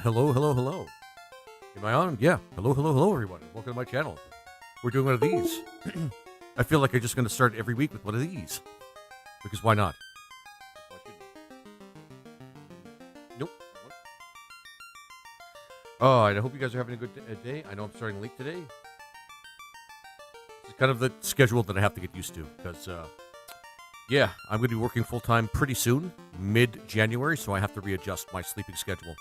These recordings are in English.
Hello, hello, hello. Am I on? Yeah. Hello, hello, hello, everyone. Welcome to my channel. We're doing one of these. I feel like I'm just going to start every week with one of these. Because why not? Why shouldn't I? Nope. Oh, and I hope you guys are having a good day. I know I'm starting late today. It's kind of the schedule that I have to get used to. Because, yeah, I'm going to be working full-time pretty soon. Mid-January, so I have to readjust my sleeping schedule.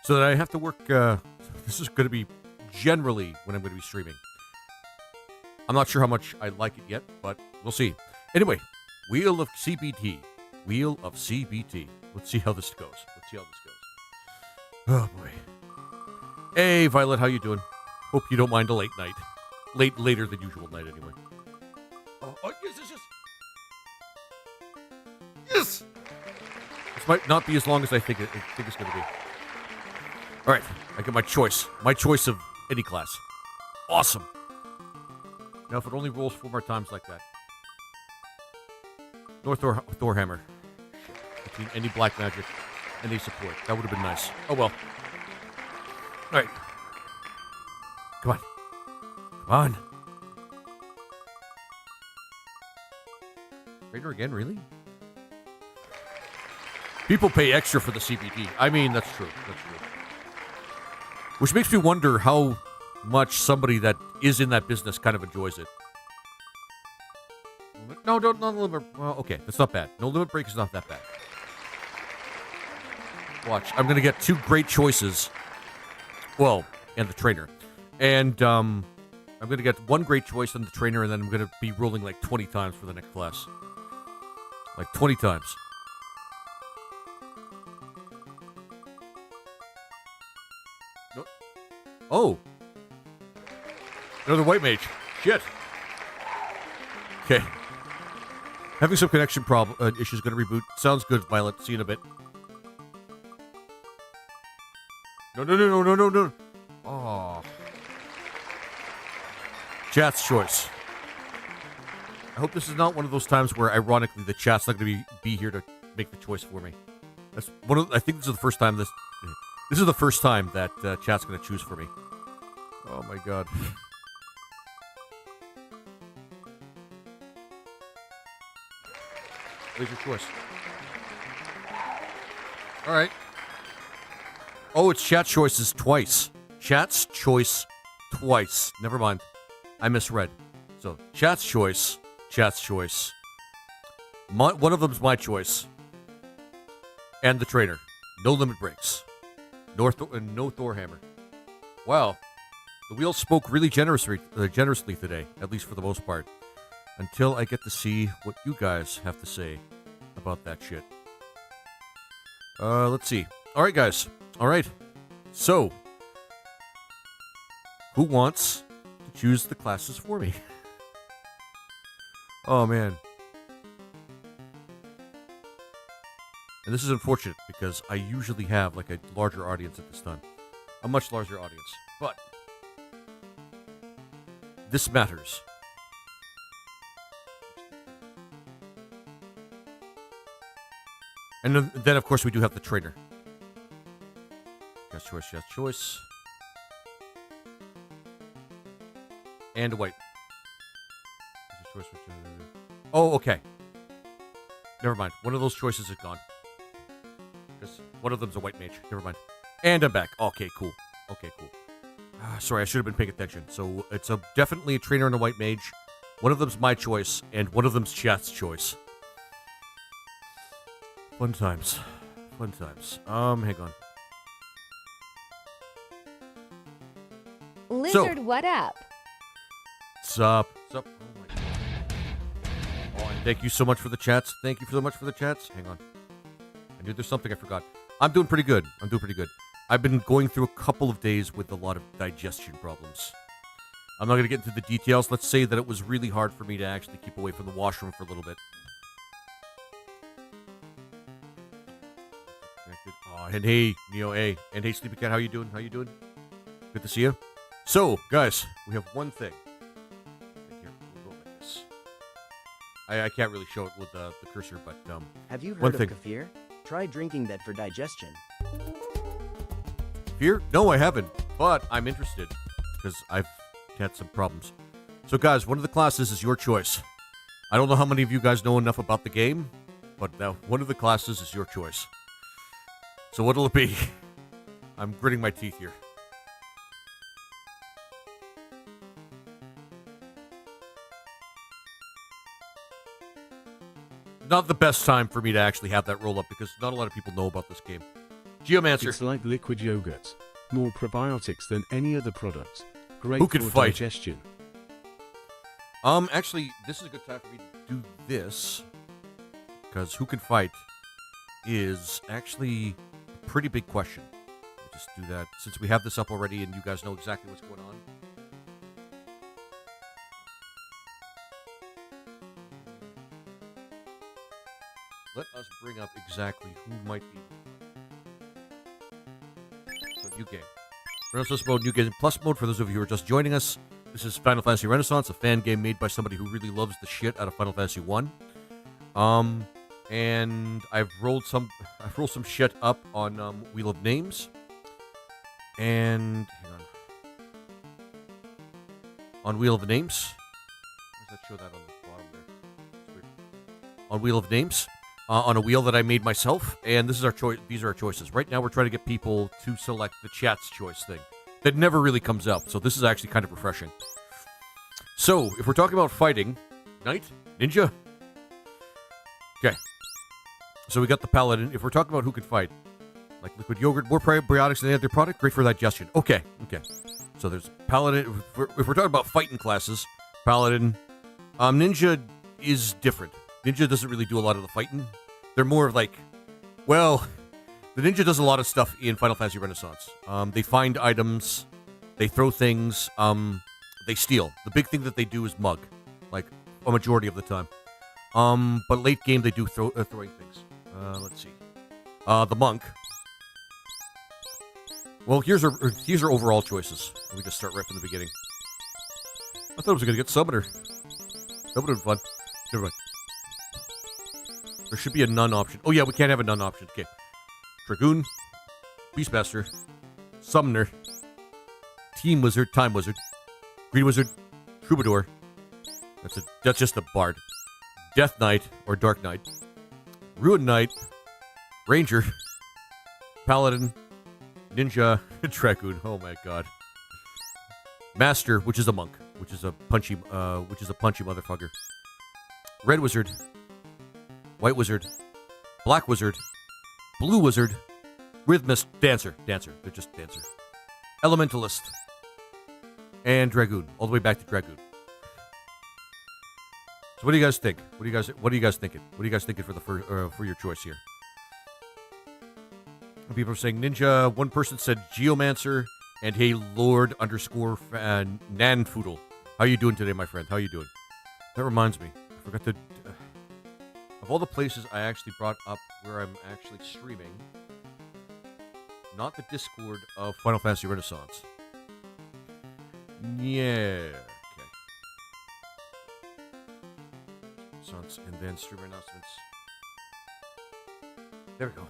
So that I have to work, this is going to be generally when I'm going to be streaming. I'm not sure how much I like it yet, but we'll see. Anyway, Wheel of CBT. Wheel of CBT. Let's see how this goes. Oh, boy. Hey, Violet, how you doing? Hope you don't mind a late night. Later than usual night, anyway. Oh, yes. Yes! This might not be as long as I think it's going to be. All right, I get my choice. My choice of any class. Awesome. Now, if it only rolls 4 more times like that. North Thorhammer. Between any black magic, any support. That would have been nice. Oh, well. All right. Come on. Come on. Raider again, really? People pay extra for the CBD. I mean, that's true. That's true. Which makes me wonder how much somebody that is in that business kind of enjoys it. No, don't, no limit. Well, okay, that's not bad. No limit break is not that bad. Watch, I'm going to get 2 great choices. Well, and the trainer. And I'm going to get 1 great choice and the trainer, and then I'm going to be rolling like 20 times for the next class. Like 20 times. Oh. Another white mage. Shit. Okay. Having some connection issues. Going to reboot. Sounds good, Violet. See you in a bit. No. Oh. Chat's choice. I hope this is not one of those times where, ironically, the chat's not going to be here to make the choice for me. That's one of. I think this is the first time this is the first time that chat's going to choose for me. Oh my god. Where's your choice? All right. Oh, it's chat choices twice. Chat's choice twice. Never mind. I misread. So, chat's choice. One of them's my choice. And the trainer. No limit breaks. No Thorhammer. Wow. The wheel spoke really generously today, at least for the most part. Until I get to see what you guys have to say about that shit. Let's see. All right, guys. All right. So, who wants to choose the classes for me? Oh, man. And this is unfortunate because I usually have like a larger audience at this time. A much larger audience. But this matters. And then, of course, we do have the trainer. Yes, choice. And a white. Oh, okay. Never mind. One of those choices is gone. Because one of them's a white mage. Never mind. And I'm back. Okay, cool. Sorry, I should have been paying attention. So it's definitely a trainer and a white mage. One of them's my choice, and one of them's chat's choice. Fun times. Hang on. Lizard, what up? Sup? Oh my god. Oh, and thank you so much for the chats. Hang on. I knew there's something I forgot. I'm doing pretty good. I've been going through a couple of days with a lot of digestion problems. I'm not going to get into the details. Let's say that it was really hard for me to actually keep away from the washroom for a little bit. Oh, and hey, Neo A. And hey, Sleepy Cat, how you doing? Good to see you. So, guys, we have one thing. Here, we'll go like this. I can't really show it with the cursor, but have you heard of kefir? Try drinking that for digestion. Fear? No, I haven't, but I'm interested because I've had some problems. So, guys, one of the classes is your choice. I don't know how many of you guys know enough about the game, but one of the classes is your choice. So what'll it be? I'm gritting my teeth here. Not the best time for me to actually have that roll up because not a lot of people know about this game. Geomancer. It's like liquid yogurt. More probiotics than any other products. Great Who can for fight? digestion. Actually, this is a good time for me to do this. Because who can fight is actually a pretty big question. We'll just do that since we have this up already and you guys know exactly what's going on. Let us bring up exactly who might be. So, new game. Renaissance mode, new game plus mode. For those of you who are just joining us, this is Final Fantasy Renaissance, a fan game made by somebody who really loves the shit out of Final Fantasy 1. And I've rolled some shit up on Wheel of Names. And hang on Wheel of Names. Why does that show that on the bottom there? It's weird. On Wheel of Names. On a wheel that I made myself, and this is our choice. These are our choices. Right now, we're trying to get people to select the chat's choice thing. That never really comes up, so this is actually kind of refreshing. So, if we're talking about fighting, knight, ninja. Okay. So we got the paladin. If we're talking about who can fight, like liquid yogurt, more probiotics than any other product, great for digestion. Okay. So there's paladin. If we're talking about fighting classes, paladin, ninja is different. Ninja doesn't really do a lot of the fighting. They're more like, well, the ninja does a lot of stuff in Final Fantasy Renaissance. They find items, they throw things, they steal. The big thing that they do is mug, like a majority of the time. But late game they do throwing things. Let's see. The monk. Well, here's our overall choices. Let me just start right from the beginning. I thought I was gonna get summoner. That would have been fun. Never mind. There should be a none option. Oh yeah, we can't have a none option. Okay. Dragoon, Beastmaster, Summoner, Team Wizard, Time Wizard, Green Wizard, Troubadour. That's just a bard. Death Knight or Dark Knight, Ruin Knight, Ranger, Paladin, Ninja, Dragoon. Oh my god. Master, which is a monk, which is a punchy motherfucker. Red Wizard, White Wizard, Black Wizard, Blue Wizard, Rhythmist, Dancer. They're just Dancer. Elementalist, and Dragoon. All the way back to Dragoon. So what do you guys think? What are you guys thinking? What are you guys thinking for your choice here? People are saying Ninja. One person said Geomancer, and hey Lord _ Nanfoodle. How you doing today, my friend? How you doing? That reminds me, I forgot to. Of all the places I actually brought up where I'm actually streaming, not the Discord of Final Fantasy Renaissance. Yeah. Okay. And then streamer announcements. There we go.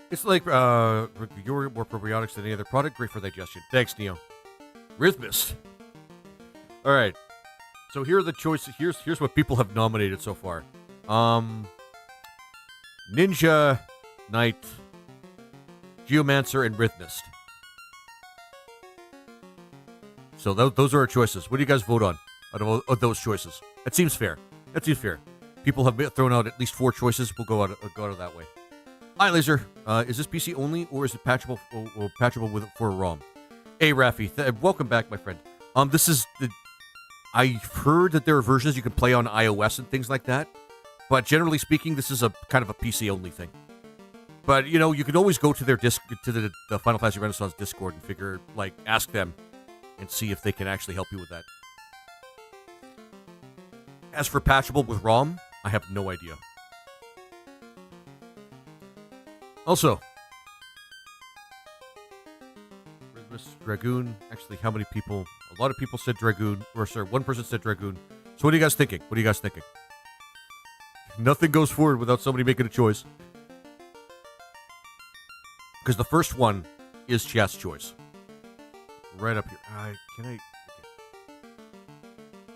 It's like you're more probiotics than any other product. Great for digestion. Thanks, Neo. Rhythmist. All right. So here are the choices. Here's what people have nominated so far. Ninja, Knight, Geomancer, and Rhythmist. So those are our choices. What do you guys vote on out of those choices? That seems fair. People have thrown out at least 4 choices. We'll go out that way. Hi, Laser. Is this PC only, or is it patchable for ROM? Hey, Rafi. Welcome back, my friend. This is the. I've heard that there are versions you can play on iOS and things like that, but generally speaking, this is a kind of a PC only thing. But you know, you can always go to their the Final Fantasy Renaissance Discord and ask them and see if they can actually help you with that. As for patchable with ROM, I have no idea. Also, Dragoon. Actually, how many people? A lot of people said Dragoon. One person said Dragoon. So what are you guys thinking? Nothing goes forward without somebody making a choice. Because the first one is chat's choice. Right up here. Can I? Okay.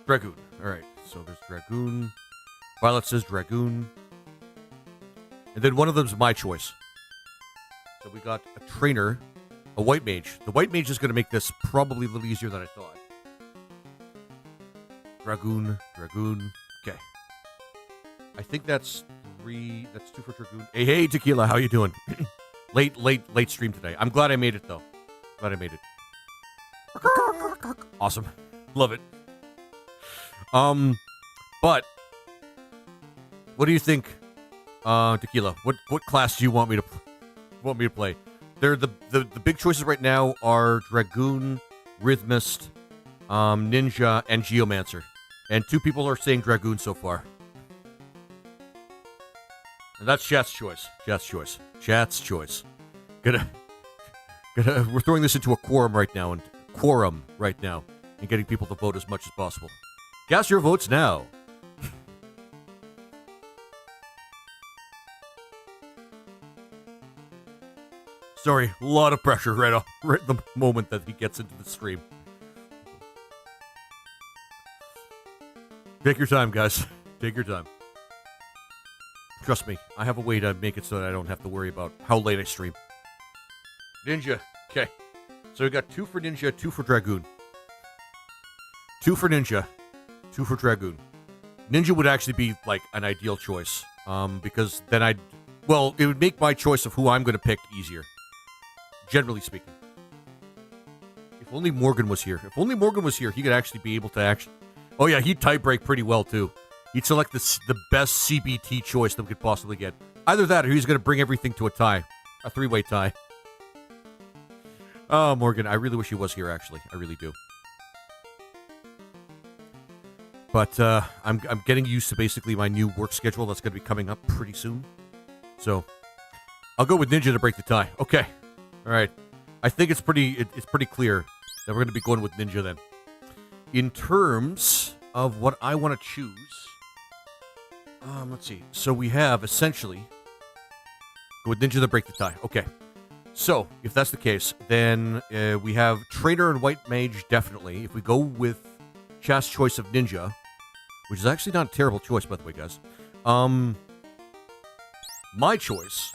Dragoon. All right. So there's Dragoon. Violet says Dragoon. And then one of them's my choice. So we got a trainer, a white mage. The white mage is going to make this probably a little easier than I thought. Dragoon. Okay. I think that's 3. That's 2 for Dragoon. Hey, Tequila, how you doing? late stream today. I'm glad I made it, though. Glad I made it. Awesome. Love it. But what do you think, Tequila? What class do you want me to play? They're the big choices right now are Dragoon, Rhythmist, Ninja, and Geomancer. And 2 people are saying Dragoon so far. And that's Chat's choice. We're throwing this into a quorum right now, and getting people to vote as much as possible. Cast your votes now. Sorry, a lot of pressure right the moment that he gets into the stream. Take your time, guys. Take your time. Trust me, I have a way to make it so that I don't have to worry about how late I stream. Ninja. Okay. So we got 2 for Ninja, 2 for Dragoon. 2 for Ninja, 2 for Dragoon. Ninja would actually be like an ideal choice. Because then it would make my choice of who I'm going to pick easier. Generally speaking. If only Morgan was here. He could actually be able to Oh yeah, he'd tie break pretty well too. He'd select the best CBT choice that we could possibly get. Either that, or he's going to bring everything to a tie. A 3-way tie. Oh, Morgan, I really wish he was here, actually. I really do. But I'm getting used to basically my new work schedule that's going to be coming up pretty soon. So, I'll go with Ninja to break the tie. Okay. All right. I think it's pretty clear that we're going to be going with Ninja then. In terms of what I want to choose, let's see. So we have essentially go with Ninja to break the tie. Okay. So if that's the case, then we have Trainer and White Mage definitely. If we go with Chat's choice of Ninja, which is actually not a terrible choice, by the way, guys. My choice.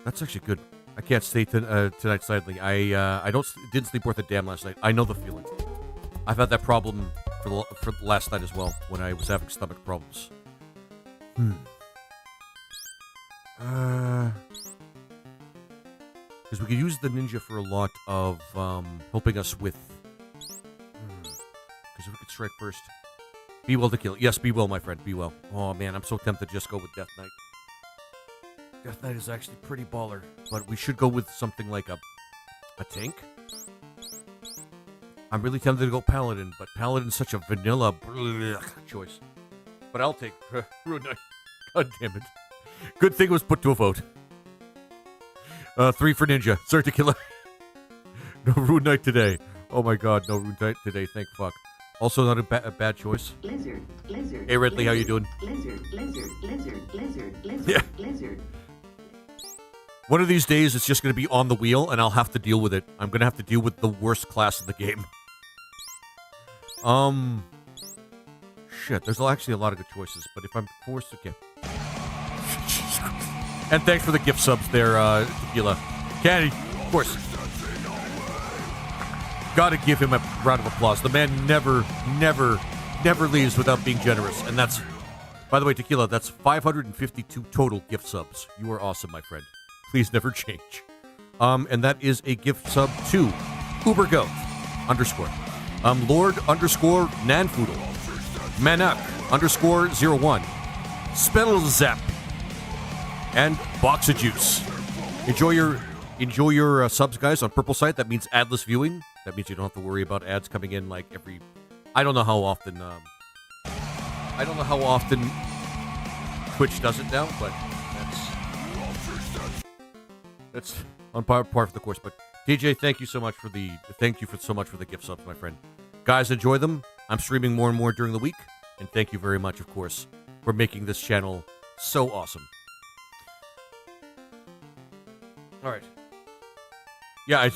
That's actually good. I can't stay tonight silently. I didn't sleep worth a damn last night. I know the feeling. I've had that problem for last night as well when I was having stomach problems. Because we could use the Ninja for a lot of helping us with. Because if we could strike first. Be well to kill. Yes, be well, my friend. Be well. Oh man, I'm so tempted to just go with Death Knight. Death Knight is actually pretty baller, but we should go with something like a tank. I'm really tempted to go Paladin, but Paladin's such a vanilla choice. But I'll take Rune Knight. God damn it. Good thing it was put to a vote. 3 for Ninja. Sorry to kill. No Rune Knight today. Oh my god, no Rune Knight today. Thank fuck. Also not a bad choice. Lizard. Hey Ridley, how you doing? Lizard. Yeah. One of these days, it's just going to be on the wheel, and I'll have to deal with it. I'm going to have to deal with the worst class in the game. Shit, there's actually a lot of good choices, but if I'm forced to... Okay. And thanks for the gift subs there, Tequila. Candy, of course. Gotta give him a round of applause. The man never leaves without being generous. And that's... By the way, Tequila, that's 552 total gift subs. You are awesome, my friend. Please never change. And that is a gift sub to UberGoat _ Lord _ Nanfoodle, Manak _ 01, Spellzap, and Box of Juice. Enjoy your subs, guys, on Purple Site. That means adless viewing. That means you don't have to worry about ads coming in like every... I don't know how often Twitch does it now, but that's on par for the course. But DJ, thank you so much for the gift subs, my friend. Guys, enjoy them. I'm streaming more and more during the week, and thank you very much, of course, for making this channel so awesome. All right. Yeah,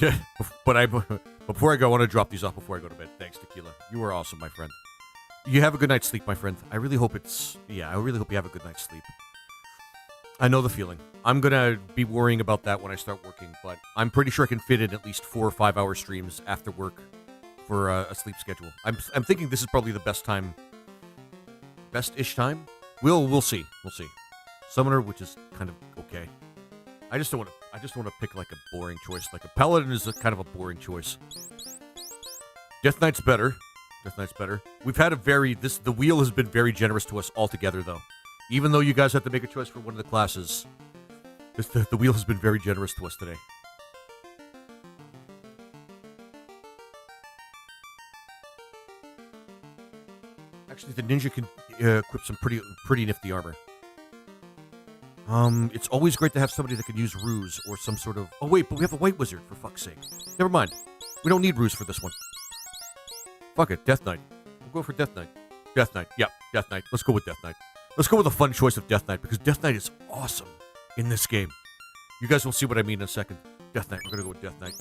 before I go, I want to drop these off before I go to bed. Thanks, Tequila. You are awesome, my friend. You have a good night's sleep, my friend. I really hope you have a good night's sleep. I know the feeling. I'm going to be worrying about that when I start working, but I'm pretty sure I can fit in at least 4 or 5 hour streams after work for a sleep schedule. I'm thinking this is probably the best-ish time. We'll see. We'll see. Summoner, which is kind of okay. I just don't want to pick like a boring choice. Like a paladin is kind of a boring choice. Death Knight's better. We've had the wheel has been very generous to us altogether, though. Even though you guys have to make a choice for one of the classes, the wheel has been very generous to us today. Actually, the ninja can equip some pretty nifty armor. It's always great to have somebody that can use ruse or some sort of... Oh, wait, but we have a white wizard, for fuck's sake. Never mind. We don't need ruse for this one. Fuck it, Death Knight. We'll go for Death Knight. Death Knight. Yep, Death Knight. Let's go with Death Knight. Let's go with a fun choice of Death Knight, because Death Knight is awesome in this game. You guys will see what I mean in a second. Death Knight. We're going to go with Death Knight.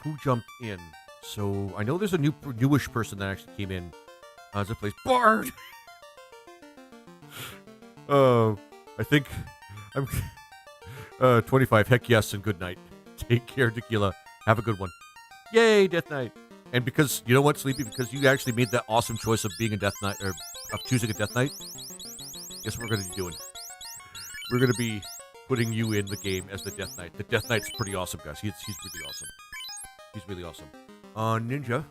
Who jumped in? So, I know there's a newish person that actually came in. As it plays Bard! I think I'm 25. Heck yes, and good night. Take care, Tequila. Have a good one. Yay, Death Knight. And because, you know what, Sleepy? Because you actually made that awesome choice of being a Death Knight, or of choosing a Death Knight, guess what we're going to be doing? We're going to be putting you in the game as the Death Knight. The Death Knight's pretty awesome, guys. He's really awesome. He's really awesome. Ninja.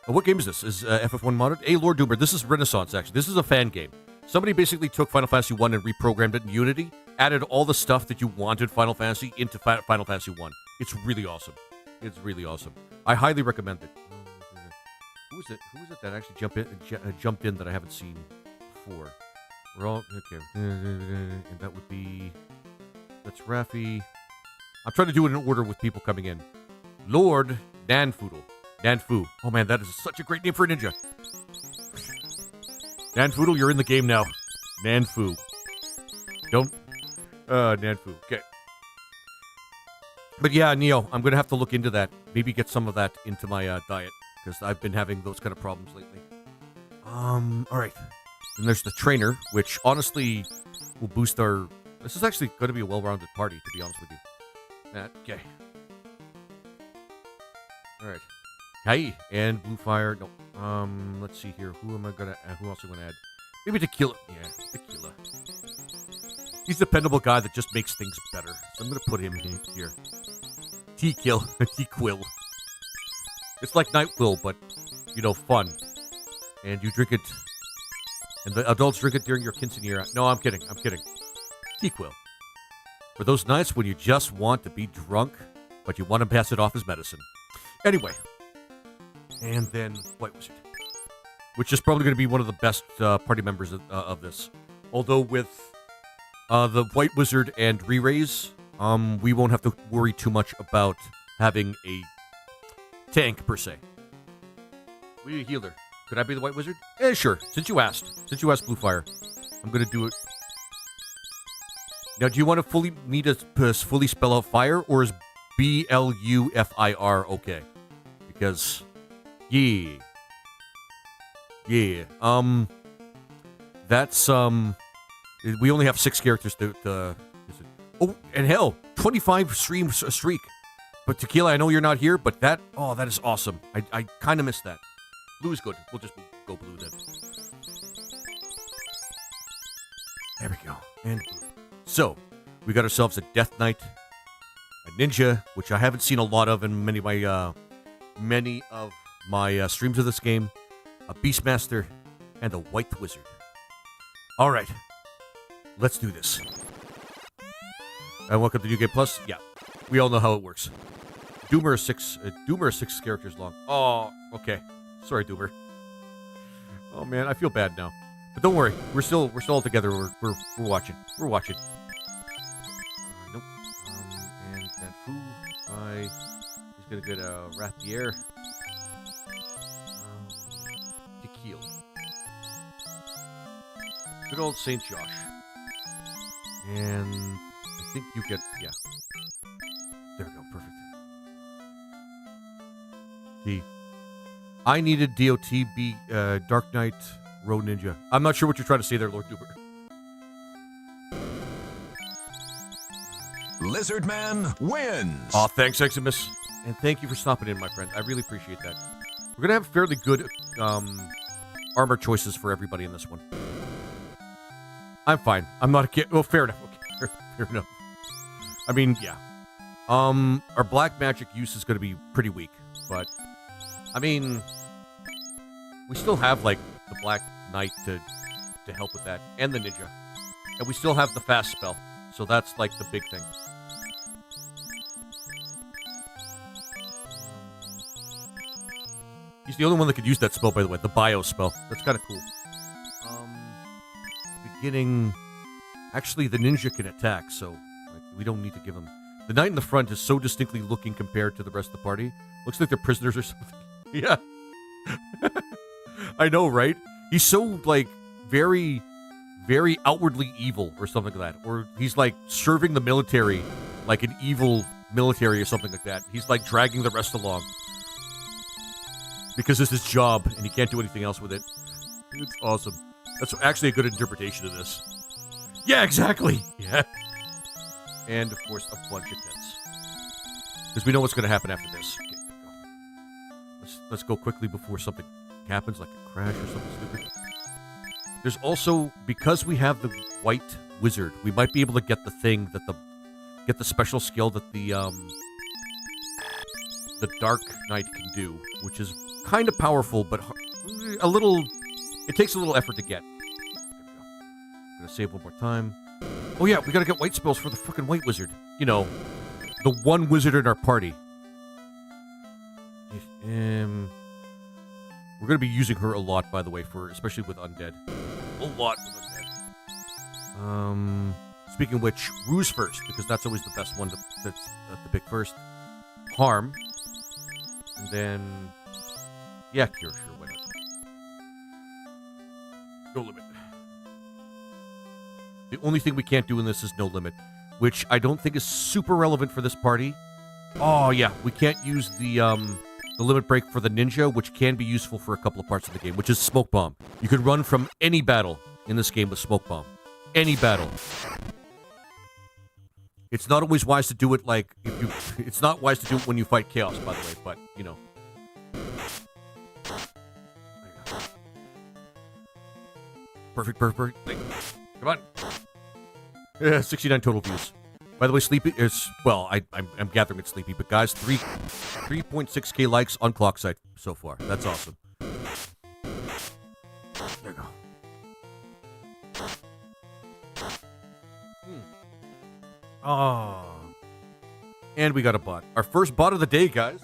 What game is this? Is FF1 modded? Hey, Lord Doomer, this is Renaissance, actually. This is a fan game. Somebody basically took Final Fantasy 1 and reprogrammed it in Unity, added all the stuff that you wanted Final Fantasy into Final Fantasy 1. It's really awesome. It's really awesome. I highly recommend it. Who is it? Who is it that actually jumped in that I haven't seen before? We're all okay, and that would be that's Raffi. I'm trying to do it in order with people coming in. Lord Nanfoodle. Nanfu. Oh man, that is such a great name for a ninja. Nanfoodle, you're in the game now. Nanfu. Don't. Nanfu. Okay. But yeah, Neo, I'm going to have to look into that. Maybe get some of that into my diet, because I've been having those kind of problems lately. Alright. Then there's the trainer, which honestly will boost our... This is actually going to be a well-rounded party, to be honest with you. Okay. Alright. Hi, and Blue Fire. No. Let's see here. Who else am I gonna add? Maybe Tequila. Yeah, Tequila. He's the dependable guy that just makes things better. So I'm gonna put him in here. T-Kill. T-Quill. It's like NyQuil, but, fun. And you drink it. And the adults drink it during your quinceanera. No, I'm kidding. T-Quill. For those nights when you just want to be drunk, but you want to pass it off as medicine. Anyway. And then White Wizard, which is probably going to be one of the best party members of this. Although with the White Wizard and Re-Raise, we won't have to worry too much about having a tank, per se. We need a healer. Could I be the White Wizard? Sure. Since you asked Blue Fire, I'm going to do it. Now, do you want me to fully spell out fire, or is BLUFIR okay? Because... Yeah. That's, we only have 6 characters to oh, and hell, 25 streams a streak. But Tequila, I know you're not here, but that is awesome. I kind of missed that. Blue is good. We'll just go blue then. There we go. And blue. So, we got ourselves a Death Knight, a Ninja, which I haven't seen a lot of in many of my streams of this game, a Beastmaster, and a White Wizard. Alright, let's do this. And welcome to New Game Plus. Yeah, we all know how it works. Doomer is 6 characters long. Oh, okay. Sorry, Doomer. Oh man, I feel bad now. But don't worry, we're still all together. We're watching. We're watching. Nope. And Nanfu, he's gonna get a Rathier. Tequila. Good old St. Josh. And I think you get, yeah. There we go, perfect. D. I needed DOTB, Dark Knight, Road Ninja. I'm not sure what you're trying to say there, Lord Duber. Lizard Man wins. Oh, thanks, Eximus. And thank you for stopping in, my friend. I really appreciate that. We're going to have fairly good armor choices for everybody in this one. I'm fine. I'm not a kid. Well, fair enough. Okay, fair enough. I mean, yeah. Our black magic use is going to be pretty weak, but I mean, we still have like the Black Knight to help with that, and the ninja, and we still have the fast spell, so that's like the big thing. He's the only one that could use that spell, by the way, the bio spell. That's kind of cool. Beginning, actually, the ninja can attack, so like, we don't need to give him. The knight in the front is so distinctly looking compared to the rest of the party. Looks like they're prisoners or something. Yeah. I know, right? He's so, like, very, very outwardly evil or something like that. Or he's, like, serving the military like an evil military or something like that. He's, like, dragging the rest along. Because it's his job, and he can't do anything else with it. It's awesome. That's actually a good interpretation of this. Yeah, exactly! Yeah. And, of course, a bunch of tents. Because we know what's going to happen after this. Okay, let's go quickly before something happens, like a crash or something stupid. There's also, because we have the white wizard, we might be able to get the thing that get the special skill that the Dark Knight can do, which is kind of powerful, but a little, it takes a little effort to get. There we go. I'm going to save one more time. Oh yeah, we gotta get white spells for the frickin' white wizard. You know, the one wizard in our party. We're gonna be using her a lot, by the way, especially with undead. A lot with undead. Speaking of which, ruse first, because that's always the best one that's the pick first. Harm. And then, yeah, cure, sure, why not? No limit. The only thing we can't do in this is no limit, which I don't think is super relevant for this party. Oh, yeah, we can't use the limit break for the ninja, which can be useful for a couple of parts of the game, which is smoke bomb. You can run from any battle in this game with smoke bomb. Any battle. It's not always wise to do it like, it's not wise to do it when you fight chaos, by the way, but, you know. Perfect. Come on. Yeah, 69 total views. By the way, Sleepy is, well, I'm gathering it's Sleepy, but guys, 3.6k likes on Clockside so far. That's awesome. There you go. Oh. And we got a bot. Our first bot of the day, guys.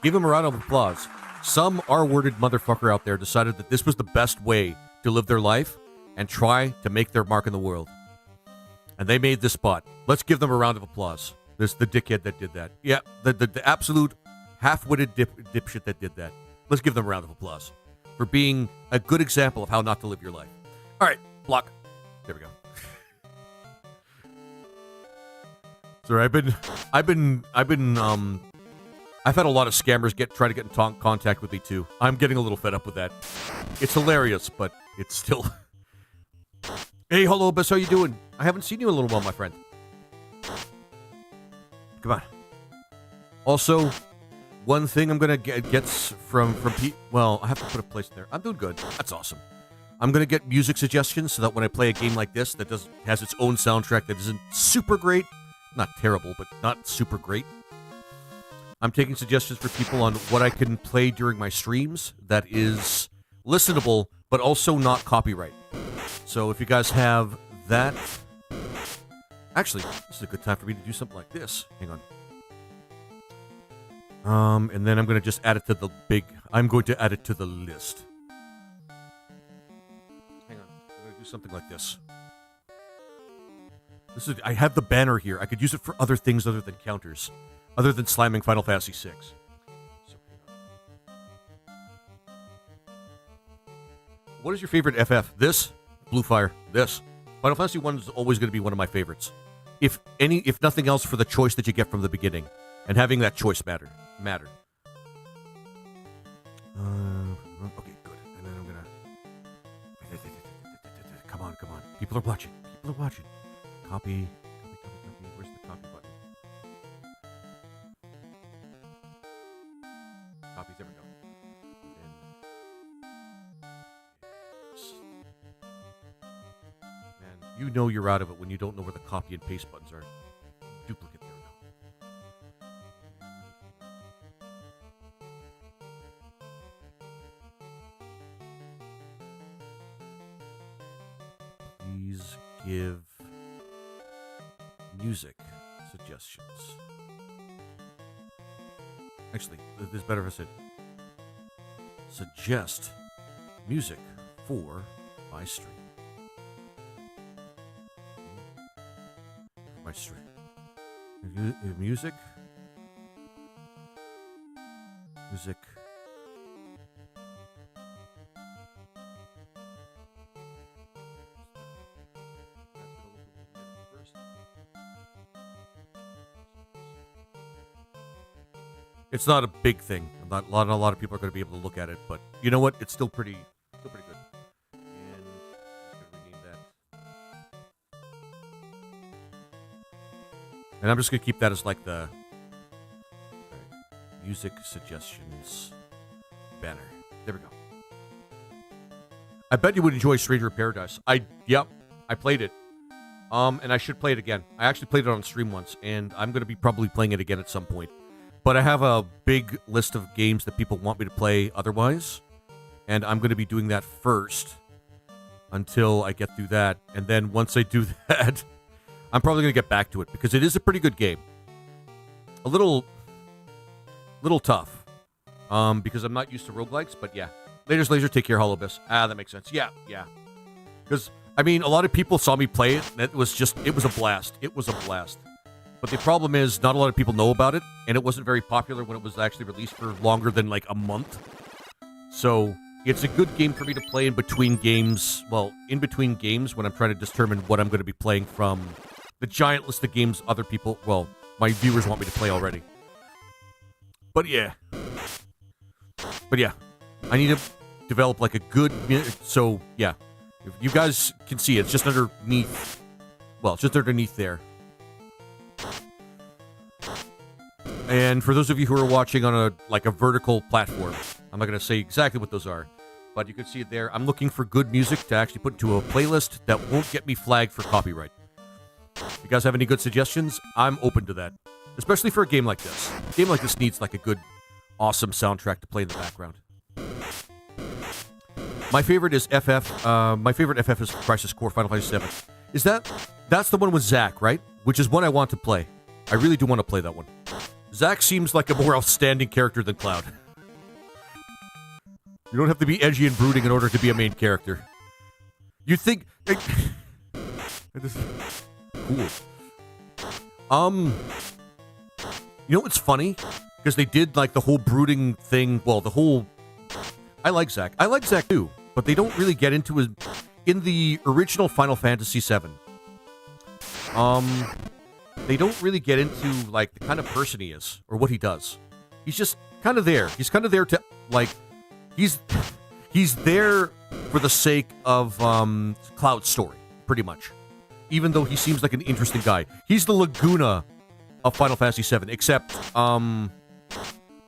Give him a round of applause. Some R-worded motherfucker out there decided that this was the best way to live their life and try to make their mark in the world. And they made this bot. Let's give them a round of applause. This the dickhead that did that. Yeah, the absolute half-witted dipshit that did that. Let's give them a round of applause for being a good example of how not to live your life. All right, block. There we go. Sorry, I've had a lot of scammers try to get in contact with me too. I'm getting a little fed up with that. It's hilarious, but it's still. Hey, hello, Abyss, how you doing? I haven't seen you in a little while, my friend. Come on. Also, one thing I'm gonna get from Pete. Well, I have to put a place there. I'm doing good. That's awesome. I'm gonna get music suggestions so that when I play a game like this that has its own soundtrack that isn't super great, not terrible, but not super great. I'm taking suggestions for people on what I can play during my streams that is listenable, but also not copyright. So if you guys have that... Actually, this is a good time for me to do something like this. Hang on. And then I'm going to just add it to the I'm going to add it to the list. Hang on. I'm going to do something like this. I have the banner here. I could use it for other things other than counters. Other than slamming Final Fantasy VI. So, what is your favorite FF? This? Blue Fire. This? Final Fantasy 1 is always going to be one of my favorites. If nothing else, for the choice that you get from the beginning, and having that choice matter. Okay, good. And then I'm gonna. Come on. People are watching. Copy. Where's the copy button? Copies. There we go. Man, you know you're out of it when you don't know where the copy and paste buttons are. Duplicate. There we go. Please give music suggestions. Actually, this is better if I said suggest music for my stream. My stream. Music. It's not a big thing. Not a lot of people are going to be able to look at it, but you know what? It's still pretty good. And I'm just going to rename that. And I'm just going to keep that as like the music suggestions banner. There we go. I bet you would enjoy Stranger of Paradise. I played it. And I should play it again. I actually played it on stream once, and I'm going to be probably playing it again at some point. But I have a big list of games that people want me to play otherwise, and I'm going to be doing that first until I get through that. And then once I do that, I'm probably going to get back to it, because it is a pretty good game. A little tough, because I'm not used to roguelikes, but yeah. Later's Laser, take care, Hollow Abyss. That makes sense. Yeah. Because, I mean, a lot of people saw me play it, and it was a blast. It was a blast. But the problem is, not a lot of people know about it, and it wasn't very popular when it was actually released for longer than like a month. So it's a good game for me to play in between games. Well, in between games when I'm trying to determine what I'm going to be playing from the giant list of games other people, well, my viewers want me to play already. But yeah, I need to develop like a good. So yeah, if you guys can see, it's just underneath. Well, it's just underneath there. And for those of you who are watching on a vertical platform, I'm not going to say exactly what those are, but you can see it there. I'm looking for good music to actually put into a playlist that won't get me flagged for copyright. If you guys have any good suggestions, I'm open to that. Especially for a game like this. A game like this needs like a good, awesome soundtrack to play in the background. My favorite is FF. My favorite FF is Crisis Core Final Fantasy VII. That's the one with Zack, right? Which is one I want to play. I really do want to play that one. Zack seems like a more outstanding character than Cloud. You don't have to be edgy and brooding in order to be a main character. You think... This is cool. You know what's funny? Because they did like the whole brooding thing. Well, the whole... I like Zack. I like Zack too. But they don't really get into his... In the original Final Fantasy VII... They don't really get into, like, the kind of person he is, or what he does. He's just kind of there. He's kind of there to, like, he's there for the sake of, Cloud's story, pretty much. Even though he seems like an interesting guy. He's the Laguna of Final Fantasy VII, except,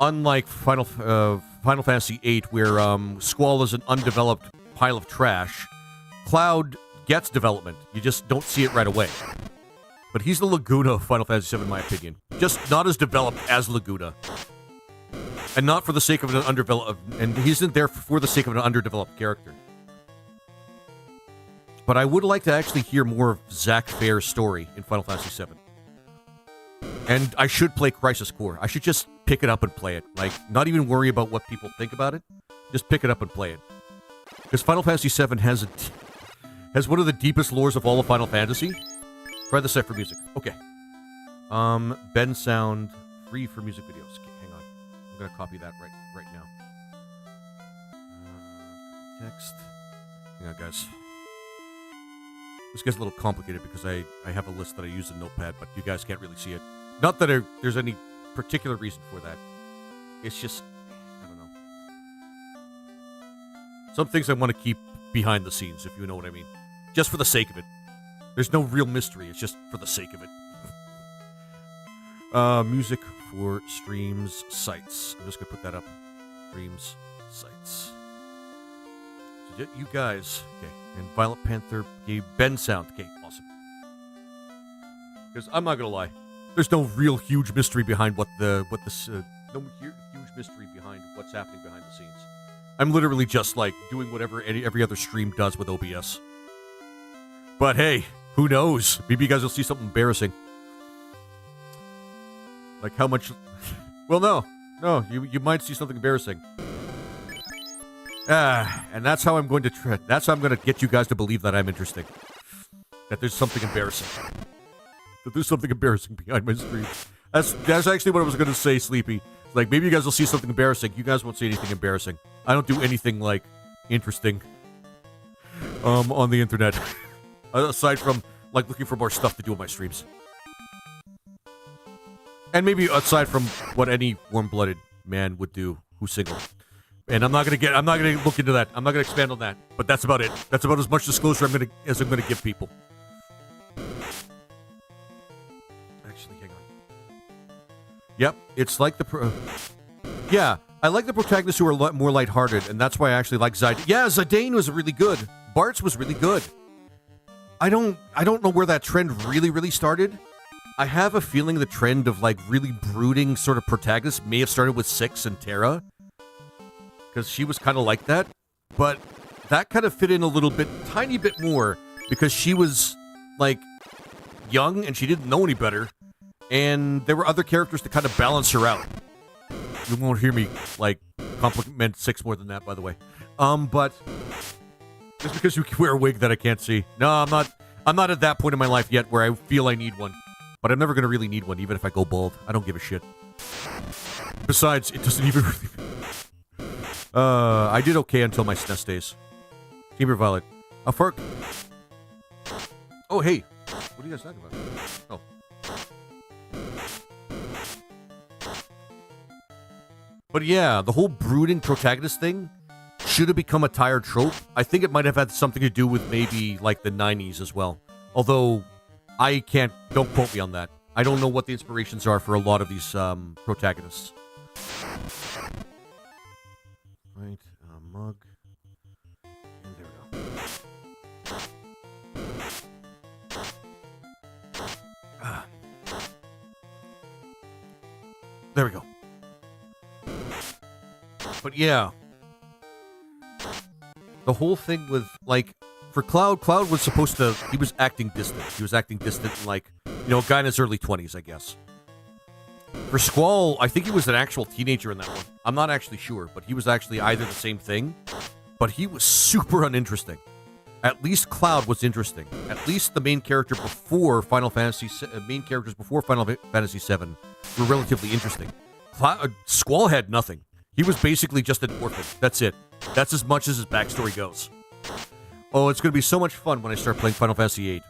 unlike Final Fantasy VIII, where, Squall is an undeveloped pile of trash, Cloud gets development. You just don't see it right away. But he's the Laguna of Final Fantasy VII, in my opinion. Just not as developed as Laguna. And not for the sake of an underdeveloped... And he isn't there for the sake of an underdeveloped character. But I would like to actually hear more of Zack Fair's story in Final Fantasy VII. And I should play Crisis Core. I should just pick it up and play it. Like, not even worry about what people think about it. Just pick it up and play it. Because Final Fantasy VII has one of the deepest lores of all of Final Fantasy. Try the set for music. Okay. BeM sound free for music videos. Okay, hang on. I'm gonna copy that right now. Text. Hang on, guys. This gets a little complicated because I have a list that I use in Notepad, but you guys can't really see it. Not that there's any particular reason for that. It's just, I don't know. Some things I want to keep behind the scenes, if you know what I mean. Just for the sake of it. There's no real mystery. It's just for the sake of it. Music for streams, sites. I'm just going to put that up. Streams, sites. So you guys, okay. And Violet Panther gave Ben sound. Okay, awesome. Because I'm not going to lie. There's no real huge mystery behind no huge mystery behind what's happening behind the scenes. I'm literally just like doing whatever every other stream does with OBS. But hey, who knows? Maybe you guys will see something embarrassing. Like how much... Well, no, you might see something embarrassing. And that's how I'm going to that's how I'm going to get you guys to believe that I'm interesting. That there's something embarrassing. That there's something embarrassing behind my stream. That's actually what I was going to say, Sleepy. Like, maybe you guys will see something embarrassing. You guys won't see anything embarrassing. I don't do anything, like, interesting on the internet. Aside from, like, looking for more stuff to do on my streams. And maybe aside from what any warm-blooded man would do who's single. And I'm not gonna look into that. I'm not gonna expand on that. But that's about it. That's about as much disclosure as I'm gonna give people. Actually, hang on. Yep, it's like yeah, I like the protagonists who are more lighthearted, and that's why I actually like Zidane. Yeah, Zidane was really good. Bart's was really good. I don't know where that trend really started. I have a feeling the trend of like really brooding sort of protagonists may have started with Six and Terra. Because she was kind of like that. But that kind of fit in a little bit, tiny bit more, because she was like young and she didn't know any better. And there were other characters to kind of balance her out. You won't hear me like compliment Six more than that, by the way. But just because you wear a wig that I can't see. No, I'm not at that point in my life yet where I feel I need one. But I'm never going to really need one, even if I go bald. I don't give a shit. Besides, it doesn't even really... I did okay until my SNES days. Team Violet. Oh, hey. What are you guys talking about? Oh. But yeah, the whole brooding protagonist thing should have become a tired trope. I think it might have had something to do with maybe, like, the 90s as well. Although... don't quote me on that. I don't know what the inspirations are for a lot of these protagonists. Right, mug. And there we go. There we go. But yeah. The whole thing with, like, for Cloud was supposed to... He was acting distant. He was acting distant and, like, you know, a guy in his early 20s, I guess. For Squall, I think he was an actual teenager in that one. I'm not actually sure, but he was actually either the same thing, but he was super uninteresting. At least Cloud was interesting. At least the main character before Final Fantasy... main characters before Final Fantasy VII were relatively interesting. Squall had nothing. He was basically just an orphan. That's it. That's as much as his backstory goes. Oh, it's going to be so much fun when I start playing Final Fantasy VIII.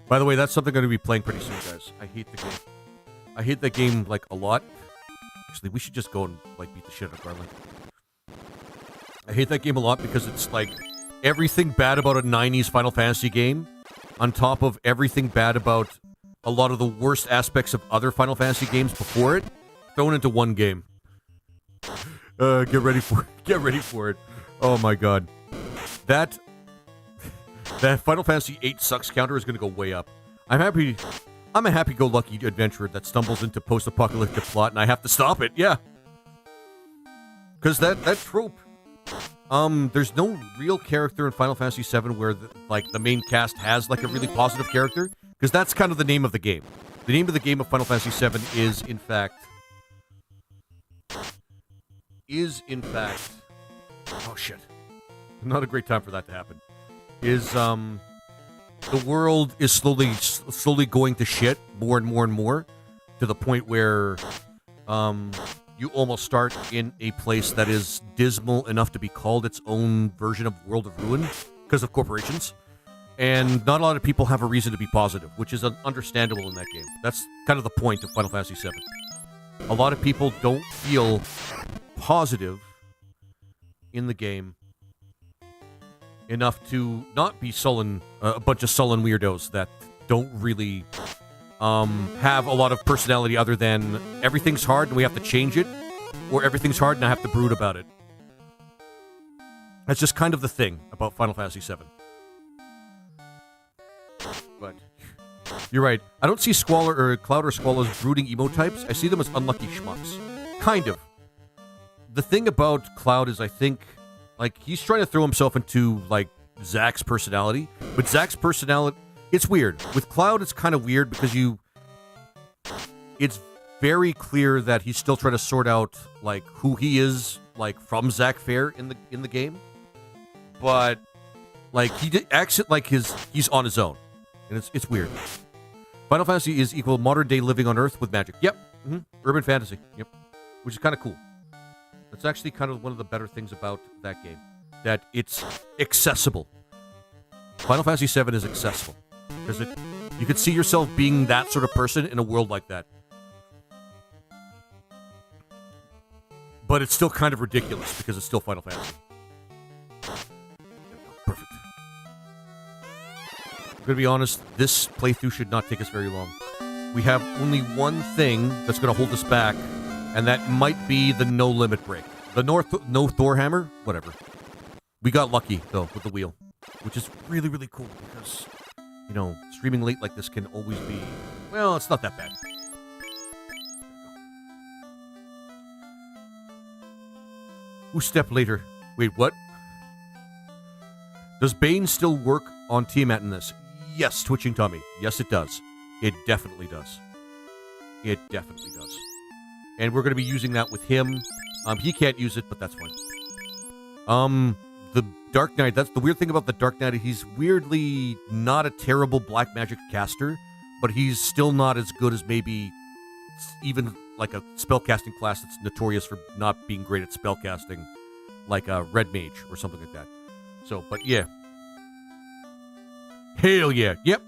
By the way, that's something I'm going to be playing pretty soon, guys. I hate the game. I hate that game, like, a lot. Actually, we should just go and, like, beat the shit out of Garland. I hate that game a lot because it's, like, everything bad about a 90s Final Fantasy game on top of everything bad about a lot of the worst aspects of other Final Fantasy games before it thrown into one game. Get ready for it. Get ready for it. Oh, my God. That Final Fantasy VIII sucks counter is going to go way up. I'm a happy-go-lucky adventurer that stumbles into post-apocalyptic plot, and I have to stop it. Yeah, because that trope. There's no real character in Final Fantasy VII where the main cast has like a really positive character, because that's kind of the name of the game. The name of the game of Final Fantasy VII is in fact. Oh shit! Not a great time for that to happen. The world is slowly going to shit more and more to the point where you almost start in a place that is dismal enough to be called its own version of World of Ruin because of corporations. And not a lot of people have a reason to be positive, which is understandable in that game. That's kind of the point of Final Fantasy VII. A lot of people don't feel positive in the game enough to not be sullen, a bunch of sullen weirdos that don't really have a lot of personality other than everything's hard and we have to change it, or everything's hard and I have to brood about it. That's just kind of the thing about Final Fantasy VII. But you're right. I don't see Squall or Cloud or Squall as brooding emo types. I see them as unlucky schmucks. Kind of. The thing about Cloud is I think, like, he's trying to throw himself into, like, Zack's personality. But Zack's personality, it's weird. With Cloud, it's kind of weird because it's very clear that he's still trying to sort out, like, who he is, like, from Zack Fair in the game. But, like, he acts it like he's on his own. And it's weird. Final Fantasy is equal modern day living on Earth with magic. Yep. Mm-hmm. Urban fantasy. Yep. Which is kind of cool. That's actually kind of one of the better things about that game. That it's accessible. Final Fantasy VII is accessible. Because you could see yourself being that sort of person in a world like that. But it's still kind of ridiculous because it's still Final Fantasy. Perfect. I'm going to be honest, this playthrough should not take us very long. We have only one thing that's going to hold us back, and that might be the no limit break. The no Thor hammer? Whatever. We got lucky, though, with the wheel, which is really, really cool because, you know, streaming late like this can always be, well, it's not that bad. Who stepped later? Wait, what? Does Bane still work on Tiamat in this? Yes, Twitching Tommy. Yes, it does. It definitely does. It definitely does. And we're going to be using that with him. He can't use it, but that's fine. The Dark Knight, that's the weird thing about the Dark Knight. He's weirdly not a terrible black magic caster, but he's still not as good as maybe even like a spellcasting class that's notorious for not being great at spellcasting, like a Red Mage or something like that. So, but yeah. Hell yeah. Yep.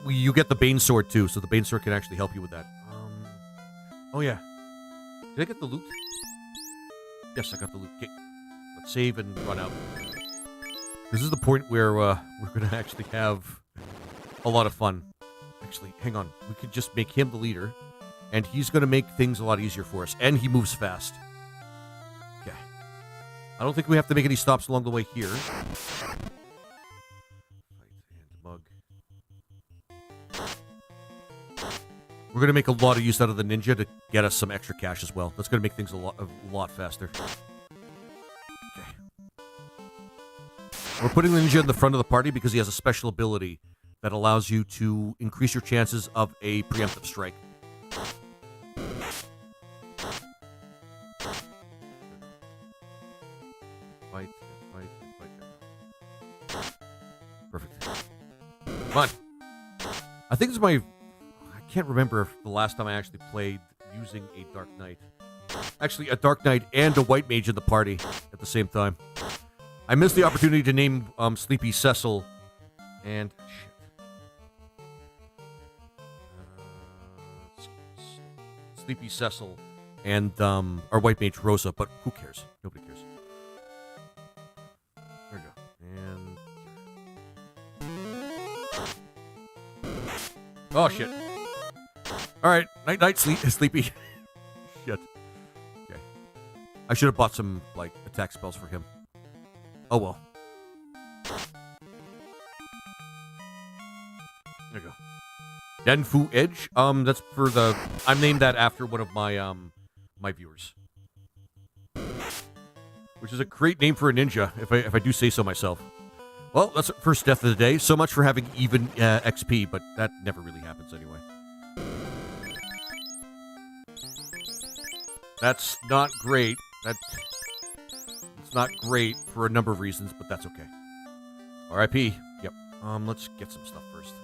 You get the Bane Sword too, so the Bane Sword can actually help you with that. Oh yeah. Did I get the loot? Yes, I got the loot. Okay. Let's save and run out. This is the point where we're going to actually have a lot of fun. Actually, hang on. We could just make him the leader, and he's going to make things a lot easier for us, and he moves fast. Okay. I don't think we have to make any stops along the way here. Fight and mug. We're going to make a lot of use out of the ninja to get us some extra cash as well. That's going to make things a lot faster. Okay. We're putting the ninja in the front of the party because he has a special ability that allows you to increase your chances of a preemptive strike. Fight. Perfect. Come on. I think this is I can't remember if the last time I actually played using a Dark Knight. Actually, a Dark Knight and a White Mage in the party at the same time. I missed the opportunity to name Sleepy Cecil and... Sleepy Cecil and our White Mage Rosa, but who cares? Nobody cares. There we go. And... Oh, shit. Alright, night, Sleepy. Shit. Okay. I should have bought some, like, attack spells for him. Oh, well. There you go. Denfu Edge? That's for the... I'm named that after one of my, my viewers. Which is a great name for a ninja, if I do say so myself. Well, that's the first death of the day. So much for having even XP, but that never really happens anyway. That's not great. It's not great for a number of reasons, but that's okay. R.I.P. Yep. Let's get some stuff first.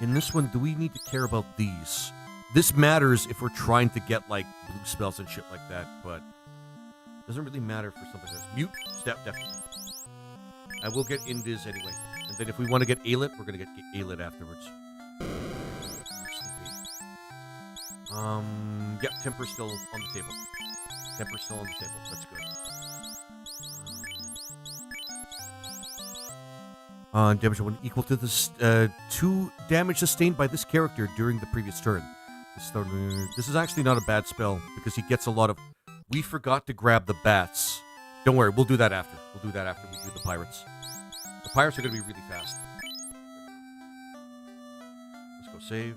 In this one, do we need to care about these? This matters if we're trying to get, like, blue spells and shit like that, but doesn't really matter for something else. Mute step, definitely. I will get Indiz anyway. And then if we want to get Alit, we're going to get Alit afterwards. Sleepy. Yep, Temper's still on the table. Temper's still on the table. That's good. Damage when equal to this 2 damage sustained by this character during the previous turn. This is actually not a bad spell because he gets a lot of. We forgot to grab the bats. Don't worry, we'll do that after. We'll do that after we do the pirates. The pirates are going to be really fast. Let's go save.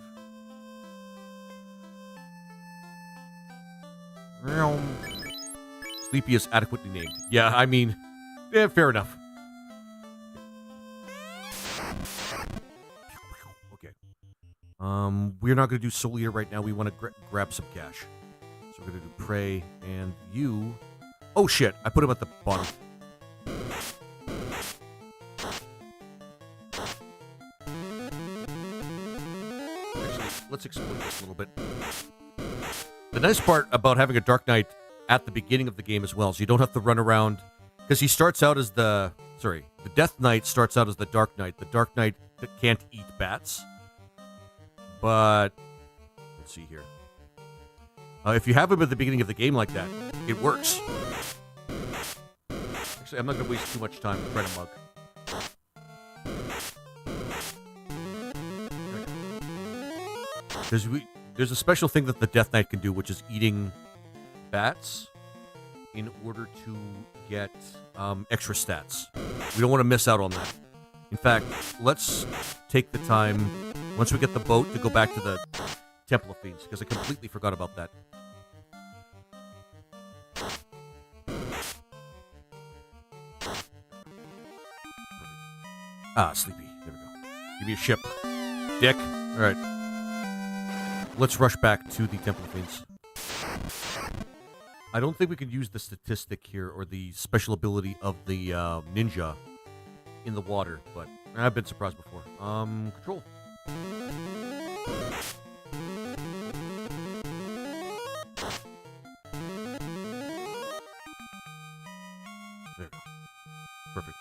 Sleepy is adequately named. Yeah, I mean, yeah, fair enough. Okay. We're not going to do Soul Eater right now. We want to grab some cash. So we're going to do Prey and you. Oh shit, I put him at the bottom. Actually, let's explore this a little bit. The nice part about having a Dark Knight at the beginning of the game as well is you don't have to run around, because he starts out as the Death Knight starts out as the Dark Knight that can't eat bats. But let's see here. If you have him at the beginning of the game like that, it works. Actually, I'm not going to waste too much time trying to mug. There's a special thing that the Death Knight can do, which is eating bats in order to get extra stats. We don't want to miss out on that. In fact, let's take the time, once we get the boat, to go back to the Temple of Fiends, because I completely forgot about that. Ah, Sleepy. There we go. Give me a ship. Dick. Alright. Let's rush back to the Temple of Fiends. I don't think we can use the statistic here, or the special ability of the ninja in the water, but I've been surprised before. Control. There we go. Perfect.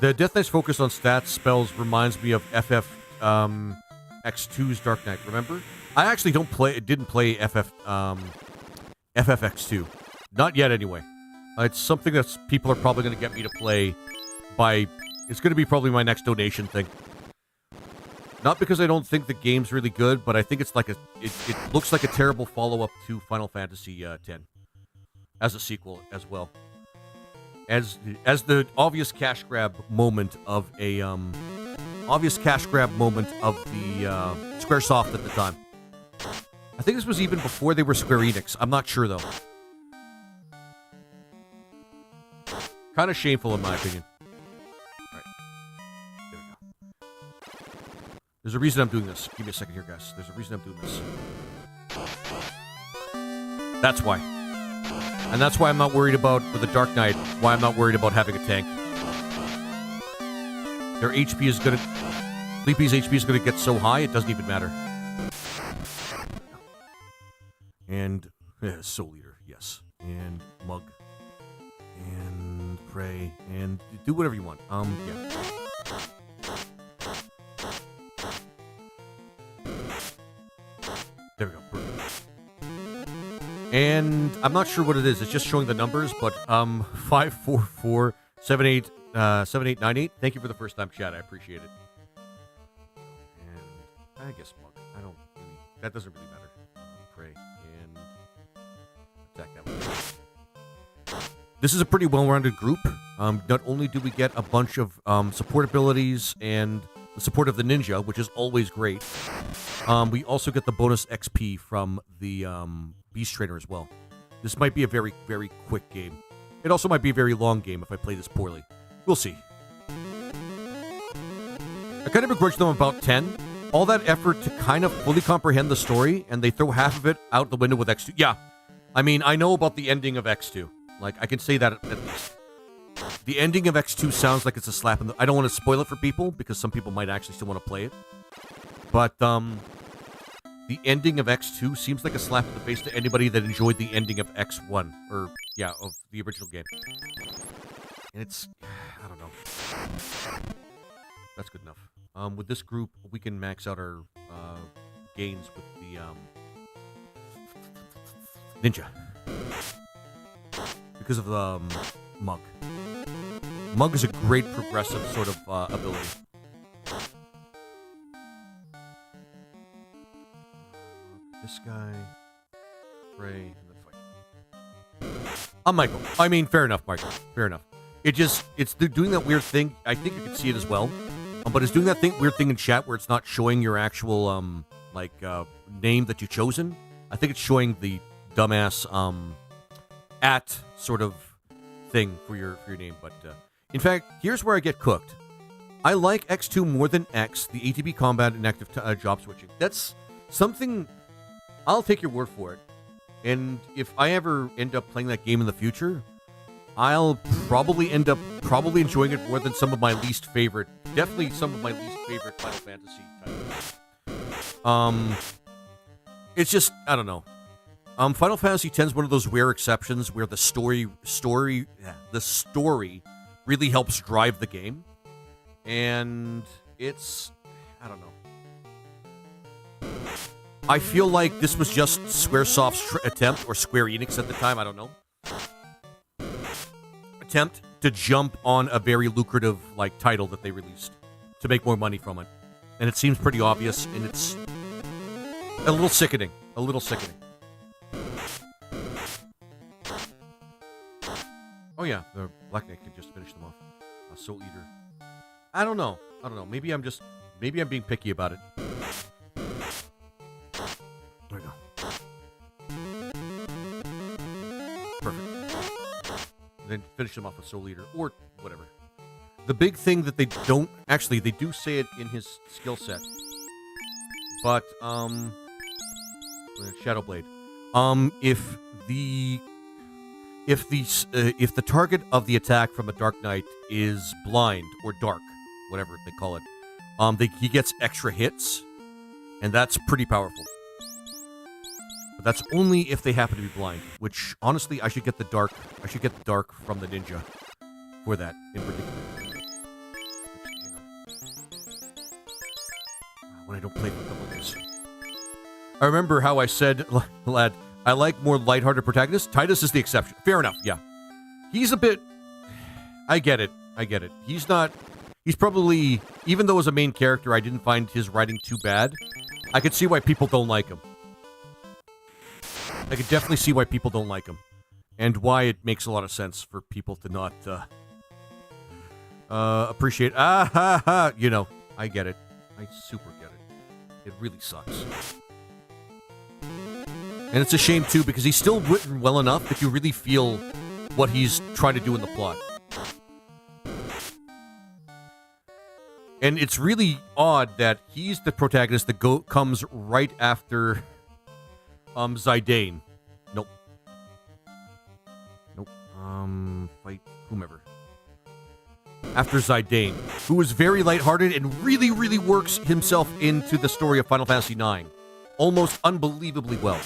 The Death Knight's focus on stats spells reminds me of X2's Dark Knight, remember? I actually didn't play FFX2. Not yet, anyway. It's something that people are probably going to get me to play by... It's going to be probably my next donation thing. Not because I don't think the game's really good, but I think it's like it looks like a terrible follow-up to Final Fantasy X. As a sequel, as well. As the obvious cash grab moment of a... Squaresoft at the time. I think this was even before they were Square Enix. I'm not sure, though. Kind of shameful, in my opinion. Alright. There we go. There's a reason I'm doing this. Give me a second here, guys. There's a reason I'm doing this. That's why. And that's why I'm not worried about, with the Dark Knight, why I'm not worried about having a tank. Their HP is going to... Sleepy's HP is going to get so high, it doesn't even matter. And Soul Eater, yes. And Mug. And Prey. And do whatever you want. Yeah. There we go. Perfect. And I'm not sure what it is. It's just showing the numbers, but 544787898. Thank you for the first time chat. I appreciate it. And I guess Mug. I don't really... That doesn't really matter. Prey. And attack that one. This is a pretty well-rounded group. Not only do we get a bunch of support abilities and the support of the ninja, which is always great, we also get the bonus XP from the Beast Trainer as well. This might be a very, very quick game. It also might be a very long game if I play this poorly. We'll see. I kind of begrudge them about 10. All that effort to kind of fully comprehend the story, and they throw half of it out the window with X2. Yeah, I mean, I know about the ending of X2. Like, I can say that at least. The ending of X2 sounds like it's a slap in the... I don't want to spoil it for people, because some people might actually still want to play it. But, the ending of X2 seems like a slap in the face to anybody that enjoyed the ending of X1. Or, yeah, of the original game. And it's... I don't know. That's good enough. With this group, we can max out our gains with the ninja. Because of the Mug. Mug is a great progressive sort of ability. This guy, Ray, and then fight. I'm Michael. I mean, fair enough, Michael. Fair enough. It's doing that weird thing. I think you can see it as well. But it's doing that weird thing in chat where it's not showing your actual, name that you've chosen. I think it's showing the dumbass, at sort of thing for your name. But, in fact, here's where I get cooked. I like X2 more than X, the ATB combat and active job switching. That's something... I'll take your word for it. And if I ever end up playing that game in the future, I'll probably end up enjoying it more than some of my least favorite, definitely some of my least favorite Final Fantasy titles. It's just, I don't know. Final Fantasy X is one of those rare exceptions where the story really helps drive the game. And it's, I don't know. I feel like this was just Squaresoft's attempt, or Square Enix at the time, I don't know. Attempt to jump on a very lucrative title that they released to make more money from it. And it seems pretty obvious, and it's a little sickening. A little sickening. Oh yeah, the Black Knight can just finish them off. Soul Eater. I don't know. Maybe I'm being picky about it. There we go. Perfect. Then finish them off with Soul Eater, or whatever. The big thing that they don't... Actually, they do say it in his skill set. But, Shadow Blade. If the target of the attack from a Dark Knight is blind, or dark, whatever they call it, he gets extra hits, and that's pretty powerful. But that's only if they happen to be blind, which, honestly, I should get the dark from the ninja for that, in particular. When I don't play for a couple of days. I remember how I said, lad, I like more lighthearted protagonists. Titus is the exception. Fair enough, yeah. He's a bit... I get it. He's probably... Even though as a main character, I didn't find his writing too bad, I could see why people don't like him. I could definitely see why people don't like him. And why it makes a lot of sense for people to not appreciate... You know, I get it. I super get it. It really sucks. And it's a shame, too, because he's still written well enough that you really feel what he's trying to do in the plot. And it's really odd that he's the protagonist that comes right after Zidane. Nope. Fight whomever. After Zidane, who is very lighthearted and really, really works himself into the story of Final Fantasy IX. Almost unbelievably well.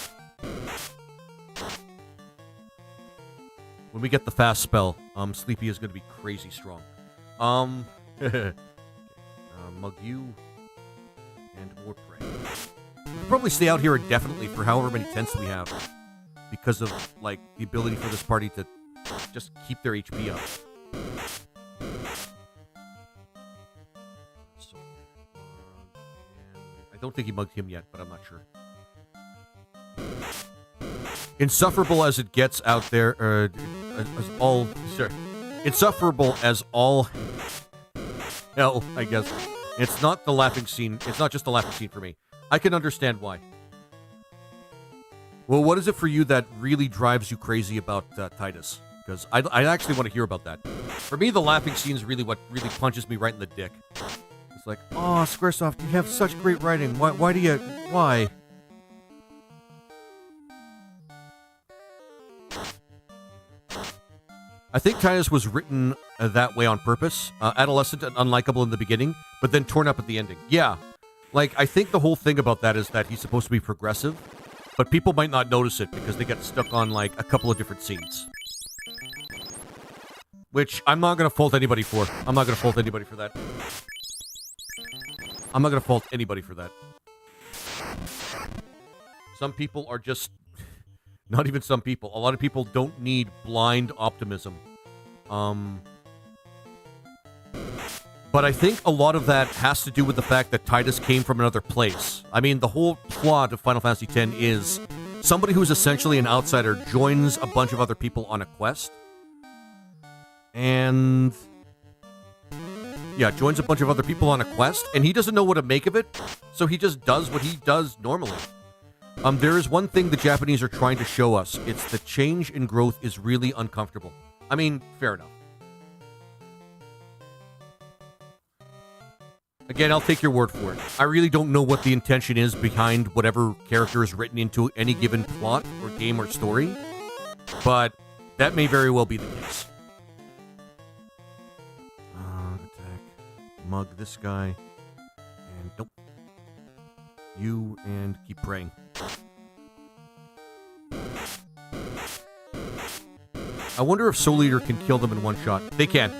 When we get the fast spell, Sleepy is going to be crazy strong. Mug you, and more prey. We'll probably stay out here indefinitely for however many tents we have, because of, the ability for this party to just keep their HP up. So, I don't think he mugged him yet, but I'm not sure. Insufferable as it gets out there, insufferable as all hell, I guess. It's not the laughing scene. It's not just the laughing scene for me. I can understand why. Well, what is it for you that really drives you crazy about Titus? Because I actually want to hear about that. For me, the laughing scene is really what really punches me right in the dick. It's like, oh, Squaresoft, you have such great writing. Why? I think Titus was written that way on purpose. Adolescent and unlikable in the beginning, but then torn up at the ending. Yeah. I think the whole thing about that is that he's supposed to be progressive, but people might not notice it because they get stuck on, a couple of different scenes. which I'm not going to fault anybody for. I'm not going to fault anybody for that. I'm not going to fault anybody for that. Some people are just... Not even some people. A lot of people don't need blind optimism. But I think a lot of that has to do with the fact that Titus came from another place. I mean, the whole plot of Final Fantasy X is somebody who's essentially an outsider joins a bunch of other people on a quest. And... yeah, joins a bunch of other people on a quest, and he doesn't know what to make of it, so he just does what he does normally. There is one thing the Japanese are trying to show us. It's the change in growth is really uncomfortable. I mean, fair enough. Again, I'll take your word for it. I really don't know what the intention is behind whatever character is written into any given plot or game or story, but that may very well be the case. Attack. Mug this guy. And nope. You and keep praying. I wonder if Soul Eater can kill them in one shot. They can.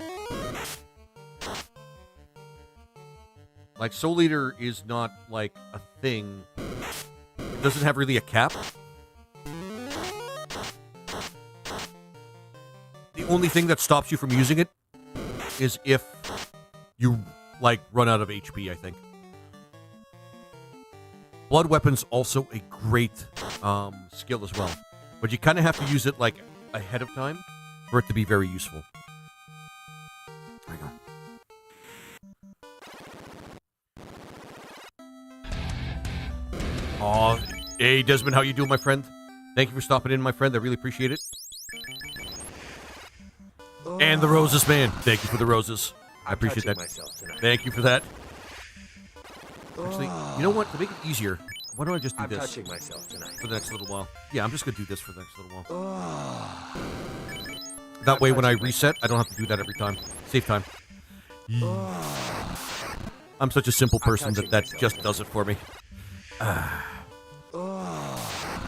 Like, Soul Eater is not, like, a thing. It doesn't have really a cap. The only thing that stops you from using it is if you, like, run out of HP, I think. Blood Weapon's also a great skill as well. But you kind of have to use it, like, ahead of time for it to be very useful. There you go. Aw, hey, Desmond, how you doing, my friend? Thank you for stopping in, my friend. I really appreciate it. And the roses, man. Thank you for the roses. I appreciate that. Thank you for that. Actually, you know what? To make it easier, why don't I just do this? I'm touching myself tonight. For the next little while. Yeah, I'm just going to do this for the next little while. That way, when I reset, I don't have to do that every time. Save time. I'm such a simple person that just does it for me.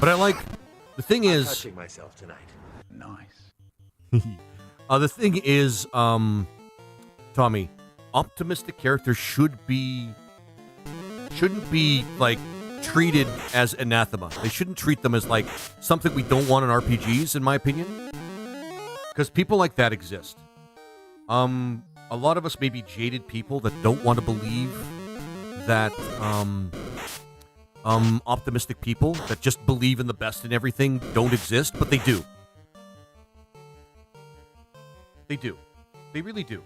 But I like... The thing is... I'm touching myself tonight. Nice. The thing is, Tommy, optimistic characters shouldn't be, like, treated as anathema. They shouldn't treat them as, like, something we don't want in RPGs, in my opinion. Because people like that exist. A lot of us may be jaded people that don't want to believe that, optimistic people that just believe in the best in everything don't exist, but they do. They do. They really do.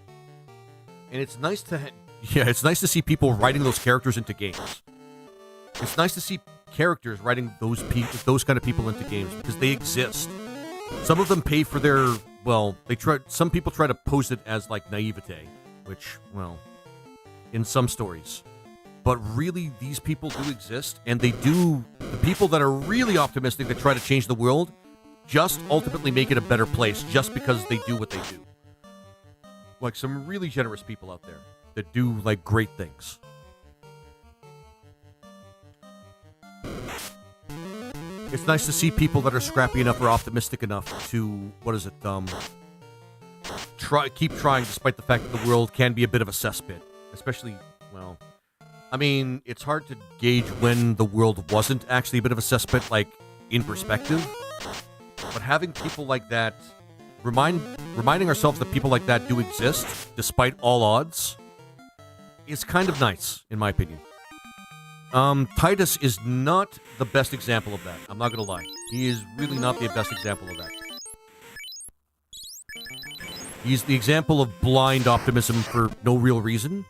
And it's nice to it's nice to see people writing those characters into games. It's nice to see characters writing those kind of people into games because they exist. Some of them pay for their, well, some people try to pose it as like naivete, which, well, in some stories. But really, these people do exist, and they do, the people that are really optimistic that try to change the world just ultimately make it a better place just because they do what they do. Like some really generous people out there that do, like, great things. It's nice to see people that are scrappy enough or optimistic enough to, keep trying despite the fact that the world can be a bit of a cesspit. Especially, well, I mean, it's hard to gauge when the world wasn't actually a bit of a cesspit, like, in perspective. But having people like that, reminding ourselves that people like that do exist, despite all odds, is kind of nice, in my opinion. Titus is not the best example of that. I'm not going to lie. He is really not the best example of that. He's the example of blind optimism for no real reason.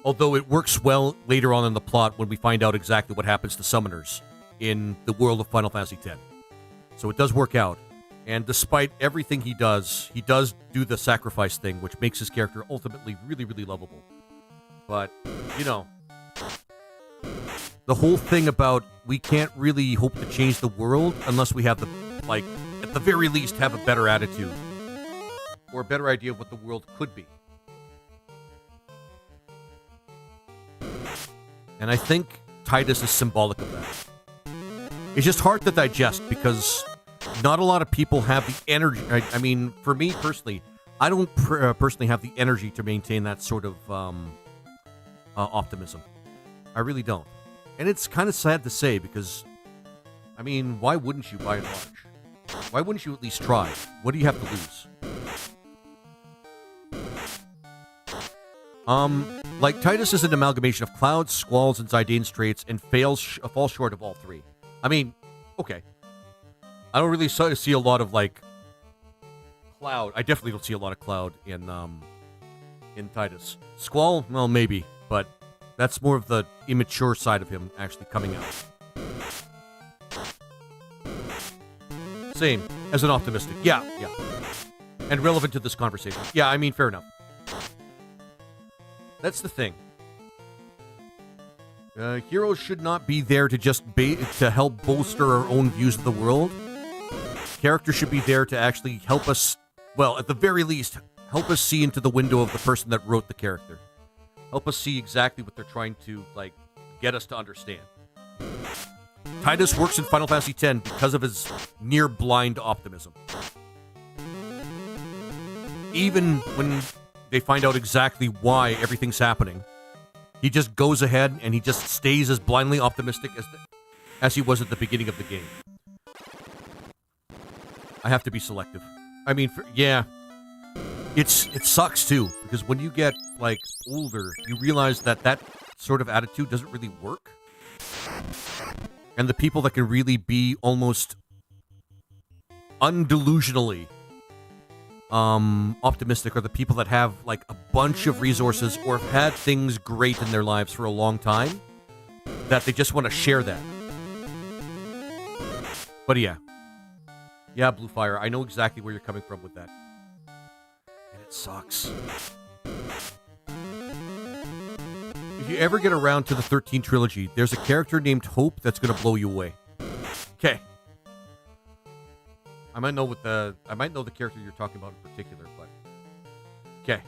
Although it works well later on in the plot when we find out exactly what happens to summoners in the world of Final Fantasy X. So it does work out. And despite everything he does do the sacrifice thing, which makes his character ultimately really, really lovable. But, you know, the whole thing about we can't really hope to change the world unless we have the, like, at the very least have a better attitude. Or a better idea of what the world could be. And I think Titus is symbolic of that. It's just hard to digest because not a lot of people have the energy. I mean, for me personally, I don't personally have the energy to maintain that sort of optimism. I really don't. And it's kind of sad to say because, I mean, why wouldn't you by and large? Why wouldn't you at least try? What do you have to lose? Like Titus is an amalgamation of clouds, squalls, and Zidane's traits, and falls short of all three. I mean, okay. I don't really see a lot of like cloud. I definitely don't see a lot of cloud in Titus. Squall, well, maybe, but that's more of the immature side of him actually coming out. Same as an optimistic. Yeah. And relevant to this conversation. Yeah, I mean, fair enough. That's the thing. Heroes should not be there to just to help bolster our own views of the world. Characters should be there to actually help us, well, at the very least, help us see into the window of the person that wrote the character. Help us see exactly what they're trying to, like, get us to understand. Titus works in Final Fantasy X because of his near-blind optimism. Even when they find out exactly why everything's happening, he just goes ahead and he just stays as blindly optimistic as he was at the beginning of the game. I have to be selective. I mean, it sucks too, because when you get, like, older, you realize that sort of attitude doesn't really work. And the people that can really be almost undelusionally optimistic are the people that have, like, a bunch of resources or have had things great in their lives for a long time, that they just want to share that. But yeah, Blue Fire, I know exactly where you're coming from with that. And it sucks. If you ever get around to the 13 trilogy, there's a character named Hope that's going to blow you away. Okay. I might know the character you're talking about in particular, but okay.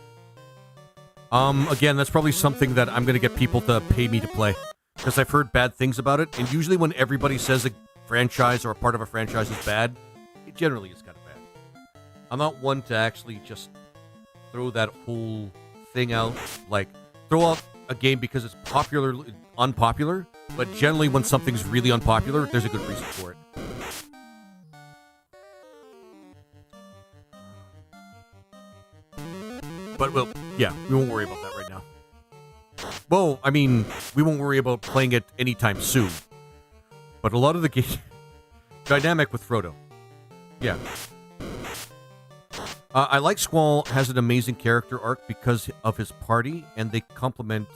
Again, that's probably something that I'm going to get people to pay me to play, because I've heard bad things about it, and usually when everybody says a franchise or a part of a franchise is bad, it generally is kind of bad. I'm not one to actually just throw that whole thing out, like throw out a game because it's unpopular, but generally when something's really unpopular, there's a good reason for it. But, well, yeah, we won't worry about that right now. Well, I mean, we won't worry about playing it anytime soon. But a lot of the game... Dynamic with Frodo. Yeah. I like Squall has an amazing character arc because of his party, and they complement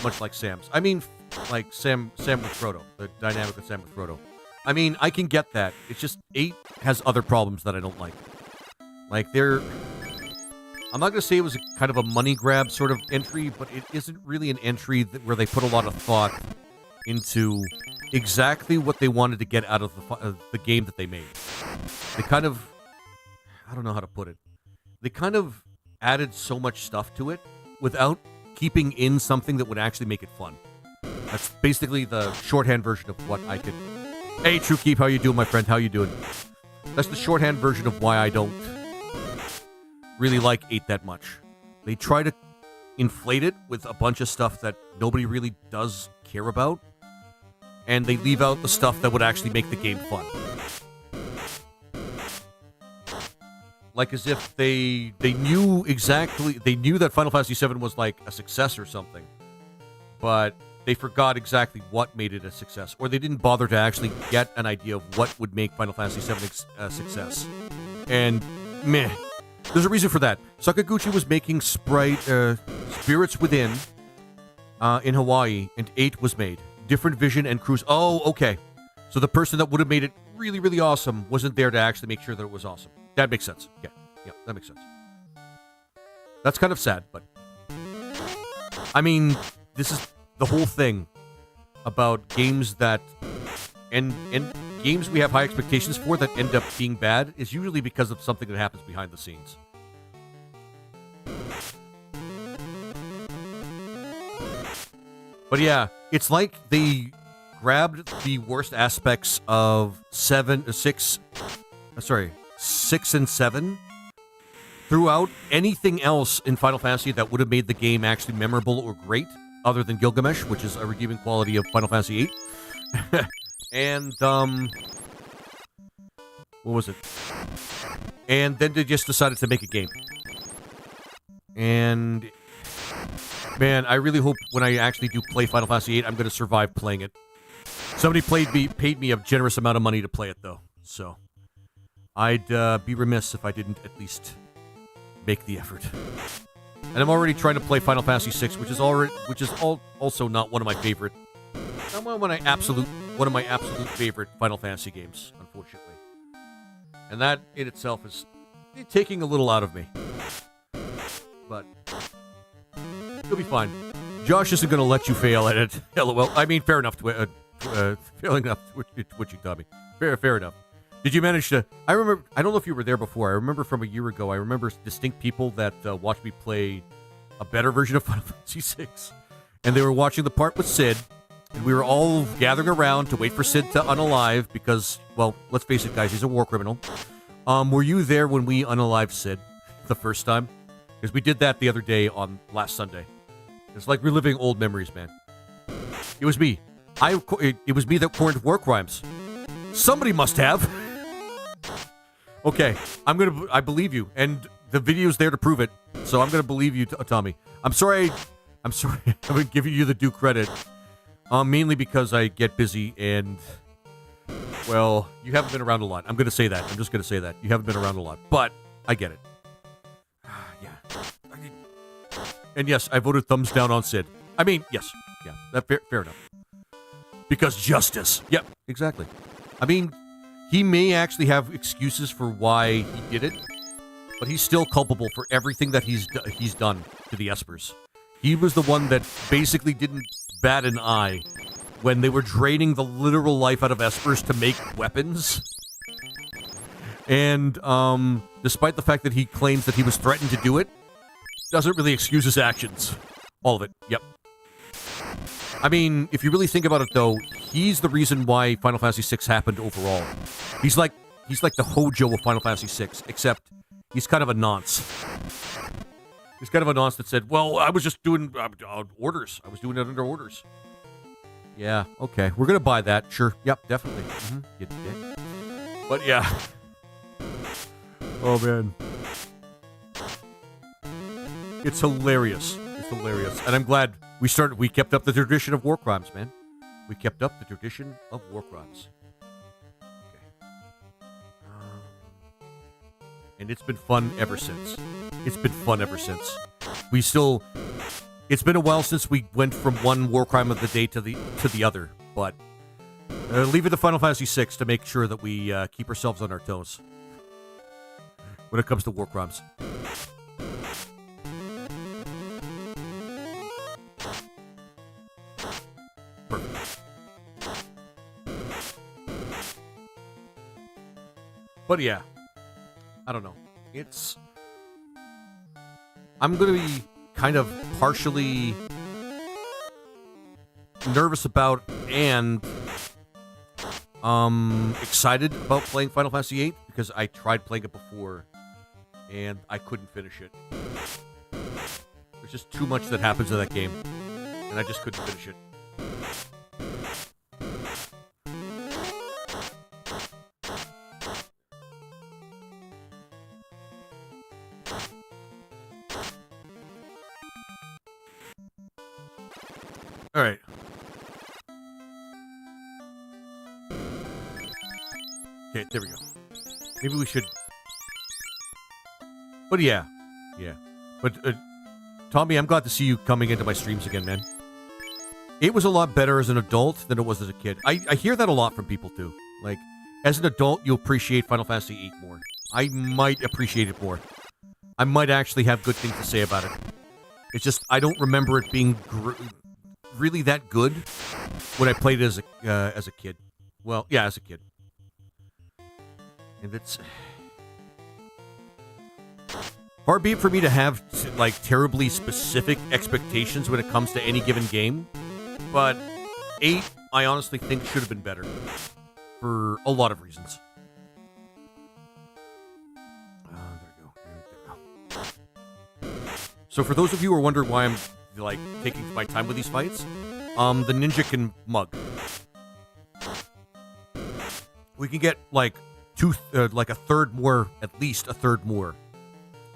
much like Sam's. I mean, like Sam with Frodo, the dynamic with Sam with Frodo. I mean, I can get that. It's just 8 has other problems that I don't like. Like, I'm not going to say it was kind of a money grab sort of entry, but it isn't really an entry where they put a lot of thought into exactly what they wanted to get out of the game that they made. They kind of... I don't know how to put it. They kind of added so much stuff to it without keeping in something that would actually make it fun. That's basically the shorthand version of what I could... Hey, True Keep, how you doing, my friend? How you doing? That's the shorthand version of why I don't really like 8 that much. They try to inflate it with a bunch of stuff that nobody really does care about, and they leave out the stuff that would actually make the game fun. Like as if they knew that Final Fantasy VII was like a success or something, but they forgot exactly what made it a success, or they didn't bother to actually get an idea of what would make Final Fantasy VII a success. And meh. There's a reason for that. Sakaguchi was making Spirits Within in Hawaii, and 8 was made. Different vision and crews. Oh, okay. So the person that would have made it really, really awesome wasn't there to actually make sure that it was awesome. That makes sense. Yeah, that makes sense. That's kind of sad, but... I mean, this is the whole thing about games that... And games we have high expectations for that end up being bad is usually because of something that happens behind the scenes. But yeah, it's like they grabbed the worst aspects of 6 and 7, threw out anything else in Final Fantasy that would have made the game actually memorable or great, other than Gilgamesh, which is a redeeming quality of Final Fantasy VIII. And, what was it? And then they just decided to make a game. And, man, I really hope when I actually do play Final Fantasy VIII, I'm going to survive playing it. Somebody paid me a generous amount of money to play it, though. So, I'd be remiss if I didn't at least make the effort. And I'm already trying to play Final Fantasy VI, which is also not one of my favorite. Not one of my absolute favorite Final Fantasy games, unfortunately. And that in itself is taking a little out of me. But you'll be fine. Josh isn't going to let you fail at it. LOL. I mean, fair enough. Fair enough. What you taught me. Fair enough. Did you manage to? I remember. I don't know if you were there before. I remember from a year ago. I remember distinct people that watched me play a better version of Final Fantasy VI, and they were watching the part with Sid, and we were all gathering around to wait for Sid to unalive because, well, let's face it, guys, he's a war criminal. Were you there when we unalived Sid the first time? Because we did that the other day on last Sunday. It's like reliving old memories, man. It was me. It was me that coined war crimes. Somebody must have. Okay, I believe you, and the video's there to prove it. So I'm gonna believe you, Tommy. I'm sorry. I'm giving you the due credit. Mainly because I get busy and, well, you haven't been around a lot. I'm gonna say that. I'm just gonna say that you haven't been around a lot, but I get it. Yeah. And yes, I voted thumbs down on Sid. I mean, yes, yeah, that fair enough. Because justice. Yep, exactly. I mean, he may actually have excuses for why he did it, but he's still culpable for everything that he's done to the Espers. He was the one that basically didn't bat an eye when they were draining the literal life out of Espers to make weapons. And despite the fact that he claims that he was threatened to do it, doesn't really excuse his actions. All of it. Yep. I mean, if you really think about it, though, he's the reason why Final Fantasy VI happened overall. He's like the Hojo of Final Fantasy VI, except he's kind of a nonce. He's kind of a nonce that said, well, I was just doing orders. I was doing it under orders. Yeah, okay. We're going to buy that. Sure. Yep, definitely. You dick. But yeah. Oh, man. It's hilarious. It's hilarious. And I'm glad we kept up the tradition of war crimes, man. We kept up the tradition of war crimes. Okay. And it's been fun ever since. It's been fun ever since. It's been a while since we went from one war crime of the day to the other, but leave it to Final Fantasy VI to make sure that we keep ourselves on our toes when it comes to war crimes. Perfect. But yeah, I don't know. I'm going to be kind of partially nervous about and excited about playing Final Fantasy VIII because I tried playing it before and I couldn't finish it. There's just too much that happens in that game and I just couldn't finish it. All right. Okay, there we go. Maybe we should... But yeah. But, Tommy, I'm glad to see you coming into my streams again, man. It was a lot better as an adult than it was as a kid. I hear that a lot from people, too. Like, as an adult, you appreciate Final Fantasy VIII more. I might appreciate it more. I might actually have good things to say about it. It's just, I don't remember it being... really that good when I played it as a kid. Well, yeah, as a kid. And it's far be it for me to have like terribly specific expectations when it comes to any given game, but 8 I honestly think should have been better for a lot of reasons. There we go. So for those of you who are wondering why I'm like taking my time with these fights, the ninja can mug. We can get like a third more, at least a third more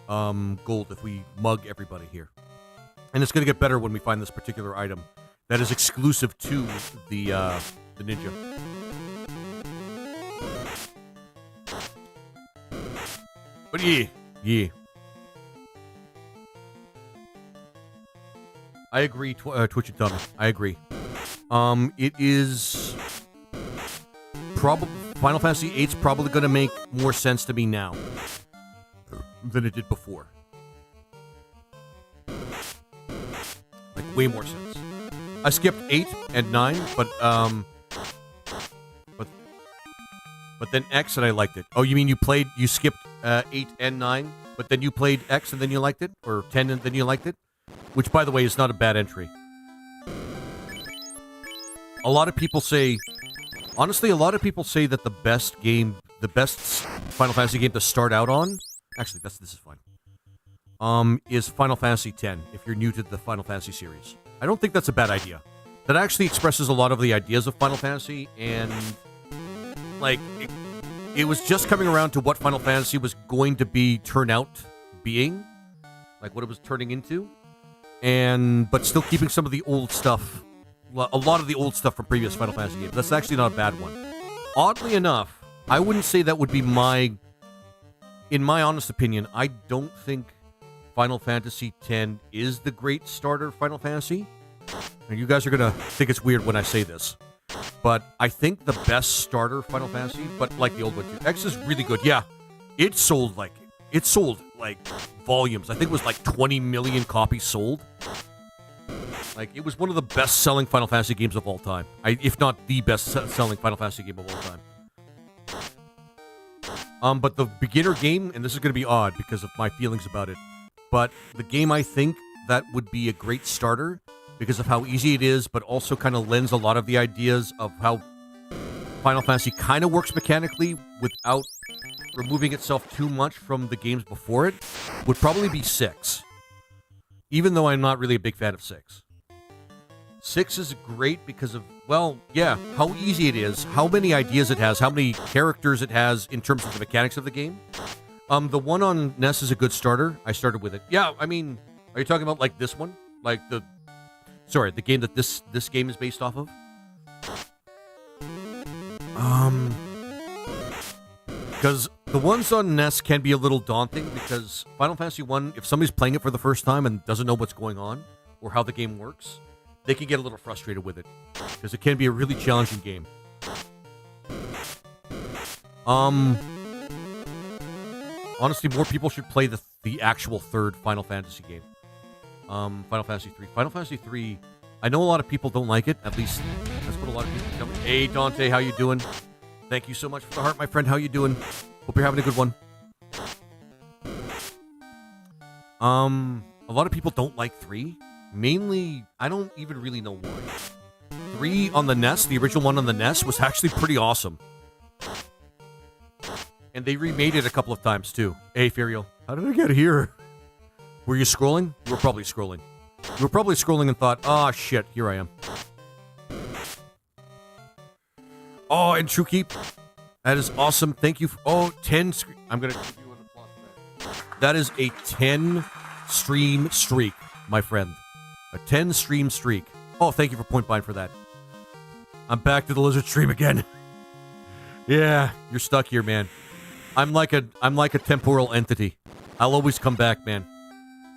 gold if we mug everybody here. And it's going to get better when we find this particular item that is exclusive to the ninja. But yeah. I agree, Twitch and Tommy. I agree. It is probably Final Fantasy VIII's probably going to make more sense to me now than it did before. Like way more sense. I skipped 8 and 9, but then X and I liked it. Oh, you mean you skipped 8 and 9, but then you played X and then you liked it, or 10 and then you liked it? Which, by the way, is not a bad entry. A lot of people say, honestly, that the best Final Fantasy game to start out on, actually, this is fine, is Final Fantasy X, if you're new to the Final Fantasy series. I don't think that's a bad idea. That actually expresses a lot of the ideas of Final Fantasy, and, like, it was just coming around to what Final Fantasy was going to turn out being, like what it was turning into. But still keeping some of the old stuff, a lot of the old stuff from previous Final Fantasy games. That's actually not a bad one. Oddly enough, I wouldn't say that would be in my honest opinion, I don't think Final Fantasy X is the great starter Final Fantasy. And you guys are going to think it's weird when I say this. But I think the best starter Final Fantasy, but like the old one too, X is really good. Yeah, it sold like volumes. I think it was like 20 million copies sold. Like, it was one of the best-selling Final Fantasy games of all time. If not the best-selling Final Fantasy game of all time. But the beginner game, and this is going to be odd because of my feelings about it, but the game I think that would be a great starter because of how easy it is, but also kind of lends a lot of the ideas of how Final Fantasy kind of works mechanically without removing itself too much from the games before it, would probably be 6. Even though I'm not really a big fan of 6. 6 is great because of, well, yeah, how easy it is, how many ideas it has, how many characters it has in terms of the mechanics of the game. The one on NES is a good starter. I started with it. Yeah, I mean, are you talking about like this one? Like the game that this game is based off of? Because the ones on NES can be a little daunting because Final Fantasy 1, if somebody's playing it for the first time and doesn't know what's going on or how the game works, they can get a little frustrated with it because it can be a really challenging game. Honestly, more people should play the actual third Final Fantasy game. Final Fantasy 3. Final Fantasy 3, I know a lot of people don't like it. At least that's what a lot of people tell me. Hey, Dante, how you doing? Thank you so much for the heart, my friend. How you doing? Hope you're having a good one. A lot of people don't like 3. Mainly, I don't even really know why. 3 on the NES, the original one on the NES, was actually pretty awesome. And they remade it a couple of times, too. Hey, Furiel, how did I get here? Were you scrolling? You were probably scrolling. You were probably scrolling and thought, oh, shit, here I am. Oh, and True Keep. That is awesome. Thank you. 10. I'm going to give you an applause for that. That is a 10 stream streak, my friend. A 10 stream streak. Oh, thank you for point buying for that. I'm back to the lizard stream again. Yeah, you're stuck here, man. I'm like a temporal entity. I'll always come back, man.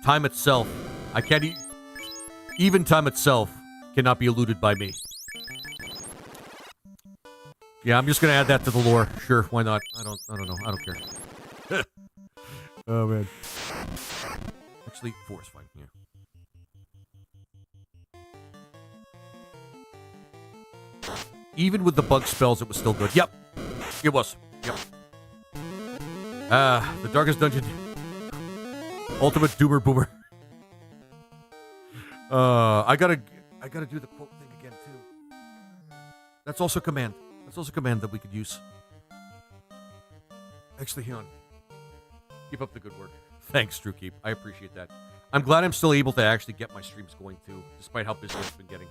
Time itself. I can't even time itself cannot be eluded by me. Yeah, I'm just gonna add that to the lore. Sure, why not? I don't know. I don't care. Oh man. Actually, 4 is fine. Yeah. Even with the bug spells, it was still good. Yep, it was. Yep. The Darkest Dungeon. Ultimate Doomer Boomer. I gotta do the quote thing again too. That's also command. That's also command that we could use. Actually, hang on. Keep up the good work. Thanks, Drewkeep. I appreciate that. I'm glad I'm still able to actually get my streams going, too, despite how busy I've been getting.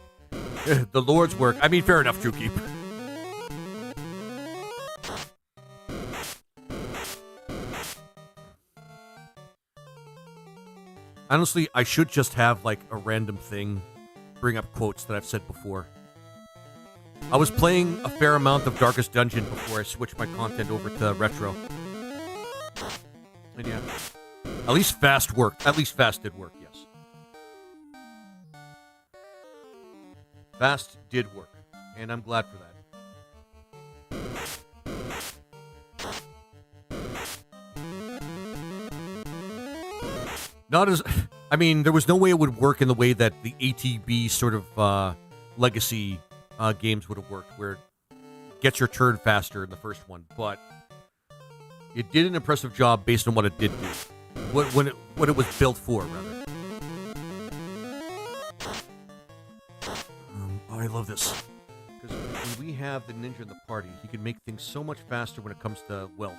The Lord's work. I mean, fair enough, Drewkeep. Honestly, I should just have, like, a random thing bring up quotes that I've said before. I was playing a fair amount of Darkest Dungeon before I switched my content over to retro. And yeah, at least fast worked. At least fast did work, yes. Fast did work, and I'm glad for that. Not as, I mean, there was no way it would work in the way that the ATB sort of legacy games would have worked, where it gets your turn faster in the first one, but it did an impressive job based on what it did do, what it was built for, rather. I love this, because when we have the ninja in the party, he can make things so much faster when it comes to wealth.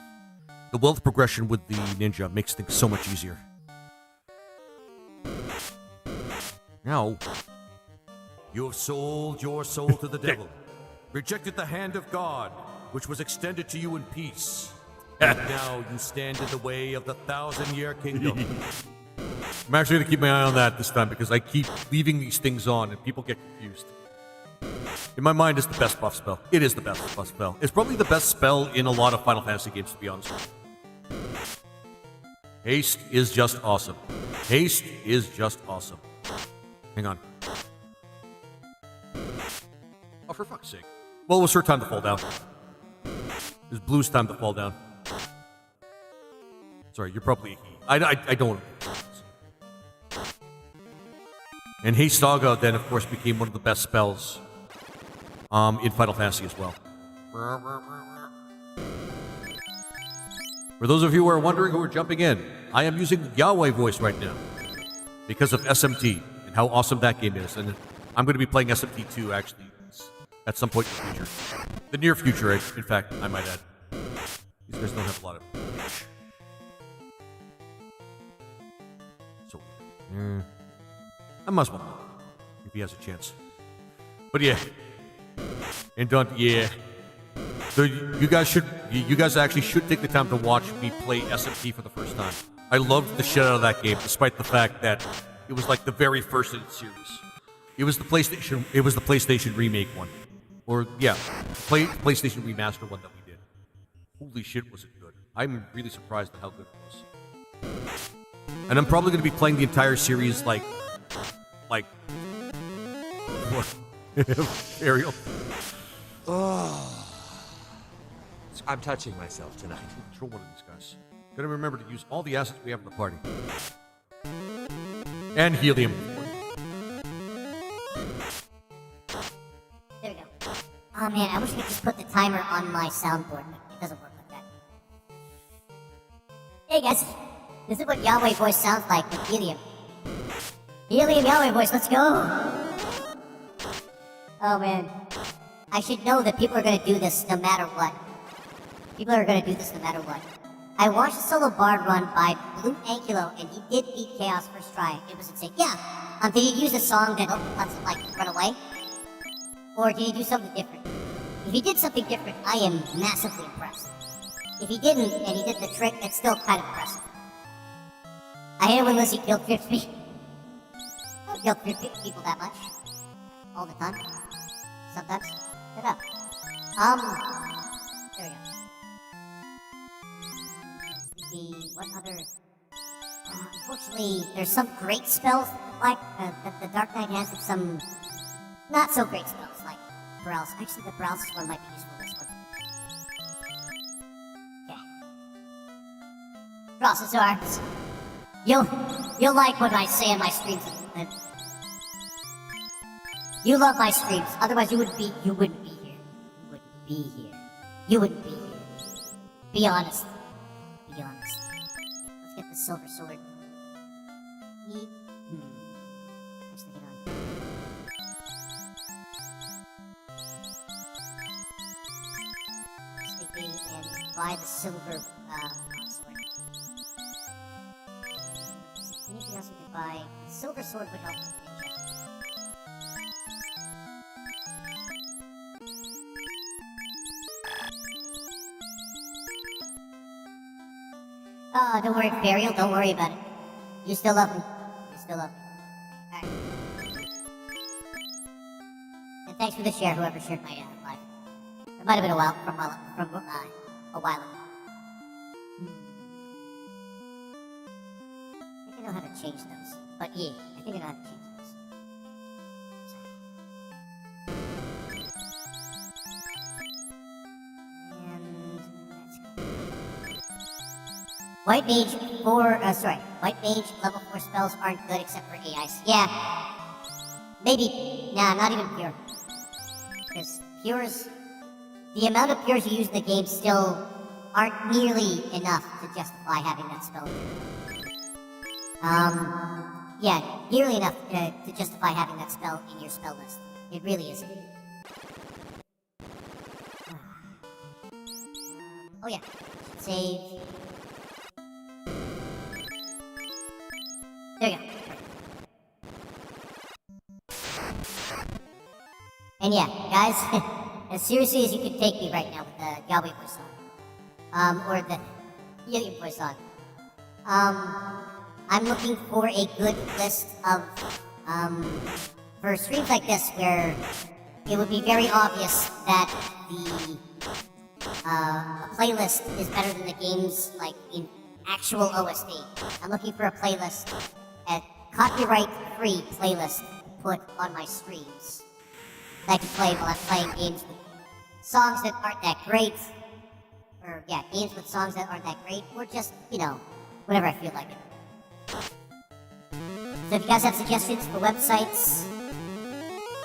The wealth progression with the ninja makes things so much easier. Now, you have sold your soul to the devil, rejected the hand of God, which was extended to you in peace, and now you stand in the way of the 1,000-year kingdom. I'm actually going to keep my eye on that this time, because I keep leaving these things on, and people get confused. In my mind, it's the best buff spell. It is the best buff spell. It's probably the best spell in a lot of Final Fantasy games, to be honest with you. Haste is just awesome. Haste is just awesome. Hang on. Oh, for fuck's sake. Well, it was her time to fall down. It was Blue's time to fall down. Sorry, you're probably a he. I don't... And Haste Saga then, of course, became one of the best spells in Final Fantasy as well. For those of you who are wondering who are jumping in, I am using Yahweh voice right now because of SMT and how awesome that game is. And I'm going to be playing SMT 2, actually, at some point in the future. The near future, in fact, I might add. These guys don't have a lot of cash. So, I must well, if he has a chance. But yeah. And don't, yeah. So you guys actually should take the time to watch me play SMT for the first time. I loved the shit out of that game, despite the fact that it was like the very first in its series. It was the PlayStation remake one. Or, yeah, PlayStation remaster one that we did. Holy shit, was it good. I'm really surprised at how good it was. And I'm probably going to be playing the entire series like... What? Ariel? Oh. I'm touching myself tonight. Control one of these guys. Gotta remember to use all the assets we have in the party. And helium. There we go. Oh man, I wish I could just put the timer on my soundboard, but it doesn't work like that. Hey guys, this is what Yahweh voice sounds like with helium. Helium Yahweh voice, let's go! Oh man. I should know that people are gonna do this no matter what. People are gonna do this no matter what. I watched a solo bard run by Blue Ankylo, and he did beat Chaos first try. It was insane. Yeah. Did he use a song that lets him, like, run away? Or did he do something different? If he did something different, I am massively impressed. If he didn't, and he did the trick, it's still kind of impressive. I hate it when Lizzie guilt trips me. I don't guilt trip people that much. All the time. Sometimes. Shut up. There we go. What other... unfortunately, there's some great spells like that the Dark Knight has, and some not so great spells like paralysis. Actually, the paralysis one might be useful this one. Okay. Crosses arms. You'll like what I say in my streams. You love my streams, otherwise you wouldn't be here. You wouldn't be here. You wouldn't be here. Be honest. Be honest. Let's get the silver sword. Actually, hang on. buy the silver sword. Anything else we could buy? Silver sword would help with ninja. Oh, don't worry, Burial. Don't worry about it. You still love me. You still love me. Alright. And thanks for the share, whoever shared my life. It might have been a while from a while ago. I think I know how to change those. But yeah, I think I know how to change those. And let's go. White Mage level 4 spells aren't good except for AIs. Yeah. Maybe. Nah, not even pure. Because pures, the amount of pures you use in the game still aren't nearly enough to justify having that spell. Yeah, nearly enough to justify having that spell in your spell list. It really isn't. Oh yeah, save. There you go. And yeah, guys, as seriously as you can take me right now with the Yahweh voice song, or the Helium voice song, I'm looking for a good list of, for streams like this where it would be very obvious that the playlist is better than the game's, like, in actual OSD. I'm looking for a playlist, a copyright-free playlist to put on my streams that I can play while I'm playing games with songs that aren't that great, or yeah, games with songs that aren't that great, or just, you know, whenever I feel like it. So if you guys have suggestions for websites,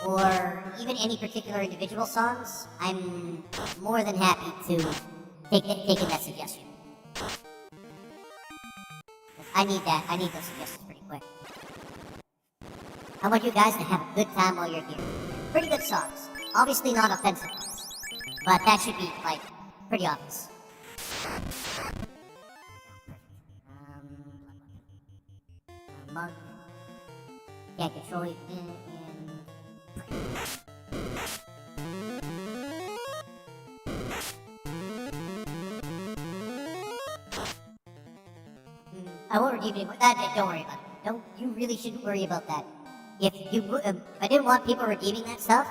or even any particular individual songs, I'm more than happy to take in that suggestion. I need that. I need those suggestions pretty quick. I want you guys to have a good time while you're here. Pretty good songs. Obviously not offensive ones. But that should be, like, pretty obvious. Mug. Can't control it. I won't redeem anymore. Don't worry about it. You really shouldn't worry about that. If I didn't want people redeeming that stuff,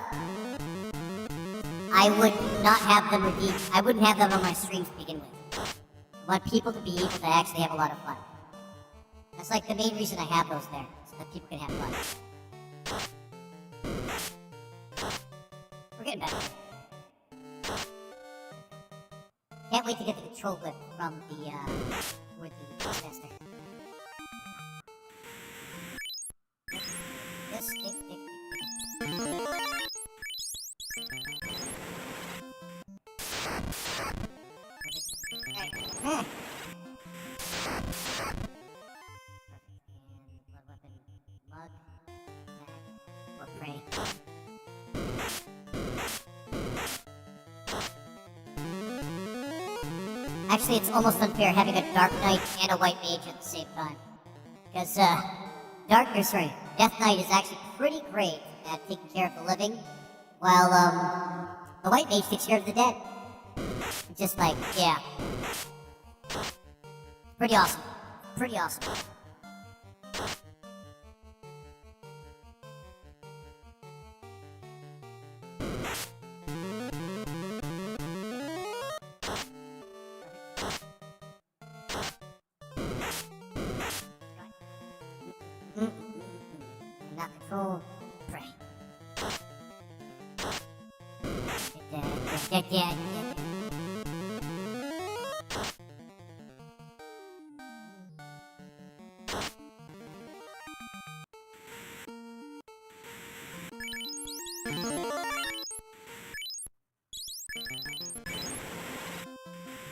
I would not have them redeemed. I wouldn't have them on my streams to begin with. I want people to be able to actually have a lot of fun. That's like the main reason I have those there, so that people can have fun. We're getting better. Can't wait to get the control whip from the, with the tester. This, Alright. Blood weapon, mug, or prey. Actually, it's almost unfair having a Dark Knight and a White Mage at the same time. Because, Death Knight is actually pretty great at taking care of the living, while, the White Mage takes care of the dead. It's just like, yeah. Pretty awesome. Pretty awesome. Not control. Pray. Yeah.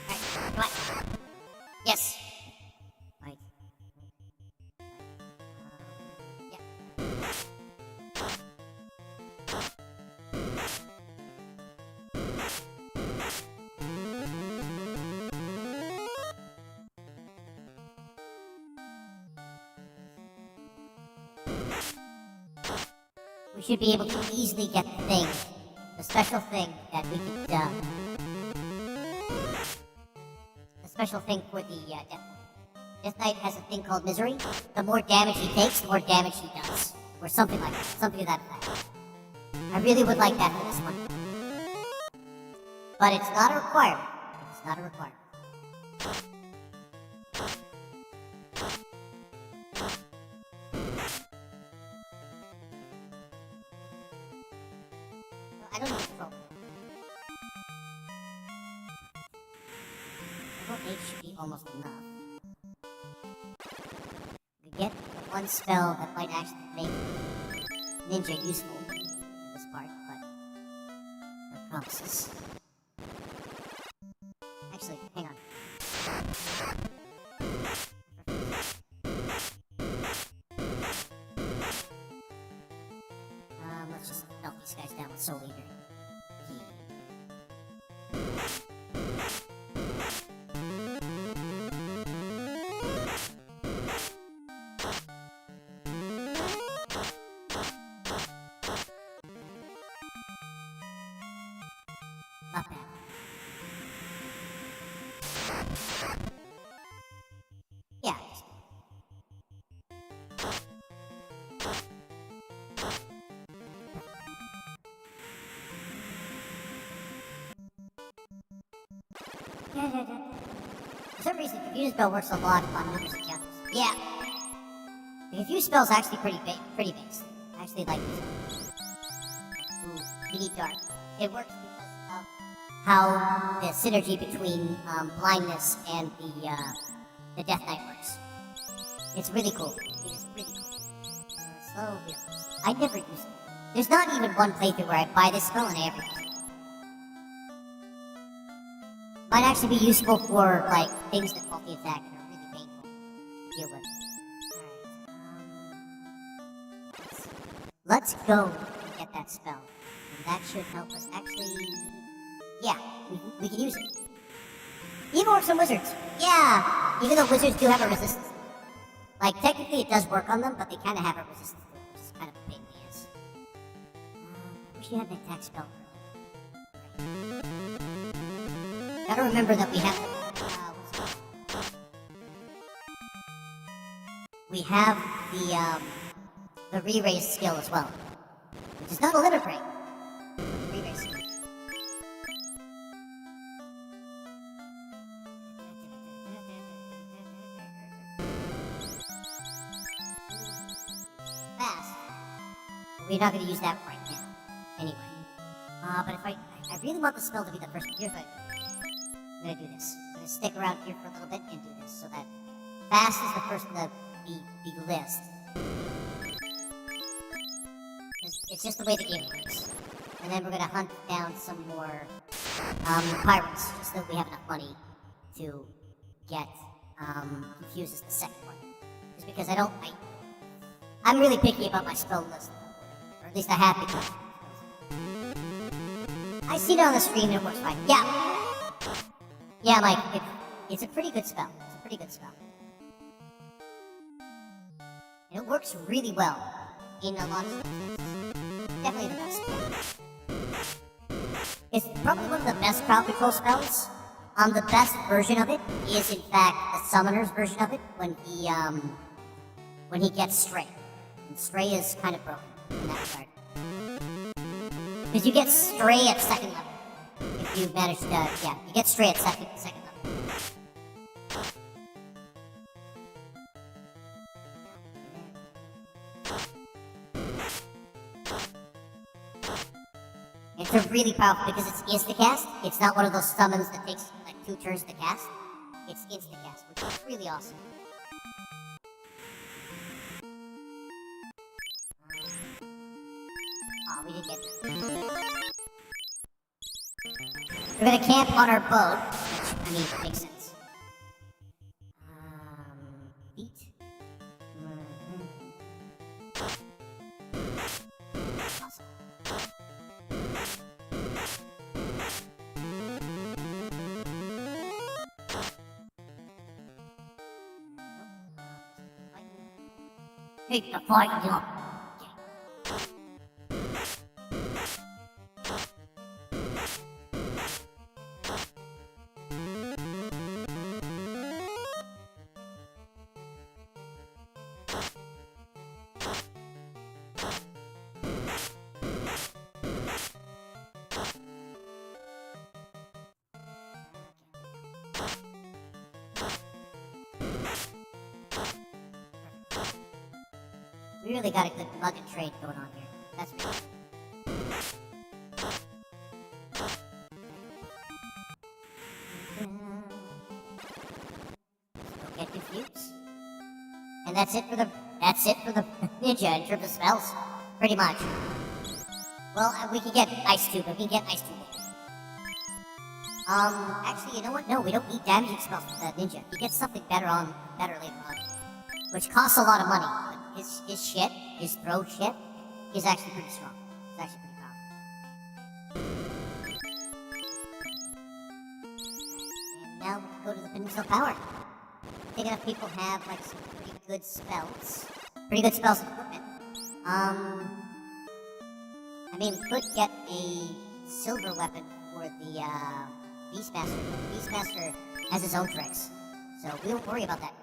Alright, come on. Yes. Right. Yeah. we should be able to easily get the thing, the special thing that we could, the special thing for the Death Knight. Death Knight has a thing called Misery. The more damage he takes, the more damage he does. Or something like that. Something to that effect. I really would like that for this one. But it's not a requirement. It's not a requirement. I don't need control. Level 8 should be almost enough. We get the one spell that might actually make Ninja useful in this part, but no promises. Actually, hang on. Let's just melt these guys down with Soul Eater. Not bad. Yeah. For some reason, Confuse Spell works a lot on numerous encounters. Yeah. The Confuse Spell is actually pretty basic. I actually like this. Ooh, we need Dark. It works because of how the synergy between blindness and the Death Knight works. It's really cool. It is really cool. Slow heal. I never use it. There's not even one playthrough where I buy this spell and I ever use it. Might actually be useful for like things that multi-attack and are really painful to deal with. Alright, let's go and get that spell. And that should help us actually... Yeah, we can use it. Even works on wizards. Yeah, even though wizards do have a resistance. Like, technically it does work on them, but they kind of have a resistance to it, which is kind of a pain in the ass. I wish you had an attack spell. Gotta remember that we have... we have the re-raise skill as well. Which is not a limit break. Re-raise skill. Fast. We're not going to use that right now. Anyway. But if I really want the spell to be the first one. Here's what I'm going to do this. I'm going to stick around here for a little bit and do this so that fast is the first one to be list. It's just the way the game works. And then we're going to hunt down some more pirates just so that we have enough money to get Confused as the second one. Just because I'm really picky about my spell list. Or at least I have become. I see it on the screen and it works fine. Yeah! Yeah, Mike, it's a pretty good spell. It's a pretty good spell. And it works really well in a lot of circumstances. Definitely the best. It's probably one of the best crowd control spells. The best version of it is, in fact, the summoner's version of it when he gets Stray. And Stray is kind of broken in that regard. Because you get Stray at second level. If you manage to, yeah, you get Stray at second level. It's a really powerful because it's insta-cast. It's not one of those summons that takes like 2 turns to cast. It's insta-cast, which is really awesome. Oh, we didn't get that. We're gonna camp on our boat, which, I mean, makes sense. Feet. Awesome. Take the fight, young. Okay. really got a good plug and trade going on here. That's me. Don't get confused. And that's it for the ninja in terms of spells. Pretty much. Well, we can get Ice Tube, and we can get Ice Tube. Actually, you know what? No, we don't need damaging spells for the ninja. He gets something better later on. Which costs a lot of money. But his shit, his throw shit, is actually pretty strong. It's actually pretty powerful. And now we can go to the Peninsula Power. I think enough people have, like, some pretty good spells. Pretty good spells and equipment. I mean, we could get a silver weapon for the, Beastmaster. The Beastmaster has his own tricks. So we don't worry about that.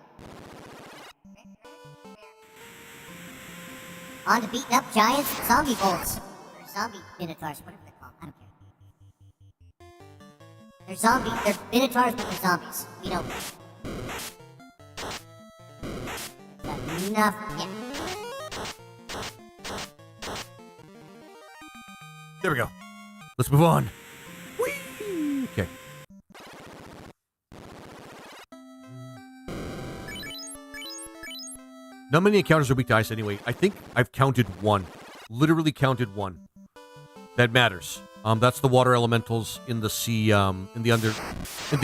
On to beating up giants and zombie bolts. Or zombie minotaurs, whatever they're called. I don't care. They're minotaurs, but they're zombies. You know. That's enough. Yeah. There we go. Let's move on. Whee! Okay. Not many encounters are weak to ice anyway. I think I've counted one. Literally counted one. That matters. That's the water elementals in the sea, in the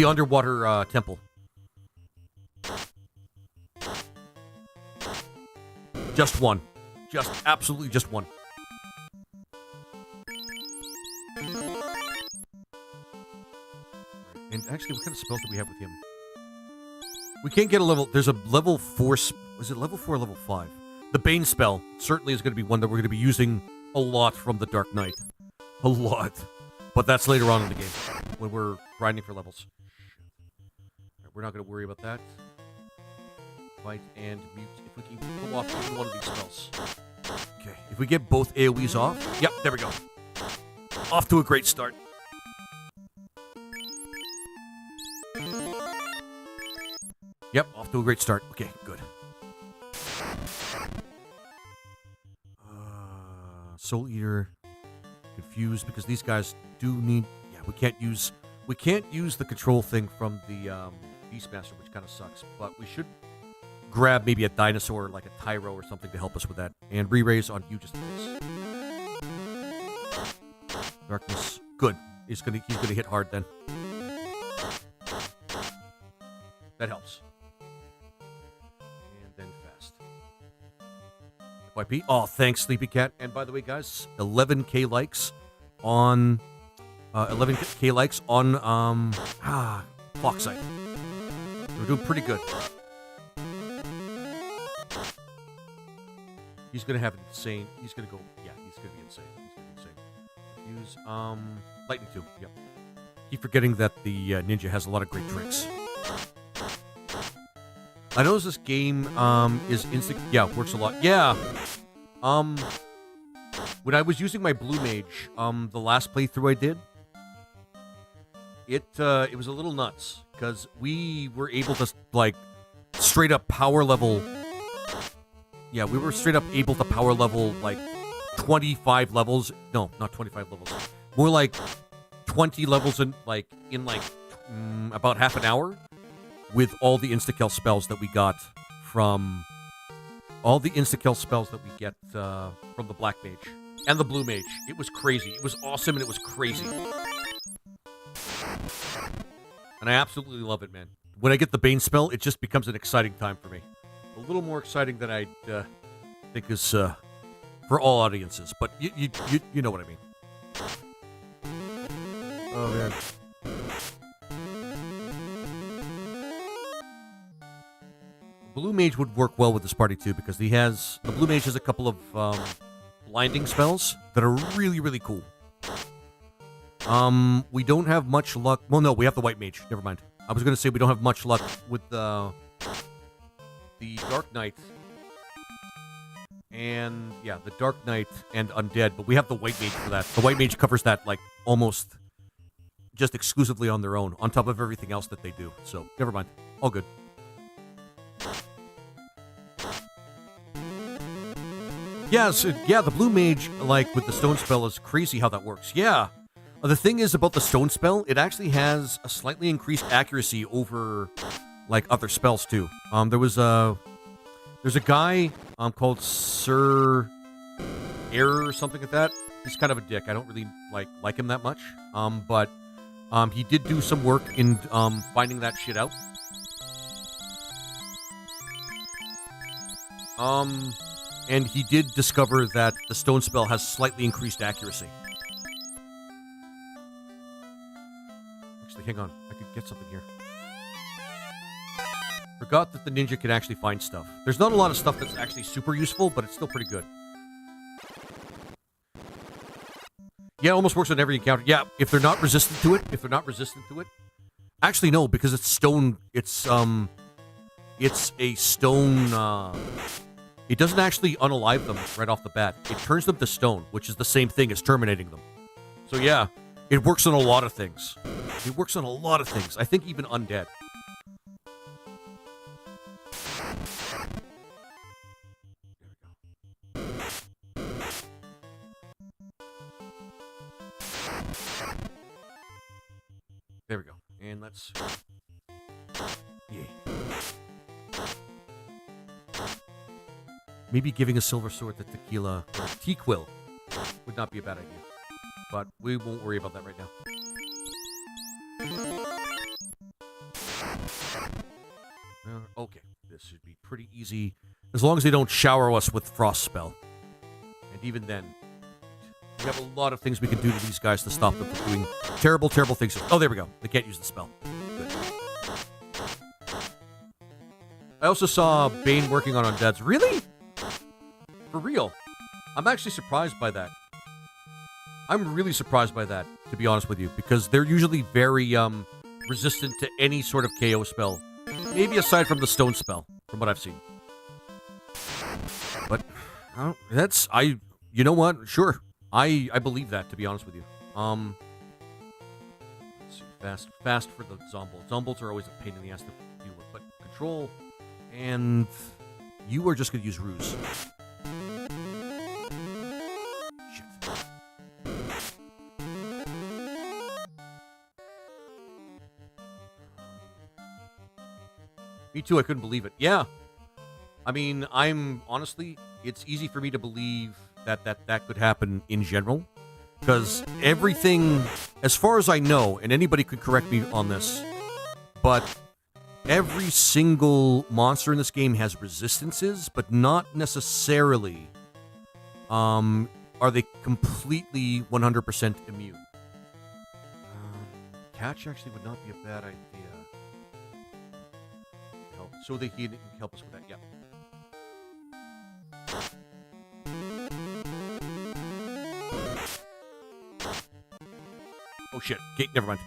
underwater temple. Just one. Just absolutely just one. And actually, what kind of spells do we have with him? We can't get a level... There's a level 4... Was it level 4 or level 5? The Bane spell certainly is going to be one that we're going to be using a lot from the Dark Knight. A lot. But that's later on in the game, when we're grinding for levels. Right, we're not going to worry about that. Fight and mute. If we can pull off even one of these spells. Okay. If we get both AoEs off... Yep, there we go. Off to a great start. Yep, off to a great start. Okay, good. Soul Eater, confused because these guys do need. Yeah, we can't use the control thing from the Beastmaster, which kind of sucks. But we should grab maybe a dinosaur like a Tyro or something to help us with that, and re-raise on you just in case. Darkness, good. He's gonna hit hard then. That helps. Then fast. FYP. Oh, thanks, Sleepy Cat. And by the way, guys, 11K likes on 11K likes on Foxite. We're doing pretty good. He's gonna have an insane. He's gonna go. Yeah, he's gonna be insane. He's gonna be insane. Use lightning tube. Yep. Keep forgetting that the ninja has a lot of great tricks. I know this game is instant. Yeah, works a lot. Yeah. When I was using my blue mage, the last playthrough I did, it was a little nuts because we were able to like straight up power level. Yeah, we were straight up able to power level like 25 levels. No, not 25 levels. More like 20 levels in about half an hour. With all the insta-kill spells that we got from... All the insta-kill spells that we get from the Black Mage. And the Blue Mage. It was crazy. It was awesome and it was crazy. And I absolutely love it, man. When I get the Bane spell, it just becomes an exciting time for me. A little more exciting than I think is for all audiences. But you know what I mean. Oh, man. Blue Mage would work well with this party too because the Blue Mage has a couple of blinding spells that are really, really cool. We don't have much luck. Well, no, we have the White Mage. Never mind. I was going to say we don't have much luck with the Dark Knight. And, yeah, the Dark Knight and Undead, but we have the White Mage for that. The White Mage covers that, like, almost just exclusively on their own, on top of everything else that they do. So, never mind. All good. Yeah, the blue mage, like with the stone spell, is crazy how that works. Yeah. The thing is about the stone spell, it actually has a slightly increased accuracy over like other spells too. There's a guy called Sir Error or something like that. He's kind of a dick. I don't really like him that much. But he did do some work in finding that shit out. And he did discover that the stone spell has slightly increased accuracy. Actually, hang on. I could get something here. Forgot that the ninja can actually find stuff. There's not a lot of stuff that's actually super useful, but it's still pretty good. Yeah, it almost works on every encounter. Yeah, if they're not resistant to it. Actually, no, because it's stone. It's a stone. It doesn't actually unalive them right off the bat. It turns them to stone, which is the same thing as terminating them. So yeah, it works on a lot of things. I think even undead. There we go. And let's... Yay. Maybe giving a silver sword to Tequila or T-Quill would not be a bad idea. But we won't worry about that right now. Okay, this should be pretty easy. As long as they don't shower us with Frost Spell. And even then, we have a lot of things we can do to these guys to stop them from doing terrible, terrible things. Oh, there we go. They can't use the spell. Good. I also saw Bane working on undeads. Really? For real? I'm actually surprised by that. I'm really surprised by that, to be honest with you, because they're usually very resistant to any sort of KO spell. Maybe aside from the stone spell, from what I've seen. But you know what? Sure. I believe that, to be honest with you. Let's see. Fast for the Zombolt. Zombolts are always a pain in the ass to deal with, but control, and you are just going to use Ruse. Me too, I couldn't believe it. Yeah. I mean, honestly, it's easy for me to believe that could happen in general. Because everything, as far as I know, and anybody could correct me on this, but every single monster in this game has resistances, but not necessarily are they completely 100% immune. Catch actually would not be a bad idea. So they can help us with that, yeah. Oh shit, okay, never mind.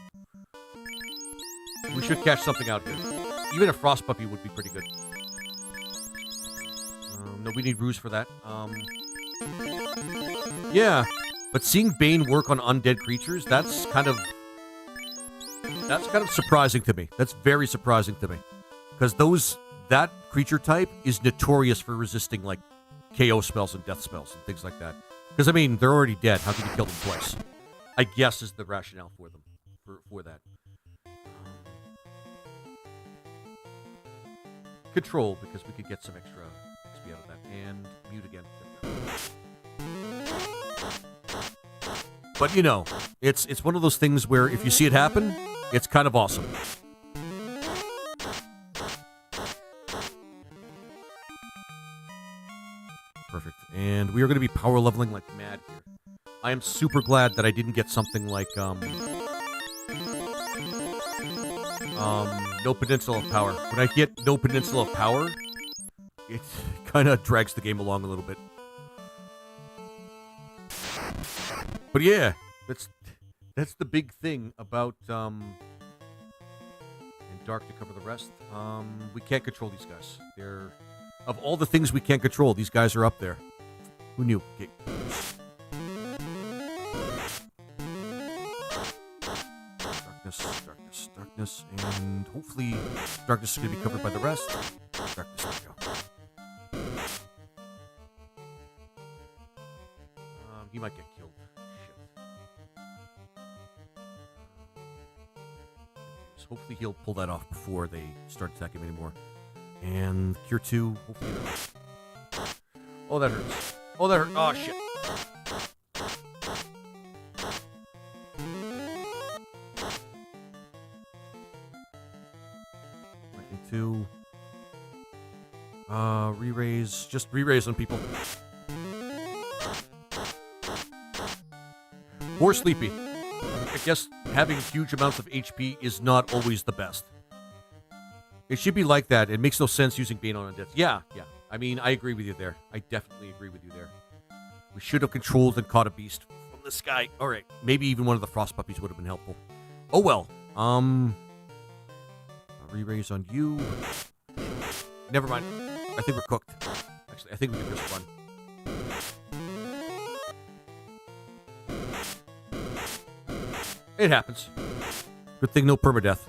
We should catch something out here. Even a frost puppy would be pretty good. No, we need Ruse for that. Yeah, but seeing Bane work on undead creatures, that's kind of surprising to me. That's very surprising to me. Because that creature type is notorious for resisting, like, KO spells and death spells and things like that. Because, I mean, they're already dead. How can you kill them twice? I guess is the rationale for them, for that. Control, because we could get some extra XP out of that. And mute again. But, you know, it's one of those things where if you see it happen, it's kind of awesome. Perfect. And we are going to be power leveling like mad here. I am super glad that I didn't get something like, no Peninsula of Power. When I get no Peninsula of Power, it kind of drags the game along a little bit. But yeah, that's the big thing about, and Dark to cover the rest. We can't control these guys. They're... Of all the things we can't control, these guys are up there. Who knew? Okay. Darkness, and hopefully darkness is going to be covered by the rest. Darkness, there we go. he might get killed. Shit. Hopefully he'll pull that off before they start attacking him anymore. And Cure 2, hopefully that... Oh, that hurts. Oh, that hurt. Oh, shit. Two. Re-raise. Just re-raise on people. Poor Sleepy. I guess having huge amounts of HP is not always the best. It should be like that. It makes no sense using BeM on undead. Yeah. I mean, I agree with you there. I definitely agree with you there. We should have controlled and caught a beast from the sky. All right. Maybe even one of the frost puppies would have been helpful. Oh, well. Re-raise on you. Never mind. I think we're cooked. Actually, I think we can just run. It happens. Good thing no permadeath.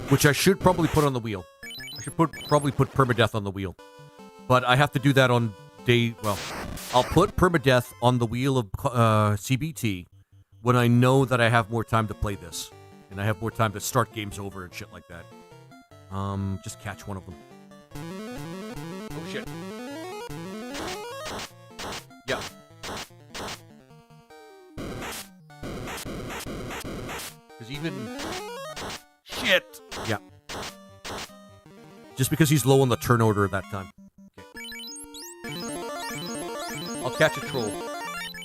Which I should probably put on the wheel. I should probably put permadeath on the wheel. But I have to do that on day... Well, I'll put permadeath on the wheel of CBT when I know that I have more time to play this. And I have more time to start games over and shit like that. Just catch one of them. Oh, shit. Yeah. Because even... Shit! Yeah. Just because he's low on the turn order at that time. Okay. I'll catch a troll.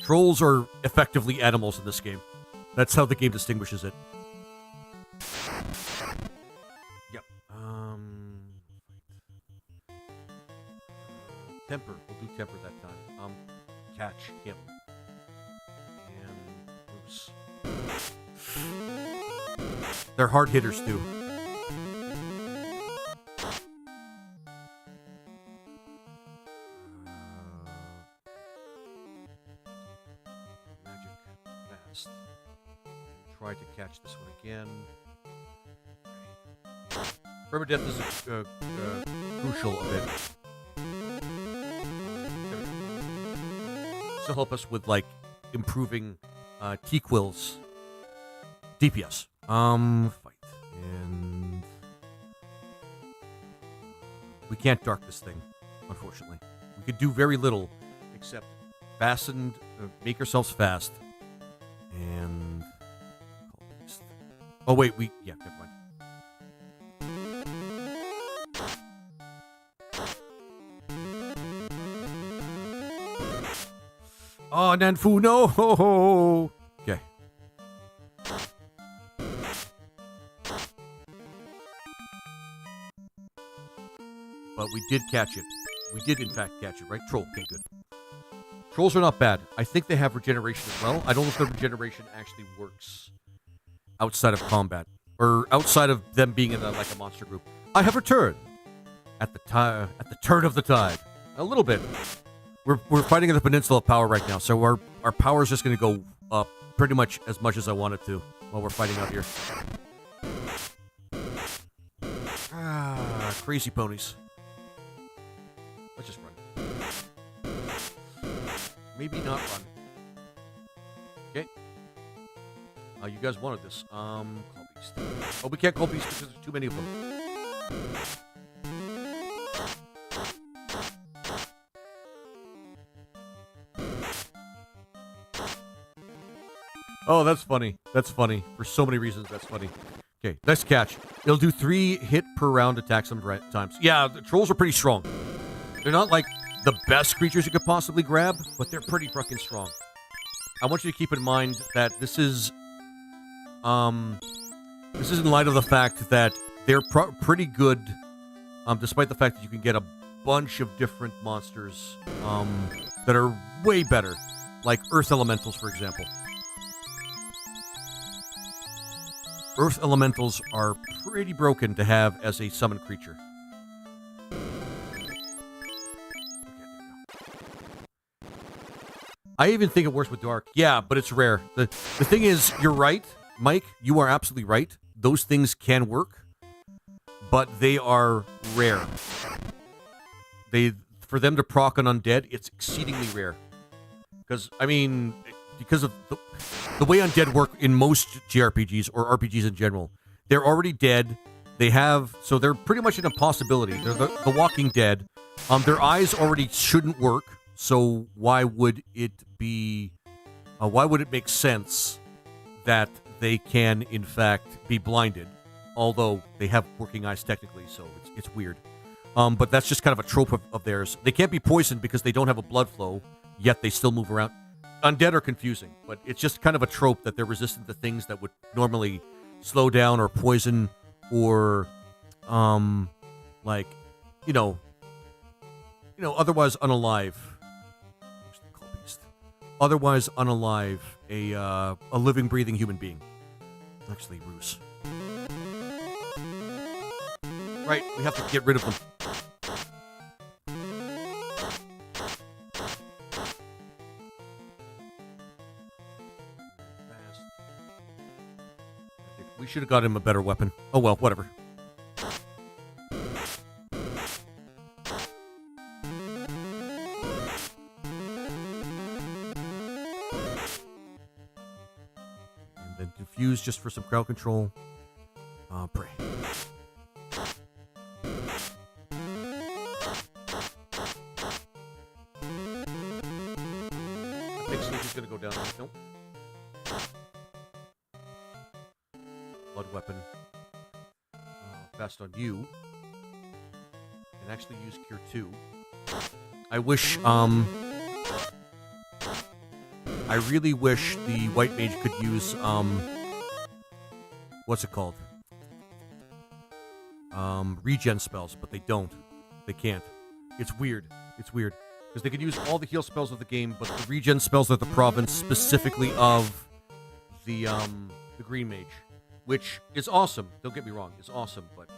Trolls are effectively animals in this game. That's how the game distinguishes it. Temper. We'll do temper that time. Catch him. And loose. They're hard hitters too. Magic fast. Try to catch this one again. Permadeath is crucial a bit. To help us with like improving T-Quill's DPS. Fight. And we can't dark this thing, unfortunately. We could do very little except fasten, make ourselves fast, and oh wait, never mind. Oh, Nanfu, no! Okay. But we did catch it. We did, in fact, catch it, right? Troll. Okay, good. Trolls are not bad. I think they have regeneration as well. I don't know if their regeneration actually works outside of combat. Or outside of them being in a monster group. I have returned at the turn of the tide. A little bit. We're fighting in the Peninsula of Power right now, so our power is just going to go up pretty much as I want it to while we're fighting out here. Crazy ponies. Let's just run. Maybe not run. Okay. You guys wanted this. Call Beast. Oh, we can't call Beast because there's too many of them. Oh, that's funny. That's funny. For so many reasons, that's funny. Okay, nice catch. It'll do 3 hit per round attacks sometimes. Yeah, the trolls are pretty strong. They're not like the best creatures you could possibly grab, but they're pretty fucking strong. I want you to keep in mind that this is in light of the fact that they're pretty good, despite the fact that you can get a bunch of different monsters that are way better, like Earth Elementals, for example. Earth Elementals are pretty broken to have as a summon creature. I even think it works with Dark. Yeah, but it's rare. The thing is, you're right, Mike. You are absolutely right. Those things can work, but they are rare. For them to proc on Undead, it's exceedingly rare. Because, I mean, because of the way undead work in most JRPGs or RPGs in general. They're already dead. So they're pretty much an impossibility. They're the Walking Dead. Their eyes already shouldn't work. So why would it be? Why would it make sense that they can, in fact, be blinded? Although they have working eyes technically, so it's weird. But that's just kind of a trope of theirs. They can't be poisoned because they don't have a blood flow, yet they still move around. Undead are confusing, but it's just kind of a trope that they're resistant to things that would normally slow down or poison or, otherwise unalive. Otherwise unalive a living, breathing human being. Actually, Roos. Right, we have to get rid of them. We should have got him a better weapon. Oh well, whatever. And then confuse just for some crowd control. Pray. I think Sneaky's gonna go down. Nope. Blood weapon. Fast on you. And actually use Cure 2. I wish, I really wish the White Mage could use, what's it called? Regen spells, but they don't. They can't. It's weird. It's weird. Because they could use all the heal spells of the game, but the regen spells are the province specifically of the Green Mage. Which is awesome. Don't get me wrong. It's awesome, but...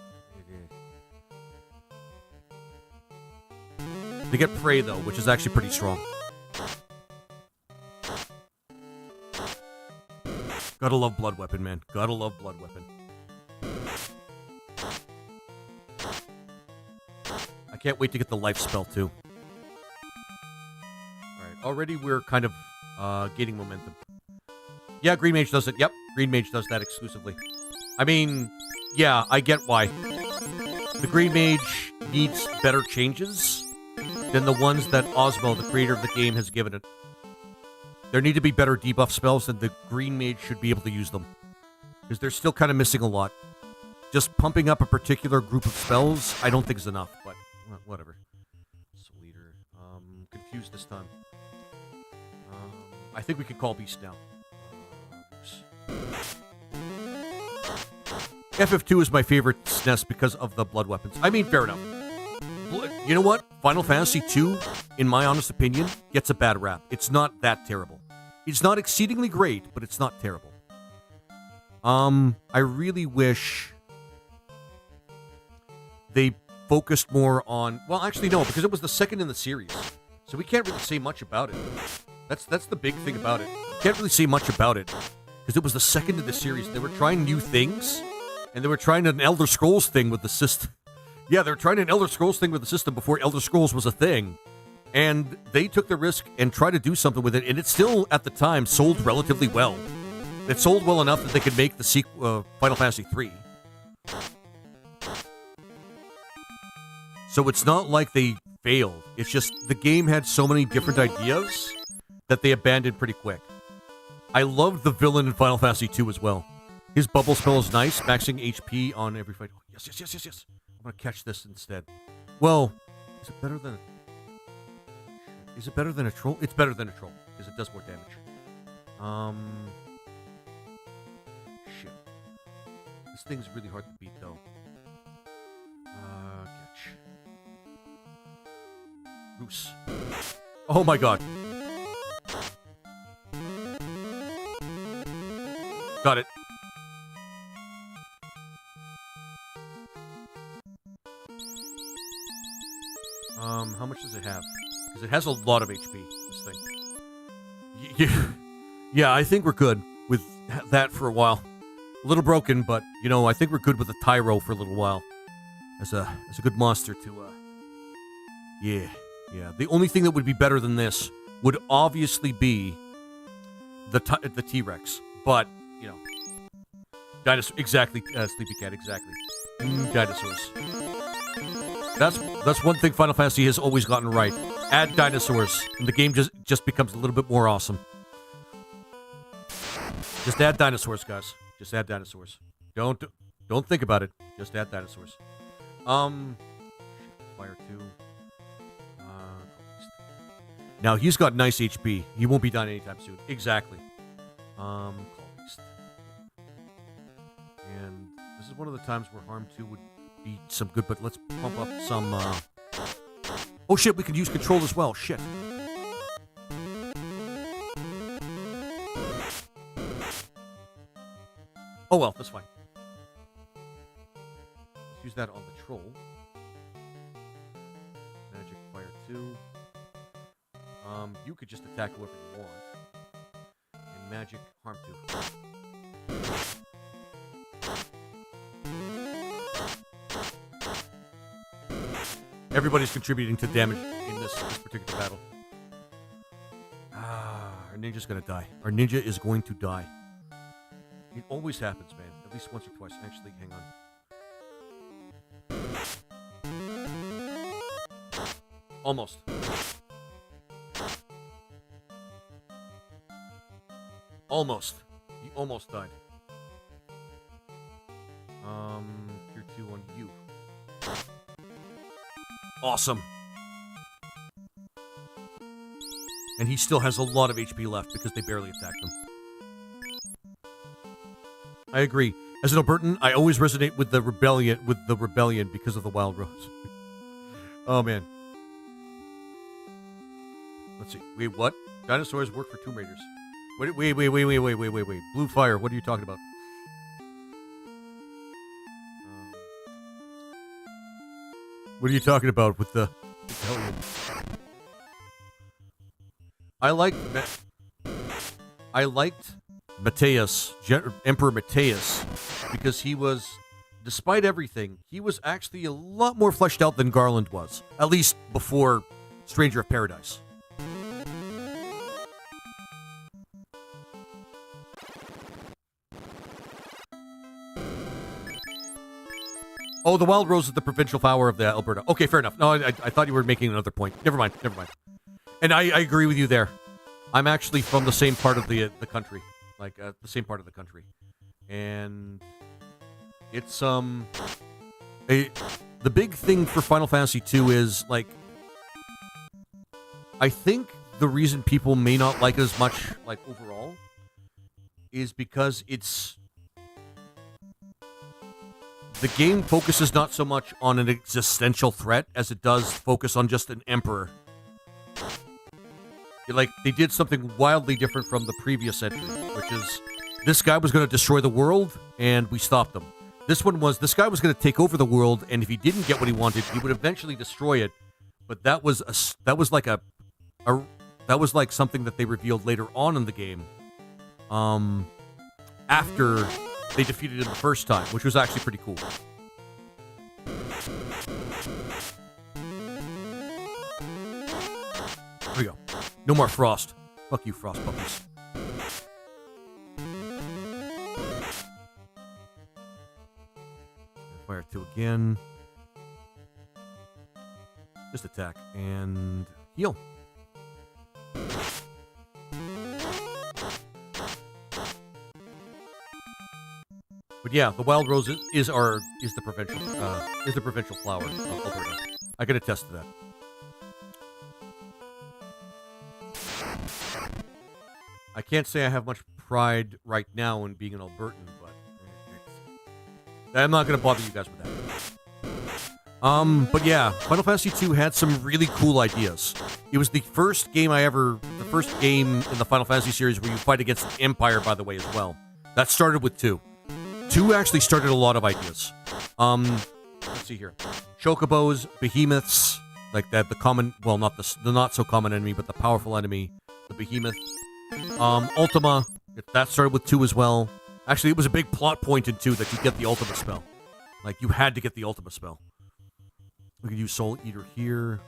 They get Prey, though, which is actually pretty strong. Gotta love Blood Weapon, man. Gotta love Blood Weapon. I can't wait to get the life spell, too. Alright, already we're kind of gaining momentum. Yeah, Green Mage does it. Yep, Green Mage does that exclusively. I mean, yeah, I get why. The Green Mage needs better changes than the ones that Osmo, the creator of the game, has given it. There need to be better debuff spells, and the Green Mage should be able to use them. Because they're still kind of missing a lot. Just pumping up a particular group of spells, I don't think is enough, but whatever. Soul Eater. Confused this time. I think we could call Beast now. FF2 is my favorite SNES because of the blood weapons. I mean, fair enough. You know what? Final Fantasy 2, in my honest opinion, gets a bad rap. It's not that terrible. It's not exceedingly great, but it's not terrible. I really wish they focused more on... Well, actually, no, because it was the second in the series. So we can't really say much about it. That's the big thing about it. We can't really say much about it. Because it was the second in the series. They were trying new things. And they were trying an Elder Scrolls thing with the system. Yeah, they were trying an Elder Scrolls thing with the system before Elder Scrolls was a thing. And they took the risk and tried to do something with it. And it still, at the time, sold relatively well. It sold well enough that they could make the sequel, Final Fantasy 3. So it's not like they failed. It's just the game had so many different ideas that they abandoned pretty quick. I loved the villain in Final Fantasy 2 as well. His bubble spell is nice, maxing HP on every fight. Oh, yes. I'm gonna catch this instead. Well, is it better than a troll? It's better than a troll, because it does more damage. Shit. This thing's really hard to beat, though. Catch. Goose. Oh my god. Got it. How much does it have? Because it has a lot of HP, this thing. Yeah, I think we're good with that for a while. A little broken, but, you know, I think we're good with the Tyro for a little while. As a good monster to, Yeah. The only thing that would be better than this would obviously be the T-Rex, but you know, dinosaur exactly. Sleepy Cat exactly. Dinosaurs. That's one thing Final Fantasy has always gotten right. Add dinosaurs, and the game just becomes a little bit more awesome. Just add dinosaurs, guys. Just add dinosaurs. Don't think about it. Just add dinosaurs. Fire 2. Now he's got nice HP. He won't be done anytime soon. Exactly. Call Beast. And this is one of the times where Harm 2 would be some good, but let's pump up some. Oh shit, we can use control as well. Shit. Oh well, that's fine. Let's use that on the troll. Magic Fire 2. You could just attack whoever you want. And Magic Harm 2. Everybody's contributing to damage in this particular battle. Our ninja's gonna die. Our ninja is going to die. It always happens, man. At least once or twice. Actually, hang on. Almost. Almost. He almost died. Tier 2 on you. Awesome. And he still has a lot of HP left because they barely attacked him. I agree. As an Albertan, I always resonate with the rebellion because of the Wild Rose. Oh man. Let's see. Wait, what? Dinosaurs work for Tomb Raiders. Wait. Blue fire. What are you talking about? What are you talking about with the rebellion? I liked Mateus, Emperor Mateus, because he was, despite everything, he was actually a lot more fleshed out than Garland was. At least before Stranger of Paradise. Oh, the Wild Rose is the provincial flower of the Alberta. Okay, fair enough. No, I thought you were making another point. Never mind. And I agree with you there. I'm actually from the same part of the country. Like, the same part of the country. And it's, the big thing for Final Fantasy II is, like, I think the reason people may not like it as much, like, overall, is because it's... The game focuses not so much on an existential threat as it does focus on just an emperor. Like, they did something wildly different from the previous entry, which is this guy was going to destroy the world, and we stopped him. This one was, this guy was going to take over the world, and if he didn't get what he wanted, he would eventually destroy it. But that was like something that they revealed later on in the game, after they defeated him the first time, which was actually pretty cool. Here we go. No more frost. Fuck you, frost puppies. Fire 2 again. Just attack and heal. But yeah, the Wild Rose is the provincial flower of Alberta. I can attest to that. I can't say I have much pride right now in being an Albertan, but I'm not going to bother you guys with that. But yeah, Final Fantasy II had some really cool ideas. It was the first game in the Final Fantasy series where you fight against the Empire, by the way, as well. That started with 2. 2 actually started a lot of ideas. Let's see here. Chocobos, behemoths, like that, the common, well, not the not so common enemy, but the powerful enemy, the behemoth. Ultima, that started with 2 as well. Actually, it was a big plot point in 2 that you get the Ultima spell. Like, you had to get the Ultima spell. We could use Soul Eater here.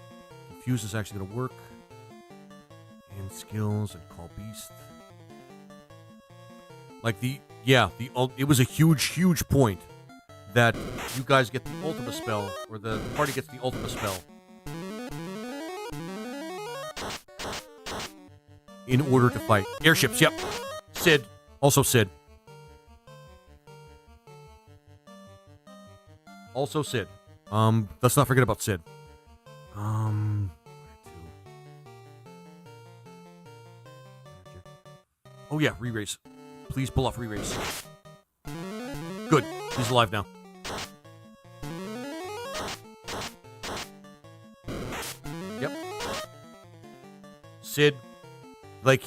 Confuse is actually going to work. And skills and Call Beast. Like it was a huge point that you guys get the ultimate spell, or the party gets the ultimate spell in order to fight. Airships, yep. Sid. Also Sid. Also Sid. Let's not forget about Sid. Oh yeah, re-race. Please pull off re-race. Good. He's alive now. Yep. Sid, like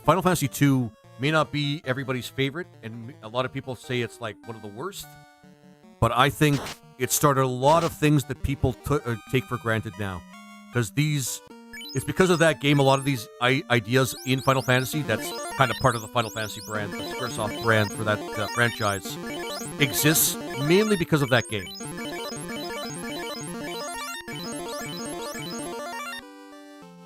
Final Fantasy II may not be everybody's favorite, and a lot of people say it's like one of the worst, but I think it started a lot of things that people take for granted now. Because it's because of that game, a lot of these ideas in Final Fantasy, that's kind of part of the Final Fantasy brand, the Squaresoft brand for that franchise, exists mainly because of that game.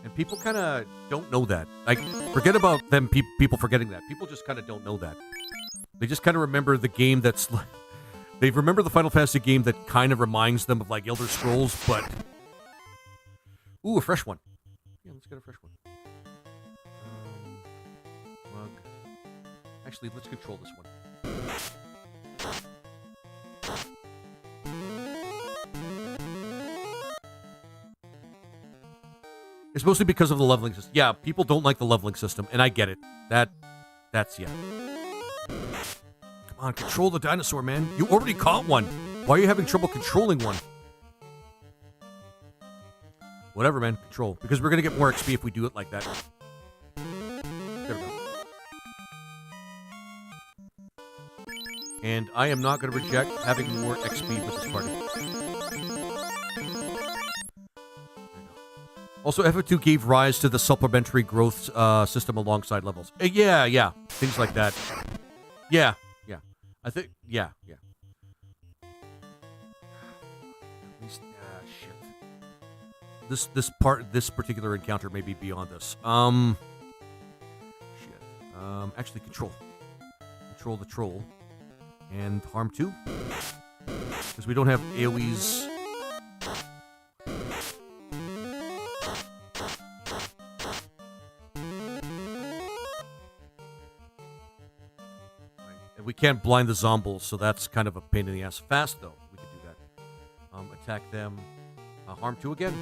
And people kind of don't know that. Like, forget about them, people forgetting that. People just kind of don't know that. They just kind of remember the game that's... They remember the Final Fantasy game that kind of reminds them of, like, Elder Scrolls, but... Ooh, a fresh one. Yeah, let's get a fresh one. Plug. Actually, let's control this one. It's mostly because of the leveling system. Yeah, people don't like the leveling system, and I get it. That's yeah. Come on, control the dinosaur, man. You already caught one. Why are you having trouble controlling one? Whatever, man. Control. Because we're going to get more XP if we do it like that. There we go. And I am not going to reject having more XP with this party. Also, FF2 gave rise to the supplementary growth system alongside levels. Yeah. Things like that. Yeah. I think, yeah. At least, shit. This particular encounter may be beyond this. Shit. Actually, control the troll, and harm 2, because we don't have AoEs. We can't blind the zombies, so that's kind of a pain in the ass. Fast, though, we could do that. Attack them. Harm 2 again.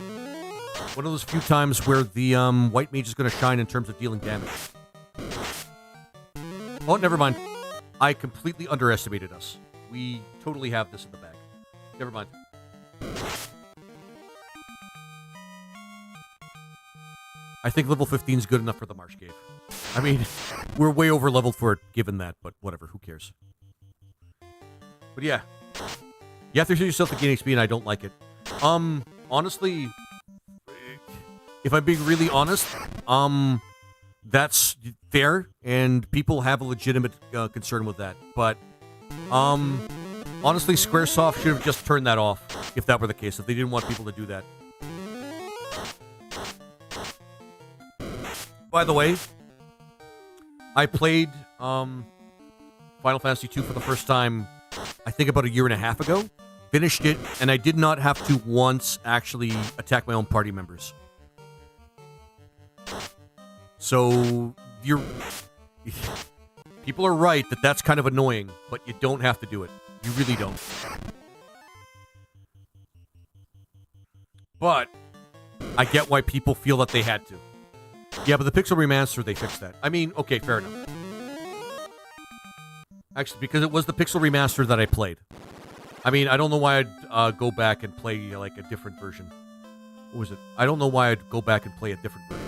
One of those few times where the white mage is going to shine in terms of dealing damage. Oh, never mind. I completely underestimated us. We totally have this in the bag. Never mind. I think level 15 is good enough for the Marsh Cave. I mean, we're way over leveled for it given that, but whatever, who cares? But yeah. You have to show yourself to gain XP, and I don't like it. Honestly, if I'm being really honest, that's fair, and people have a legitimate concern with that. But, honestly, Squaresoft should have just turned that off, if that were the case, if they didn't want people to do that. By the way, I played Final Fantasy II for the first time, I think about a year and a half ago. Finished it, and I did not have to once actually attack my own party members. So, people are right that that's kind of annoying, but you don't have to do it. You really don't. But I get why people feel that they had to. Yeah, but the Pixel Remaster, they fixed that. I mean, okay, fair enough. Actually, because it was the Pixel Remaster that I played. I mean, I don't know why I'd go back and play, like, a different version. What was it? I don't know why I'd go back and play a different version.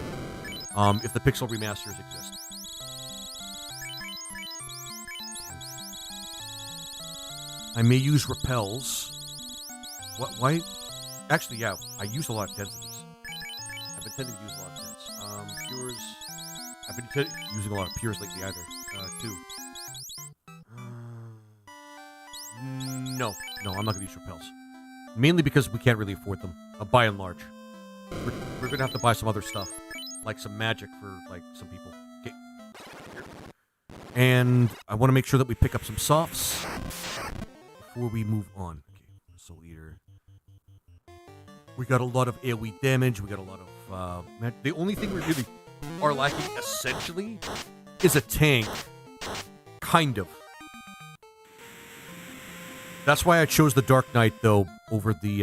If the Pixel Remasters exist. I may use repels. What? Why? Actually, yeah, I use a lot of tens of these. I've been tending to use a lot of tens. Pures. I've been using a lot of pures lately either. 2. No, I'm not going to use repels. Mainly because we can't really afford them, by and large. We're going to have to buy some other stuff, like some magic for, like, some people. Okay. And I want to make sure that we pick up some softs before we move on. Okay, Soul Eater. We got a lot of AoE damage. We got a lot of... the only thing we really are lacking, essentially, is a tank. Kind of. That's why I chose the Dark Knight, though, over the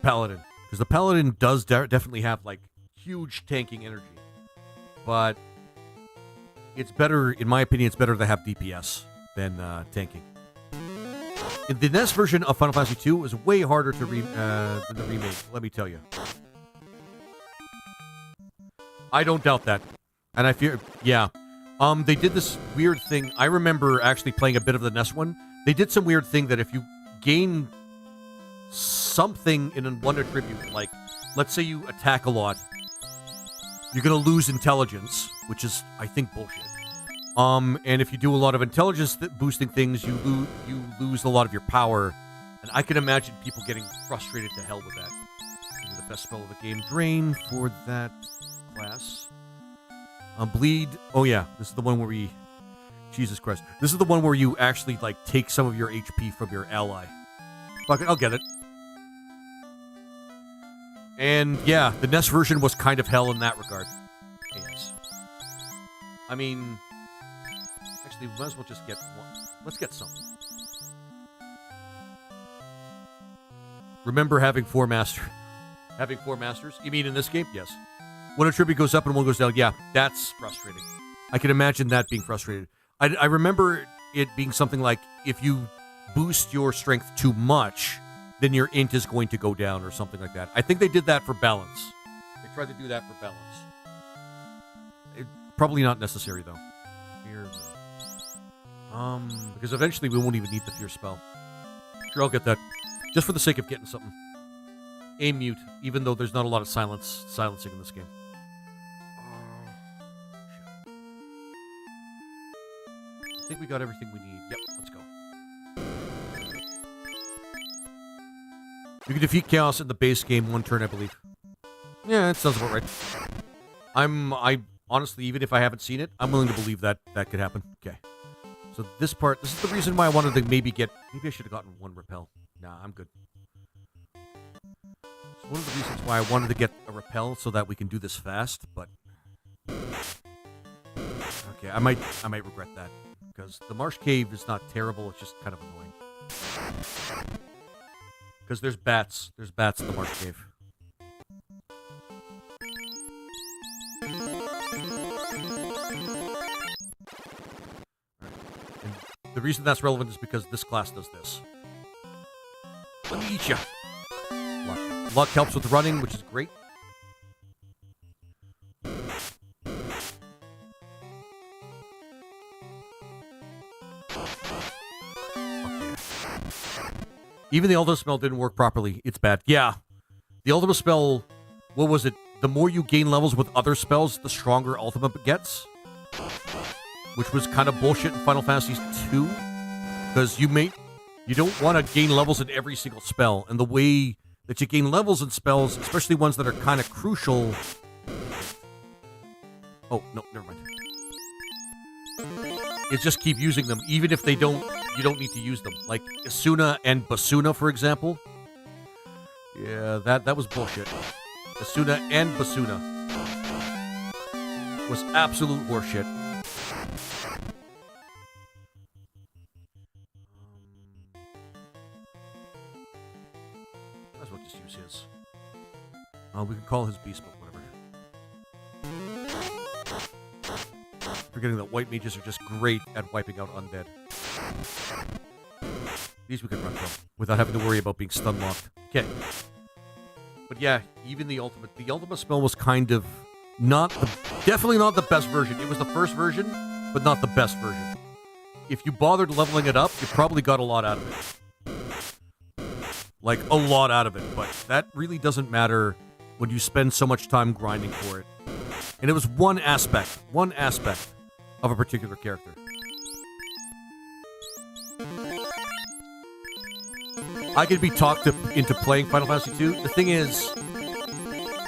Paladin. Because the Paladin does definitely have, like, huge tanking energy. But it's better, in my opinion, it's better to have DPS than tanking. In the NES version of Final Fantasy II, it was way harder to than the remake, let me tell you. I don't doubt that. And I fear, yeah. They did this weird thing. I remember actually playing a bit of the NES one. They did some weird thing that if you gain something in one attribute, like, let's say you attack a lot, you're going to lose intelligence, which is, I think, bullshit. And if you do a lot of intelligence boosting things, you lose a lot of your power. And I can imagine people getting frustrated to hell with that. These are the best spell of the game. Drain for that class. Bleed. Oh, yeah. This is the one where we... Jesus Christ. This is the one where you actually, like, take some of your HP from your ally. Fuck it. I'll get it. And, yeah, the NES version was kind of hell in that regard. Yes. I mean... Actually, we might as well just get one. Let's get some. Remember having four masters? You mean in this game? Yes. When a tribute goes up and one goes down, yeah, that's frustrating. I can imagine that being frustrated. I remember it being something like, if you boost your strength too much, then your int is going to go down or something like that. I think they did that for balance. They tried to do that for balance. Probably not necessary, though. Fear, no. Because eventually we won't even need the fear spell. Sure, I'll get that. Just for the sake of getting something. Aim mute, even though there's not a lot of silencing in this game. I think we got everything we need. Yep, let's go. You can defeat Chaos in the base game one turn, I believe. Yeah, that sounds about right. I honestly, even if I haven't seen it, I'm willing to believe that could happen. Okay. So this is the reason why I wanted to maybe I should have gotten one repel. Nah, I'm good. It's one of the reasons why I wanted to get a repel so that we can do this fast, but... Okay, I might regret that. Because the Marsh Cave is not terrible, it's just kind of annoying. Because there's bats. There's bats in the Marsh Cave. And the reason that's relevant is because this class does this. Let me eat ya. Luck. Luck helps with running, which is great. Even the Ultima spell didn't work properly. It's bad. Yeah. The Ultima spell, what was it? The more you gain levels with other spells, the stronger Ultima gets. Which was kind of bullshit in Final Fantasy II. Because you don't want to gain levels in every single spell. And the way that you gain levels in spells, especially ones that are kind of crucial... Oh, no, never mind. Is just keep using them, even if you don't need to use them. Like Asuna and Basuna, for example. Yeah, that was bullshit. Asuna and Basuna was absolute horseshit. Might as well just use his. We can call his beast, but whatever. Forgetting that white mages are just great at wiping out undead. These we can run from without having to worry about being stun locked. Okay. But yeah, even the ultimate spell was kind of definitely not the best version. It was the first version, but not the best version. If you bothered leveling it up, you probably got a lot out of it. Like, a lot out of it, but that really doesn't matter when you spend so much time grinding for it. And it was one aspect of a particular character. I could be talked into playing Final Fantasy II. The thing is,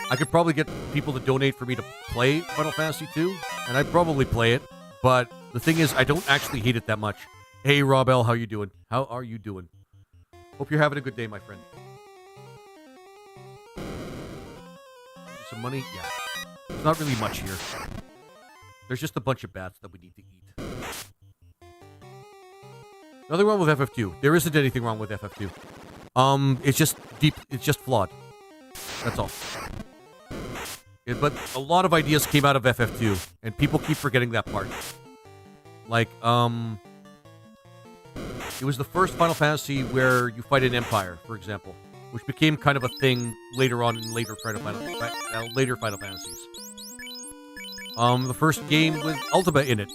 I could probably get people to donate for me to play Final Fantasy II, and I'd probably play it, But the thing is, I don't actually hate it that much. Hey, Rob L., how you doing? How are you doing? Hope you're having a good day, my friend. Some money? Yeah. There's not really much here. There's just a bunch of bats that we need to eat. Nothing wrong with FF2. There isn't anything wrong with FF2. It's just deep. It's just flawed. That's all. But a lot of ideas came out of FF2, and people keep forgetting that part. Like, it was the first Final Fantasy where you fight an empire, for example, which became kind of a thing later on in later Final Fantasies. The first game with Ultima in it.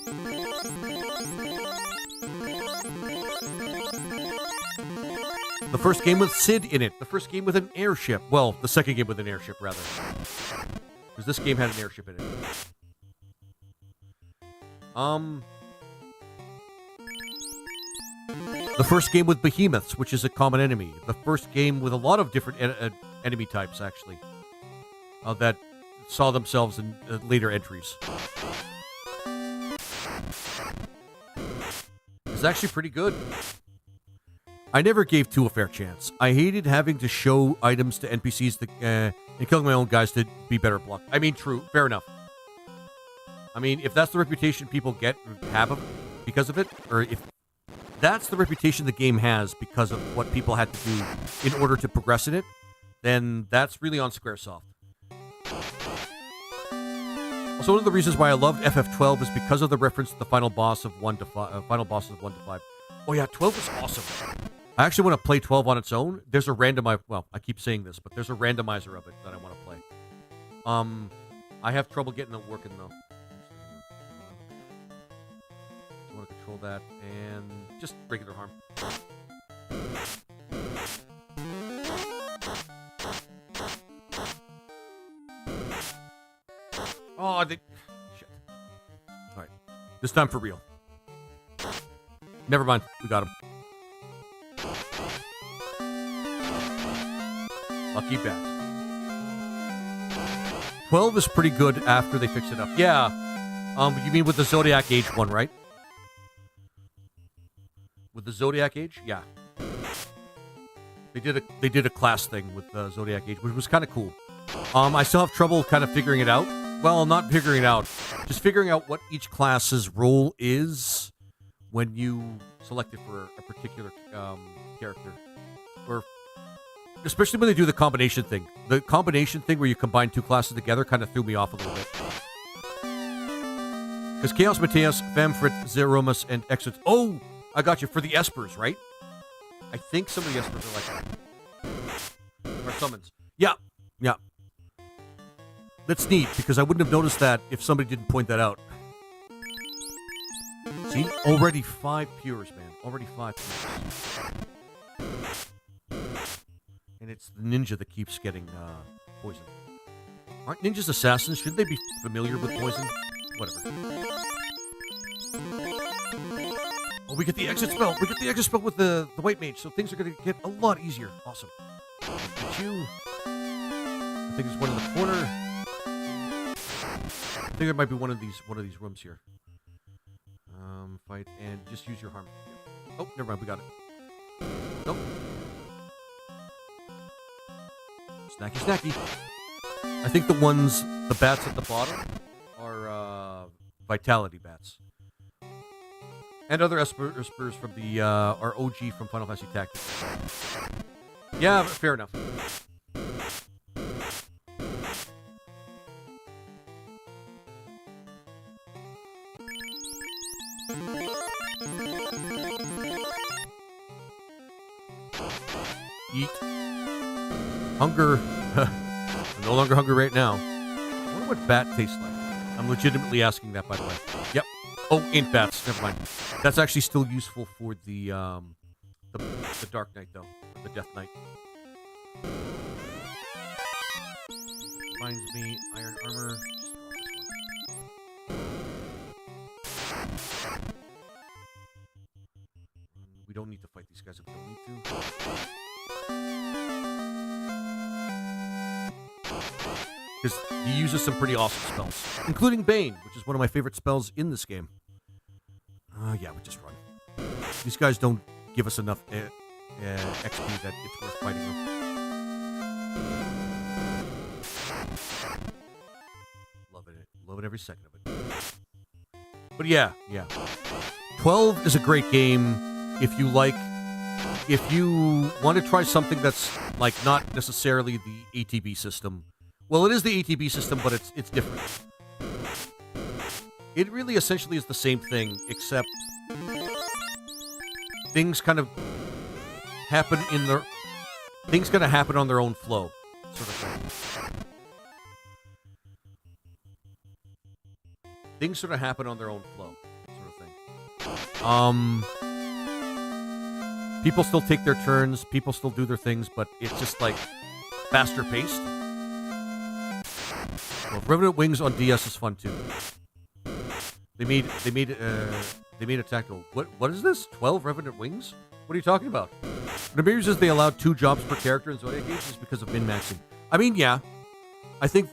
The first game with Sid in it. The first game with an airship. Well, the second game with an airship, rather. Because this game had an airship in it. The first game with behemoths, which is a common enemy. The first game with a lot of different enemy types, actually. That saw themselves in later entries. It's actually pretty good. I never gave 2 a fair chance. I hated having to show items to NPCs and killing my own guys to be better blocked. I mean, true. Fair enough. I mean, if that's the reputation people have because of it, or if that's the reputation the game has because of what people had to do in order to progress in it, then that's really on Squaresoft. Also, one of the reasons why I loved FF12 is because of the reference to the final boss of 1 to 5, final bosses of 1 to 5. Oh yeah, 12 was awesome. I actually want to play 12 on its own. There's a randomizer. Well, I keep saying this, but there's a randomizer of it that I want to play. I have trouble getting it working though. I want to control that and just regular harm. Oh, shit. All right, this time for real. Never mind, we got him. Lucky bat. 12 is pretty good after they fix it up. Yeah. You mean with the Zodiac Age one, right? With the Zodiac Age? Yeah. They did a class thing with Zodiac Age, which was kind of cool. I still have trouble kind of figuring it out. Well, not figuring it out. Just figuring out what each class's role is when you select it for a particular character. Or especially when they do the combination thing. The combination thing where you combine 2 classes together kind of threw me off a little bit. Because Chaos Mateus, Famfrit, Zeromus, and Exit. Oh, I got you. For the Espers, right? I think some of the Espers are like that. Or summons. Yeah. Yeah. That's neat, because I wouldn't have noticed that if somebody didn't point that out. See? Already 5 pures, man. Already 5 pures. And it's the ninja that keeps getting poisoned. Aren't ninjas assassins? Shouldn't they be familiar with poison? Whatever. Oh, we get the exit spell. We get the exit spell with the white mage, so things are going to get a lot easier. Awesome. Get you. I think there's one in the corner. I think there might be one of these rooms here. Fight and just use your harm. Oh, never mind. We got it. Nope. Snacky, snacky. I think the bats at the bottom are Vitality bats. And other Espers from the our OG from Final Fantasy Tactics. Yeah, fair enough. Eat. Hunger. I'm no longer hungry right now. I wonder what bat tastes like. I'm legitimately asking that, by the way. Yep. Oh, ain't bats. Never mind. That's actually still useful for the Dark Knight, though. The Death Knight. Reminds me, iron armor. Just drop this one. We don't need to fight these guys if we don't need to. Because he uses some pretty awesome spells, including BeM, which is one of my favorite spells in this game. Yeah, we just run. These guys don't give us enough XP that it's worth fighting them. Love it every second of it. But yeah. 12 is a great game if you want to try something that's like not necessarily the ATB system. Well, it is the ATB system, but it's different. It really essentially is the same thing, except things kind of happen on their own flow, sort of thing. Things sort of happen on their own flow, sort of thing. People still take their turns, people still do their things, but it's just like faster paced. Well, Revenant Wings on DS is fun too. They made a tactical. What is this? 12 Revenant Wings? What are you talking about? The main reason they allowed 2 jobs per character in Zodiac Age is because of min-maxing. I mean, yeah. I think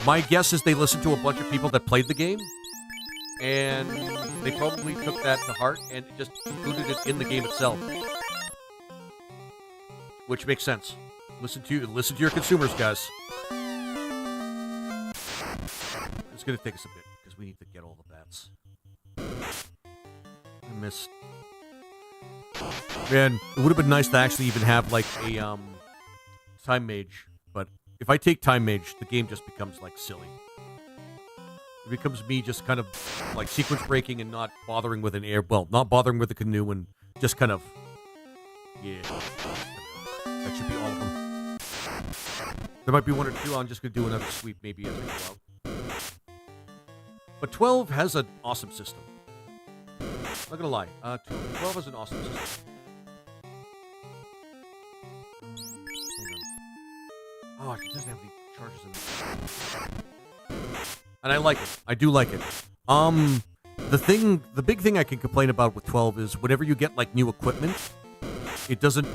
my guess is they listened to a bunch of people that played the game, and they probably took that to heart and just included it in the game itself. Which makes sense. Listen to your consumers, guys. It's going to take us a bit, because we need to get all the bats. I missed... Man, it would have been nice to actually even have, like, a, Time Mage. But if I take Time Mage, the game just becomes, like, silly. It becomes me just kind of, like, sequence breaking and not bothering with not bothering with the canoe and just kind of... Yeah. That should be all of them. There might be 1 or 2. I'm just going to do another sweep maybe as we go out. But 12 has an awesome system. I'm not going to lie. 12 has an awesome system. Oh, it doesn't have any charges in it. And I like it. I do like it. The big thing I can complain about with 12 is whenever you get, like, new equipment, it doesn't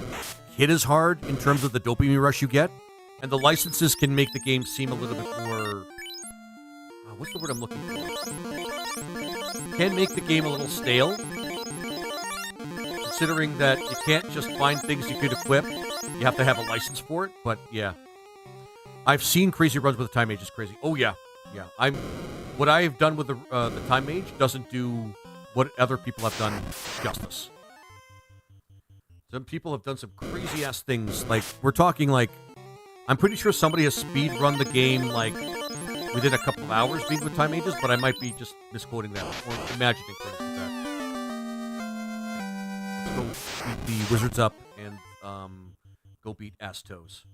hit as hard in terms of the dopamine rush you get, and the licenses can make the game seem a little bit more... what's the word I'm looking for? Can make the game a little stale, considering that you can't just find things you could equip. You have to have a license for it, but yeah. I've seen crazy runs with the Time Mage is crazy. Oh, yeah. Yeah. What I've done with the Time Mage doesn't do what other people have done justice. Some people have done some crazy-ass things. Like, we're talking, like... I'm pretty sure somebody has speed-run the game, like, within a couple of hours being with Time Mages, but I might be just misquoting that or imagining things like that. Let's go beat the wizards up and go beat Astos.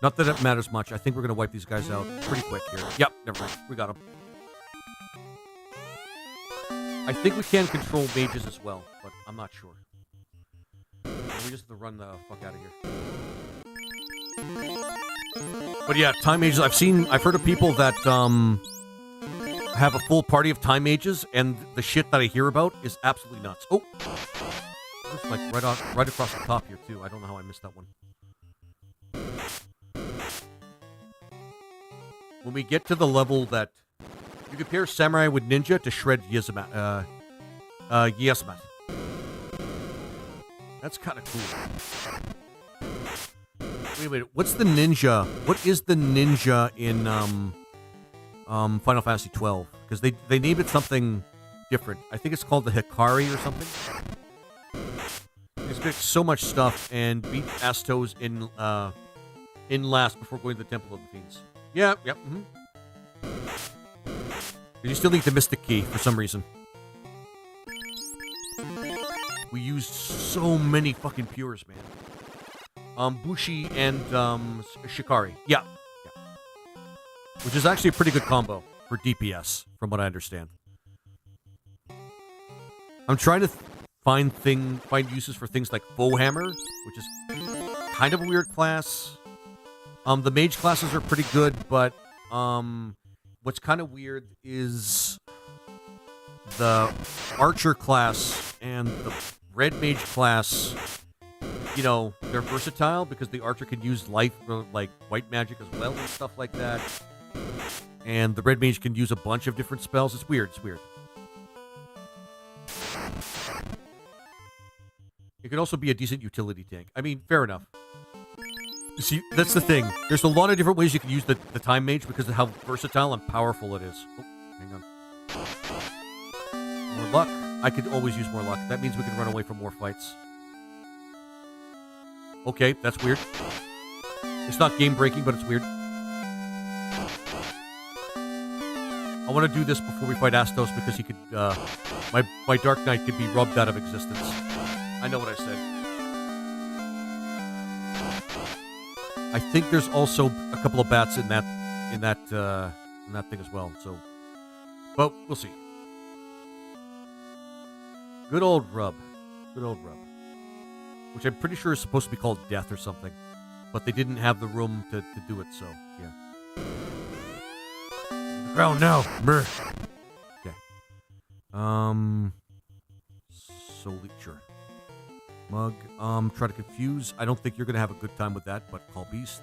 Not that it matters much. I think we're going to wipe these guys out pretty quick here. Yep, never mind. We got them. I think we can control mages as well, but I'm not sure. We just have to run the fuck out of here. But yeah, time mages. I've heard of people that have a full party of time mages, and the shit that I hear about is absolutely nuts. Oh, it's like right across the top here too. I don't know how I missed that one. When we get to the level that you compare Samurai with Ninja to shred Yasmat. That's kind of cool. Wait a minute. What's the ninja? What is the ninja in Final Fantasy 12? Because they named it something different. I think it's called the Hikari or something. They picked so much stuff and beat Astos in last before going to the Temple of the Fiends. Yep. Mm-hmm. You still need the Mystic Key for some reason. We used so many fucking pures, man. Bushi and Shikari. Yeah. Which is actually a pretty good combo for DPS, from what I understand. I'm trying to find uses for things like Bowhammer, which is kind of a weird class. The mage classes are pretty good, but what's kind of weird is the archer class and the red mage class you know, they're versatile because the archer can use life or like white magic as well and stuff like that. And the red mage can use a bunch of different spells. It's weird. It's weird. It could also be a decent utility tank. I mean, fair enough. You see, that's the thing. There's a lot of different ways you can use the time mage because of how versatile and powerful it is. Oh, hang on. More luck. I could always use more luck. That means we can run away from more fights. Okay, that's weird. It's not game-breaking, but it's weird. I want to do this before we fight Astos because he could, my Dark Knight could be rubbed out of existence. I know what I said. I think there's also a couple of bats in that thing as well. So, but we'll see. Good old rub, which I'm pretty sure is supposed to be called death or something, but they didn't have the room to do it. So yeah. The ground now. Brr. Okay. Solely sure. Mug, try to confuse. I don't think you're going to have a good time with that, but call beast.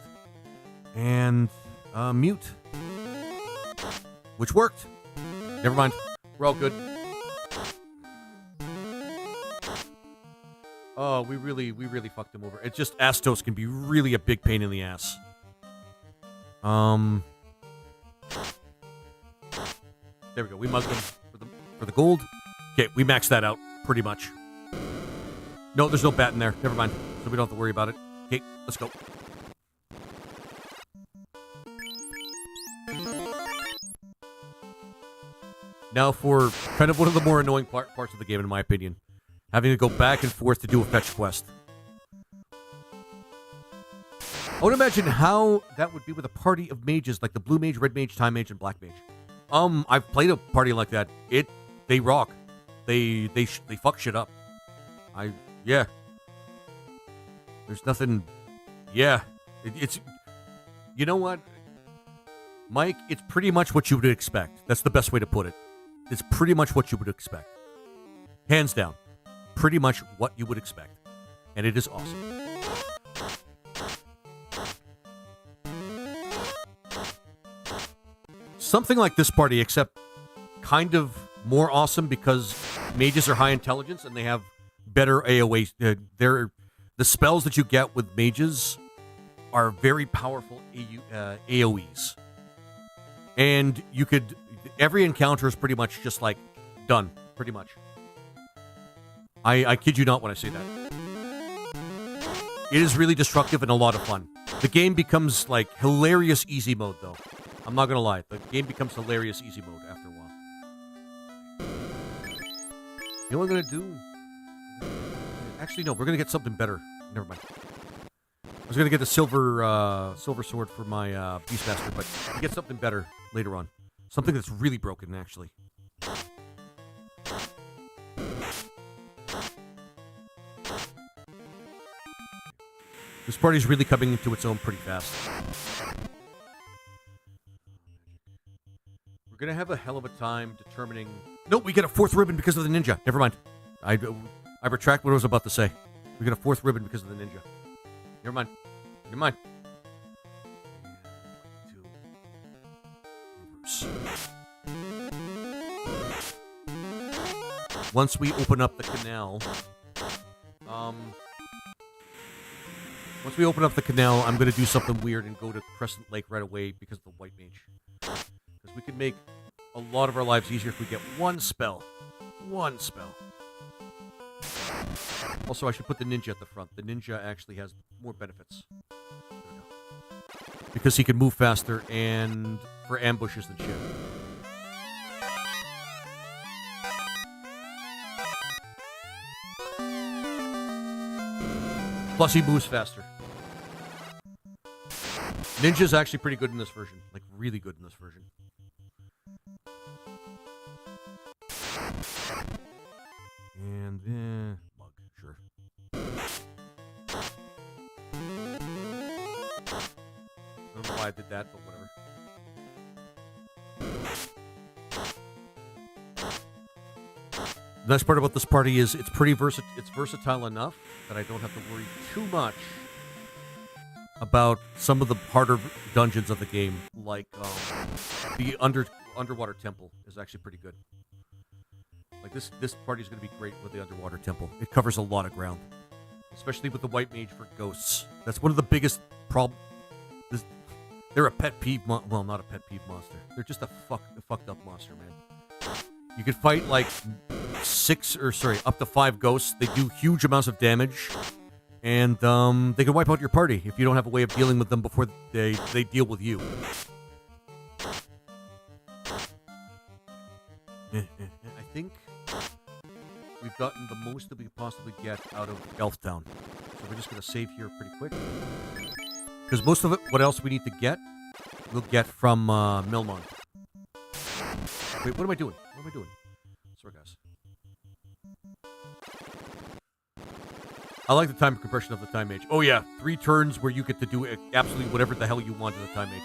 And, mute. Which worked. Never mind. We're all good. Oh, we really fucked him over. It's just Astos can be really a big pain in the ass. There we go. We mugged him for the gold. Okay, we maxed that out pretty much. No, there's no bat in there. Never mind. So we don't have to worry about it. Okay, let's go. Now for kind of one of the more annoying parts of the game, in my opinion. Having to go back and forth to do a fetch quest. I would imagine how that would be with a party of mages, like the blue mage, red mage, time mage, and black mage. I've played a party like that. They rock. They fuck shit up. Yeah. There's nothing. Yeah. It's. You know what, Mike? It's pretty much what you would expect. That's the best way to put it. It's pretty much what you would expect. Hands down. Pretty much what you would expect. And it is awesome. Something like this party, except kind of more awesome because mages are high intelligence and they have better AoE. The spells that you get with mages are very powerful AoEs. And you could... Every encounter is pretty much just like done. Pretty much. I kid you not when I say that. It is really destructive and a lot of fun. The game becomes like hilarious easy mode though. I'm not gonna lie. The game becomes hilarious easy mode after a while. You know what we're gonna do? Actually, no. We're gonna get something better. Never mind. I was gonna get the silver sword for my Beastmaster, but we get something better later on. Something that's really broken, actually. This party's really coming into its own pretty fast. We're gonna have a hell of a time determining... Nope, we get a fourth ribbon because of the ninja. Never mind. I retract what I was about to say. We get a fourth ribbon because of the ninja. Never mind. Never mind. Once we open up the canal... Once we open up the canal, I'm going to do something weird and go to Crescent Lake right away because of the white mage. Because we can make a lot of our lives easier if we get one spell. One spell. Also, I should put the ninja at the front. The ninja actually has more benefits. There we go. Because he can move faster and for ambushes and shit. Plus, he moves faster. Ninja's actually pretty good in this version. Like, really good in this version. And then... Mug, sure. I don't know why I did that, but whatever. The nice part about this party is it's pretty it's versatile enough that I don't have to worry too much about some of the harder dungeons of the game, like the underwater temple is actually pretty good. Like this party is going to be great with the underwater temple. It covers a lot of ground, especially with the white mage for ghosts. That's one of the biggest problems. They're a pet peeve. Well, not a pet peeve monster. They're just a fucked up monster, man. You could fight like up to 5 ghosts. They do huge amounts of damage, and they can wipe out your party if you don't have a way of dealing with them before they deal with you. I think we've gotten the most that we could possibly get out of Elf Town. So we're just going to save here pretty quick. Because most of it, what else we need to get, we'll get from Milmon. Wait, what am I doing? What am I doing? Sorry, guys. I like the time compression of the Time Mage. Oh, yeah. 3 turns where you get to do absolutely whatever the hell you want to the Time Mage.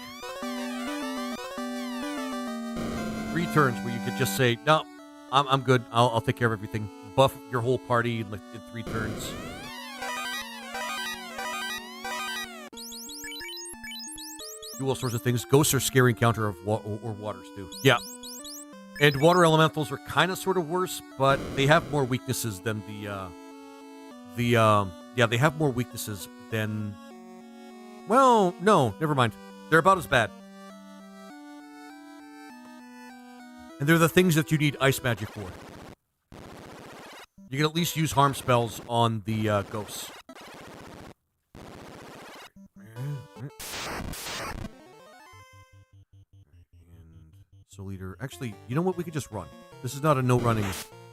3 turns where you could just say, no, I'm good. I'll take care of everything. Buff your whole party in 3 turns. Do all sorts of things. Ghosts are a scary encounter of or waters too. Yeah. And water elementals are kind of sort of worse, but they have more weaknesses than they have more weaknesses than, well, no, never mind. They're about as bad. And they're the things that you need ice magic for. You can at least use harm spells on the ghosts. And Soul Eater. Actually, you know what? We could just run. This is not a no running.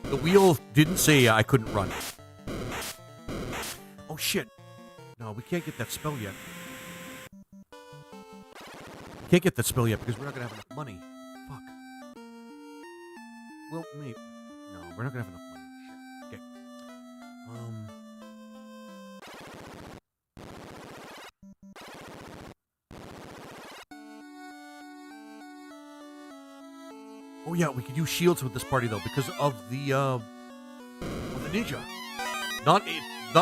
The wheel didn't say I couldn't run. Oh, shit. No, we can't get that spell yet. We can't get that spell yet because we're not going to have enough money. Fuck. Well, maybe. No, we're not going to have enough money. Shit. Okay. Oh yeah, we could use shields with this party though because of the ninja. Not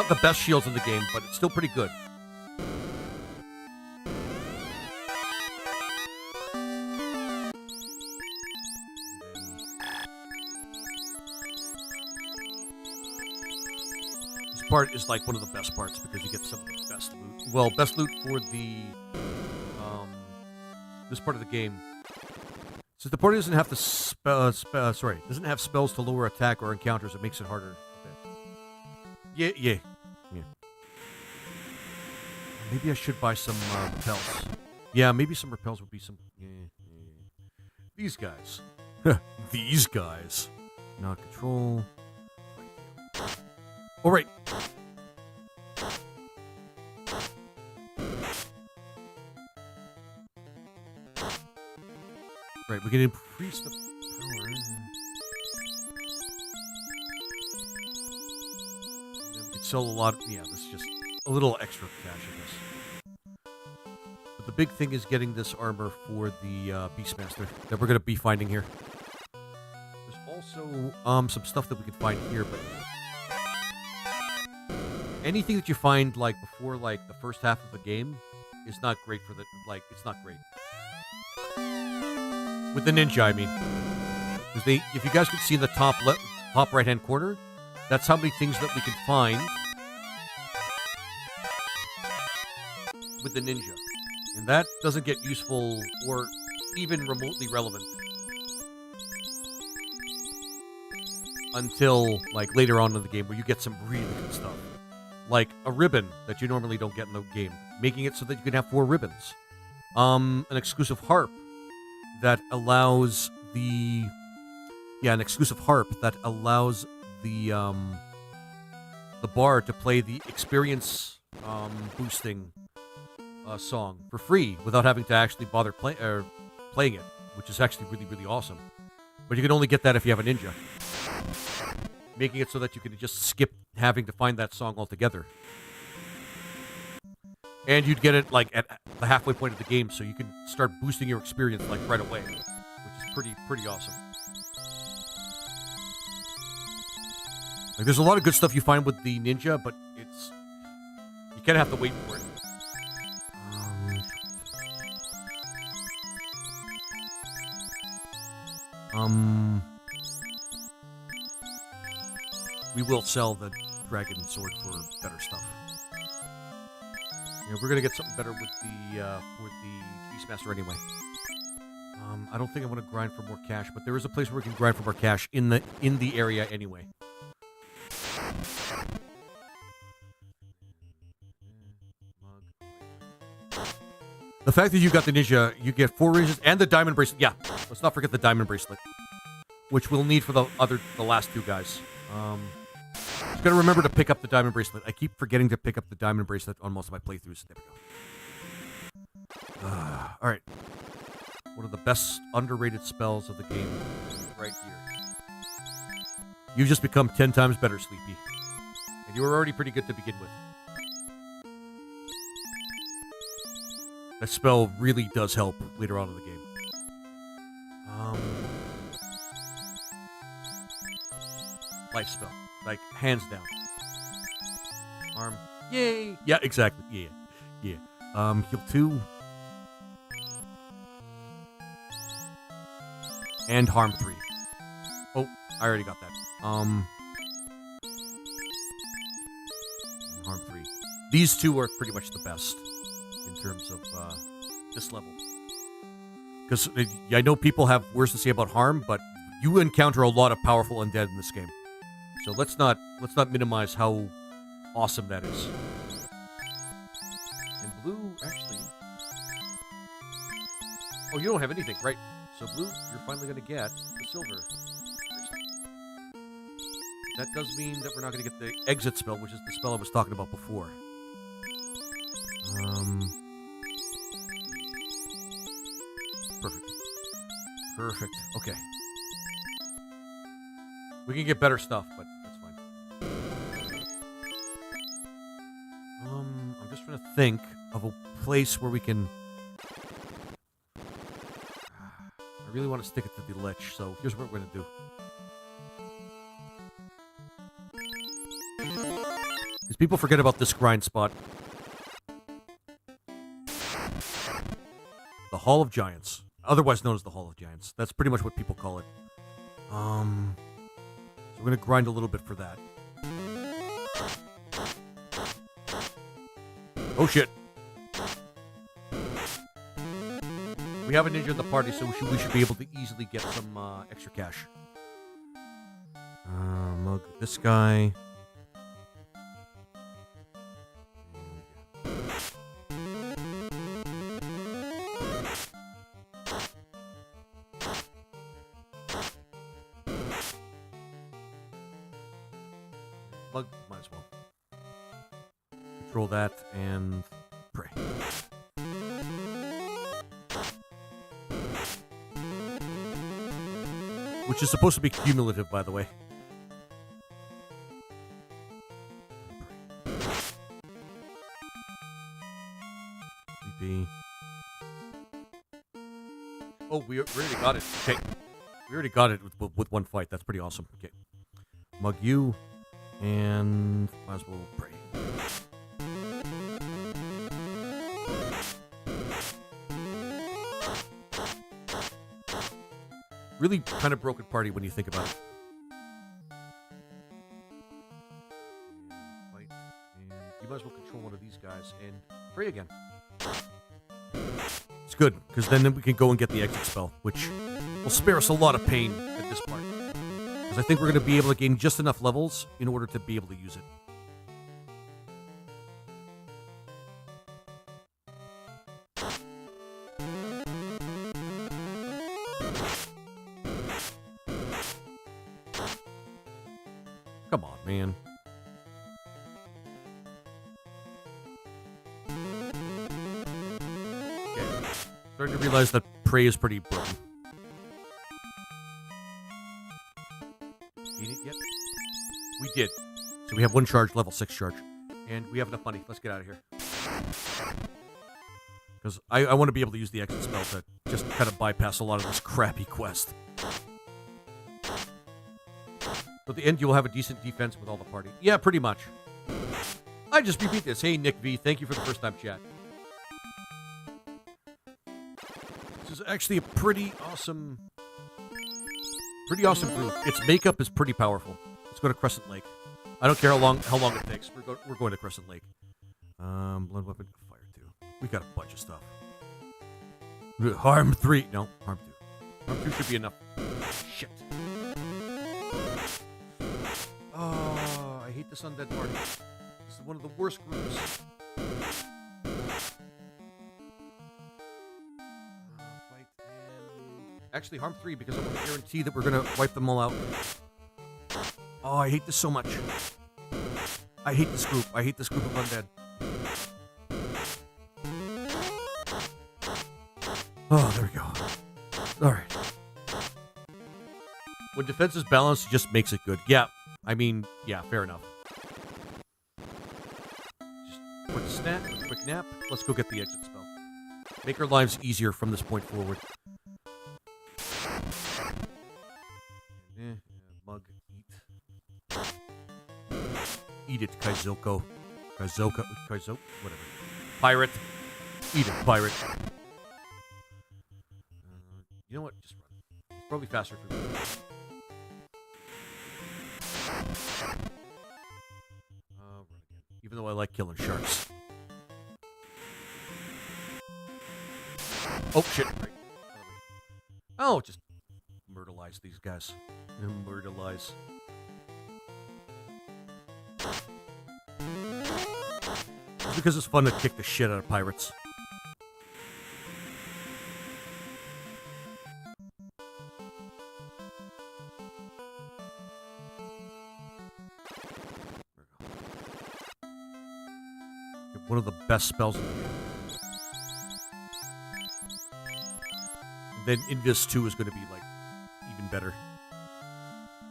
the best shields in the game, but it's still pretty good. This part is like one of the best parts because you get some of the best loot. Well, best loot for the this part of the game. So the party doesn't have to doesn't have spells to lower attack or encounters. It makes it harder. Okay. Yeah. Maybe I should buy some repels. Yeah, maybe some repels would be some. Yeah. These guys. These guys. Not control. All right. Right, we can increase the power. And then we can sell a lot. Yeah, this is just a little extra cash, I guess. But the big thing is getting this armor for the Beastmaster that we're going to be finding here. There's also some stuff that we can find here, but anything that you find like before like the first half of the game is not great for the it's not great. With the ninja, I mean. Because if you guys can see in the top right-hand corner, that's how many things that we can find with the ninja. And that doesn't get useful or even remotely relevant until, like, later on in the game where you get some really good stuff. Like a ribbon that you normally don't get in the game. Making it so that you can have 4 ribbons. An exclusive harp that allows an exclusive harp that allows the bard to play the experience boosting song for free without having to actually bother playing it, which is actually really, really awesome. But you can only get that if you have a ninja, making it so that you can just skip having to find that song altogether. And you'd get it like at the halfway point of the game, so you can start boosting your experience like right away, which is pretty awesome. Like, there's a lot of good stuff you find with the ninja, but it's... You kind of have to wait for it. We will sell the dragon sword for better stuff. Yeah, we're gonna get something better with the Beastmaster anyway. I don't think I want to grind for more cash, but there is a place where we can grind for more cash in the area anyway. The fact that you got the ninja, you get 4 ranges and the diamond bracelet. Yeah, let's not forget the diamond bracelet, which we'll need for the last 2 guys. Just gotta remember to pick up the diamond bracelet. I keep forgetting to pick up the diamond bracelet on most of my playthroughs. There we go. All right. One of the best underrated spells of the game right here. You've just become 10 times better, Sleepy. And you were already pretty good to begin with. That spell really does help later on in the game. Life spell. Like, hands down. Arm. Yay! Yeah, exactly. Yeah. Heal 2. And harm 3. Oh, I already got that. And harm 3. These 2 are pretty much the best in terms of this level. Because I know people have worse to say about harm, but you encounter a lot of powerful undead in this game. So let's not minimize how awesome that is. And blue, actually... Oh, you don't have anything, right? So blue, you're finally going to get the silver. That does mean that we're not going to get the exit spell, which is the spell I was talking about before. Perfect. Okay. We can get better stuff, but that's fine. I'm just trying to think of a place where we can... I really want to stick it to the lich, so here's what we're going to do. Because people forget about this grind spot. The Hall of Giants. Otherwise known as the Hall of Giants. That's pretty much what people call it. So we're going to grind a little bit for that. Oh, shit. We have a ninja in the party, so we should be able to easily get some extra cash. Mug this guy. Mug, might as well. Control that and pray. Which is supposed to be cumulative, by the way. Sleepy. Oh, we already got it. Okay. We already got it with one fight. That's pretty awesome. Okay. Mug you. And might as well pray. Really kind of broken party when you think about it. Fight. And you might as well control one of these guys and pray again. It's good, because then we can go and get the exit spell, which will spare us a lot of pain at this part. Because I think we're going to be able to gain just enough levels in order to be able to use it. Come on, man. Okay. Starting to realize that prey is pretty broken. Seen it yet? We did. So we have 1 charge, level 6 charge. And we have enough money. Let's get out of here. Because I want to be able to use the exit spell to just kind of bypass a lot of this crappy quest. So at the end, you'll have a decent defense with all the party. Yeah, pretty much. I just repeat this. Hey, Nick V, thank you for the first time chat. This is actually a pretty awesome group. Its makeup is pretty powerful. Let's go to Crescent Lake. I don't care how long it takes. We're going to Crescent Lake. Blood weapon, fire 2. We got a bunch of stuff. Harm 3. No, harm 2. Harm 2 should be enough. Shit. Oh, I hate this undead party. This is one of the worst groups. Actually, harm 3 because I want to guarantee that we're going to wipe them all out. Oh, I hate this so much. I hate this group. I hate this group of undead. Oh, there we go. All right. When defense is balanced, it just makes it good. Yeah, I mean, yeah, fair enough. Just quick nap. Let's go get the exit spell. Make our lives easier from this point forward. Mug, eat. Eat it, Kaizoko. Kaizoka, whatever. Pirate. Eat it, pirate. You know what? Just run. It's probably faster for me. Run again. Even though I like killing sharks. Oh, shit. Right. Oh, just myrtleize these guys. Myrtleize. It's because it's fun to kick the shit out of pirates. One of the best spells in the game. And then Invis 2 is going to be, like, even better.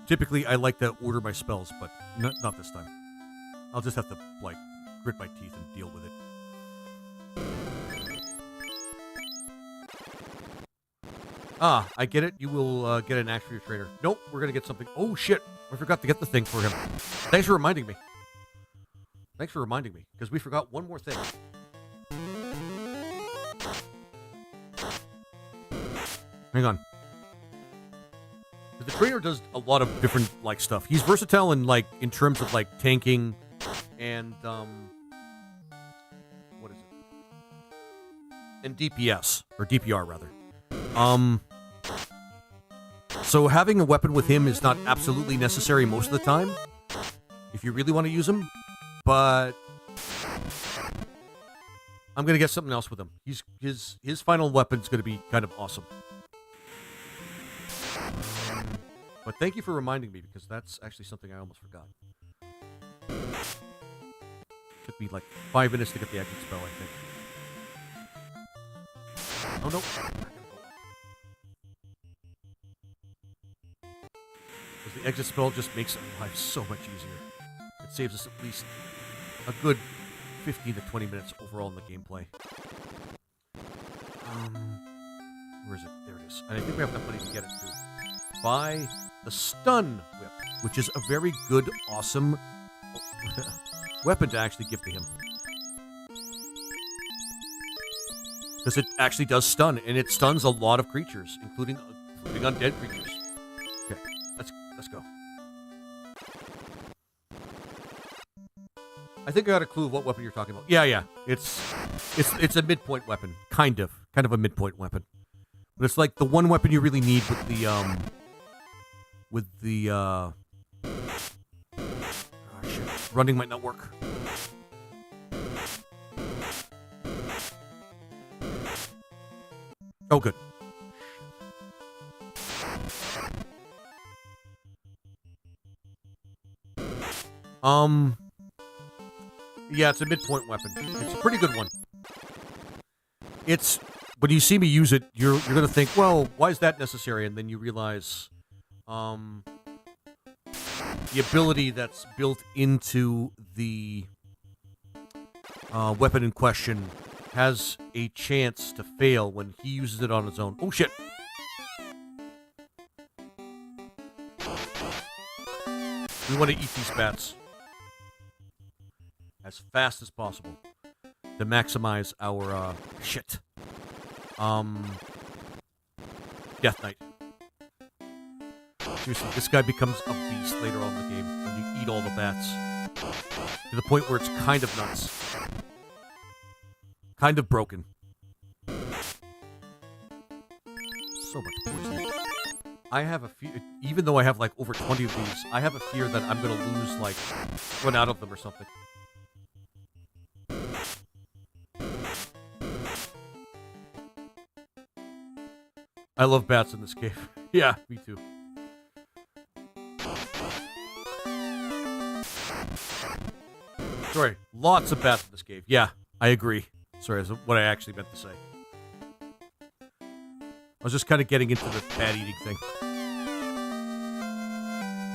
Typically, I like to order my spells, but not this time. I'll just have to, like, grit my teeth and deal with it. Ah, I get it. You will get an axe for your trainer. Nope, we're going to get something. Oh, shit. I forgot to get the thing for him. Thanks for reminding me. Because we forgot one more thing. Hang on. The trainer does a lot of different, like, stuff. He's versatile in, like, in terms of, like, tanking and, what is it? And DPS. Or DPR, rather. So having a weapon with him is not absolutely necessary most of the time. If you really want to use him. But I'm gonna get something else with him. His final weapon's gonna be kind of awesome. But thank you for reminding me because that's actually something I almost forgot. Took me like 5 minutes to get the exit spell, I think. Oh no! Because the exit spell just makes life so much easier. It saves us at least a good 15 to 20 minutes overall in the gameplay. Where is it? There it is. And I think we have enough money to get it too. Buy the stun whip, which is a very good, awesome weapon to actually give to him. Because it actually does stun, and it stuns a lot of creatures, including undead creatures. Okay, let's go. I think I got a clue of what weapon you're talking about. Yeah. It's a midpoint weapon, kind of a midpoint weapon. But it's like the one weapon you really need with the oh shit. Running might not work. Oh good. Yeah, it's a midpoint weapon. It's a pretty good one. It's when you see me use it, you're gonna think, well, why is that necessary? And then you realize, the ability that's built into the weapon in question has a chance to fail when he uses it on his own. Oh shit! We want to eat these bats as fast as possible to maximize our Death Knight. Seriously, this guy becomes a beast later on in the game when you eat all the bats. To the point where it's kind of nuts. Kind of broken. So much poison. I have a fear, even though I have like over 20 of these, I have a fear that I'm going to lose, like, run out of them or something. I love bats in this cave. Yeah, me too. Sorry, lots of bats in this cave. Yeah, I agree. Sorry, that's what I actually meant to say. I was just kind of getting into the bat eating thing.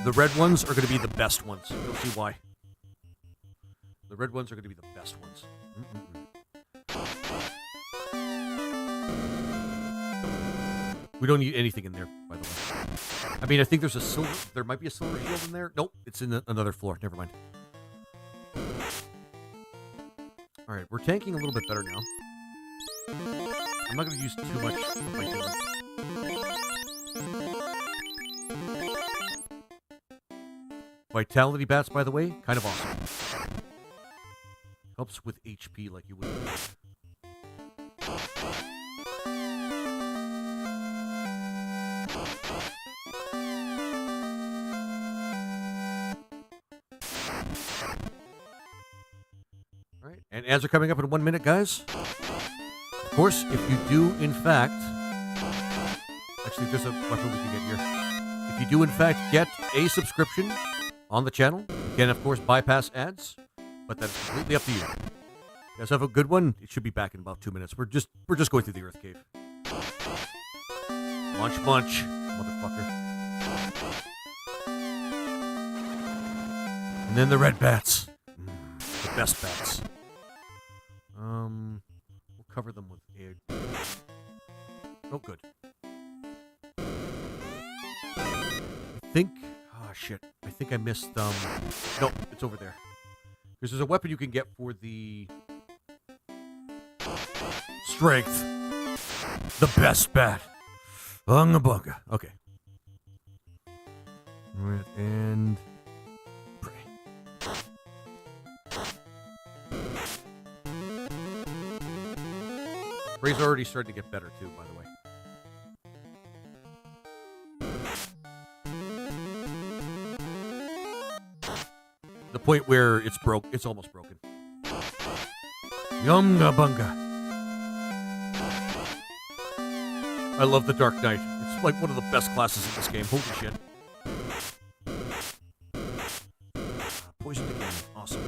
The red ones are going to be the best ones. You'll see why. The red ones are going to be the best ones. We don't need anything in there, by the way. I mean, I think there's a silver. There might be a silver shield in there. Nope, it's in another floor. Never mind. All right, we're tanking a little bit better now. I'm not going to use too much of my healing. Vitality bats, by the way, kind of awesome. Helps with HP like you would. All right, and ads are coming up in 1 minute, guys. Of course, if you do, in fact... Actually, there's a weapon we can get here. If you do, in fact, get a subscription on the channel, you can, of course, bypass ads, but that's completely up to you. You guys have a good one? It should be back in about 2 minutes. We're just going through the Earth Cave. Munch, munch, motherfucker. And then the red bats. The best bats. We'll cover them with air. Oh, good. I think... Oh, shit. I think I missed, No, it's over there. Because there's a weapon you can get for the... Strength. The best bat. Unga bunga. Okay. Right, and... Pray. Pray's already starting to get better, too, by the way. The point where it's almost broken. Yunga bunga. I love the Dark Knight. It's like one of the best classes in this game. Holy shit. Poisoned again. Awesome.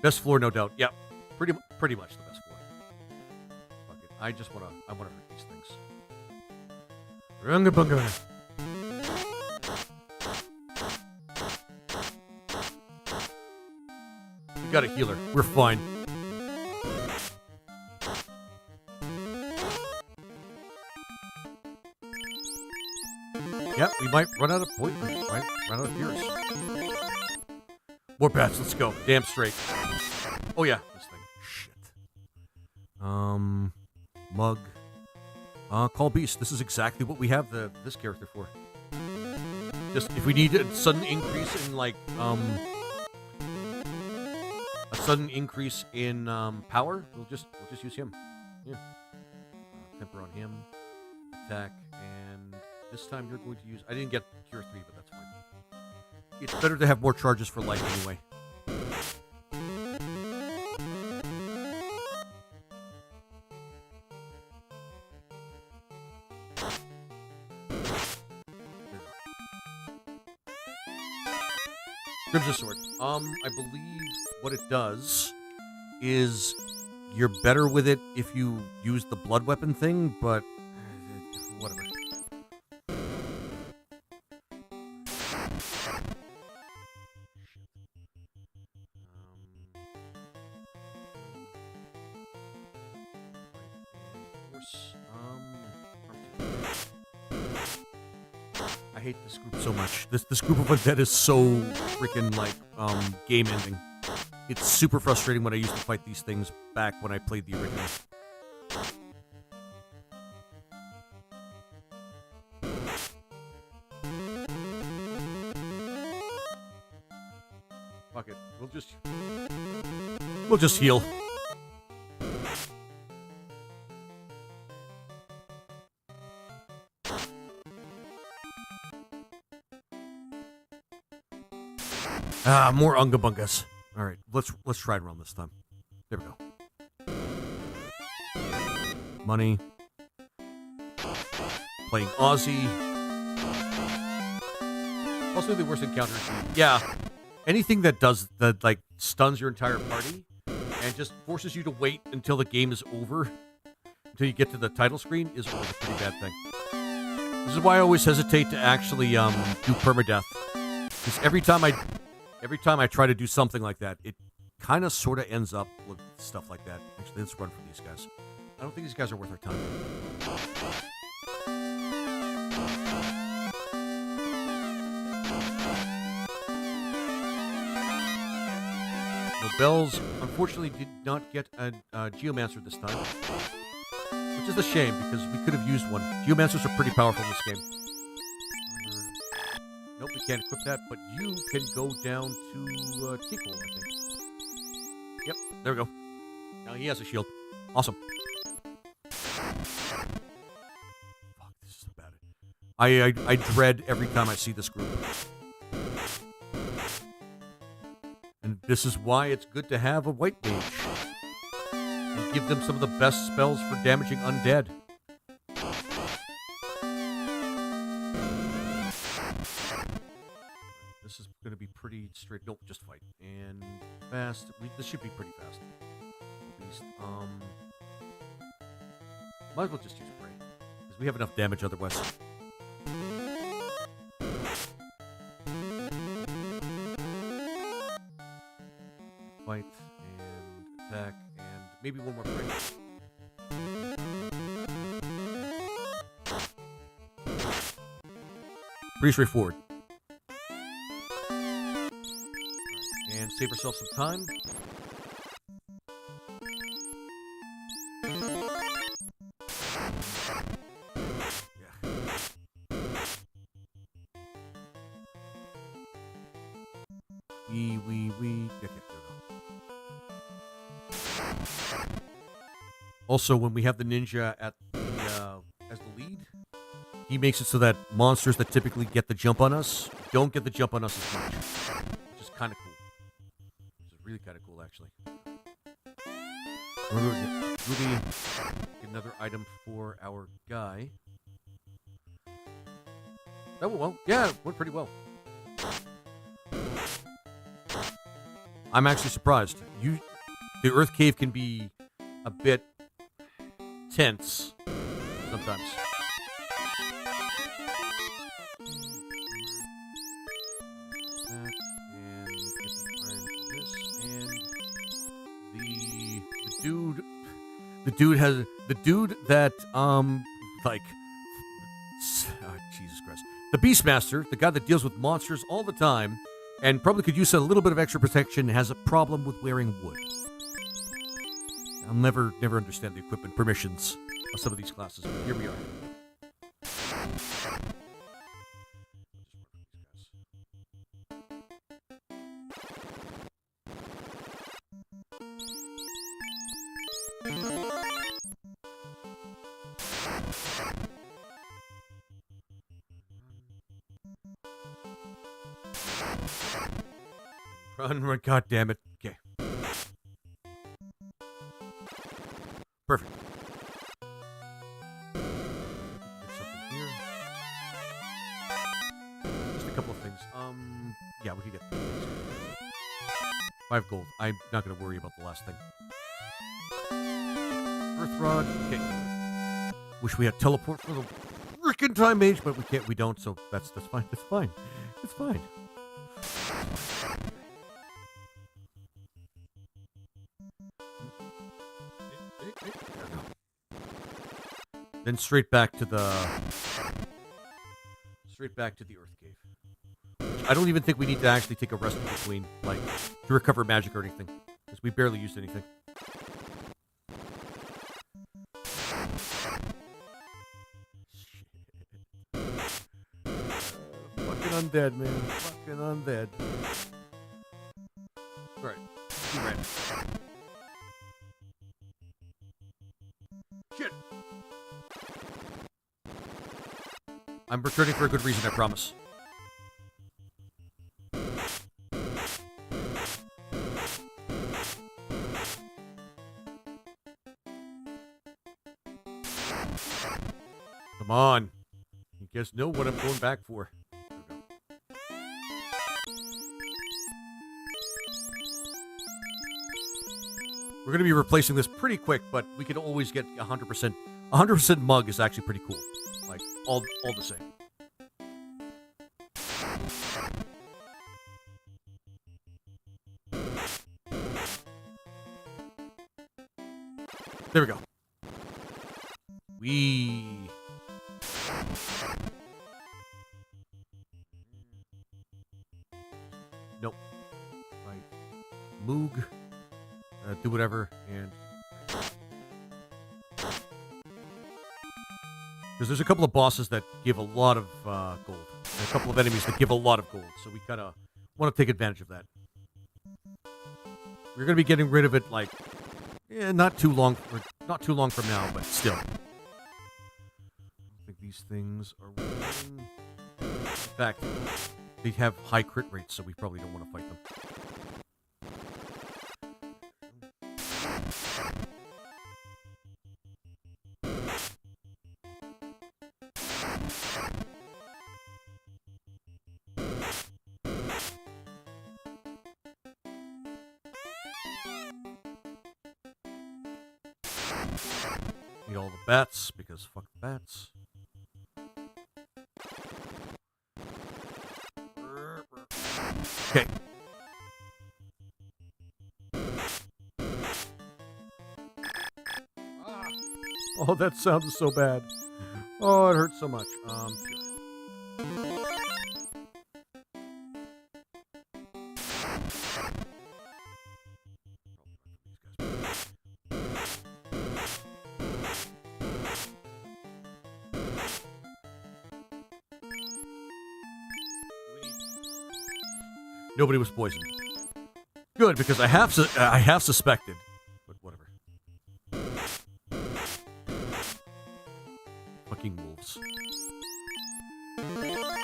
Best floor, no doubt. Yeah, pretty much the best floor. Fuck it. I wanna hurt these things. Yunga bunga. Got a healer. We're fine. Yep, we might run out of poison. Right? Run out of healers. More bats. Let's go. Damn straight. Oh yeah, this thing. Shit. Mug. Call Beast. This is exactly what we have this character for. Just if we need a sudden increase in like sudden increase in power, we'll just use him. Yeah. Temper on him. Attack, and this time you're going to use... I didn't get Cure 3, but that's fine. It's better to have more charges for life anyway. Crimson Sword. I believe what it does is you're better with it if you use the blood weapon thing, but whatever. I hate this group so much. This group of undead is so freaking like game ending. It's super frustrating when I used to fight these things back when I played the original. Fuck it. We'll just heal. More Unga Bungas. All right, let's try and run this time. There we go. Money. Playing Aussie. Also, the worst encounters. Yeah, anything that like stuns your entire party and just forces you to wait until the game is over, until you get to the title screen, is always a pretty bad thing. This is why I always hesitate to actually do permadeath, because every time I try to do something like that, it kind of sort of ends up with stuff like that. Actually, let's run from these guys. I don't think these guys are worth our time. No bells. Unfortunately, did not get a Geomancer this time, which is a shame because we could have used one. Geomancers are pretty powerful in this game. Nope, we can't equip that, but you can go down to Kiko, I think. Yep, there we go. Now he has a shield. Awesome. Fuck, this is bad. I dread every time I see this group. And this is why it's good to have a white mage. And give them some of the best spells for damaging undead. This is going to be pretty straight. Nope, just fight. And fast. This should be pretty fast. At least. Might as well just use Prey. Because we have enough damage otherwise. Fight and attack and maybe one more Prey. Pretty straightforward. And save ourselves some time. Yeah. Okay, there we go. Also, when we have the ninja at the as the lead, he makes it so that monsters that typically get the jump on us don't get the jump on us as much, which is kind of cool. Which is really kind of cool, actually. Ruby, get another item for our guy. That went well. Yeah, it went pretty well. I'm actually surprised. The Earth Cave can be a bit tense sometimes. The dude that like Jesus Christ. The Beastmaster, the guy that deals with monsters all the time and probably could use a little bit of extra protection, has a problem with wearing wood. I'll never understand the equipment permissions of some of these classes, but here we are. Run, God damn it. Okay. Perfect. Get something here. Just a couple of things. Yeah, we could get 5 gold. I'm not going to worry about the last thing. Earth Rod. Okay. Wish we had teleport for the frickin' time mage, but we can't. We don't. So that's fine. That's fine. It's fine. Then straight back to the straight back to the Earth Cave. I don't even think we need to actually take a rest in between, like, to recover magic or anything. Because we barely used anything. Shit. Fucking undead, man. Fucking undead. Alright. He ran. Shit. I'm returning for a good reason, I promise. Come on. You guys know what I'm going back for. There we go. We're going to be replacing this pretty quick, but we can always get 100%. 100% mug is actually pretty cool. Like, all the same. There we go. Nope. Right. Moog. Do whatever, and... Because there's a couple of bosses that give a lot of gold. And a couple of enemies that give a lot of gold. So we kind of want to take advantage of that. We're going to be getting rid of it, like... not too long from now, but still. I don't think these things are working. In fact, they have high crit rates, so we probably don't want to fight them. Eat all the bats, because fuck the bats. Okay. Oh, that sounded so bad. Oh, it hurts so much. Pure. Nobody was poisoned. Good, because I have suspected, but whatever. Fucking wolves.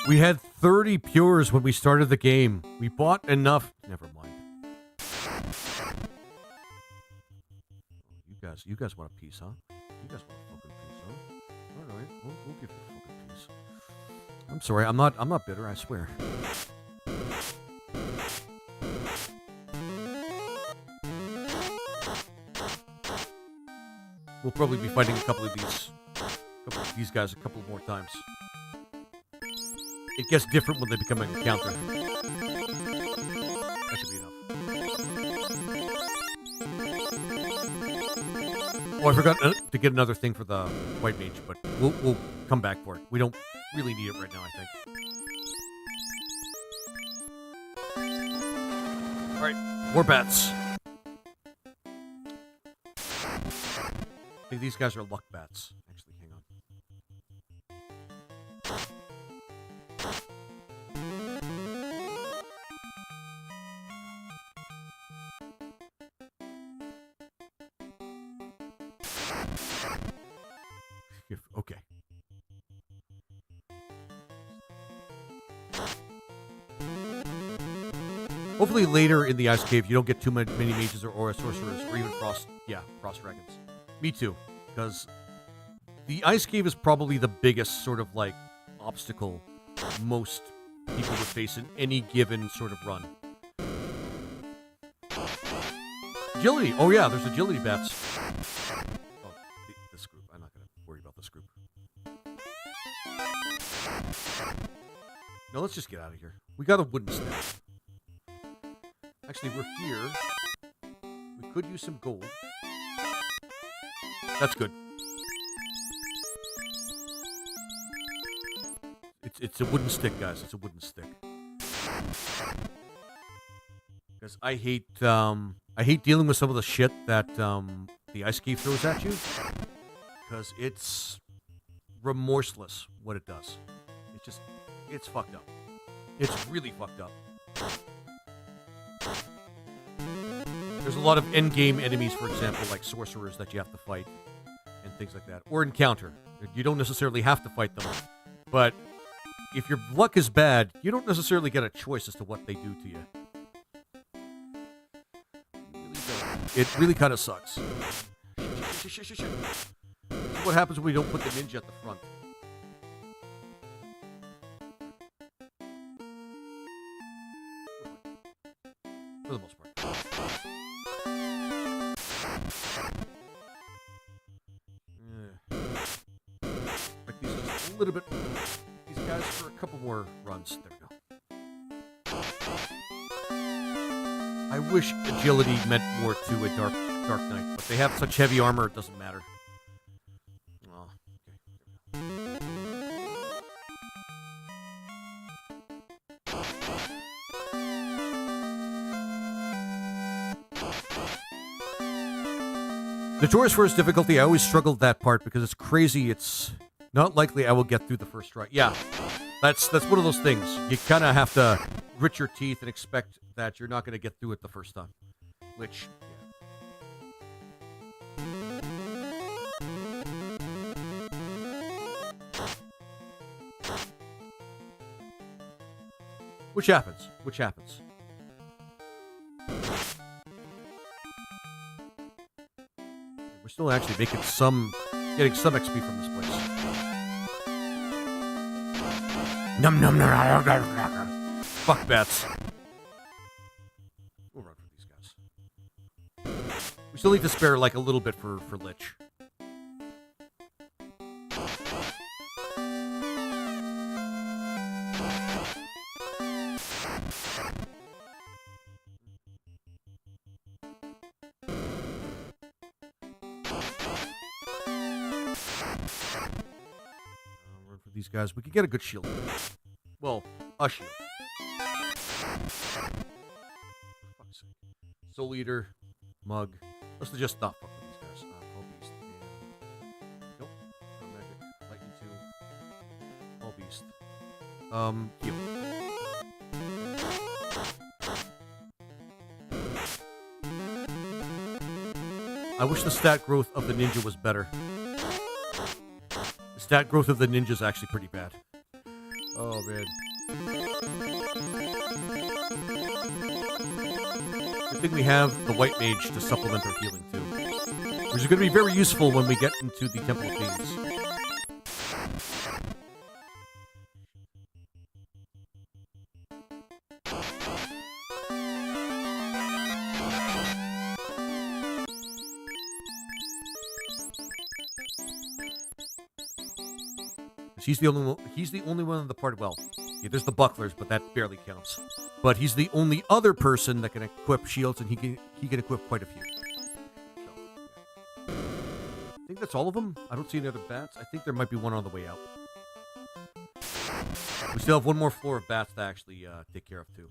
We had 30 pures when we started the game. We bought enough. Never mind. You guys want a piece, huh? You guys want a fucking piece, huh? All right, we'll give you a fucking piece. I'm sorry, I'm not bitter. I swear. We'll probably be fighting a couple of these guys a couple more times. It gets different when they become an encounter. That should be enough. Oh, I forgot to get another thing for the white mage, but we'll come back for it. We don't really need it right now, I think. All right, more bats. I think these guys are luck bats. Actually, hang on. Okay. Hopefully later in the ice cave you don't get too many mages or sorcerers or even frost dragons. Me too, because the ice cave is probably the biggest sort of like obstacle most people would face in any given sort of run. Agility. Oh yeah, there's agility bats. Oh, this group. I'm not going to worry about this group. No, let's just get out of here. We got a wooden staff. Actually, we're here. We could use some gold. That's good. It's a wooden stick, guys. It's a wooden stick. Because I hate dealing with some of the shit that the ice cave throws at you. Because it's remorseless what it does. It's fucked up. It's really fucked up. There's a lot of endgame enemies, for example, like sorcerers that you have to fight and things like that. Or encounter. You don't necessarily have to fight them. But if your luck is bad, you don't necessarily get a choice as to what they do to you. You really don't. It really kind of sucks. Shit. This is what happens when we don't put the ninja at the front. For the most part. Like these just a little bit. These guys for a couple more runs. There we go. I wish agility meant more to a Dark Knight, but they have such heavy armor it doesn't matter. Oh, okay. Notorious for its difficulty, I always struggled that part because it's crazy. It's not likely I will get through the first try. Yeah, that's one of those things. You kind of have to grit your teeth and expect that you're not going to get through it the first time. Which, yeah. Which happens. We're still actually getting some XP from this place. Num. Fuck bats. We'll run for these guys. We still need to spare like a little bit for Lich. These guys, we could get a good shield. Well, a shield. For fuck's sake. Soul Eater, Mug. Let's just not fuck with these guys. All Beast. And... Nope. Not Magic. Lightning 2. All Beast. Heal. I wish the stat growth of the ninja was better. Stat growth of the ninja is actually pretty bad. Oh, man. Good thing we have the White Mage to supplement our healing, too. Which is going to be very useful when we get into the Temple of Fiends. He's the only one in the party. Well, yeah, there's the bucklers, but that barely counts. But he's the only other person that can equip shields, and he can equip quite a few. So, I think that's all of them. I don't see any other bats. I think there might be one on the way out. We still have one more floor of bats to actually take care of too.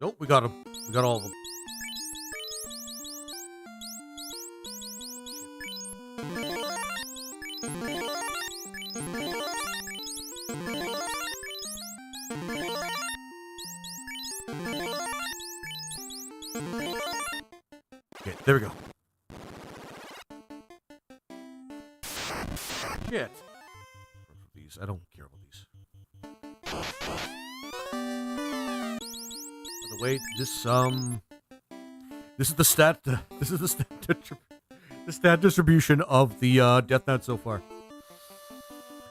Nope, we got them. We got all of them. Okay, there we go. Shit. These, I don't care about these. By the way, this is the stat. This is the stat distribution of the Death Knight so far.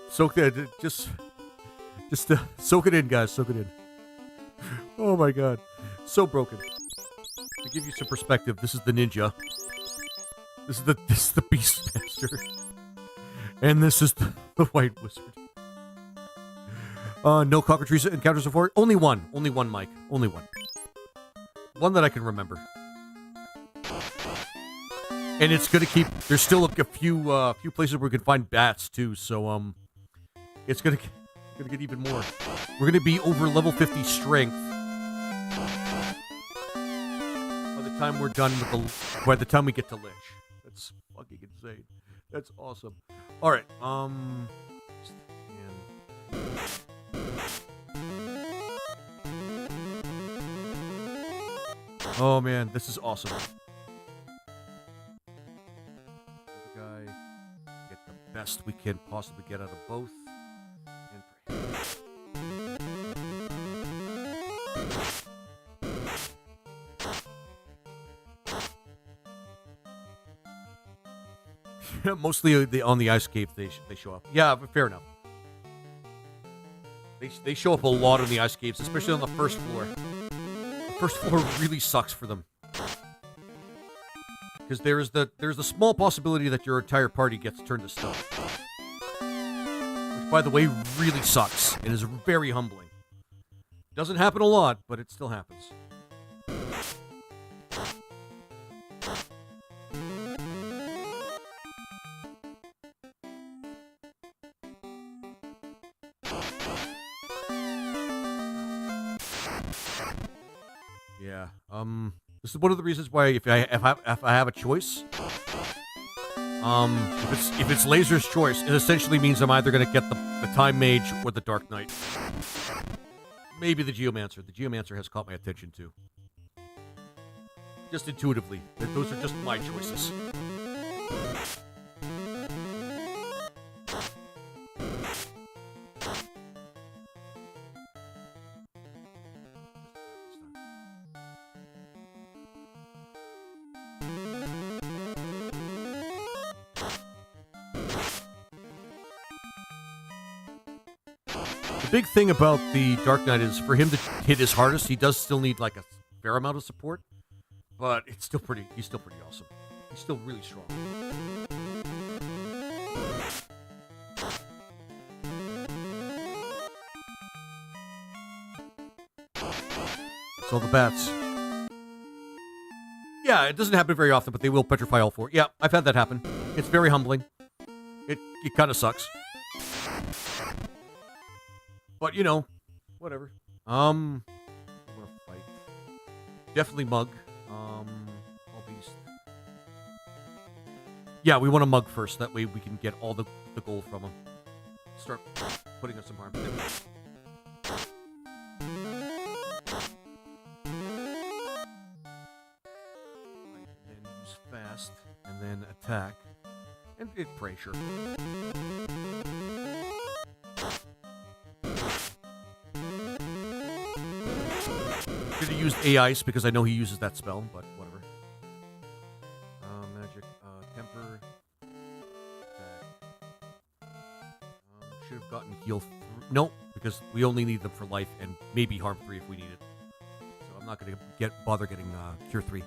Soak it, just soak it in, guys. Soak it in. Oh my god, so broken. To give you some perspective, this is the ninja. This is the Beastmaster. And this is the White Wizard. No cockatrice encounters before. Only one, Mike. Only one. One that I can remember. And it's gonna keep. There's still a few places where we can find bats too. So it's gonna get even more. We're gonna be over level 50 strength by the time we're done with the. By the time we get to Lich, that's fucking insane. That's awesome. All right. Oh man, this is awesome. Guy, get the best we can possibly get out of both. Mostly on the ice cave they show up. Yeah, but fair enough. They show up a lot on the ice caves, especially on the first floor. The first floor really sucks for them. Because there's the small possibility that your entire party gets turned to stone. Which, by the way, really sucks and is very humbling. Doesn't happen a lot, but it still happens. Yeah. This is one of the reasons why if I have a choice, if it's Laser's choice, it essentially means I'm either going to get the Time Mage or the Dark Knight. Maybe the Geomancer. The Geomancer has caught my attention too. Just intuitively. Those are just my choices. The big thing about the Dark Knight is for him to hit his hardest, he does still need like a fair amount of support, but he's still pretty awesome. He's still really strong. That's all the bats. Yeah, it doesn't happen very often, but they will petrify all four. Yeah, I've had that happen. It's very humbling. It kind of sucks. But, you know, whatever. I want to fight. Definitely Mug. All Beast. Yeah, we want to Mug first. That way we can get all the gold from him. Start putting us some harm. And then use fast. And then attack. And it pray, sure. Should have used A-Ice because I know he uses that spell, but whatever. Magic, Temper. Should have gotten heal 3. Nope, because we only need them for life and maybe harm 3 if we need it. So I'm not going to bother getting cure 3.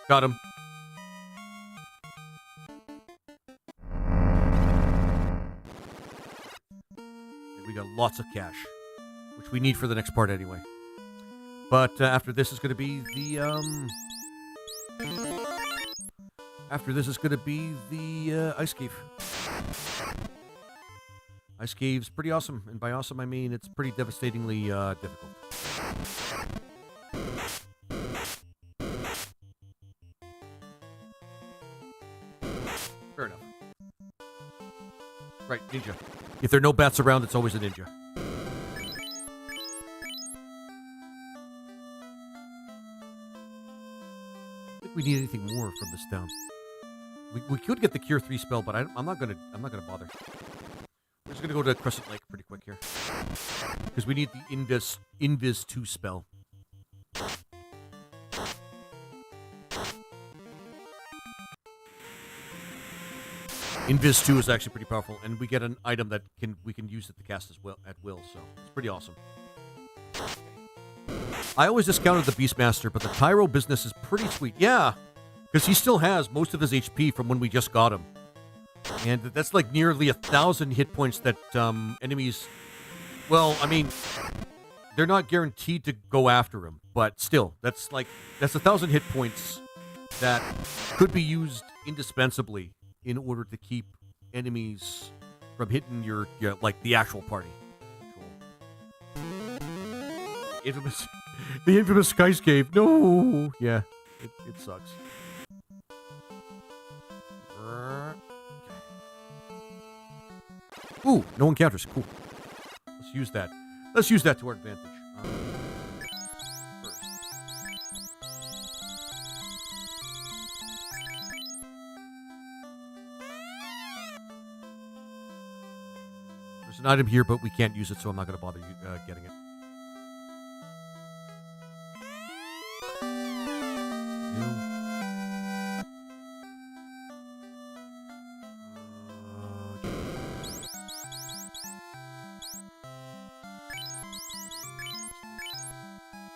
Got him. We got lots of cash, which we need for the next part anyway. But after this is going to be the ice cave. Ice cave's pretty awesome, and by awesome I mean it's pretty devastatingly difficult. Fair enough. Right, ninja. If there are no bats around, it's always a ninja. I don't think we need anything more from this town. We could get the Cure 3 spell, but I'm not gonna bother. We're just gonna go to Crescent Lake pretty quick here. Because we need the Invis 2 spell. Invis 2 is actually pretty powerful, and we get an item that we can use it to cast as well at will, so it's pretty awesome. I always discounted the Beastmaster, but the Tyro business is pretty sweet. Yeah, because he still has most of his HP from when we just got him. And that's like nearly 1,000 hit points that enemies... Well, I mean, they're not guaranteed to go after him, but still, that's 1,000 hit points that could be used indispensably in order to keep enemies from hitting your like the actual party. The infamous Sky's Cave. No, yeah, it sucks. Ooh, no encounters. Cool. Let's use that. Let's use that to our advantage. First. There's an item here, but we can't use it, so I'm not going to bother getting it.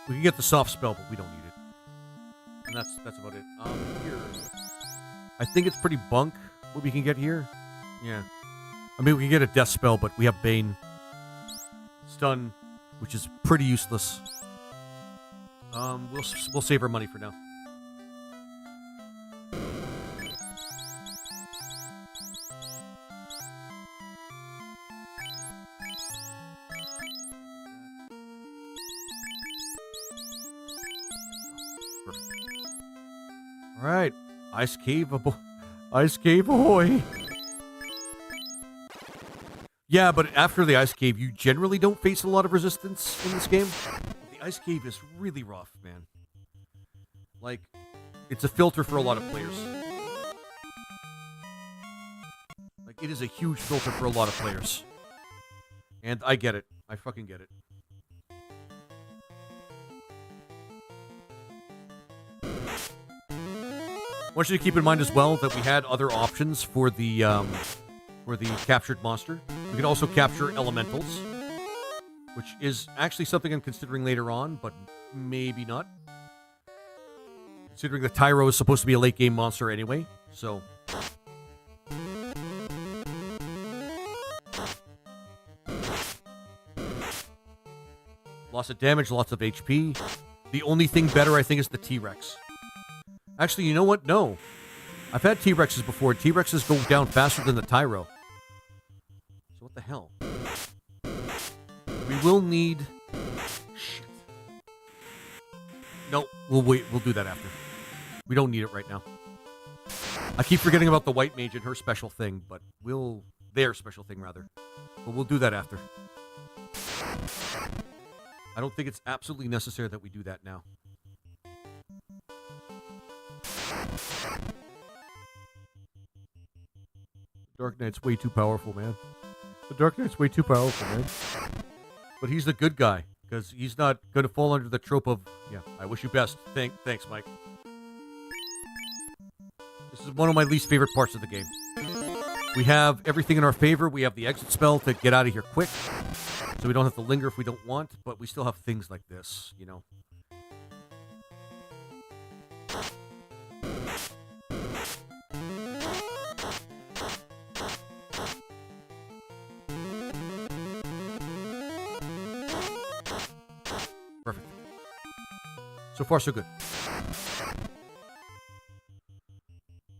We can get the soft spell, but we don't need it. And that's about it. Here. I think it's pretty bunk what we can get here. Yeah. I mean, we can get a death spell, but we have Bane. Stun, which is pretty useless. We'll save our money for now. All right, Ice Cave ahoy! Yeah, but after the Ice Cave, you generally don't face a lot of resistance in this game. The Ice Cave is really rough, man. Like, it's a filter for a lot of players. Like, it is a huge filter for a lot of players. And I get it. I fucking get it. I want you to keep in mind as well that we had other options for the captured monster. We can also capture elementals, which is actually something I'm considering later on, but maybe not. Considering the Tyro is supposed to be a late game monster anyway, so. Lots of damage, lots of HP. The only thing better, I think, is the T-Rex. Actually, you know what? No. I've had T-Rexes before. T-Rexes go down faster than the Tyro. So what the hell? We will need... Shit. No, we'll wait. We'll do that after. We don't need it right now. I keep forgetting about the White Mage and her special thing, but we'll... Their special thing, rather. But we'll do that after. I don't think it's absolutely necessary that we do that now. Dark Knight's way too powerful, man. The Dark Knight's way too powerful, man. But he's the good guy, because he's not going to fall under the trope of, yeah, I wish you best. Thanks, Mike. This is one of my least favorite parts of the game. We have everything in our favor. We have the exit spell to get out of here quick, so we don't have to linger if we don't want, but we still have things like this, you know. Perfect. So far, so good.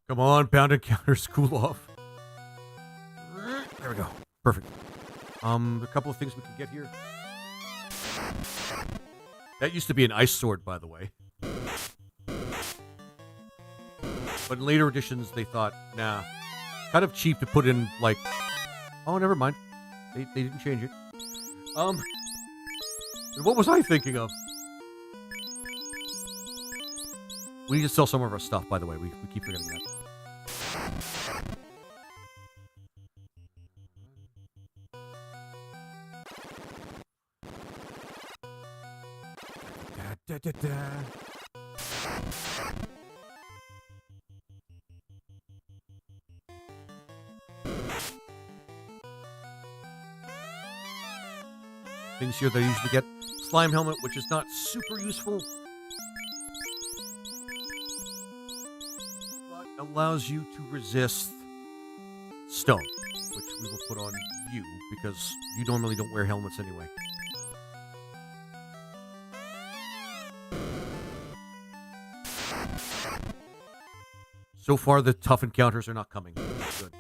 Come on, bound encounters, cool off. There we go. Perfect. A couple of things we can get here. That used to be an ice sword, by the way. But in later editions, they thought, nah, kind of cheap to put in, like... Oh, never mind. They didn't change it. What was I thinking of? We need to sell some of our stuff, by the way. We keep forgetting that. Da, da, da. things here that I usually get. Slime helmet, which is not super useful, but allows you to resist stone, which we will put on you because you normally don't wear helmets anyway. So far, the tough encounters are not coming. Good.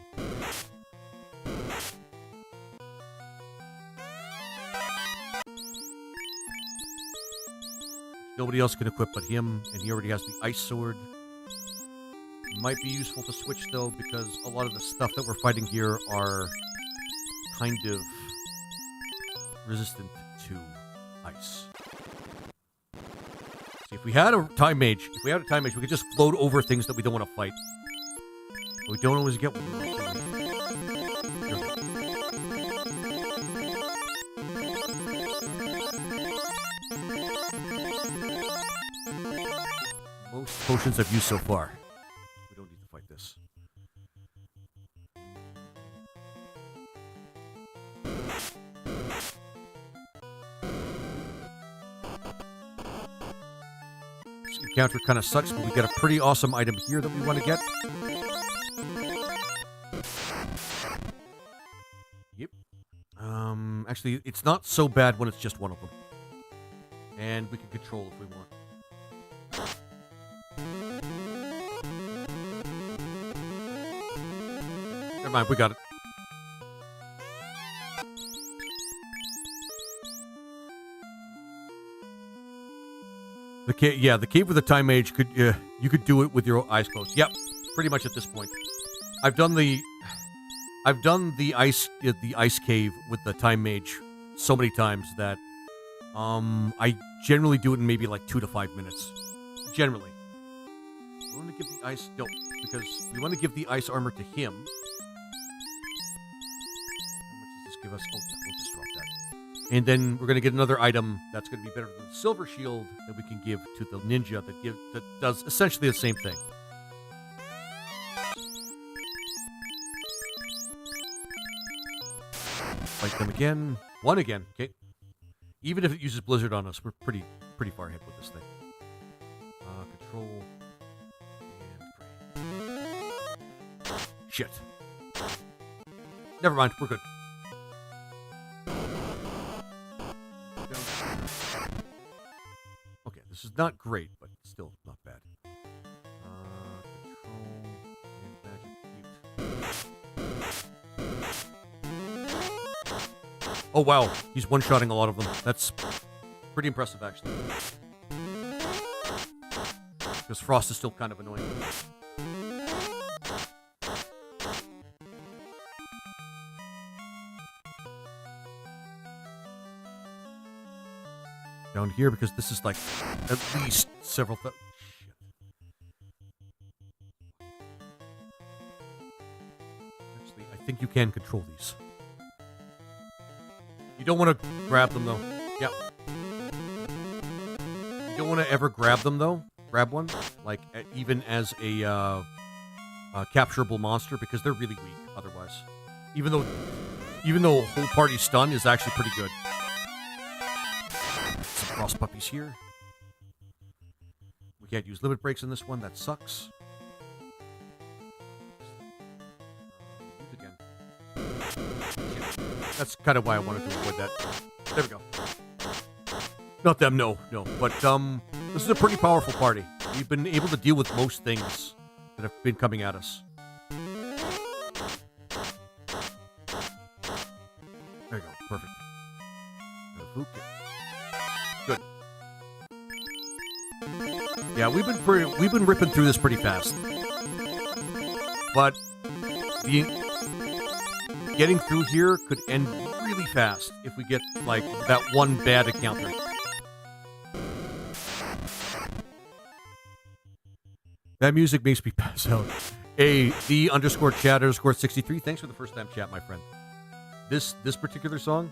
Nobody else can equip but him, and he already has the ice sword. Might be useful to switch, though, because a lot of the stuff that we're fighting here are kind of resistant to ice. See, if we had a time mage, we could just float over things that we don't want to fight. But we don't always get what we want to. Most potions I've used so far. We don't need to fight this. This encounter kind of sucks, but we got a pretty awesome item here that we want to get. Yep. Actually, it's not so bad when it's just one of them. And we can control if we want. Never mind, we got it. The cave with the time mage could you could do it with your eyes closed. Yep, pretty much at this point. I've done the ice cave with the time mage so many times that I generally do it in maybe like 2 to 5 minutes. Generally. We want to give the ice because we want to give the ice armor to him. How much does this give us? Oh yeah, we'll just drop that. And then we're going to get another item that's going to be better than the silver shield that we can give to the ninja that does essentially the same thing. Fight them again. One again. Okay. Even if it uses Blizzard on us, we're pretty far ahead with this thing. Control and pray. Shit. Never mind. We're good. Okay, this is not great, but still not bad. Control and magic. Oh wow, he's one-shotting a lot of them. That's pretty impressive, actually. Because Frost is still kind of annoying. Down here, because this is like at least several shit. Actually, I think you can control these. You don't want to grab them, though. Yep. You don't want to ever grab them, though. Grab one, like even as a capturable monster, because they're really weak otherwise. Even though whole party stun is actually pretty good. Some frost puppies here. We can't use limit breaks in this one. That sucks. Use again. That's kind of why I wanted to avoid that. There we go. Not them, no. But this is a pretty powerful party. We've been able to deal with most things that have been coming at us. There you go. Perfect. Good. Yeah, we've been ripping through this pretty fast. But getting through here could end really fast if we get like that one bad encounter. That music makes me pass out. The_chat_63. Thanks for the first time chat, my friend. This particular song,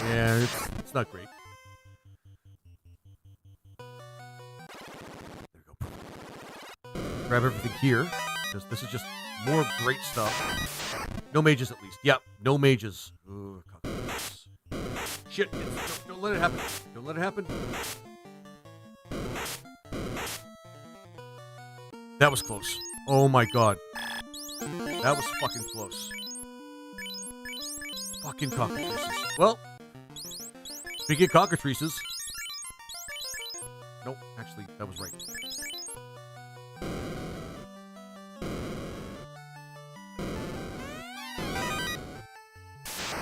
yeah, it's not great. There we go. Grab everything here, because this is just more great stuff. No mages, at least. Yep, no mages. Ooh, Shit. Don't let it happen. Don't let it happen. That was close. Oh my god. That was fucking close. Fucking cockatrices. Well, speaking of cockatrices. Nope, actually, that was right.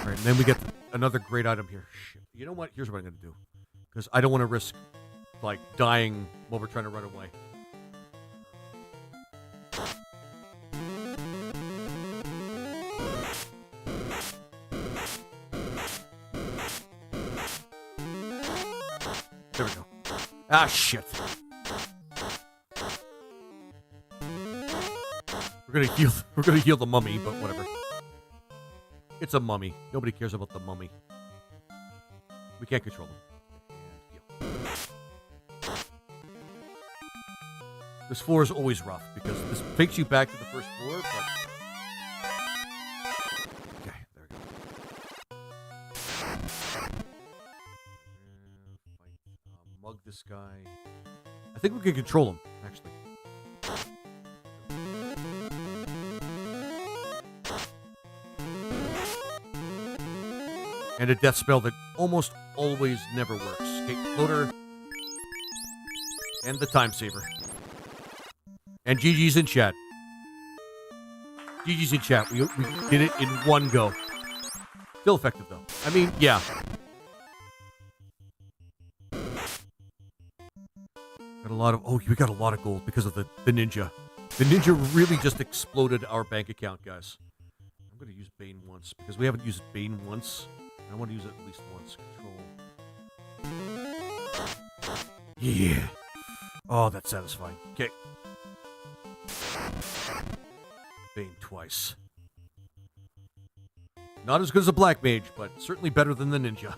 Alright, and then we get another great item here. Shit. You know what? Here's what I'm going to do. Because I don't want to risk, like, dying while we're trying to run away. There we go. Ah, shit. We're gonna heal the mummy, but whatever. It's a mummy. Nobody cares about the mummy. We can't control them. And heal. This floor is always rough because this takes you back to the first floor, but okay, there we go. Mug this guy. I think we can control him, actually. And a death spell that almost always never works. Okay, floater. And the time saver. And GG's in chat. GG's in chat. We did it in one go. Still effective, though. I mean, yeah. Got a lot of... Oh, we got a lot of gold because of the ninja. The ninja really just exploded our bank account, guys. I'm going to use Bane once because we haven't used Bane once. I want to use it at least once. Control. Yeah. Oh, that's satisfying. Okay. Bane twice. Not as good as a black mage, but certainly better than the ninja.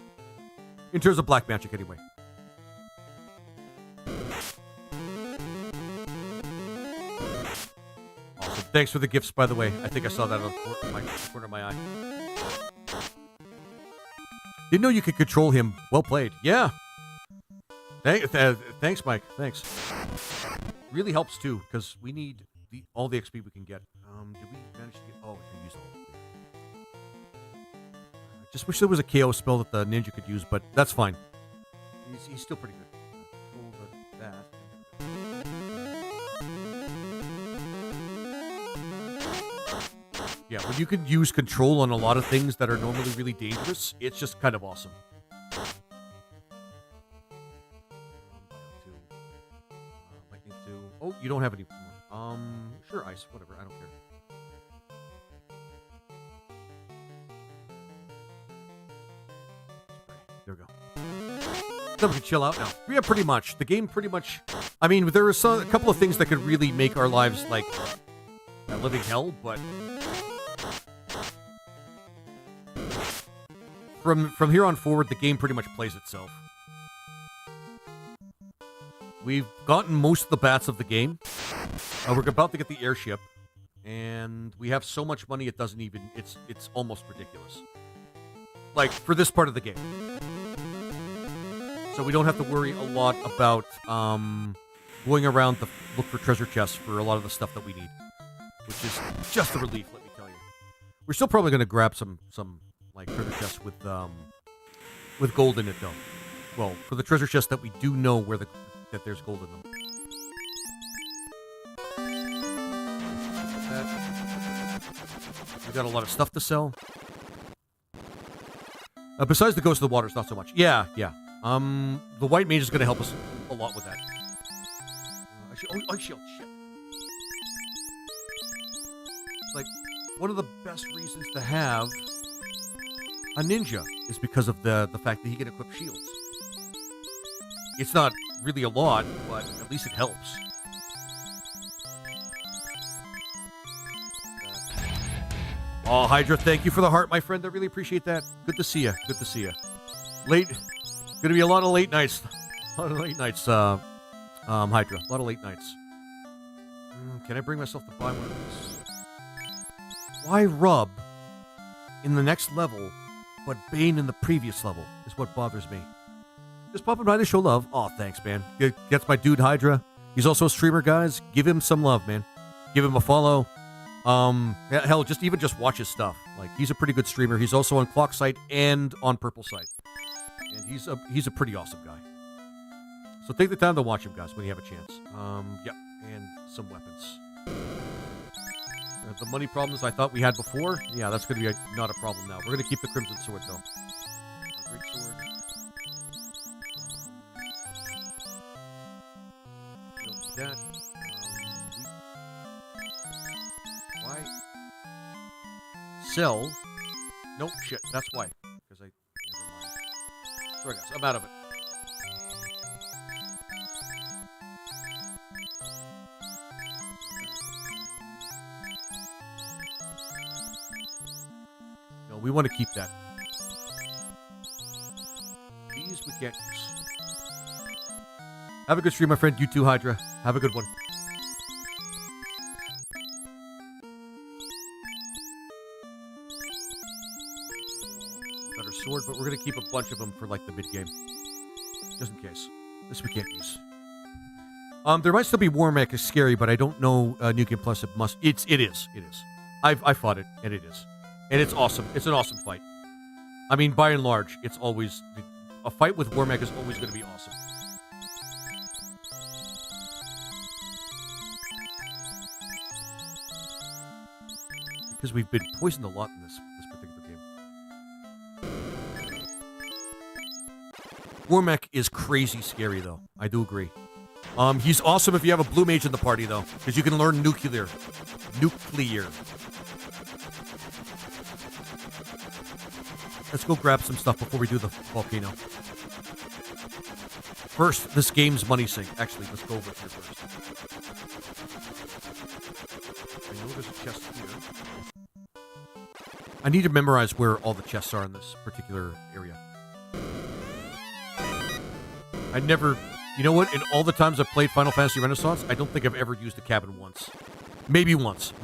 In terms of black magic, anyway. Awesome. Thanks for the gifts, by the way. I think I saw that on the corner of my eye. Didn't know you could control him. Well played. Yeah. Thanks, Mike. Thanks. Really helps, too, because we need all the XP we can get. Did we manage to get... Oh, we can use all of it. Just wish there was a KO spell that the ninja could use, but that's fine. He's still pretty good. Control that. Yeah, when you can use control on a lot of things that are normally really dangerous, it's just kind of awesome. Lightning 2. Oh, you don't have any more. Sure, ice, whatever, I don't care. There we go. Then we can chill out now. Yeah, pretty much. The game pretty much... I mean, there are a couple of things that could really make our lives, like, a living hell, but... From here on forward, the game pretty much plays itself. We've gotten most of the bats of the game. We're about to get the airship, and we have so much money it doesn't even... It's almost ridiculous. Like, for this part of the game. So we don't have to worry a lot about going around to look for treasure chests for a lot of the stuff that we need. Which is just a relief, let me tell you. We're still probably going to grab some like treasure chests with gold in it, though. Well, for the treasure chests that we do know that there's gold in them. We got a lot of stuff to sell. Besides the Ghost of the Waters, not so much. Yeah. The White Mage is going to help us a lot with that. Ice shield, shit. It's like, one of the best reasons to have a ninja is because of the fact that he can equip shields. It's not really a lot, but at least it helps. Oh, Hydra, thank you for the heart, my friend. I really appreciate that. Good to see you. Good to see you. Gonna be a lot of late nights. A lot of late nights, Hydra. A lot of late nights. Can I bring myself to buy one of these? Why rub in the next level but Bane in the previous level is what bothers me. Just popping by to show love. Oh, thanks, man. Gets my dude Hydra. He's also a streamer, guys. Give him some love, man. Give him a follow. Hell, just watch his stuff. Like, he's a pretty good streamer. He's also on Clock Site and on Purple Site. And he's a pretty awesome guy. So take the time to watch him, guys, when you have a chance. Yep, and some weapons. The money problems I thought we had before, yeah, that's going to be not a problem now. We're going to keep the Crimson Sword, though. Great Sword. Don't need that. Why? Sell. Nope, shit, that's why. Because never mind. Sorry, guys, I'm out of it. We want to keep that. These we can't use. Have a good stream, my friend. You too, Hydra. Have a good one. Better sword, but we're going to keep a bunch of them for, like, the mid-game. Just in case. This we can't use. There might still be War Mech is scary, but I don't know New Game Plus. It is. I fought it, and it is. And it's awesome. It's an awesome fight. I mean, by and large, it's always... A fight with War Mech is always going to be awesome. Because we've been poisoned a lot in this particular game. War Mech is crazy scary, though. I do agree. He's awesome if you have a Blue Mage in the party, though. Because you can learn Nuclear. Let's go grab some stuff before we do the volcano. First, this game's money sink. Actually, let's go over here first. I know there's a chest here. I need to memorize where all the chests are in this particular area. I never... You know what? In all the times I've played Final Fantasy Renaissance, I don't think I've ever used the cabin once. Maybe once.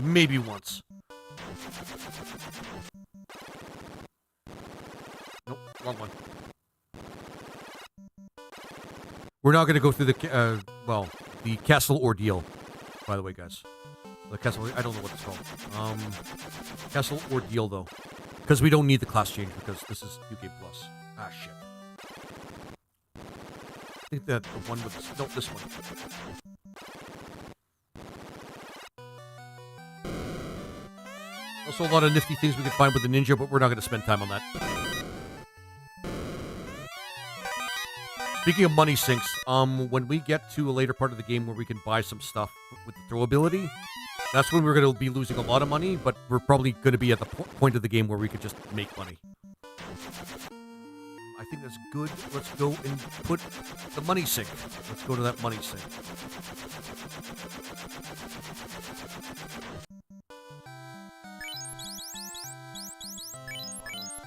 Nope, wrong one. We're not going to go through the, the castle ordeal, by the way, guys. The castle, I don't know what it's called. Castle ordeal, though. Because we don't need the class change, because this is New Game Plus. Ah, shit. I think that the one with... No, this one. Also, a lot of nifty things we can find with the ninja, but we're not going to spend time on that. Speaking of money sinks, when we get to a later part of the game where we can buy some stuff with the throw ability, that's when we're going to be losing a lot of money, but we're probably going to be at the point of the game where we could just make money. I think that's good. Let's go and put the money sink. Let's go to that money sink.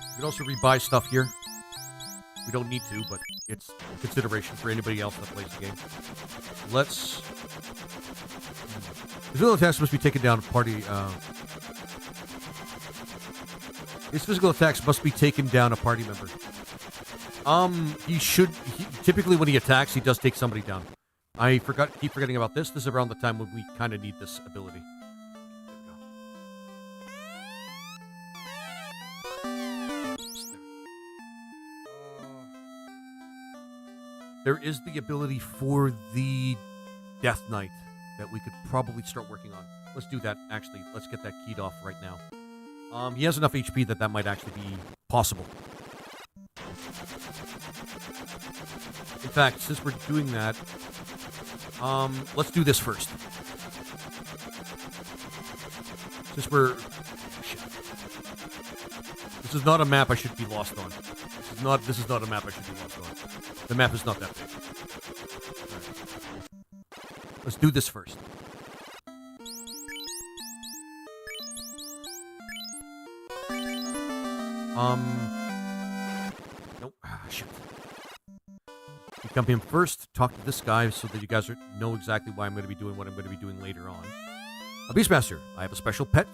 You can also rebuy stuff here. We don't need to, but it's a consideration for anybody else that plays the game. Let's... Physical attacks must be taken down party... His physical attacks must be taken down a party member. Typically when he attacks, he does take somebody down. Keep forgetting about this. This is around the time when we kind of need this ability. There is the ability for the Death Knight that we could probably start working on. Let's do that, actually. Let's get that keyed off right now. He has enough HP that might actually be possible. In fact, since we're doing that, let's do this first. Since we're... Shit. This is not a map I should be lost on. This is not a map I should be lost on. The map is not that big. Right. Let's do this first. Nope. Shit. You come in first, talk to this guy so that you guys know exactly why I'm going to be doing what I'm going to be doing later on. A Beastmaster, I have special pet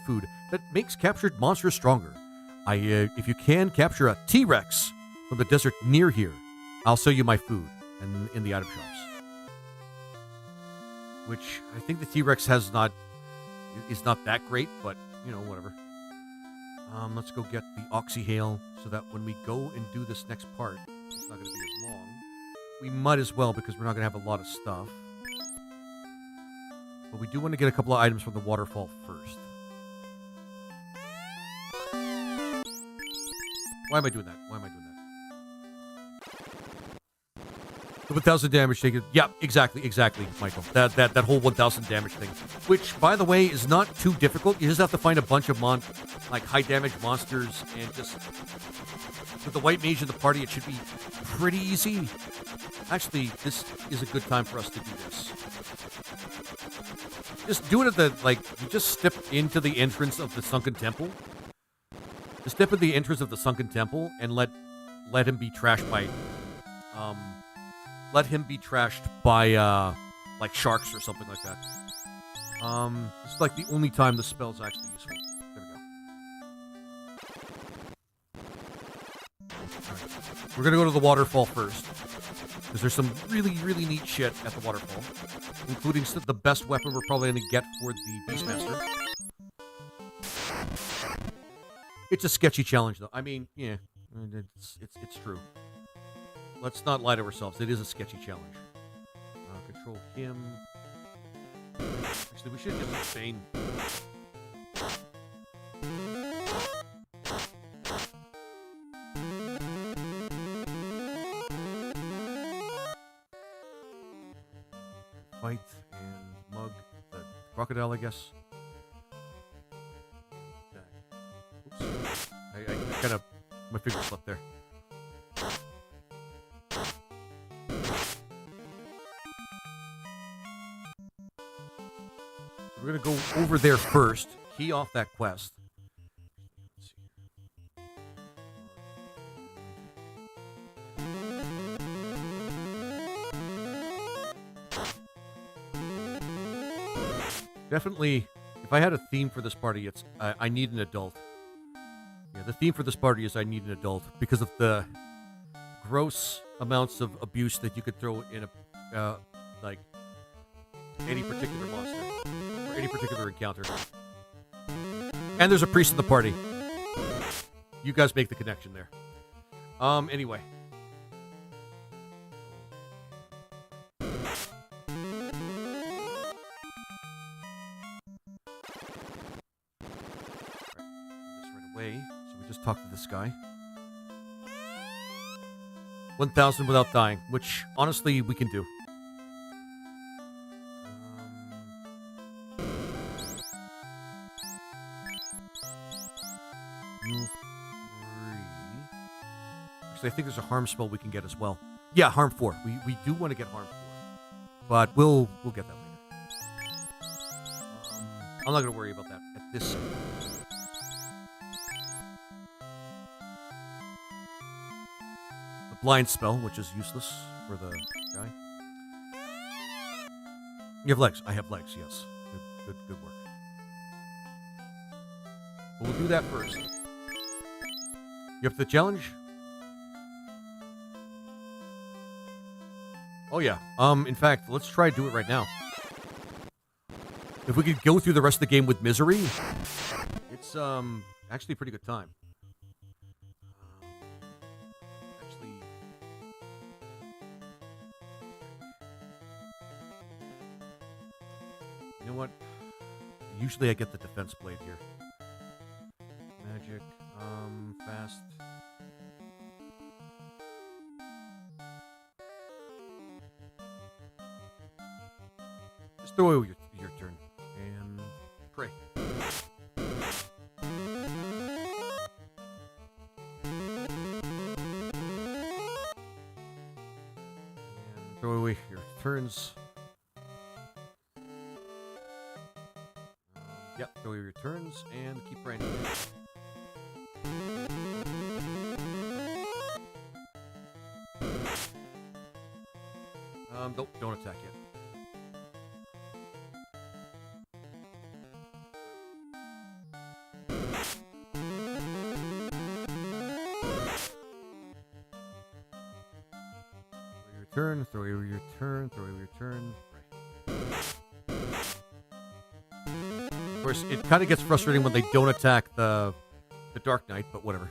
food that makes captured monsters stronger. If you can capture a T-Rex from the desert near here, I'll sell you my food and in the item shops. Which I think the T-Rex is not that great, but you know, whatever. Let's go get the Oxyhale so that when we go and do this next part, it's not going to be as long. We might as well because we're not going to have a lot of stuff. But we do want to get a couple of items from the waterfall first. Why am I doing that? The 1,000 damage taken. Yeah, exactly, Michael. That whole 1,000 damage thing. Which, by the way, is not too difficult. You just have to find a bunch of high damage monsters and just... With the white mage in the party, it should be pretty easy. Actually, this is a good time for us to do this. Just do it at you just step into the entrance of the sunken temple. Just step at the entrance of the sunken temple and let him be trashed by... Let him be trashed by, sharks or something like that. It's like the only time the spell's actually useful. There we go. Right. We're gonna go to the waterfall first. Because there's some really, really neat shit at the waterfall. Including the best weapon we're probably gonna get for the Beastmaster. It's a sketchy challenge, though. I mean, yeah. It's true. Let's not lie to ourselves. It is a sketchy challenge. Control him. Actually, we should get some Bane. Fight and mug the crocodile, I guess. Oops. I kind of... My finger slipped there. We're going to go over there first, key off that quest. Definitely, if I had a theme for this party, it's I need an adult. Yeah, the theme for this party is I need an adult because of the gross amounts of abuse that you could throw in any particular monster. Any particular encounter. And there's a priest in the party. You guys make the connection there. Anyway. This right away. So we just talked to this guy. 1,000 without dying, which honestly we can do. I think there's a harm spell we can get as well. Yeah, harm 4. We do want to get harm 4, but we'll get that later. I'm not going to worry about that at this time. The blind spell, which is useless for the guy. You have legs. I have legs. Yes. Good work. But we'll do that first. You have the challenge. Oh, yeah. In fact, let's try to do it right now. If we could go through the rest of the game with misery, it's, actually a pretty good time. You know what? Usually I get the defense blade here. Magic, fast. Just throw away your turn and pray. And throw away your turns. Yep, throw away your turns and keep praying. Don't attack yet. turn, throw away your turn, throw away your turn. Of course, it kind of gets frustrating when they don't attack the Dark Knight, but whatever.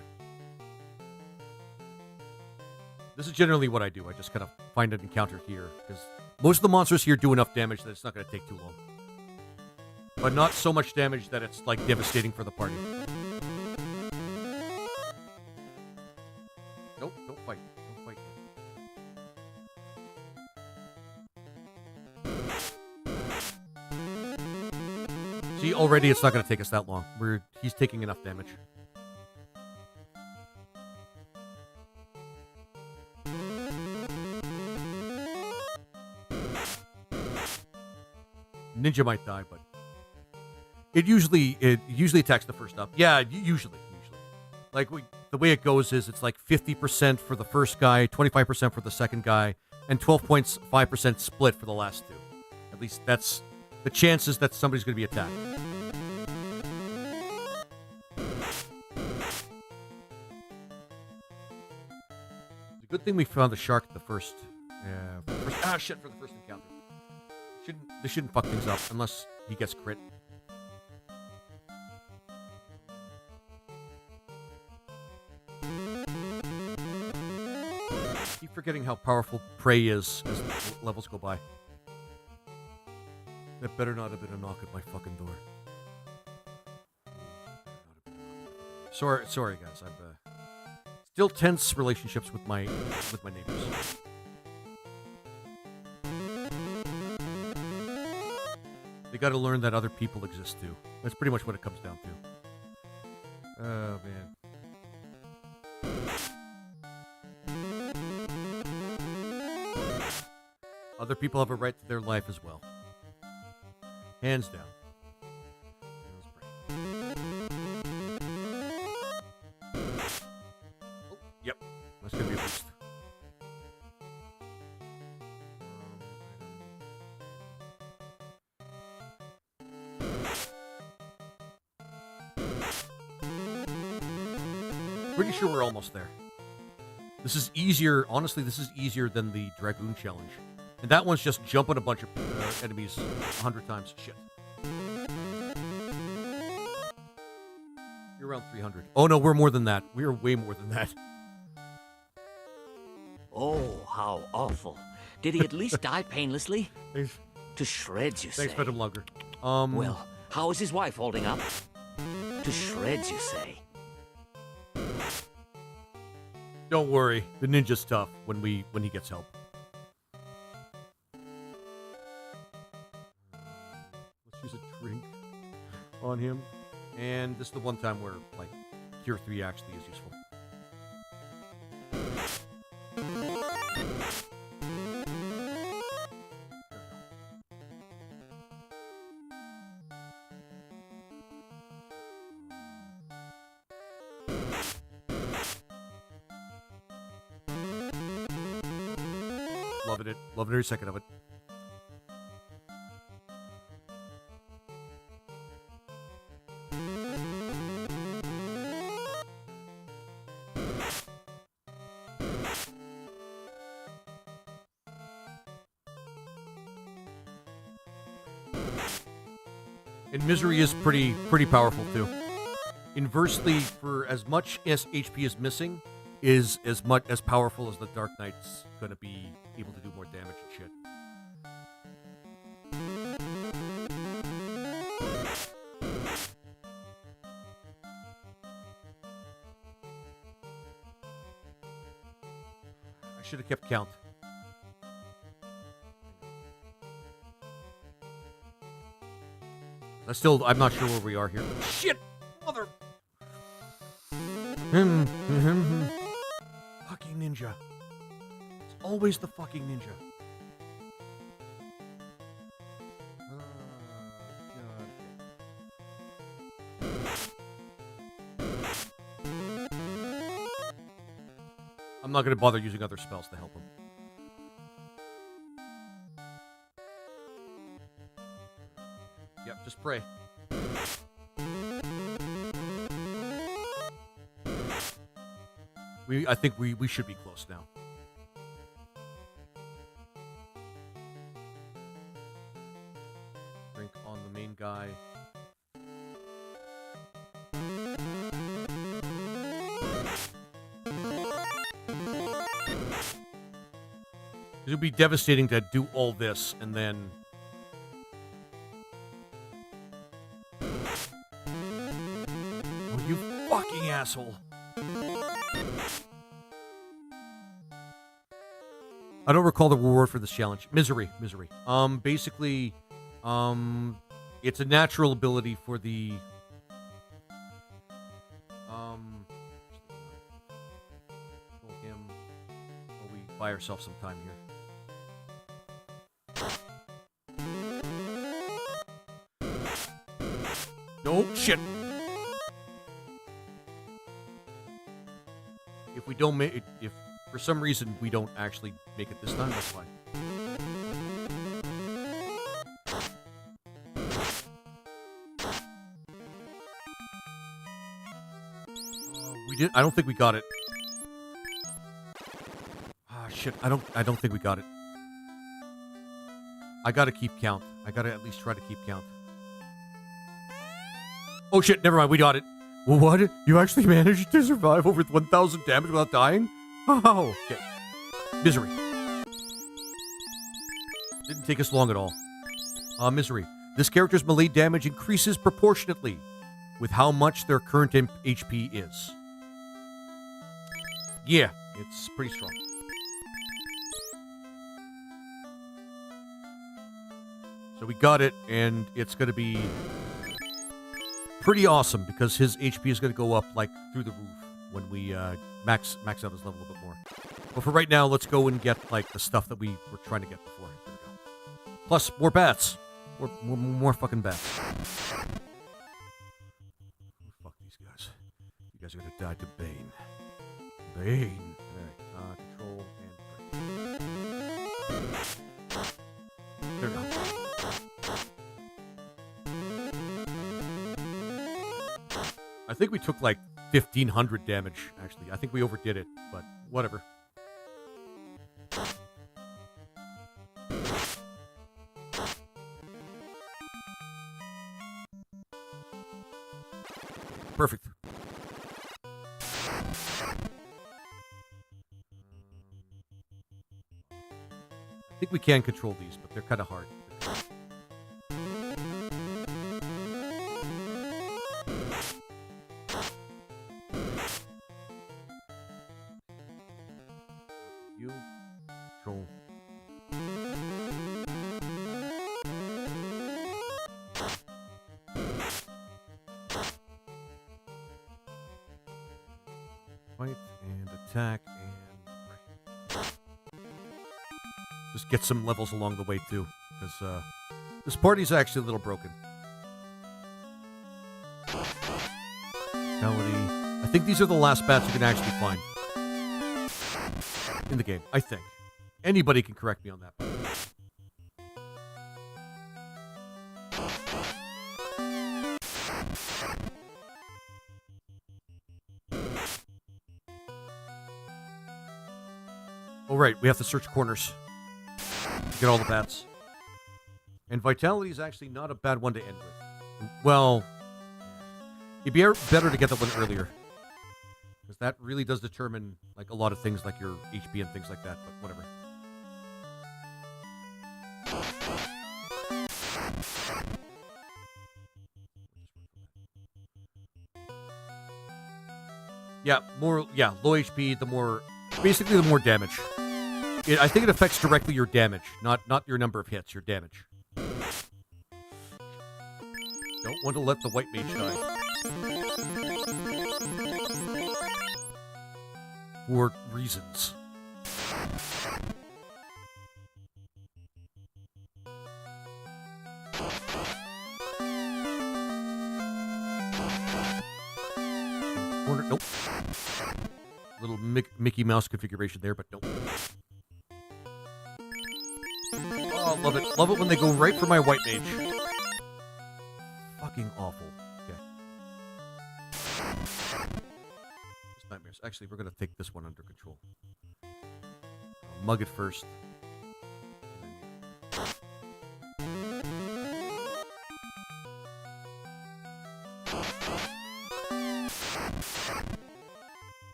This is generally what I do. I just kind of find an encounter here, because most of the monsters here do enough damage that it's not going to take too long. But not so much damage that it's, like, devastating for the party. Nope, don't fight. Don't fight yet. See, already it's not going to take us that long. He's taking enough damage. Ninja might die, but it usually attacks the first up. Yeah, usually. Like the way it goes is it's like 50% for the first guy, 25% for the second guy, and 12.5% split for the last two. At least that's the chances that somebody's going to be attacked. It's a good thing we found the shark at the first. For the first encounter. This shouldn't fuck things up unless he gets crit. Keep forgetting how powerful Prey is as the levels go by. That better not have been a knock at my fucking door. Sorry guys. I've still tense relationships with my neighbors. They got to learn that other people exist too. That's pretty much what it comes down to. Oh man. Other people have a right to their life as well. Hands down. Oh, yep. That's going to be a boost. Pretty sure we're almost there. This is easier. Honestly, this is easier than the Dragoon Challenge. And that one's just jumping a bunch of enemies 100 times. Shit. You're around 300. Oh, no, we're more than that. We are way more than that. Oh, how awful. Did he at least die painlessly? Thanks, To shreds, you say? thanks Phantom Lugger. Well, how is his wife holding up? To shreds, you say? Don't worry. The ninja's tough when he gets help. Let's use a drink on him. And this is the one time where, like, Cure 3 actually is useful. Loving it. Loving every second of it. And Misery is pretty powerful too. Inversely, for as much as HP is missing, is as much as powerful as the Dark Knight's gonna be able to do more damage and shit. I should have kept count. I'm not sure where we are here. Shit! Mother... Fucking ninja. It's always the fucking ninja. I'm not going to bother using other spells to help him. Yep, just pray. I think we should be close now. guy. It would be devastating to do all this and then... Oh, you fucking asshole. I don't recall the reward for this challenge. Misery. Basically, it's a natural ability for the... Kill him while we buy ourselves some time here. Oh, shit. If we don't make it, if for some reason we don't actually make it this time, that's fine. I don't think we got it. Ah, shit. I don't think we got it. I gotta keep count. I gotta at least try to keep count. Oh shit, never mind, we got it. Well, what? You actually managed to survive over 1,000 damage without dying? Oh, okay. Misery. Didn't take us long at all. Misery. This character's melee damage increases proportionately with how much their current HP is. Yeah, it's pretty strong. So we got it, and it's going to be pretty awesome because his HP is going to go up like through the roof when we max out his level a bit more. But for right now, let's go and get like the stuff that we were trying to get before. There we go. Plus more bats, more fucking bats. Fuck these guys. You guys are gonna die to Bane. Bane. All right. Control and there we go. I think we took like 1,500 damage, actually. I think we overdid it, but whatever. Perfect. I think we can control these, but they're kind of hard. Fight and attack and just get some levels along the way too, because this party's actually a little broken. Melody. I think these are the last bats you can actually find in the game. I think anybody can correct me on that. Oh, right. We have to search corners to get all the bats. And Vitality is actually not a bad one to end with. Well, it'd be better to get that one earlier. Because that really does determine like a lot of things like your HP and things like that, but whatever. Yeah, low HP, the more damage. I think it affects directly your damage, not your number of hits, your damage. Don't want to let the white mage die. For reasons. Nope. Little Mickey Mouse configuration there, but nope. Oh, love it. Love it when they go right for my white mage. Fucking awful. Okay. Just nightmares. Actually, we're going to take this one under control. I'll mug it first.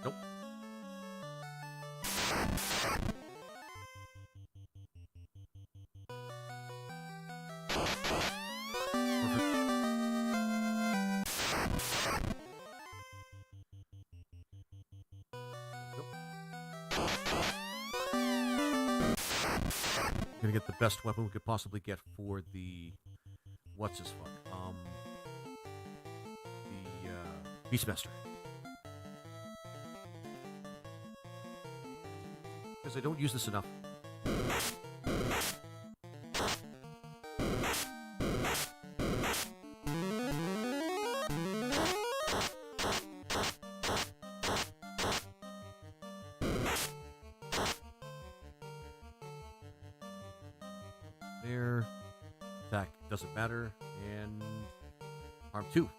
Nope. Gonna get the best weapon we could possibly get for the what's his fuck? The Beastmaster. Because I don't use this enough. There. Attack doesn't matter. And harm 2.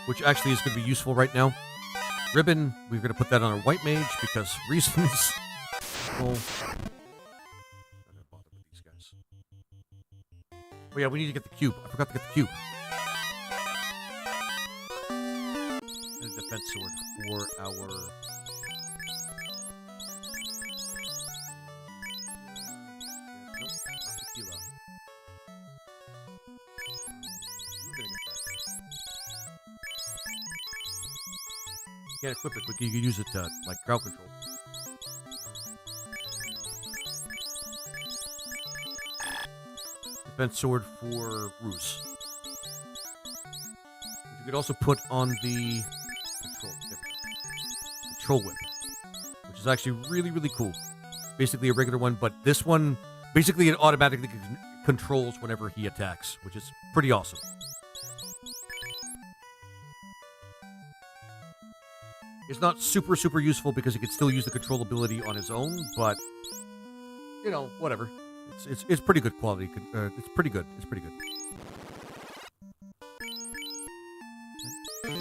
Which actually is going to be useful right now. Ribbon, we're going to put that on our white mage because reasons. Well, I'm not bother with these guys. Oh yeah, we need to get the cube. I forgot to get the cube. And a defense sword for our. Nope, not tequila. You're gonna get that. Can't equip it, but you can use it to, like, crowd control. Defense sword for Ruse. Which you could also put on the control whip, which is actually really, really cool. Basically a regular one, but this one, basically it automatically controls whenever he attacks, which is pretty awesome. It's not super, super useful because he can still use the control ability on his own, but, you know, whatever. It's pretty good quality. It's pretty good. It's pretty good. We're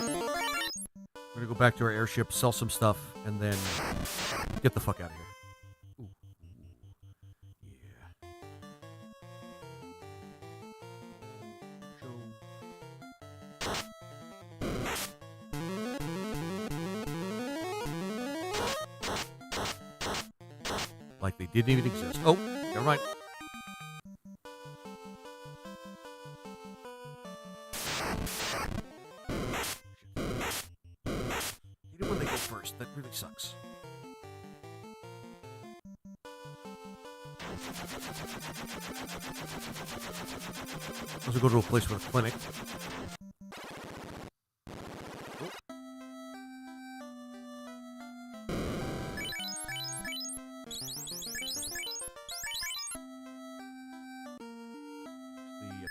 going to go back to our airship, sell some stuff, and then get the fuck out of here. Ooh. Yeah. Like they didn't even exist. Oh, never mind. You know when they go first. That really sucks. Also go to a place with a clinic.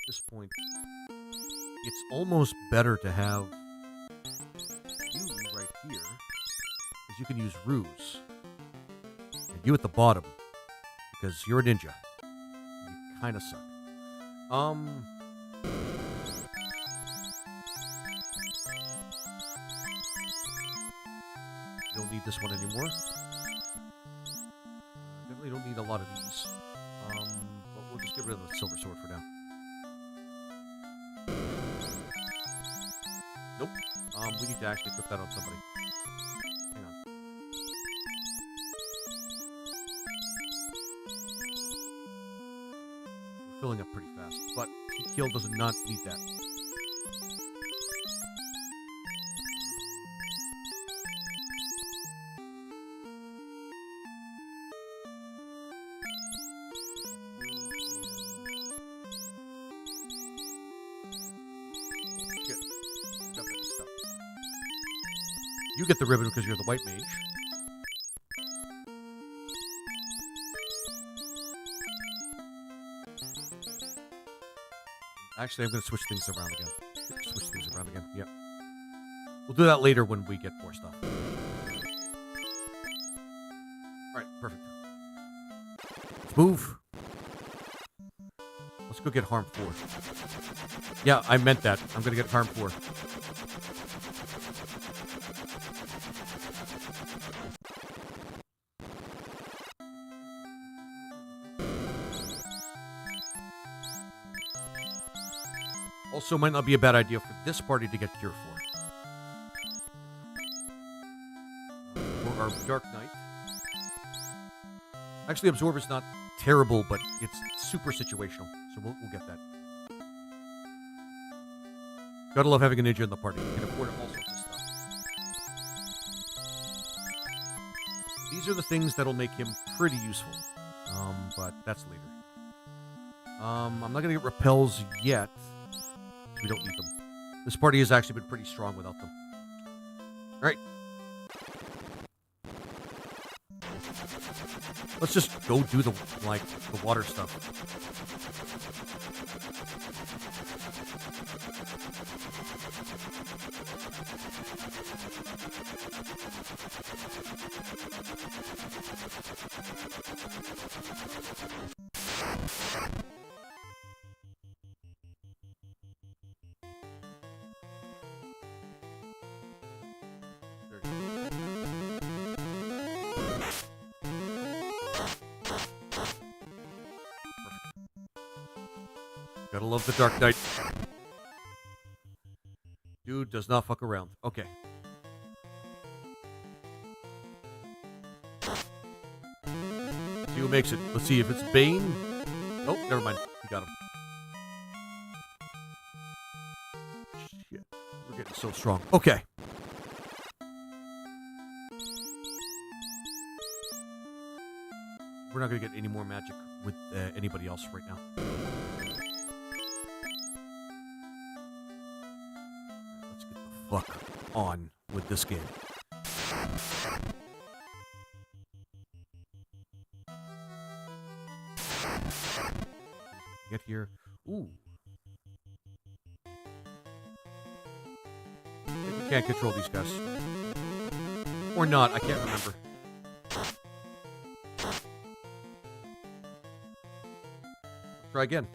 This point, it's almost better to have you right here, because you can use Ruse, and you at the bottom, because you're a ninja. You kind of suck. You don't need this one anymore. Definitely don't need a lot of these. But we'll just get rid of the silver sword for now. Nope. We need to actually put that on somebody. Hang on. We're filling up pretty fast, but T-Kill does not need that. You get the ribbon because you're the white mage. Actually, I'm going to switch things around again. Yep. We'll do that later when we get more stuff. Alright, perfect. Let's move. Let's go get harm 4. Yeah, I meant that. I'm going to get harm 4. Also, might not be a bad idea for this party to get Cure 4. For our Dark Knight. Actually, Absorber's not terrible, but it's super situational, so we'll get that. Gotta love having a ninja in the party. You can afford all sorts of stuff. These are the things that'll make him pretty useful, but that's later. I'm not gonna get repels yet. We don't need them. This party has actually been pretty strong without them. All right. Let's just go do the water stuff. Gotta love the Dark Knight. Dude does not fuck around. Okay. See who makes it. Let's see if it's BeM. Oh, never mind. We got him. Shit. We're getting so strong. Okay. We're not going to get any more magic with anybody else right now. Let's get the fuck on with this game. Get here. Ooh. I think we can't control these guys. Or not, I can't remember. Let's try again.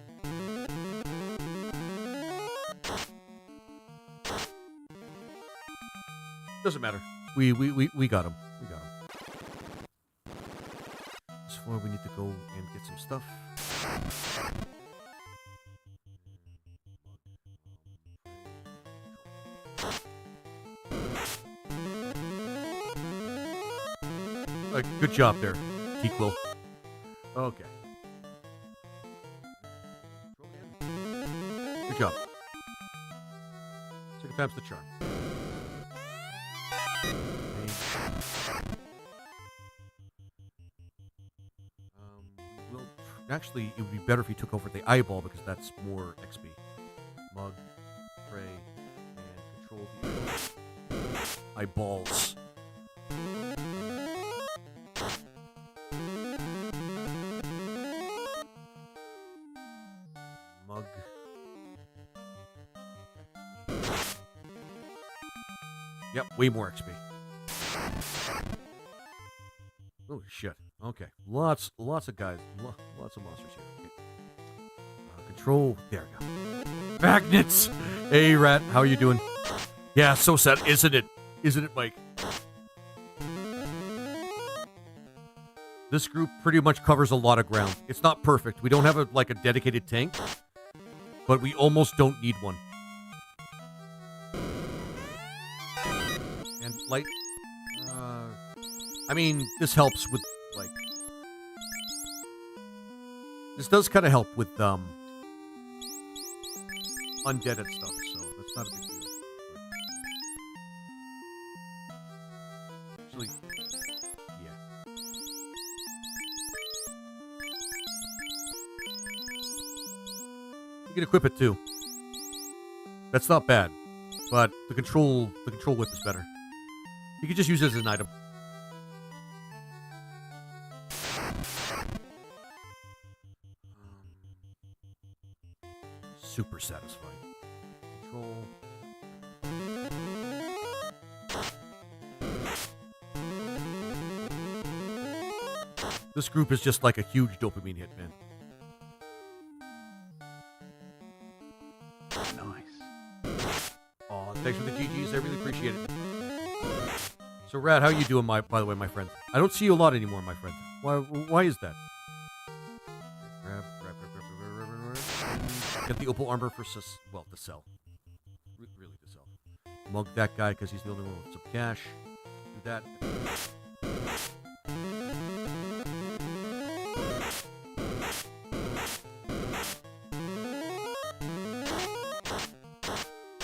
Doesn't matter. We got him. We got him. This floor we need to go and get some stuff. Good job there, T-Quill. Okay. Good job. Second time's the charm. Actually, it would be better if he took over the eyeball because that's more XP. Mug, pray, and control the eyeballs. Mug. Yep, way more XP. Oh shit. Okay, lots of guys, lots of monsters here. Okay. Control. There we go. Magnets. Hey, Rat, how are you doing? Yeah, so sad, isn't it? Isn't it, Mike? This group pretty much covers a lot of ground. It's not perfect. We don't have a dedicated tank, but we almost don't need one. And light. I mean, this helps with this does kind of help with undead and stuff, so that's not a big deal. Actually, yeah. You can equip it too. That's not bad, but the control whip is better. You can just use it as an item. Super satisfying. Control. This group is just like a huge dopamine hit, man. Nice. Oh, thanks for the GGs. I really appreciate it. So, Rad, how you doing, by the way, my friend? I don't see you a lot anymore, my friend. Why is that? Grab. Get the opal armor for to sell. Really to sell. Mug that guy because he's the only one with some cash. Do that.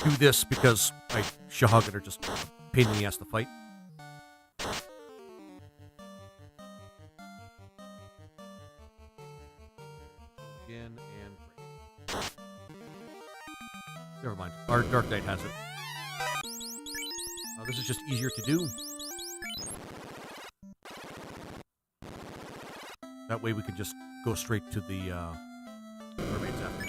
Do this because Shahagin are just a pain in the ass to fight. Again and break. Never mind. Our Dark Knight has it. This is just easier to do. That way we can just go straight to the mermaids after.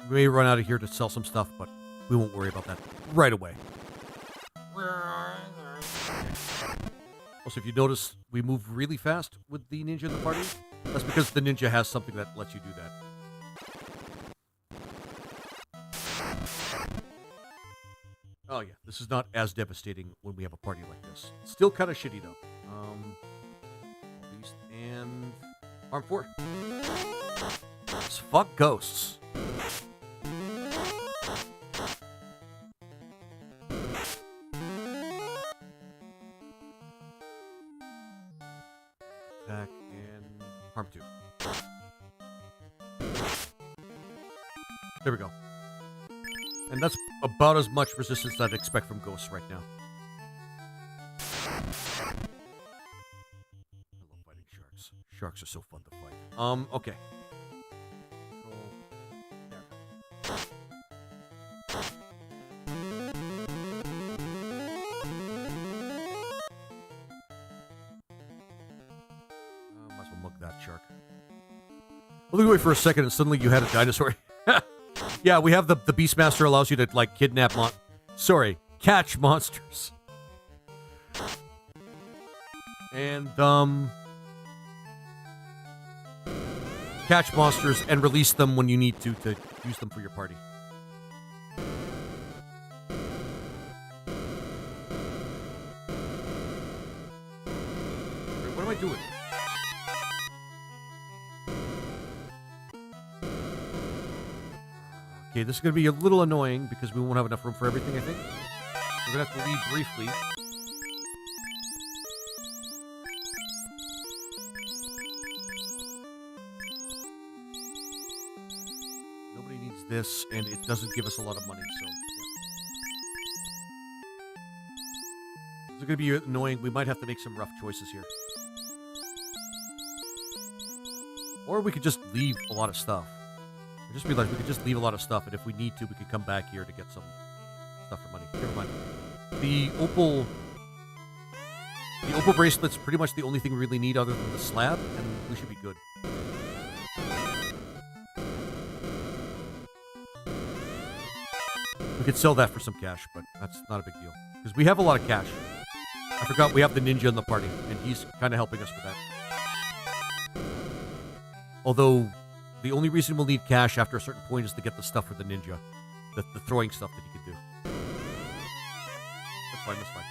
We may run out of here to sell some stuff, but we won't worry about that right away. Also, if you notice, we move really fast with the ninja in the party. That's because the ninja has something that lets you do that. Oh yeah, this is not as devastating when we have a party like this. Still kind of shitty though. Beast and Arm 4. Fuck ghosts. Attack and Harm 2. There we go. And that's about as much resistance that I'd expect from ghosts right now. I love fighting sharks. Sharks are so fun to fight. Okay. Might as well mug that shark. Well, look away for a second and suddenly you had a dinosaur. Yeah, we have the Beastmaster allows you to, like, kidnap catch monsters. And, catch monsters and release them when you need to use them for your party. Wait, what am I doing? Okay, this is going to be a little annoying because we won't have enough room for everything, I think. We're going to have to leave briefly. Nobody needs this, and it doesn't give us a lot of money, so... Yeah. This is going to be annoying. We might have to make some rough choices here. Or we could just leave a lot of stuff. I just realized we could just leave a lot of stuff, and if we need to, we could come back here to get some stuff for money. Never mind. The opal bracelet's pretty much the only thing we really need other than the slab, and we should be good. We could sell that for some cash, but that's not a big deal. Because we have a lot of cash. I forgot we have the ninja in the party, and he's kind of helping us with that. Although... the only reason we'll need cash after a certain point is to get the stuff for the ninja. The throwing stuff that he can do. That's fine, that's fine.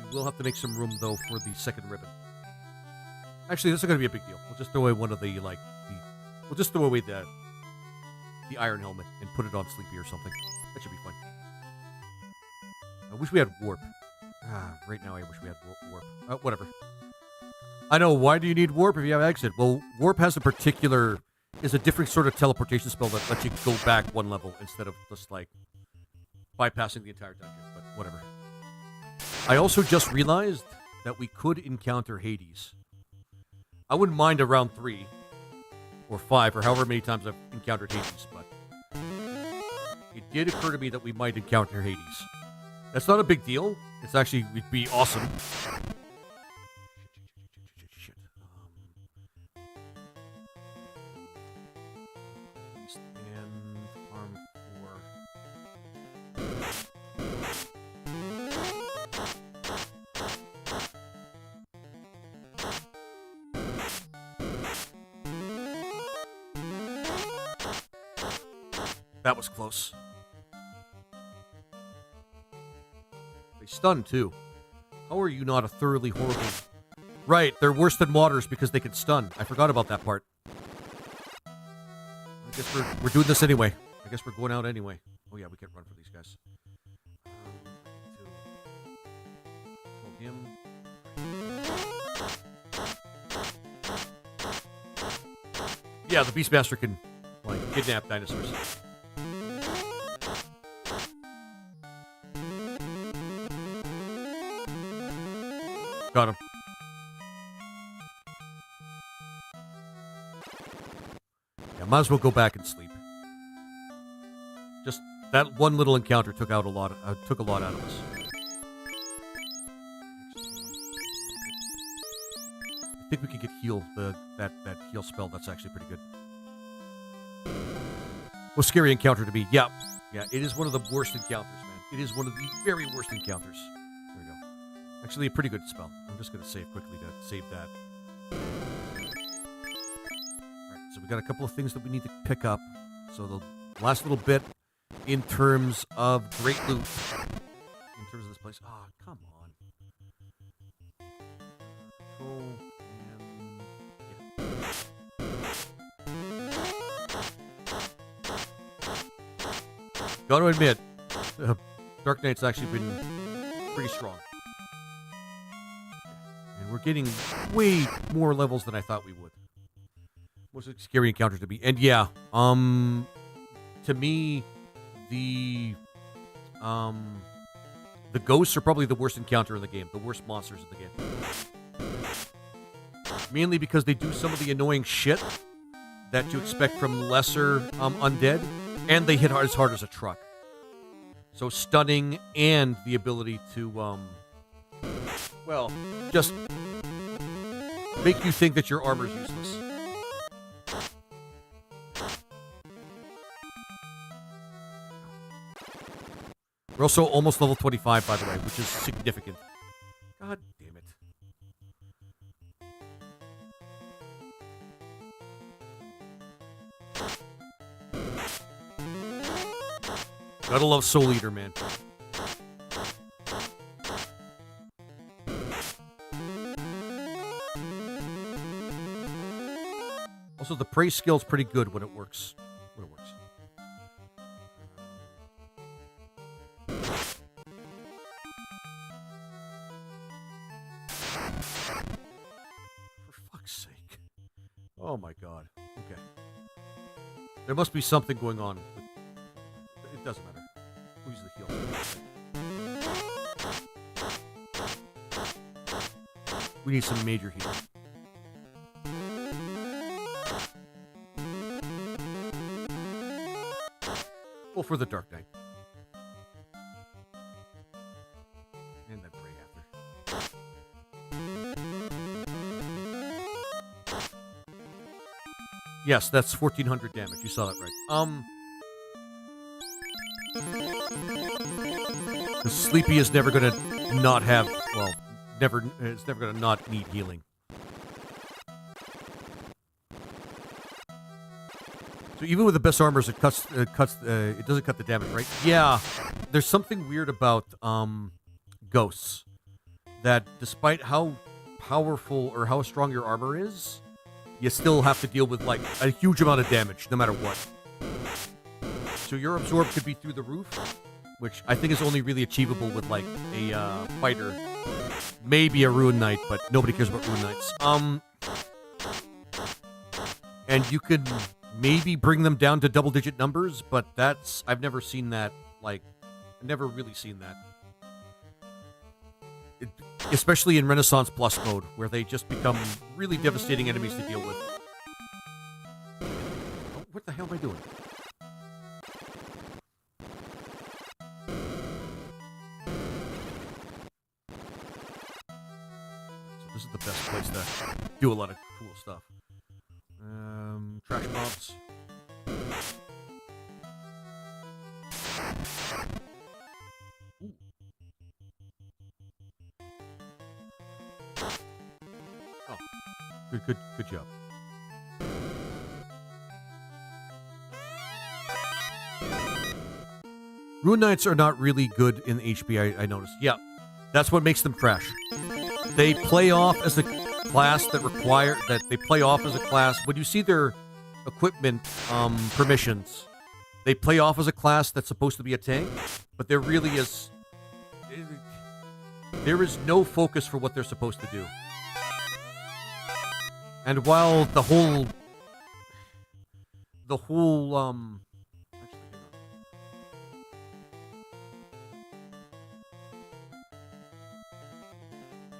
We will have to make some room, though, for the second ribbon. Actually, this is going to be a big deal. We'll just throw away one of the, we'll just throw away the iron helmet and put it on Sleepy or something. That should be fun. I wish we had warp. Right now I wish we had warp. Whatever. I know, why do you need warp if you have exit? Well, warp has is a different sort of teleportation spell that lets you go back one level instead of just, bypassing the entire dungeon, but whatever. I also just realized that we could encounter Hades. I wouldn't mind around 3 or 5 or however many times I've encountered Hades, but it did occur to me that we might encounter Hades. That's not a big deal. It's actually, it'd be awesome. That was close. They stun, too. How are you not a thoroughly horrible... Right, they're worse than waters because they can stun. I forgot about that part. I guess we're doing this anyway. I guess we're going out anyway. Oh yeah, we can run for these guys. Him. Yeah, the Beastmaster can, like, kidnap dinosaurs. Got him. Yeah, might as well go back and sleep. Just that one little encounter took out a lot. Took a lot out of us. I think we can get heal that heal spell. That's actually pretty good. Well, scary encounter to me. Yeah, it is one of the worst encounters, man. It is one of the very worst encounters. There we go. Actually, a pretty good spell. I'm just going to save quickly to save that. Alright, so we got a couple of things that we need to pick up. So the last little bit in terms of great loot. In terms of this place. Ah, come on. Control and... yeah. Gotta admit, Dark Knight's actually been pretty strong. And we're getting way more levels than I thought we would. Was a scary encounter to be. And yeah, to me, the ghosts are probably the worst encounter in the game, the worst monsters in the game. Mainly because they do some of the annoying shit that you expect from lesser undead, and they hit as hard as a truck. So stunning and the ability to, well, just make you think that your armor's useless. We're also almost level 25, by the way, which is significant. God damn it. Gotta love Soul Eater, man. Also, the praise skill's pretty good when it works. For fuck's sake. Oh my god. Okay. There must be something going on. It doesn't matter. We'll use the heal. We need some major heal. Well, for the Dark Knight. And then pray after. Yes, that's 1400 damage. You saw that right. The Sleepy is never gonna not have, well, it's never gonna not need healing. So even with the best armors, it doesn't cut the damage, right? Yeah, there's something weird about ghosts that despite how powerful or how strong your armor is, you still have to deal with like a huge amount of damage no matter what. So your absorb could be through the roof, which I think is only really achievable with like a fighter, maybe a Rune Knight, but nobody cares about Rune Knights. And you could maybe bring them down to double-digit numbers, but I've never seen that, like, I've never really seen that. Especially in Renaissance Plus mode, where they just become really devastating enemies to deal with. Oh, what the hell am I doing? So this is the best place to do a lot of cool stuff. Trash mobs. Ooh. Oh, good job. Rune Knights are not really good in HP, I noticed. Yeah, that's what makes them trash. They play off as a class they play off as a class. When you see their equipment permissions, they play off as a class that's supposed to be a tank, but there really is... There is no focus for what they're supposed to do. And while the whole... Actually, hang on.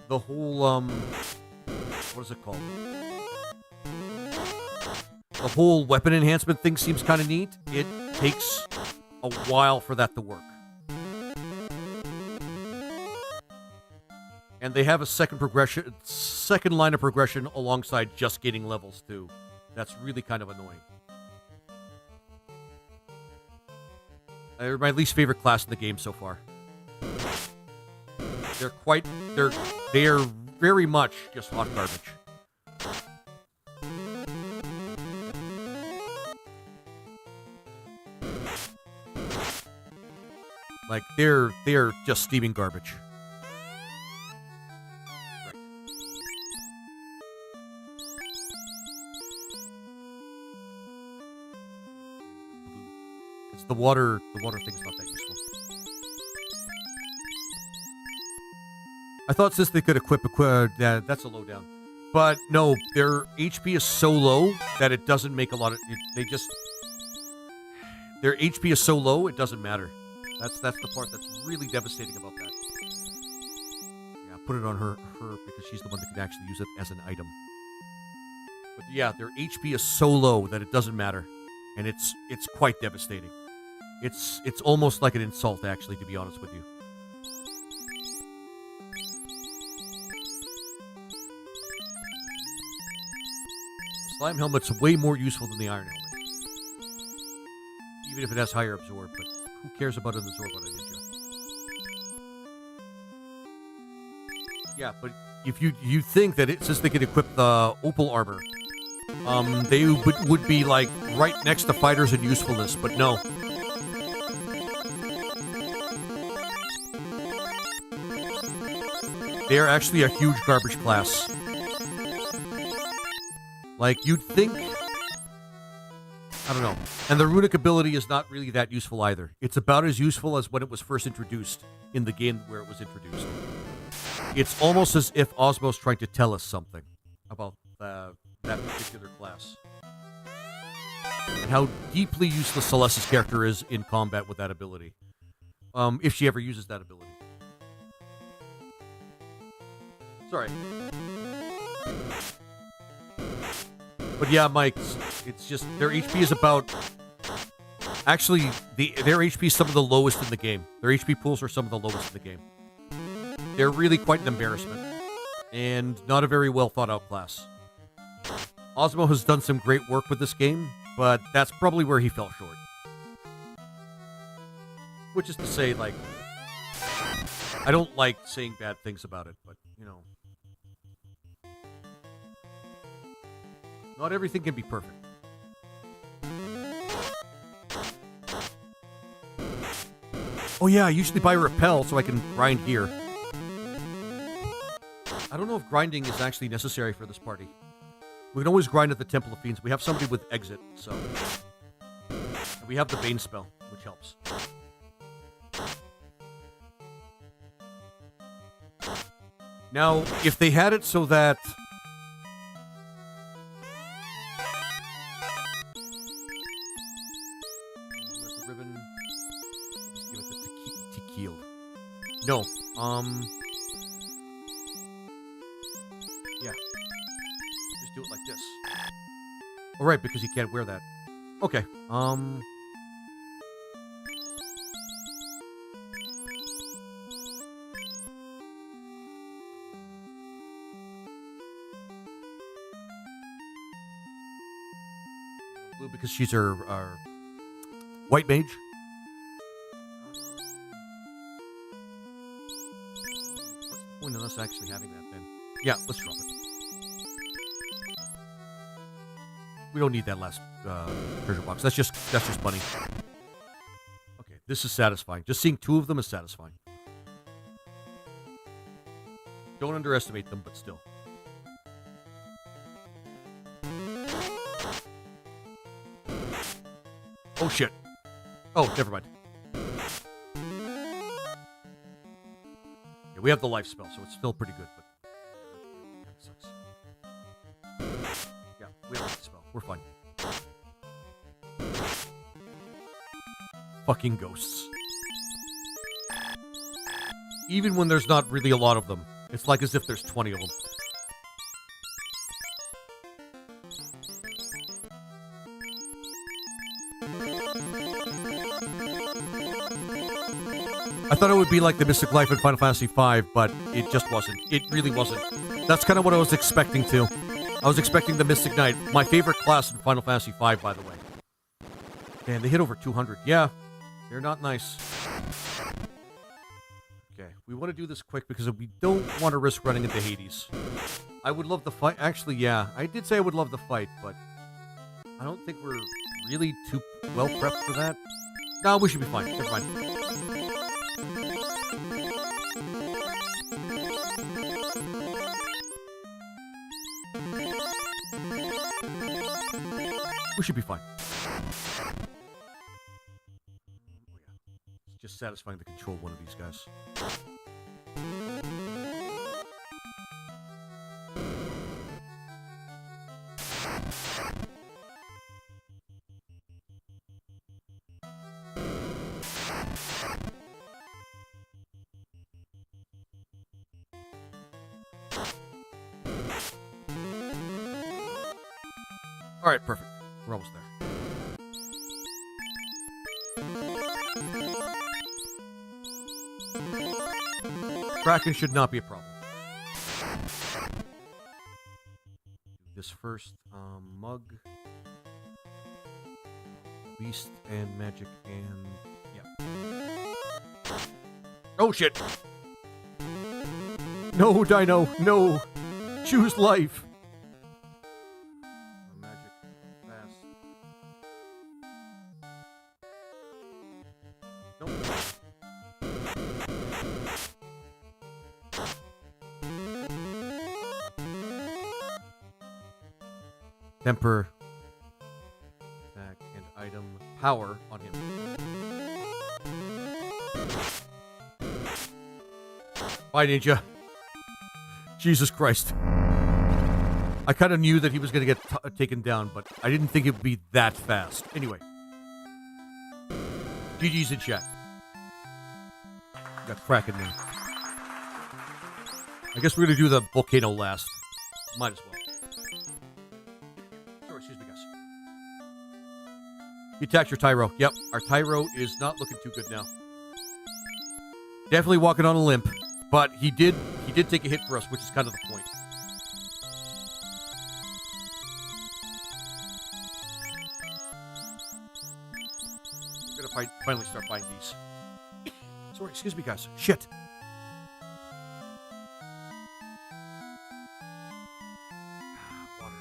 The whole, what is it called? The whole weapon enhancement thing seems kind of neat. It takes a while for that to work. And they have a second line of progression alongside just gaining levels too. That's really kind of annoying. They're my least favorite class in the game so far. They are very much just hot garbage. Like they're just steaming garbage. Right. It's the water thing's not that useful. I thought since they could equip that's a lowdown. But no, their HP is so low that it doesn't make a lot of... Their HP is so low, it doesn't matter. That's the part that's really devastating about that. Yeah, put it on her because she's the one that can actually use it as an item. But yeah, their HP is so low that it doesn't matter. And it's quite devastating. It's almost like an insult, actually, to be honest with you. Slime helmet's way more useful than the iron helmet. Even if it has higher absorb, but who cares about an absorb on a ninja? Yeah, but if you think that since they could equip the opal armor, they would be like right next to fighters in usefulness, but no. They are actually a huge garbage class. Like, you'd think... I don't know. And the runic ability is not really that useful either. It's about as useful as when it was first introduced in the game where it was introduced. It's almost as if Osmo's trying to tell us something about that particular class. And how deeply useless Celeste's character is in combat with that ability. If she ever uses that ability. Sorry. But yeah, Mike, it's just their HP is about... Actually, their HP is some of the lowest in the game. Their HP pools are some of the lowest in the game. They're really quite an embarrassment. And not a very well thought out class. Osmo has done some great work with this game, but that's probably where he fell short. Which is to say, like... I don't like saying bad things about it, but, you know... Not everything can be perfect. Oh yeah, I usually buy Repel so I can grind here. I don't know if grinding is actually necessary for this party. We can always grind at the Temple of Fiends. We have somebody with Exit, so... And we have the Bane spell, which helps. Now, if they had it so that... No, yeah. Just do it like this. All right, because you can't wear that. Okay, Blue because she's our white mage. Point of us actually having that then. Yeah, let's drop it. We don't need that last treasure box. That's just money. Okay, This is satisfying. Just seeing 2 of them is satisfying. Don't underestimate them, but still. Oh, shit. Oh, never mind. Yeah, we have the life spell, so it's still pretty good, but... That sucks. Yeah, we have the life spell. We're fine. Fucking ghosts. Even when there's not really a lot of them. It's like as if there's 20 of them. I thought it would be like the Mystic Life in Final Fantasy V, but it just wasn't. It really wasn't. That's kind of what I was expecting to. I was expecting the Mystic Knight. My favorite class in Final Fantasy V, by the way. Man, they hit over 200. Yeah, they're not nice. Okay, we want to do this quick because we don't want to risk running into Hades. I would love the fight. Actually, yeah, I did say I would love the fight, but I don't think we're really too well prepped for that. No, we should be fine. Never mind. We should be fine. It's just satisfying to control one of these guys. All right, perfect. We're almost there. Kraken should not be a problem. Do this first. Mug. Beast and magic and... yeah. Oh, shit! No, Dino! No! Choose life! Magic. Fast. Nope. Temper. Attack and item. Power on him. Bye, Ninja. Jesus Christ. I kind of knew that he was going to get taken down, but I didn't think it would be that fast. Anyway. GG's in chat. Got Kraken now. I guess we're going to do the volcano last. Might as well. Sorry, excuse me, guys. You attacked your Tyro. Yep, our Tyro is not looking too good now. Definitely walking on a limp, but he did take a hit for us, which is kind of the point. We're gonna finally start buying these. Sorry, excuse me, guys. Shit. Water.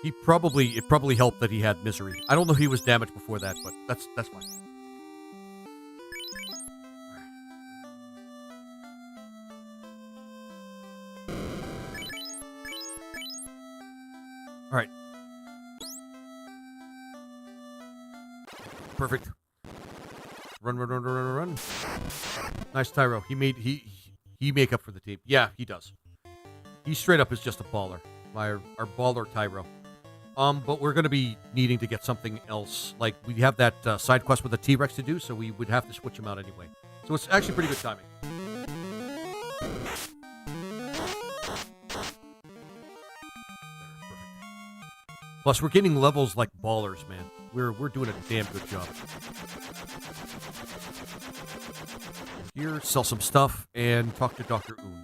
It probably helped that he had misery. I don't know if he was damaged before that, but that's fine. All right. Perfect. Run. Nice Tyro. He make up for the team. Yeah, he does. He straight up is just a baller. Our baller Tyro. But we're going to be needing to get something else. Like, we have that side quest with the T-Rex to do, so we would have to switch him out anyway. So it's actually pretty good timing. Plus, we're getting levels like ballers, man. We're doing a damn good job. Here, sell some stuff, and talk to Dr. Oon.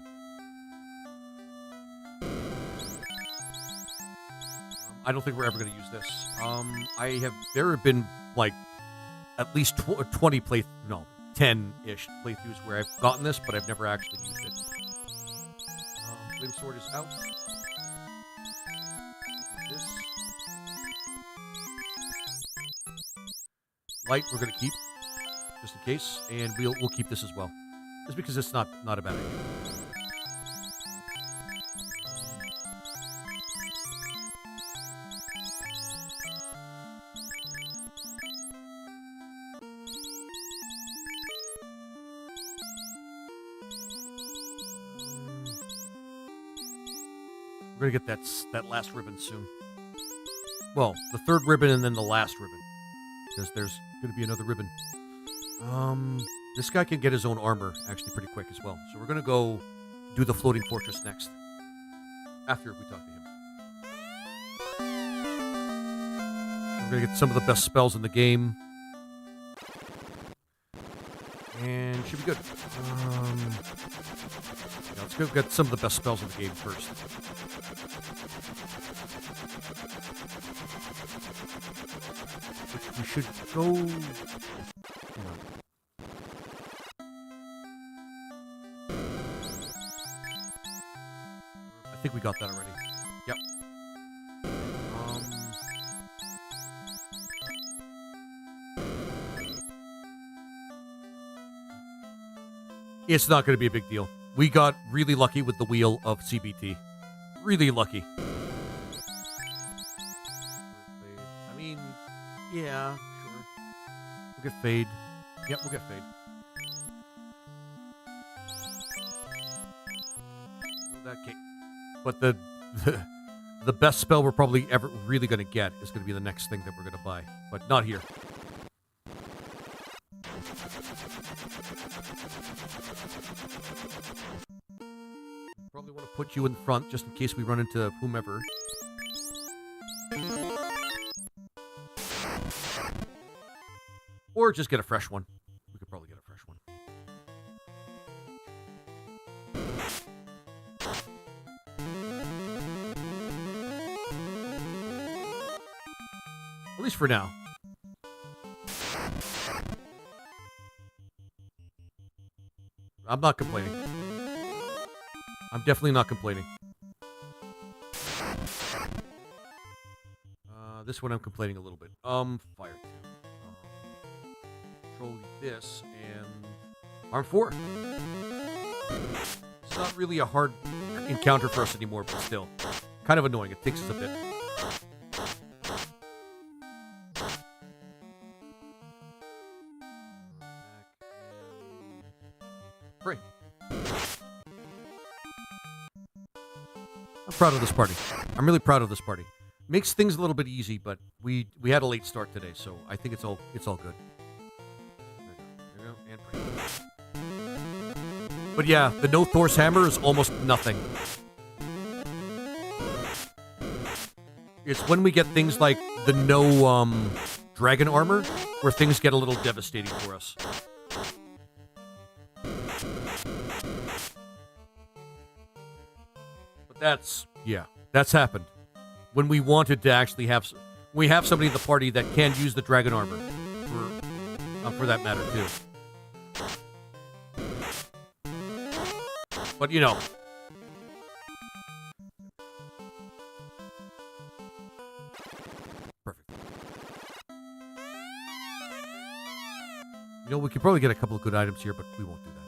I don't think we're ever going to use this. There have been, like, at least 20 no, 10-ish playthroughs where I've gotten this, but I've never actually used it. Flame Sword is out. This. light we're going to keep, just in case, and we'll keep this as well. Just because it's not a bad idea. We're going to get that last ribbon soon. Well, the third ribbon and then the last ribbon. Because there's going to be another ribbon. This guy can get his own armor actually pretty quick as well. So we're going to go do the floating fortress next. After we talk to him. We're going to get some of the best spells in the game. And should be good. Yeah, let's go get some of the best spells in the game first. Which we should go... Hang on. I think we got that already. Yep. It's not going to be a big deal. We got really lucky with the wheel of CBT. Really lucky. I mean, yeah, sure. We'll get fade. Yep, we'll get fade. That cake. But the best spell we're probably ever really going to get is going to be the next thing that we're going to buy. But not here. Probably want to put you in front just in case we run into whomever. Or just get a fresh one. We could probably get a fresh one. At least for now. I'm not complaining. I'm definitely not complaining. This one I'm complaining a little bit. Fire 2. Control this and arm 4. It's not really a hard encounter for us anymore, but still. Kind of annoying. It takes us a bit. Free. I'm proud of this party. I'm really proud of this party. Makes things a little bit easy, but we had a late start today, so I think it's all good. There you go. And free. But yeah, the no Thor's hammer is almost nothing. It's when we get things like the no dragon armor where things get a little devastating for us. That's happened. When we wanted to actually have... We have somebody in the party that can use the dragon armor. For that matter, too. But, you know... Perfect. You know, we could probably get a couple of good items here, but we won't do that.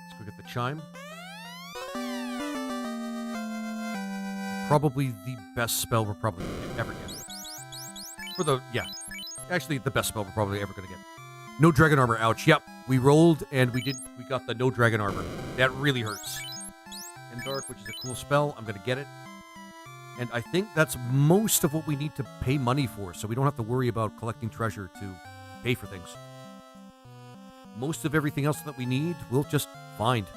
Let's go get the chime. Probably the best spell we're probably going to ever get. Actually, the best spell we're probably ever going to get. No dragon armor, ouch. Yep, we rolled and we got the no dragon armor. That really hurts. And dark, which is a cool spell, I'm going to get it. And I think that's most of what we need to pay money for, so we don't have to worry about collecting treasure to pay for things. Most of everything else that we need, we'll just find.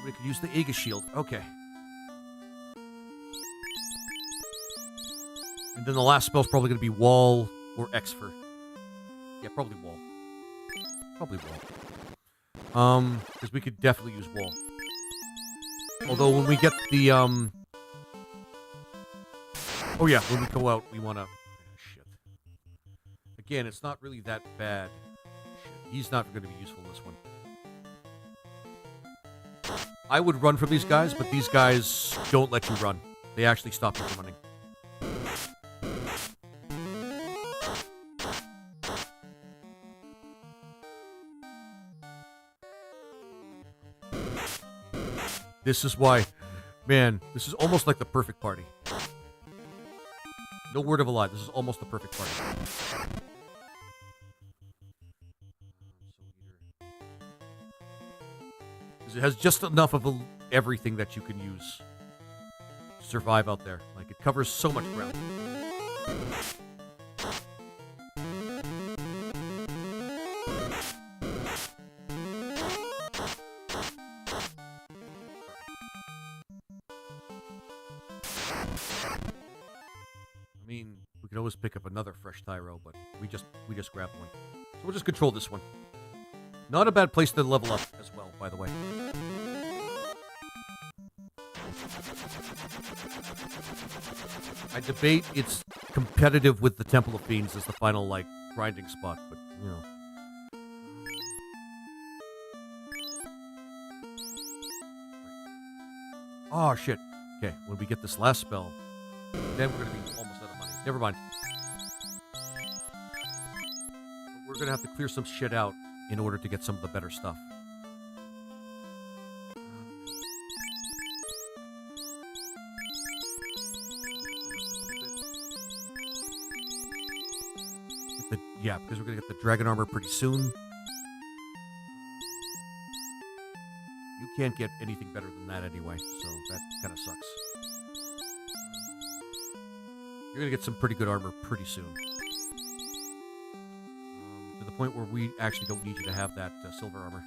We could use the Aegis shield. Okay. And then the last spell's probably going to be Wall or Exfer. Yeah, probably Wall. Probably Wall. Because we could definitely use Wall. Although when we get the, Oh yeah, when we go out, we want to... Shit. Again, it's not really that bad. Shit. He's not going to be useful in this one. I would run from these guys, but these guys don't let you run. They actually stop you from running. This is why, man, this is almost like the perfect party. No word of a lie. This is almost the perfect party. It has just enough of everything that you can use to survive out there. Like, it covers so much ground. I mean, we could always pick up another fresh Tyro, but we just grabbed one. So we'll just control this one. Not a bad place to level up as well, by the way. I debate it's competitive with the Temple of Fiends as the final, like, grinding spot, but, you know. Oh, shit. Okay, when we get this last spell, then we're going to be almost out of money. Never mind. We're going to have to clear some shit out in order to get some of the better stuff. Yeah, because we're going to get the dragon armor pretty soon. You can't get anything better than that anyway, so that kind of sucks. You're going to get some pretty good armor pretty soon. To the point where we actually don't need you to have that silver armor.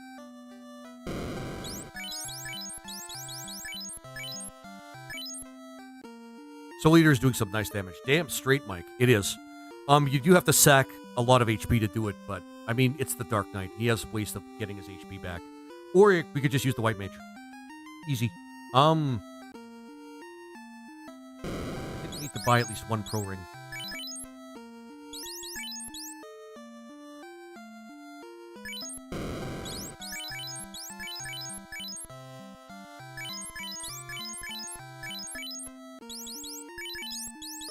Soul Eater is doing some nice damage. Damn straight, Mike. It is. You do have to sack a lot of HP to do it, but, I mean, it's the Dark Knight. He has ways of getting his HP back. Or we could just use the White Mage. Easy. I think we need to buy at least one Pro Ring.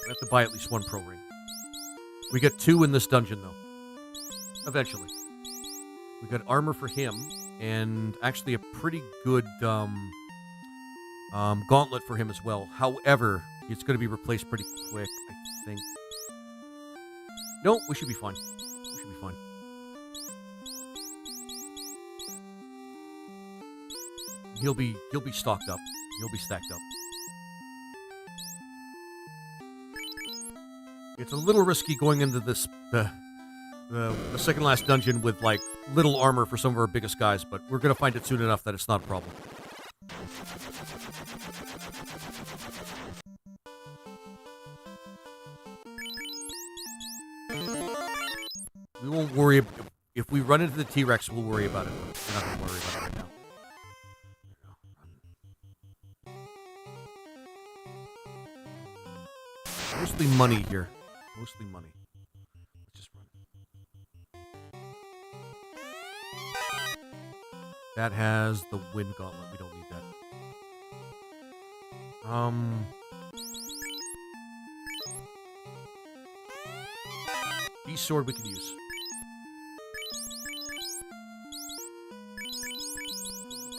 We have to buy at least one Pro Ring. We get 2 in this dungeon, though. Eventually. We got armor for him, and actually a pretty good gauntlet for him as well. However, it's going to be replaced pretty quick, I think. No, we should be fine. We should be fine. He'll be stocked up. He'll be stacked up. It's a little risky going into this the second last dungeon with, like, little armor for some of our biggest guys, but we're going to find it soon enough that it's not a problem. We won't worry. If we run into the T-Rex, we'll worry about it. We're not going to worry about it right now. Mostly money here. Mostly money. Let's just run. That has the Wind Gauntlet. We don't need that. Beast Sword we can use.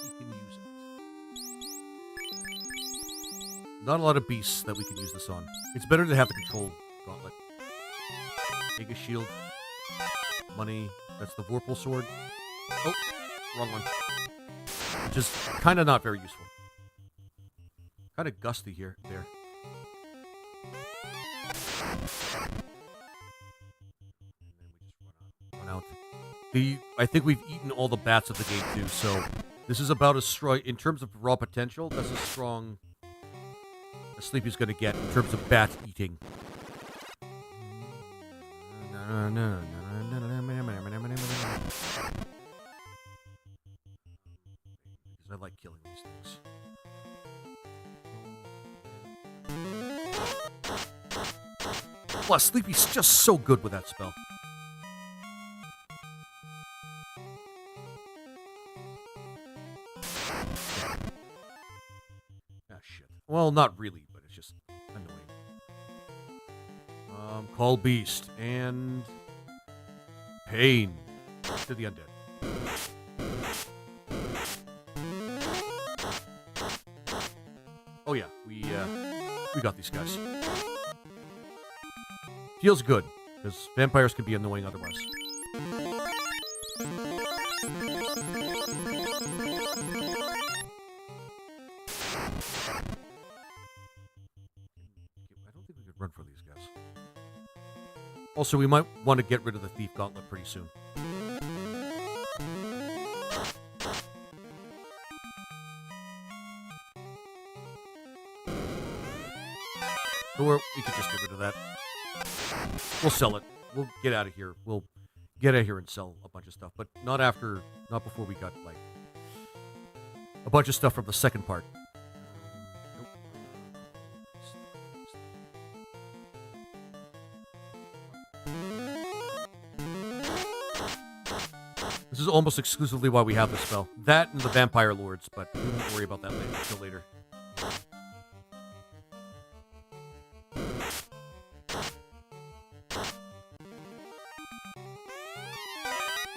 We can use it. Not a lot of beasts that we can use this on. It's better to have the Control Gauntlet. Take a shield. Money. That's the Vorpal Sword. Oh, wrong one. Which is kind of not very useful. Kind of gusty here. There. Run out. I think we've eaten all the bats of the game too, so this is about as strong in terms of raw potential. That's as strong as Sleepy's going to get in terms of bat eating. Because I like killing these things. Plus, Sleepy's just so good with that spell. Ah, shit. Well, not really, but it's just annoying. Call Beast and Pain to the undead. got these guys. Feels good, because vampires can be annoying otherwise. I don't think we could run for these guys. Also, we might want to get rid of the Thief Gauntlet pretty soon. Or we could just get rid of that. We'll sell it. We'll get out of here. We'll get out of here and sell a bunch of stuff. But not before we got, like, a bunch of stuff from the second part. Nope. This is almost exclusively why we have this spell. That and the Vampire Lords, but we won't worry about that until later.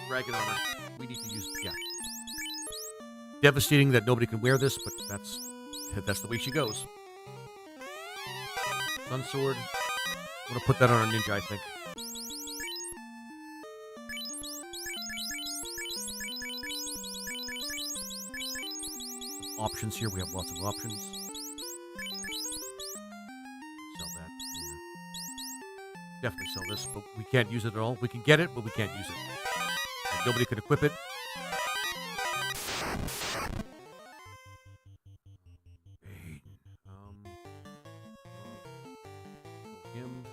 Dragon armor. We need to use, yeah. Devastating that nobody can wear this, but that's the way she goes. Sun sword. I'm gonna put that on a ninja, I think. Some options here. We have lots of options. Sell that. Yeah. Definitely sell this, but we can't use it at all. We can get it, but we can't use it. Nobody could equip it. Him.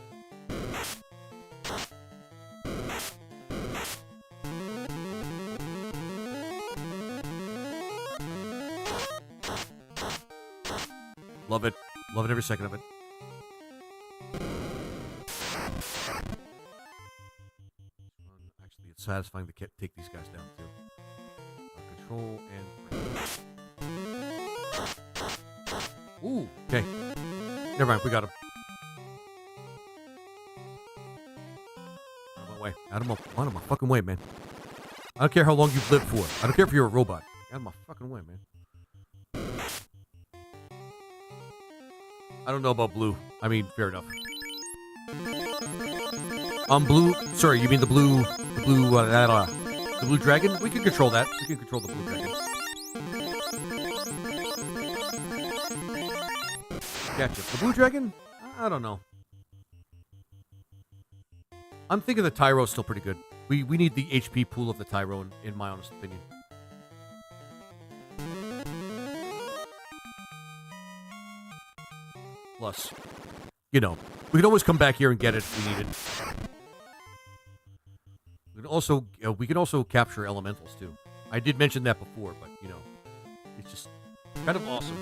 Love it. Love it every second of it. Satisfying to take these guys down too. Control and ooh, okay. Never mind, we got him. Out of my way. Out of my fucking way, man. I don't care how long you've lived for. I don't care if you're a robot. Out of my fucking way, man. I don't know about blue. I mean, fair enough. Blue. Sorry, you mean the blue dragon? We can control that. We can control the blue dragon. Gotcha. The blue dragon? I don't know. I'm thinking the Tyro's still pretty good. We need the HP pool of the Tyro, in my honest opinion. Plus, you know, we can always come back here and get it if we need it. We can also capture elementals too. I did mention that before, but you know, it's just kind of awesome.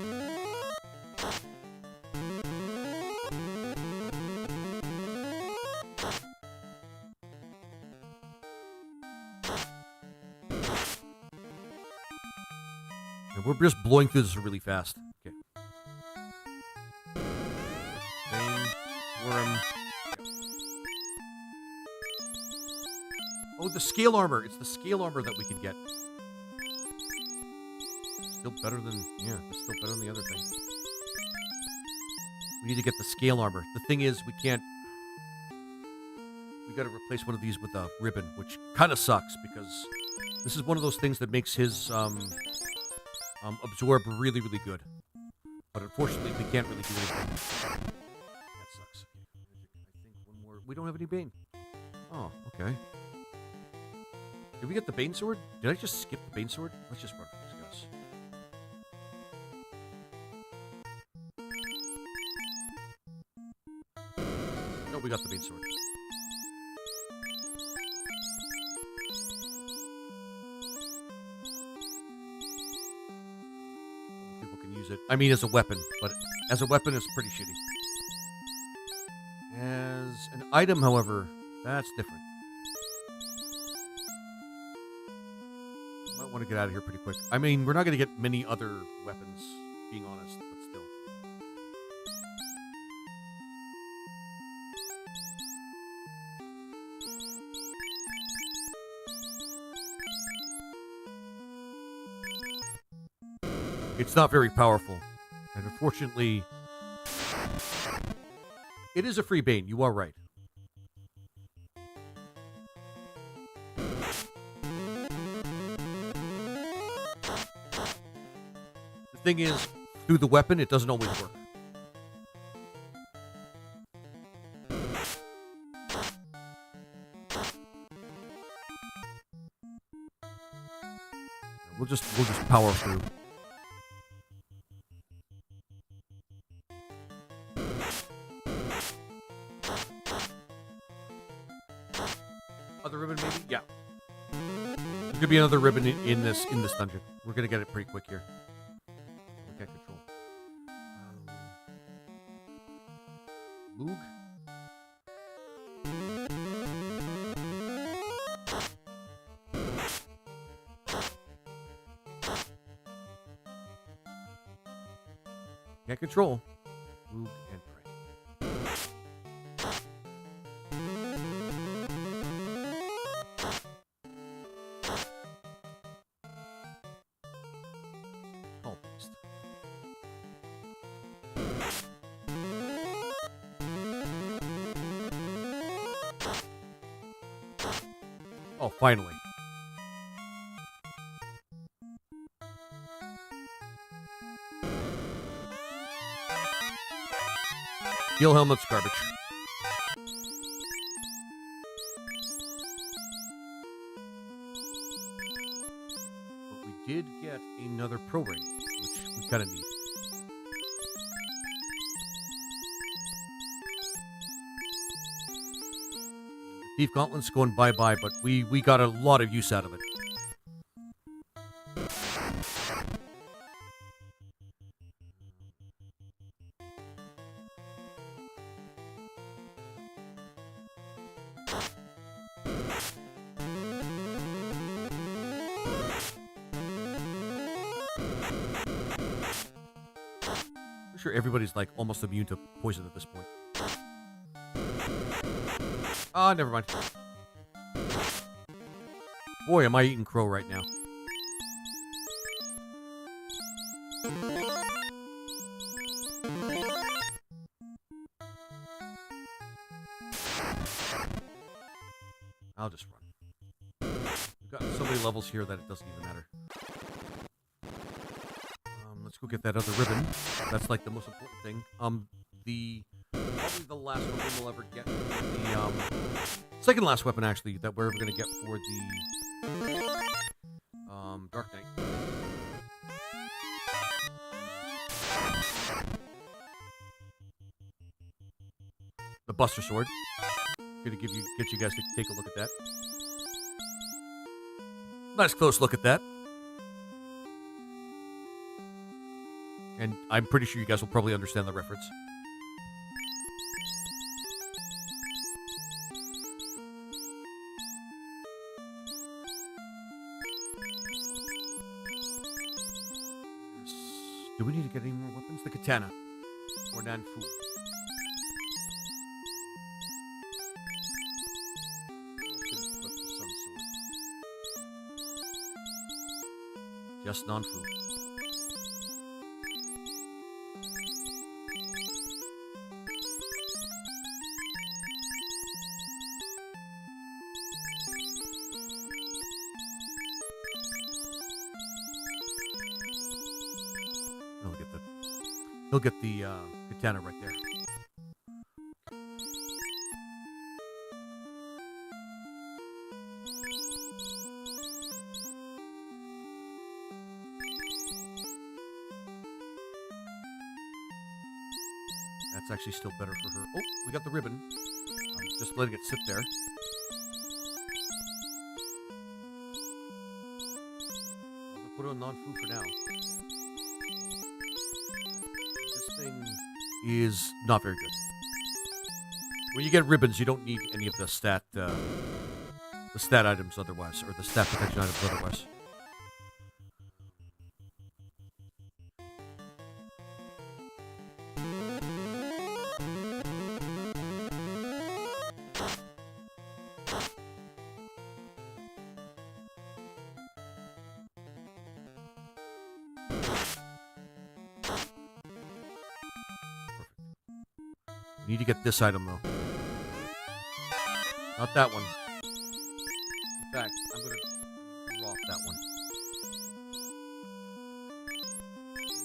And we're just blowing through this really fast. Okay. Bane, worm. Oh, the scale armor. It's the scale armor that we can get. Still better than, yeah, it's still better than the other thing. We need to get the scale armor. The thing is, we can't, we gotta replace one of these with a ribbon, which kind of sucks, because this is one of those things that makes his, absorb really, really good. But unfortunately, we can't really do anything. That sucks. I think one more, we don't have any Bane. Oh, okay. Did we get the Bane Sword? Did I just skip the Bane Sword? Let's just run for these guys. No, we got the Bane Sword. People can use it. I mean, as a weapon, but as a weapon, it's pretty shitty. As an item, however, that's different. Might want to get out of here pretty quick. I mean, we're not going to get many other weapons, being honest, but still. It's not very powerful. And unfortunately, It is a free Bane. You are right. The thing is, through the weapon, it doesn't always work. We'll just power through. Other ribbon, maybe? Yeah. There could be another ribbon in this dungeon. We're gonna get it pretty quick here. We can't control. Moog? Can't control. Moog and pray. Call beast. Oh, finally. Steel helmet's garbage. But we did get another pro ring, which we kind of need. Thief Gauntlet's going bye-bye, but we got a lot of use out of it. I'm sure everybody's like almost immune to poison at this point. Ah, never mind. Boy, am I eating crow right now. I'll just run. We've got so many levels here that it doesn't even matter. Let's go get that other ribbon. That's like the most important thing. Probably the last weapon we'll ever get. The second last weapon, actually, that we're ever going to get for the Dark Knight. The Buster Sword. Gonna get you guys to take a look at that. Nice close look at that. And I'm pretty sure you guys will probably understand the reference. Do we need to get any more weapons? The katana. Or Nanfu. Just Nanfu. He'll get the katana right there. That's actually still better for her. Oh, we got the ribbon. I'm just letting it sit there. I'll put it on non-fu for now. Is not very good. When you get ribbons, you don't need any of the stat items otherwise, or the stat protection items otherwise. We need to get this item, though. Not that one. In fact, I'm going to drop that one.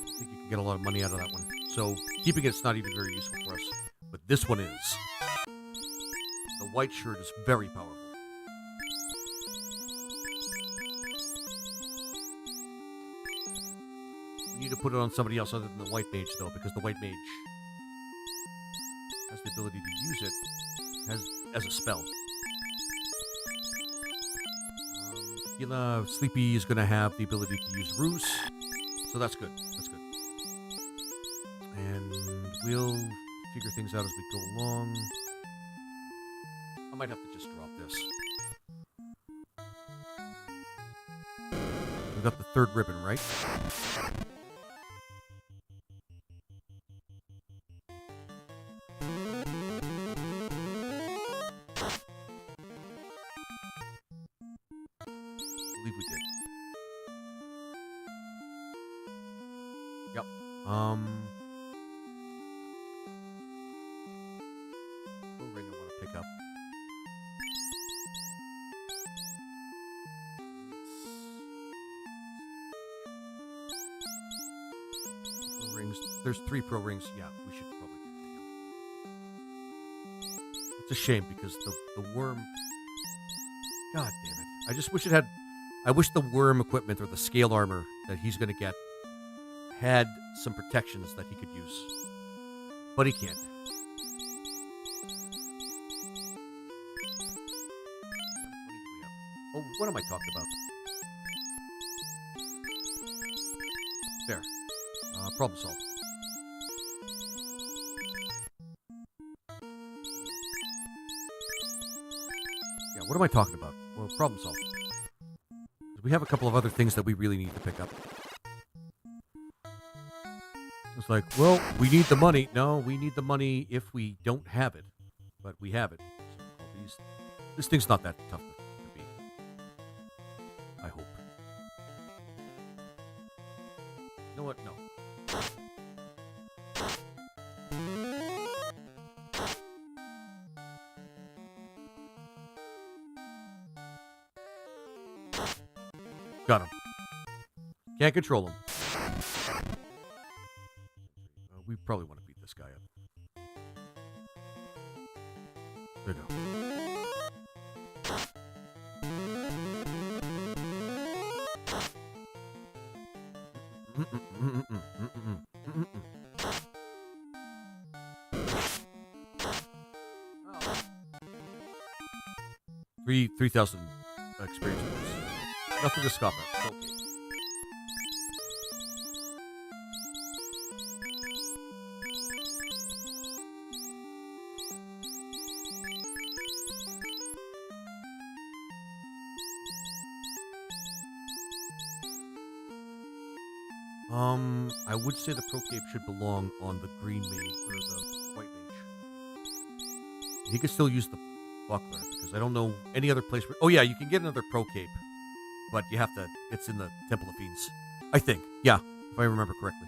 I think you can get a lot of money out of that one. So keeping it's not even very useful for us. But this one is. The white shirt is very powerful. We need to put it on somebody else other than the white mage, though, because the white mage has the ability to use it as a spell. Tequila Sleepy is going to have the ability to use Ruse, so that's good. That's good. And we'll figure things out as we go along. I might have to just drop this. We got the third ribbon, right? I believe we did. Yep. What ring I want to pick up? Pro rings. There's 3 pro rings. Yeah, we should probably do that. It's a shame because the worm. God damn it! I just wish it had. I wish the worm equipment or the scale armor that he's going to get had some protections that he could use. But he can't. Oh, what am I talking about? There. Problem solved. Yeah, what am I talking about? Well, problem solved. We have a couple of other things that we really need to pick up. It's like, well, we need the money. No, we need the money if we don't have it. But we have it. So this thing's not that tough to beat. I hope. You know what? No. Got him. Can't control him. We probably want to beat this guy up. There you go. Oh. 3,000 experience points. Nothing to scoff at. It's okay. I would say the Pro Cape should belong on the green mage or the white mage. He could still use the buckler because I don't know any other place where. Oh yeah, you can get another Pro Cape, but you have to. It's in the Temple of Fiends, I think. Yeah, if I remember correctly.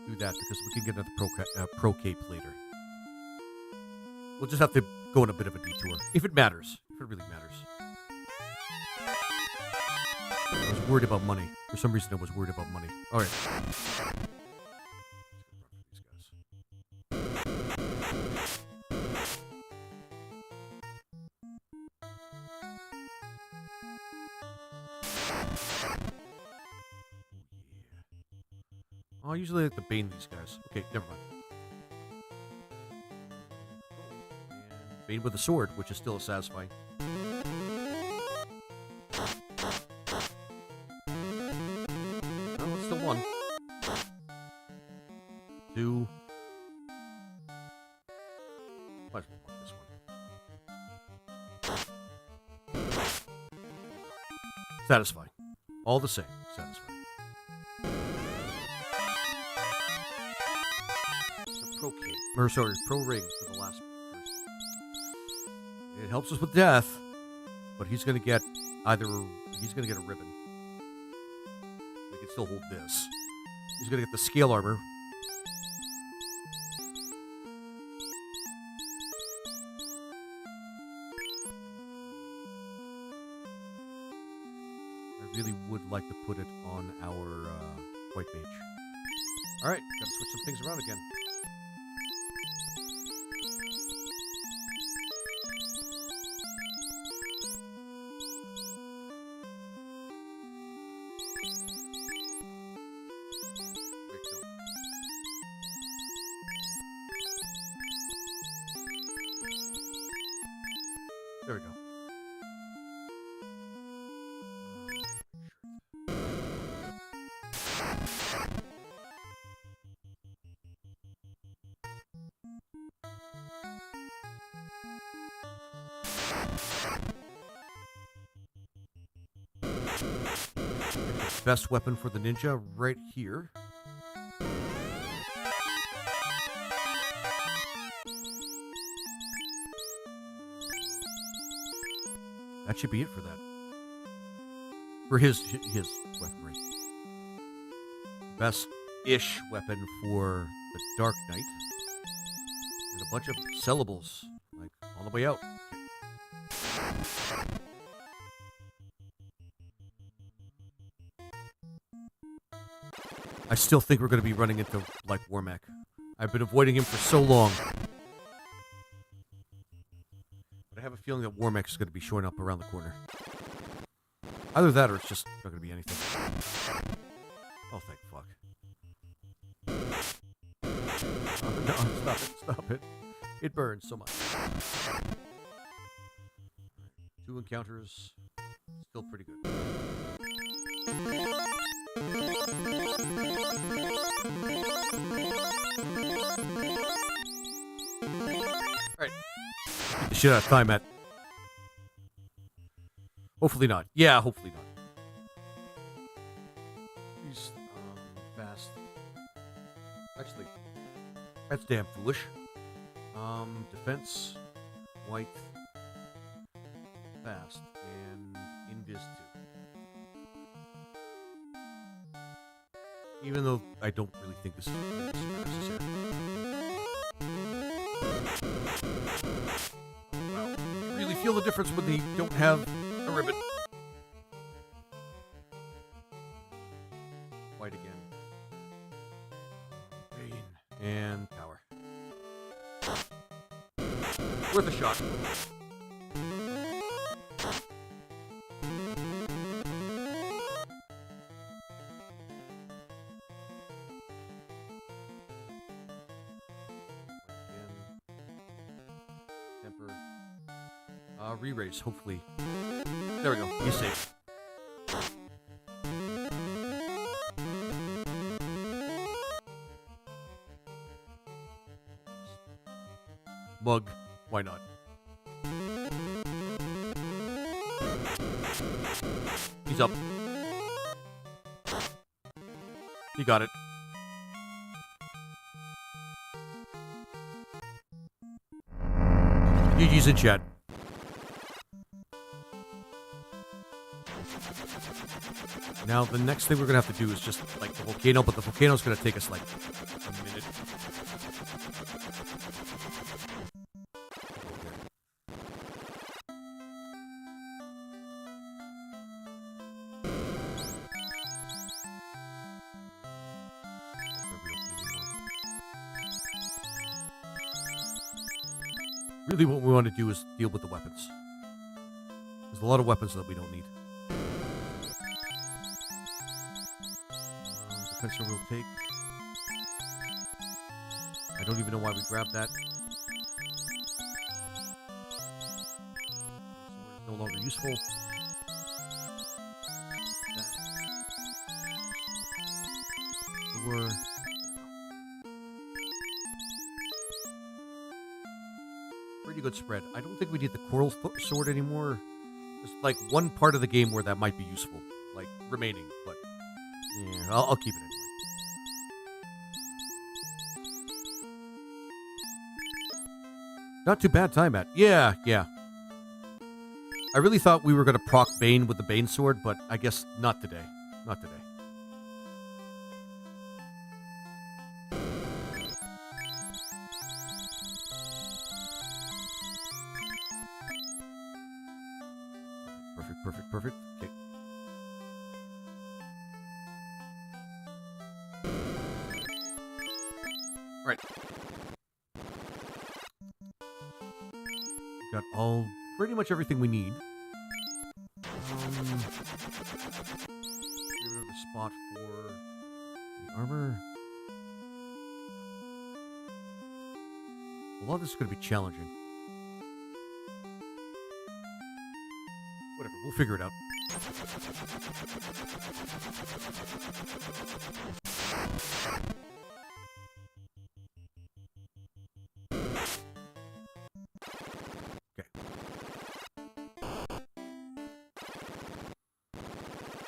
Do that because we can get another pro cape later. We'll just have to go on a bit of a detour. If it matters. If it really matters. I was worried about money. For some reason I was worried about money. Alright. Oh, I usually like to bane these guys. Okay, never mind. And bane with a sword, which is still satisfying. Oh, it's still one. 2. Might as well want this one. Satisfying. All the same, satisfying. Pro cape. Or sorry, pro ring for the last person. It helps us with death, but he's going to get he's going to get a ribbon. We can still hold this. He's going to get the scale armor. I really would like to put it on our white mage. All right, got to switch some things around again. There we go. Best weapon for the ninja right here. That should be it for that. For his weaponry. Best-ish weapon for the Dark Knight. And a bunch of syllables, like, on the way out. I still think we're going to be running into, like, Warmack. I've been avoiding him for so long. But I have a feeling that Warmack is going to be showing up around the corner. Either that or it's just not going to be anything. Oh, thank fuck. Oh, no, stop it. It burns so much. Two encounters. Still pretty good. Alright. Get the shit out of time, Matt. Hopefully not. Yeah, hopefully not. He's fast. Actually, that's damn foolish. Defense, white, fast, and invis 2. Even though I don't really think this is necessary. Wow. Really feel the difference when they don't have a ribbon. White again. Pain and power. Worth a shot. Temper. Re-raise, hopefully. There we go. He's safe. Mug. Why not? He's up. He got it. GG's in chat. Now, the next thing we're going to have to do is just, like, the volcano, but the volcano's going to take us, like, a minute. Really, what we want to do is deal with the weapons. There's a lot of weapons that we don't need. Defensor will take. I don't even know why we grabbed that. No longer useful. We're pretty good spread. I don't think we need the coral sword anymore. There's like one part of the game where that might be useful, like remaining, but yeah, I'll keep it anyway. Not too bad time, Matt. Yeah. I really thought we were going to proc Bane with the Bane sword, but I guess not today. Not today. Perfect, perfect, perfect. Okay. Right. Got pretty much everything we need. We have another spot for the armor. A lot of this is going to be challenging. Whatever, we'll figure it out.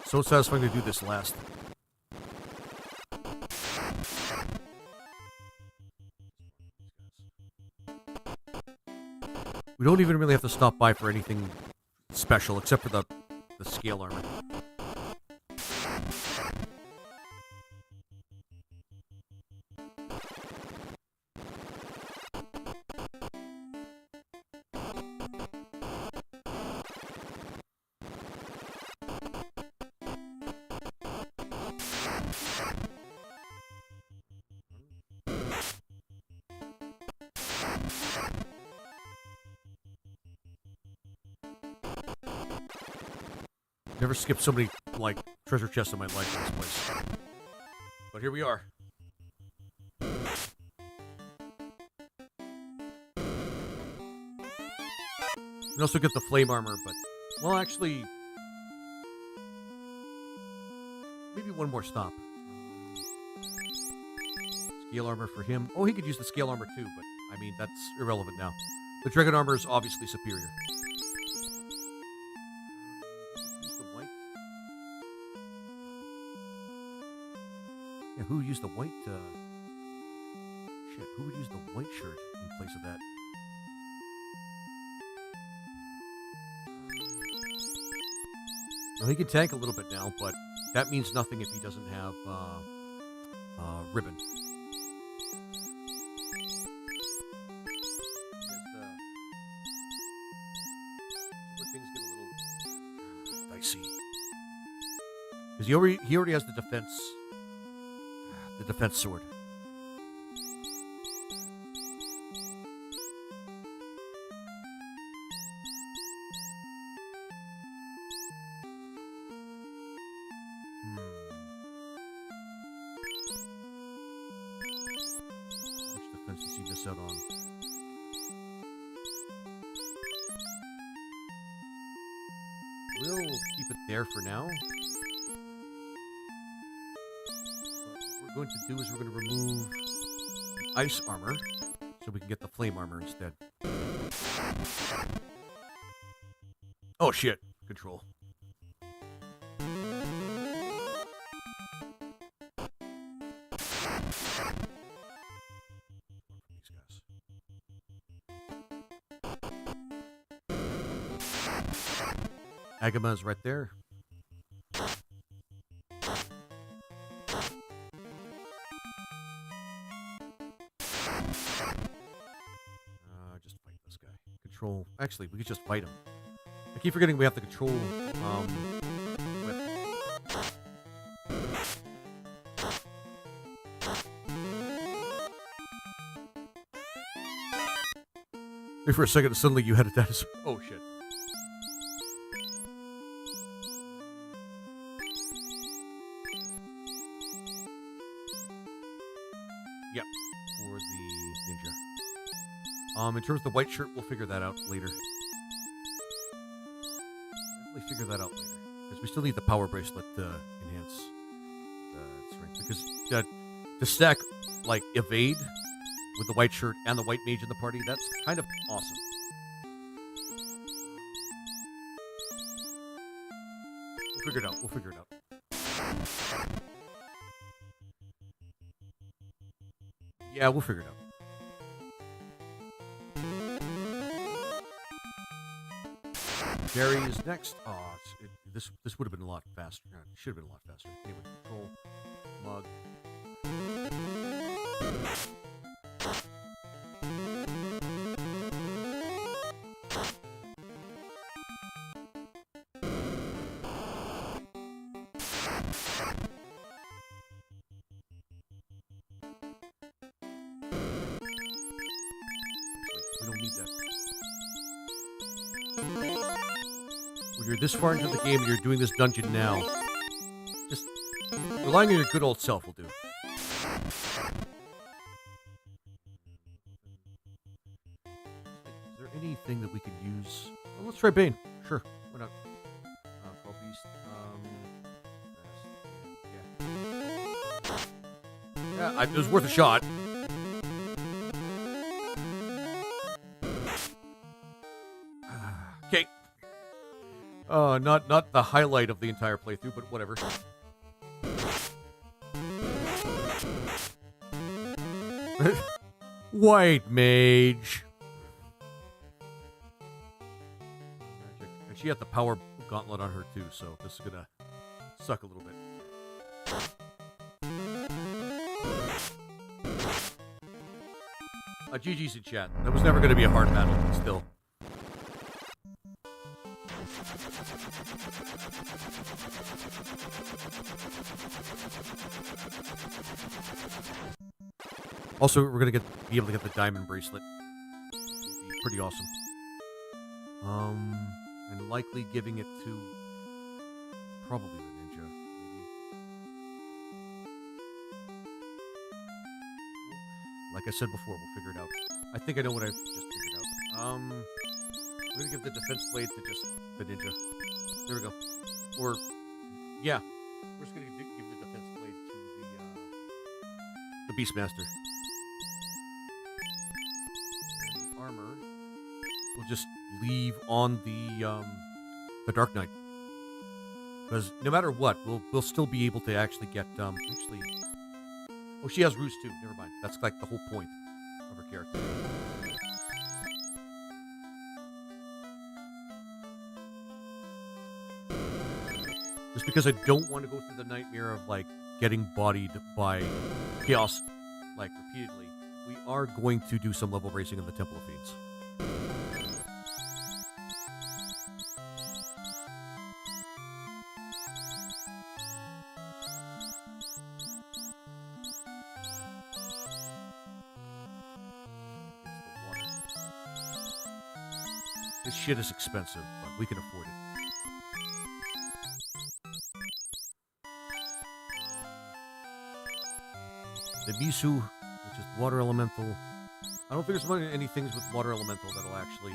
So satisfying to do this last. We don't even really have to stop by for anything special, except for the scale armor. Never skipped so many, like, treasure chests in my life in this place. But here we are. We also get the flame armor, but... Well, actually... Maybe one more stop. Scale armor for him. Oh, he could use the scale armor too, but, I mean, that's irrelevant now. The dragon armor is obviously superior. Yeah, who would use the white, Shit, who would use the white shirt in place of that? Well, he can tank a little bit now, but that means nothing if he doesn't have, ribbon. Where things get a little dicey. Because he already has the defense sword. Which defense does he miss out on? We'll keep it there for now. What we're going to do is we're going to remove the ice armor so we can get the flame armor instead. Oh shit, control. These guys. Agama is right there. Just fight this guy. Control. Actually, we could just fight him. I keep forgetting we have to control. Whip. Maybe for a second, suddenly you had a dinosaur. Oh shit. Yep, for the ninja. In terms of the white shirt, we'll figure that out later. Definitely figure that out later. Because we still need the power bracelet to enhance strength. Because to stack, like, evade with the white shirt and the white mage in the party, that's kind of awesome. We'll figure it out. We'll figure it out. Yeah, we'll figure it out. Gary is next. Oh, this would have been a lot faster. Should have been a lot faster. Anyway, control, mug. We don't need that. When you're this far into the game and you're doing this dungeon now, just relying on your good old self will do. Is there anything that we could use? Well, let's try Bane. Sure, why not? Call Beast. Yeah, it was worth a shot. Okay. Not the highlight of the entire playthrough, but whatever. White mage. Magic. And she had the power gauntlet on her too, so this is gonna suck a little bit. GG's in chat. That was never gonna be a hard battle, still. Also, we're gonna be able to get the diamond bracelet, which will be pretty awesome. And likely giving it to probably the ninja. Maybe. Like I said before, we'll figure it out. I think I know what I just figured out. We're gonna give the defense blade to just the ninja. There we go. Or, yeah, we're just gonna give the defense blade to the Beastmaster. And the armor we'll just leave on the Dark Knight. Because no matter what, we'll still be able to actually get actually. Oh, she has ruse too. Never mind. That's like the whole point of her character. Just because I don't want to go through the nightmare of like getting bodied by chaos like repeatedly, we are going to do some level racing in the Temple of Fiends. This shit is expensive, but we can afford it. The Misu, which is water elemental. I don't think there's any things with water elemental that'll actually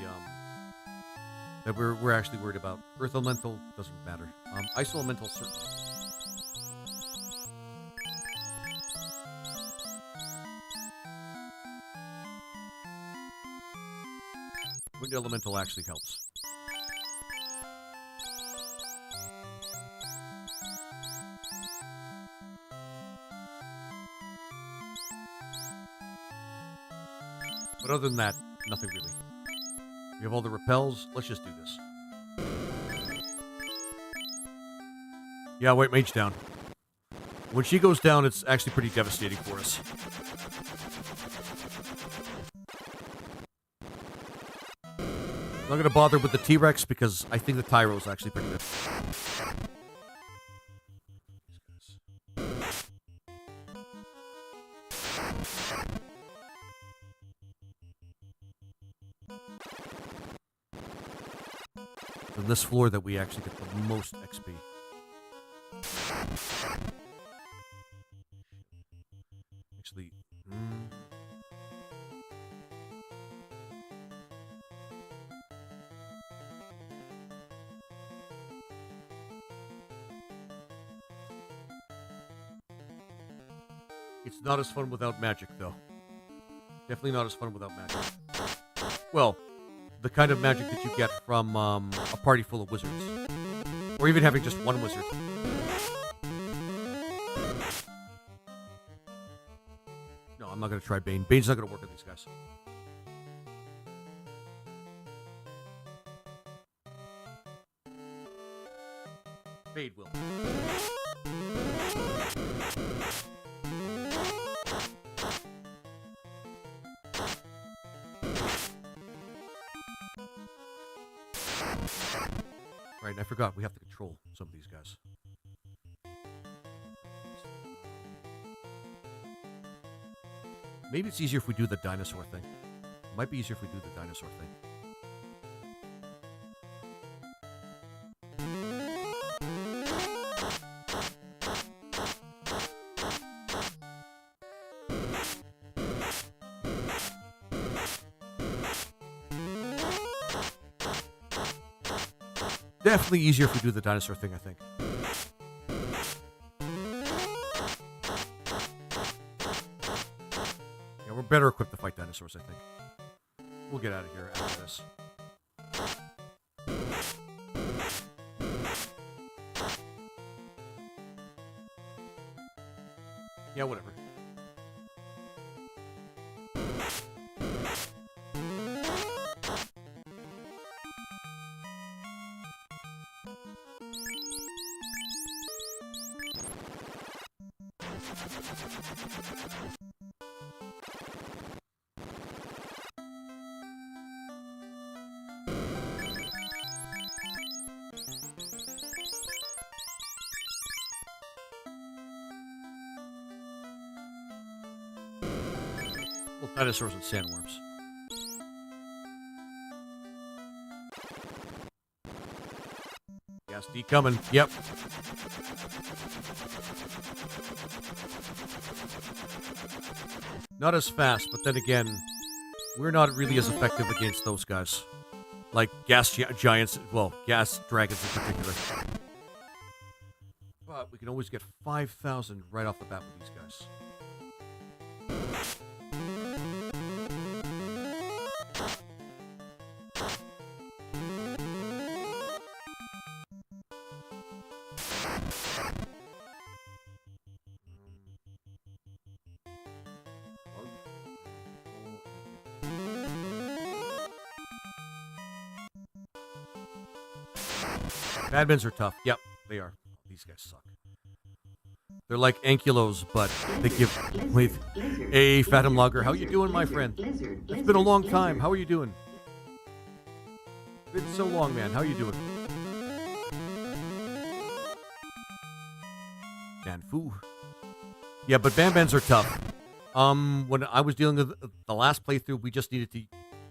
that we're actually worried about. Earth elemental doesn't matter. Ice elemental certainly. Wind elemental actually helps. But other than that, nothing really. We have all the repels. Let's just do this. Yeah, White Mage down. When she goes down, it's actually pretty devastating for us. I'm not going to bother with the T-Rex because I think the Tyro is actually pretty good. On this floor that we actually get the most XP. Actually, it's not as fun without magic, though. Definitely not as fun without magic. Well, the kind of magic that you get from a party full of wizards. Or even having just one wizard. No, I'm not going to try Bane. Bane's not going to work on these guys. Spade will. Right, and I forgot we have to control some of these guys. Maybe it's easier if we do the dinosaur thing. It might be easier if we do the dinosaur thing. Definitely easier if we do the dinosaur thing, I think. Yeah, we're better equipped to fight dinosaurs, I think. We'll get out of here after this. Yeah, whatever. Well, dinosaurs and sandworms. Gas D coming. Yep. Not as fast, but then again, we're not really as effective against those guys. Like gas giants, well, gas dragons in particular. But we can always get 5,000 right off the bat with these guys. Badmins are tough. Yep, they are. These guys suck. They're like ankylos, but they give... Wait. Hey, Fathom Logger, how you doing, my friend? It's been a long time. How are you doing? Been so long, man. How you doing? Danfu. Yeah, but Bambans are tough. When I was dealing with the last playthrough, we just needed to...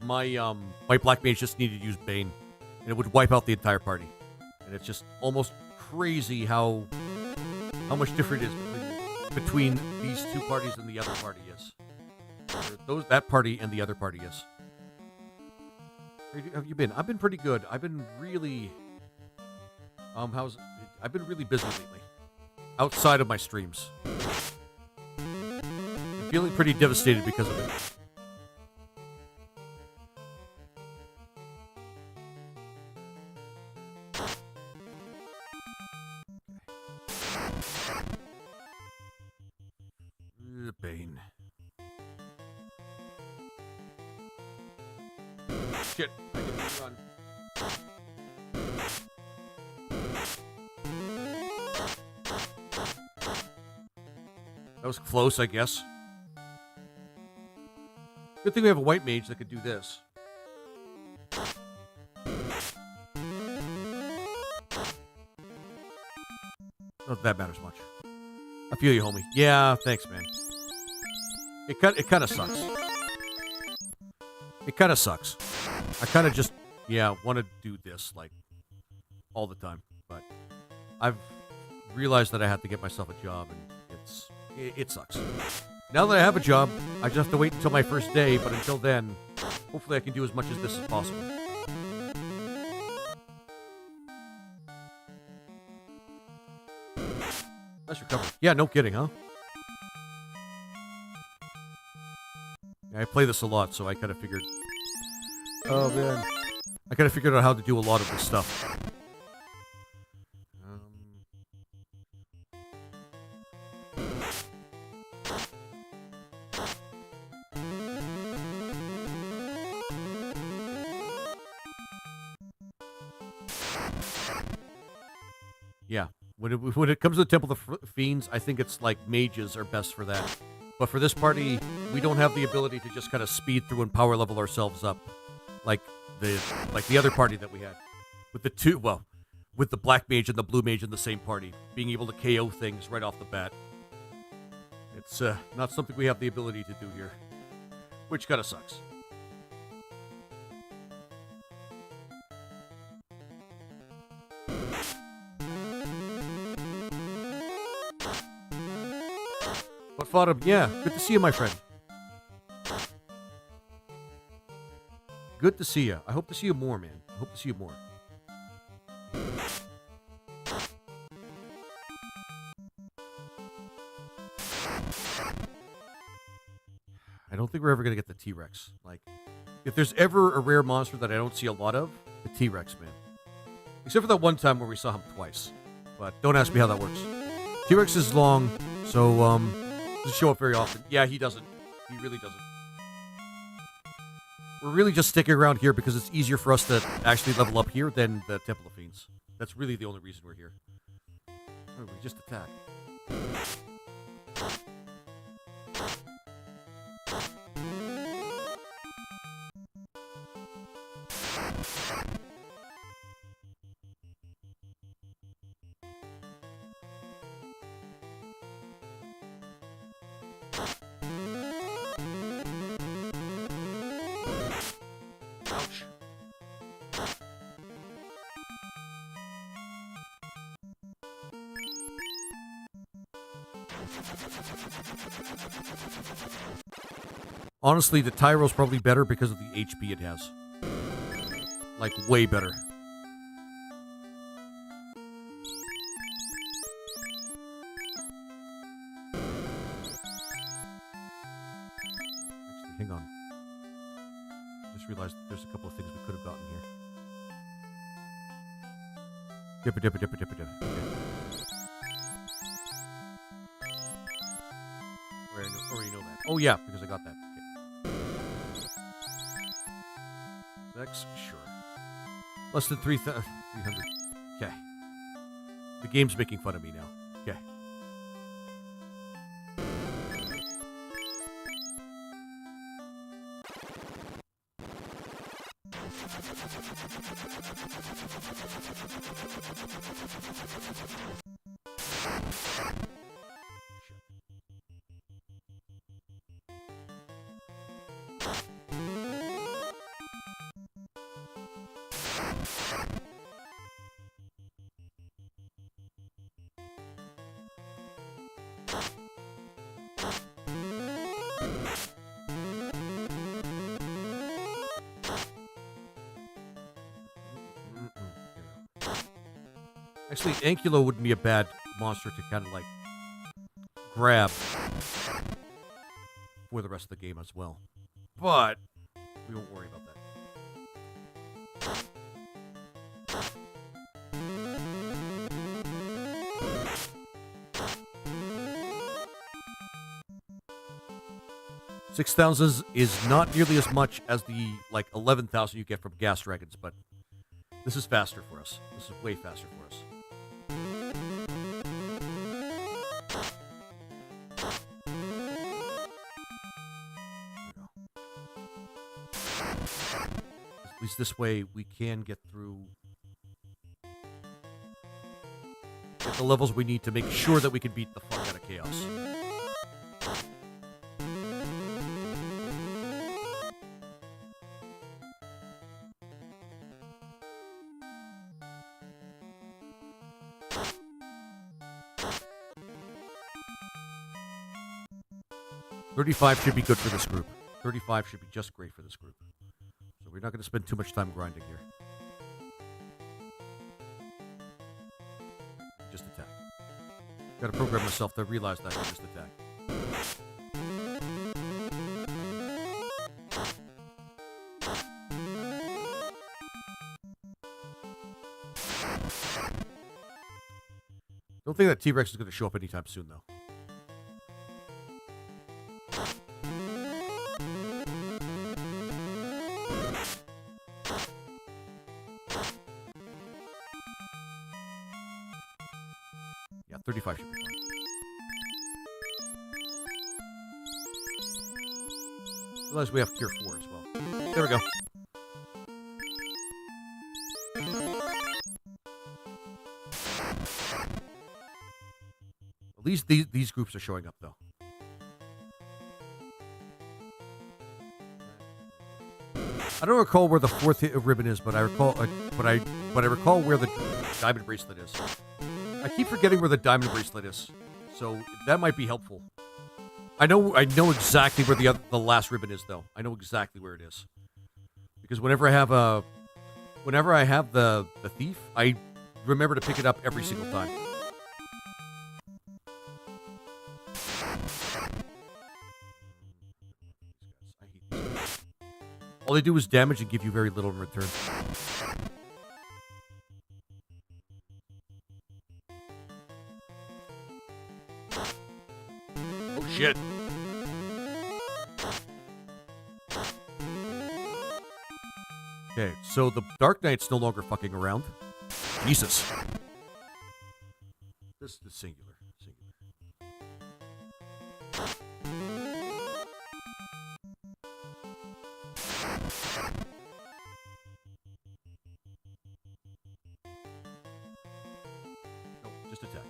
My Black Mage just needed to use Bane, and it would wipe out the entire party. And it's just almost crazy how much different it is between these two parties and the other party is. Or that party and the other party is. How have you been? I've been pretty good. I've been really I've been really busy lately. Outside of my streams. I'm feeling pretty devastated because of it. Bane. Shit, I didn't run. That was close, I guess. Good thing we have a white mage that could do this. Not that matters much. I feel you, homie. Yeah, thanks, man. It kind of sucks. It kind of sucks. I kind of just, want to do this, like, all the time. But I've realized that I have to get myself a job, and it sucks. Now that I have a job, I just have to wait until my first day, but until then, hopefully I can do as much as this as possible. Nice recovery. Yeah, no kidding, huh? I play this a lot, so I kind of figured... Oh, man. I kind of figured out how to do a lot of this stuff. Yeah, When it comes to the Temple of the Fiends, I think it's like mages are best for that. But for this party, we don't have the ability to just kind of speed through and power level ourselves up like the other party that we had. With the black mage and the blue mage in the same party, being able to KO things right off the bat. It's not something we have the ability to do here, which kind of sucks. But Fodham, yeah, good to see you, my friend. Good to see you. I hope to see you more, man. I hope to see you more. I don't think we're ever going to get the T-Rex. Like, if there's ever a rare monster that I don't see a lot of, the T-Rex, man. Except for that one time where we saw him twice. But don't ask me how that works. T-Rex is long, so, doesn't show up very often. Yeah, he doesn't. He really doesn't. We're really just sticking around here because it's easier for us to actually level up here than the Temple of Fiends. That's really the only reason we're here. Oh, we just attacked. Ouch. Honestly, the Tyro's probably better because of the HP it has. Like, way better. Actually, hang on. Just realized there's a couple of things we could have gotten here. Dipper, dipper, dipper, dipper, dipper. Okay. Already know that. Oh yeah, because I got that. Okay. X, sure. Less than 300. Okay. The game's making fun of me now. Okay. Actually, Ankylo wouldn't be a bad monster to kind of like grab for the rest of the game as well. But we won't worry about that. $6,000 is not nearly as much as the like 11,000 you get from gas dragons, but this is faster for us. This is way faster for us. At least this way we can get through the levels we need to make sure that we can beat the fuck out of Chaos. $35 should be good for this group. 35 should be just great for this group. So we're not going to spend too much time grinding here. Just attack. Got to program myself to realize that I can just attack. Don't think that T-Rex is going to show up anytime soon, though. 55 should be fine. Realize we have tier 4 as well. There we go. At least these groups are showing up, though. I don't recall where the 4th ribbon is, but I recall, but I recall where the diamond bracelet is. I keep forgetting where the diamond bracelet is, so that might be helpful. I know exactly where the last ribbon is, though. I know exactly where it is, because whenever I have the thief, I remember to pick it up every single time. I hate these guys. All they do is damage and give you very little in return. Oh shit. Okay, so the Dark Knight's no longer fucking around. Jesus. This is singular. No, just attack.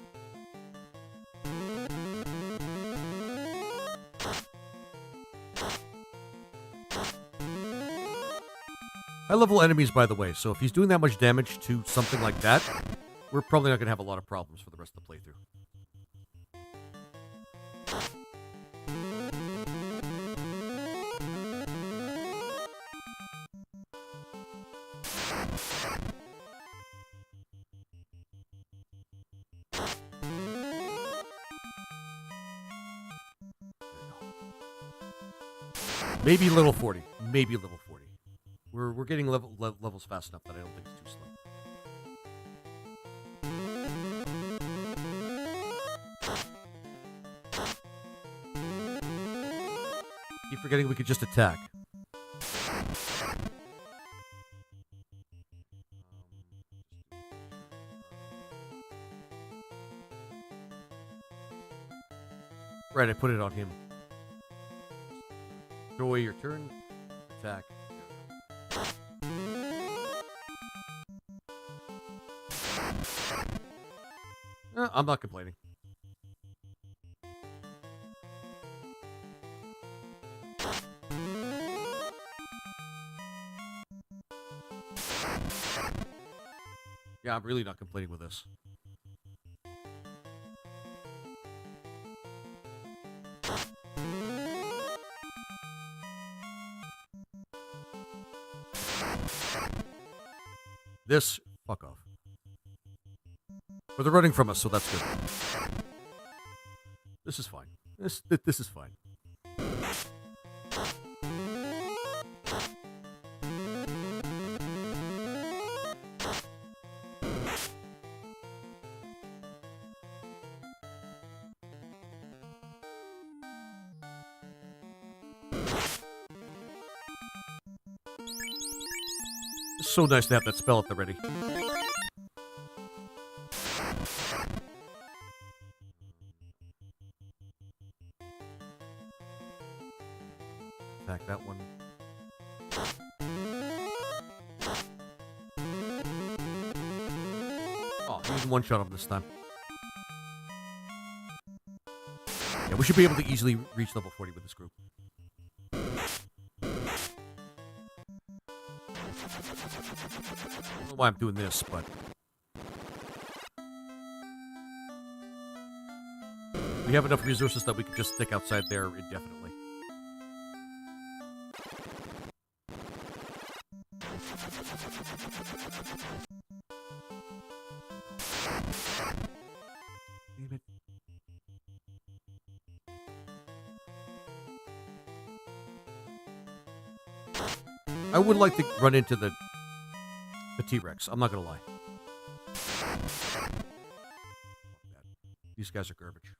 High level enemies, by the way, so if he's doing that much damage to something like that, we're probably not going to have a lot of problems for the rest of the playthrough. Maybe level 40. Maybe level 40. We're getting levels fast enough that I don't think it's too slow. Keep forgetting we could just attack. Right, I put it on him. Throw away your turn. Attack. I'm not complaining. Yeah, I'm really not complaining with this. This, fuck off. But they're running from us, so that's good. This is fine. This is fine. It's so nice to have that spell at the ready. Attack that one. Oh, he's one shot him this time. Yeah, we should be able to easily reach level 40 with this group. I don't know why I'm doing this, but we have enough resources that we can just stick outside there indefinitely. Damn it. I would like to run into the T-Rex. I'm not gonna lie. These guys are garbage.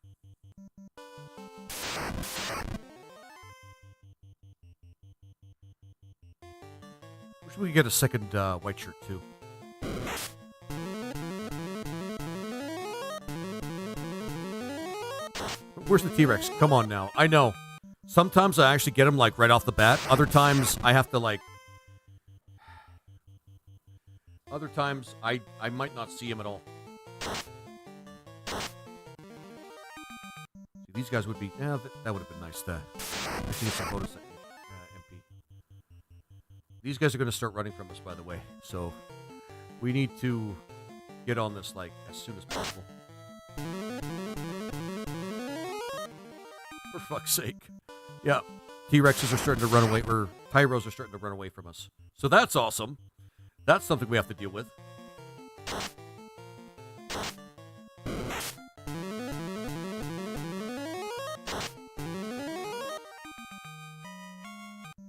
Wish we could get a second white shirt too. Where's the T-Rex? Come on now. I know. Sometimes I actually get him, like, right off the bat. Other times, I have to, like... Other times, I might not see him at all. See, these guys would be... Yeah, that would have been nice to... I see some photos MP. These guys are going to start running from us, by the way. So, we need to get on this, like, as soon as possible. For fuck's sake. Yeah, T-Rexes are starting to run away, or Tyros are starting to run away from us. So that's awesome. That's something we have to deal with.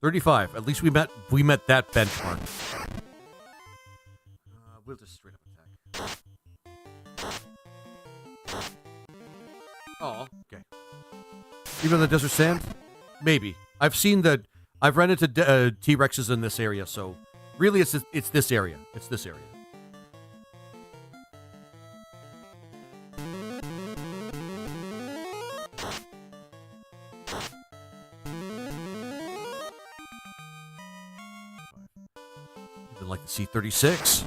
$35. At least we met that benchmark. We'll just straight up attack. Oh, okay. Even the desert sand? Maybe. I've run into T-Rexes in this area, so really it's this area. It's this area. I'd like to see 36.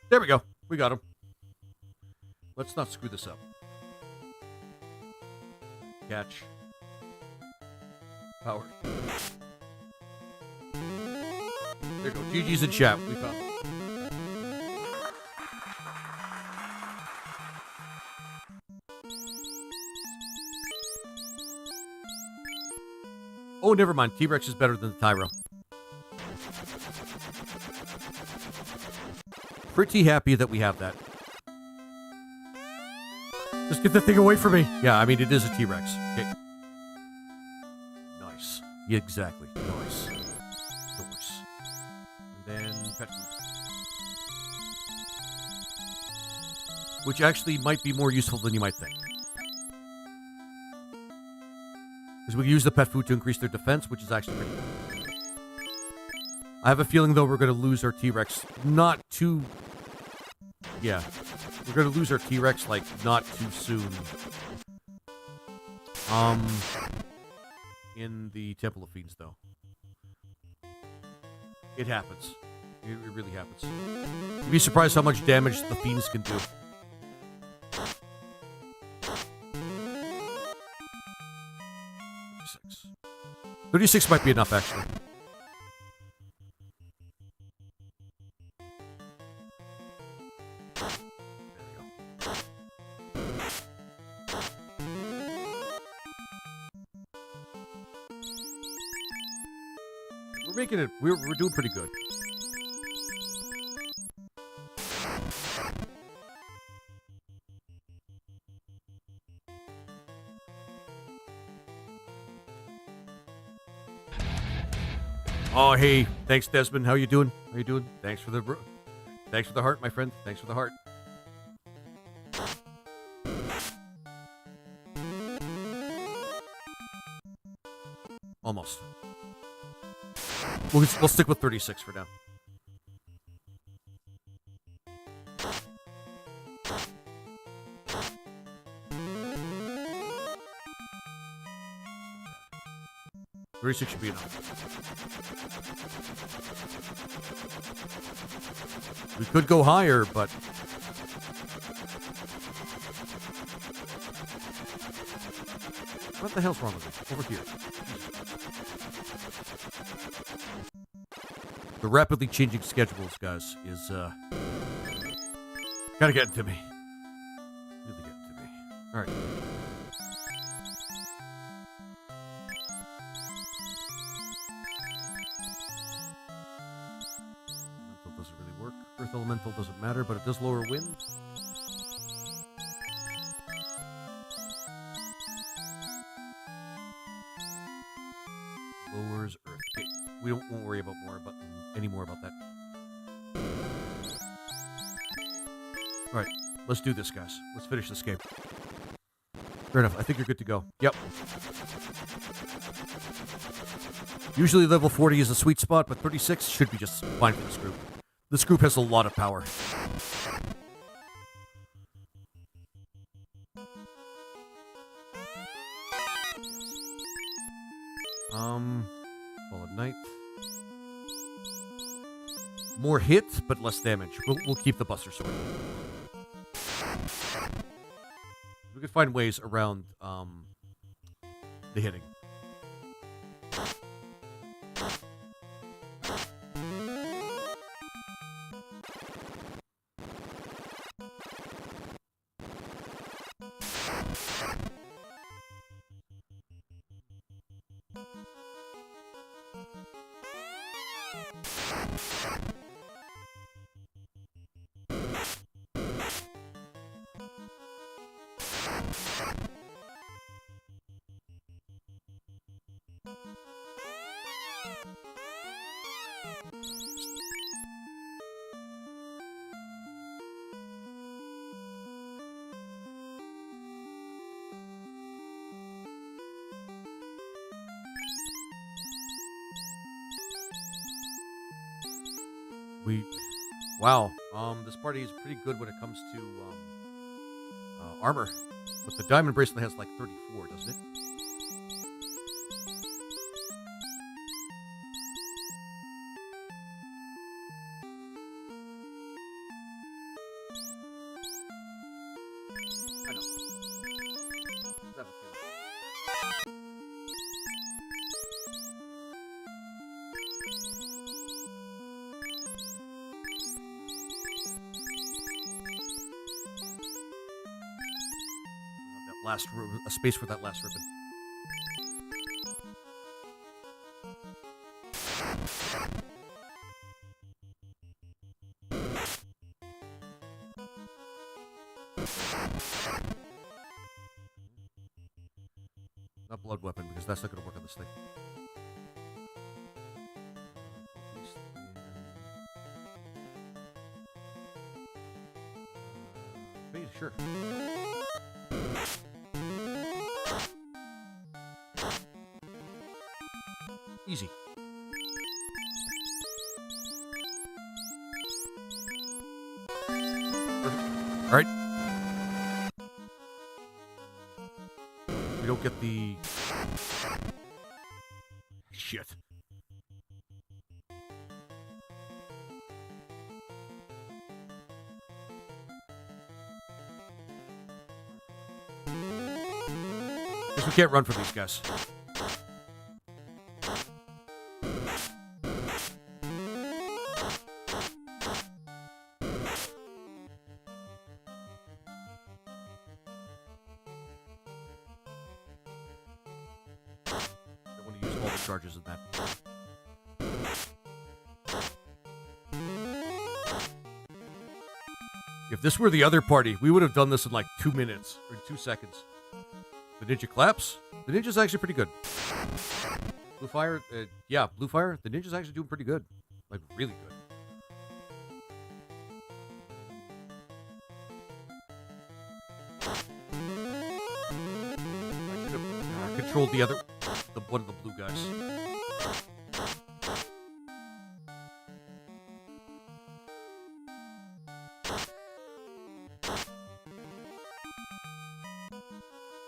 There we go. We got him. Let's not screw this up. Catch. Power. There you go. GG's in chat. We found it. Oh, never mind. T-Rex is better than the Tyro. Pretty happy that we have that. Just get the thing away from me. Yeah, I mean, it is a T-Rex. Okay. Nice. Yeah, exactly. Nice. Nice. And then pet food. Which actually might be more useful than you might think. Because we can use the pet food to increase their defense, which is actually pretty good. I have a feeling, though, we're going to lose our T-Rex not too... Yeah. We're going to lose our T-Rex, like, not too soon. In the Temple of Fiends, though. It happens. It really happens. You'd be surprised how much damage the Fiends can do. $36 might be enough, actually. We're making it. We're doing pretty good. Oh, hey, thanks, Desmond. How you doing? How you doing? Thanks for the heart, my friend. Thanks for the heart. Almost. We'll stick with 36 for now. $36 should be enough. We could go higher, but what the hell's wrong with it? Over here. The rapidly changing schedules, guys, is kind of getting to me. Really getting to me. All right. Elemental doesn't really work. Earth elemental doesn't matter, but it does lower wind. Lowers earth. Okay. We won't worry about any more about that. All right, let's do this, guys. Let's finish this game. Fair enough. I think you're good to go. Yep. Usually level 40 is a sweet spot, but 36 should be just fine for this group. This group has a lot of power. Fall of Night. More hits, but less damage. We'll keep the Buster Sword. We could find ways around the hitting. Wow. This party is pretty good when it comes to armor. But the diamond bracelet has like 34, doesn't it? I know. I have a feeling. A space for that last ribbon. Not blood weapon, because that's not going to work on this thing. Sure. Easy. All right. We don't get the shit. Guess we can't run from these guys. Charges in that. If this were the other party, we would have done this in like 2 minutes or 2 seconds. The ninja claps. The ninja's actually pretty good. Blue fire, yeah, blue fire. The ninja's actually doing pretty good, like really good. I should have controlled the one of the blue guys.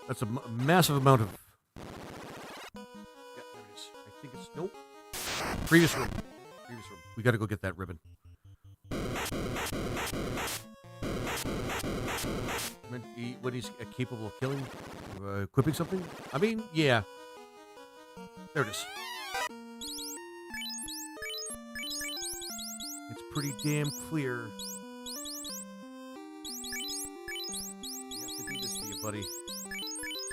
That's a massive amount of. Yeah, there it is. I think it's nope. Previous room. Previous room. We got to go get that ribbon. When he's capable of killing, equipping something. I mean, yeah. There it is. It's pretty damn clear. You have to do this to you, buddy.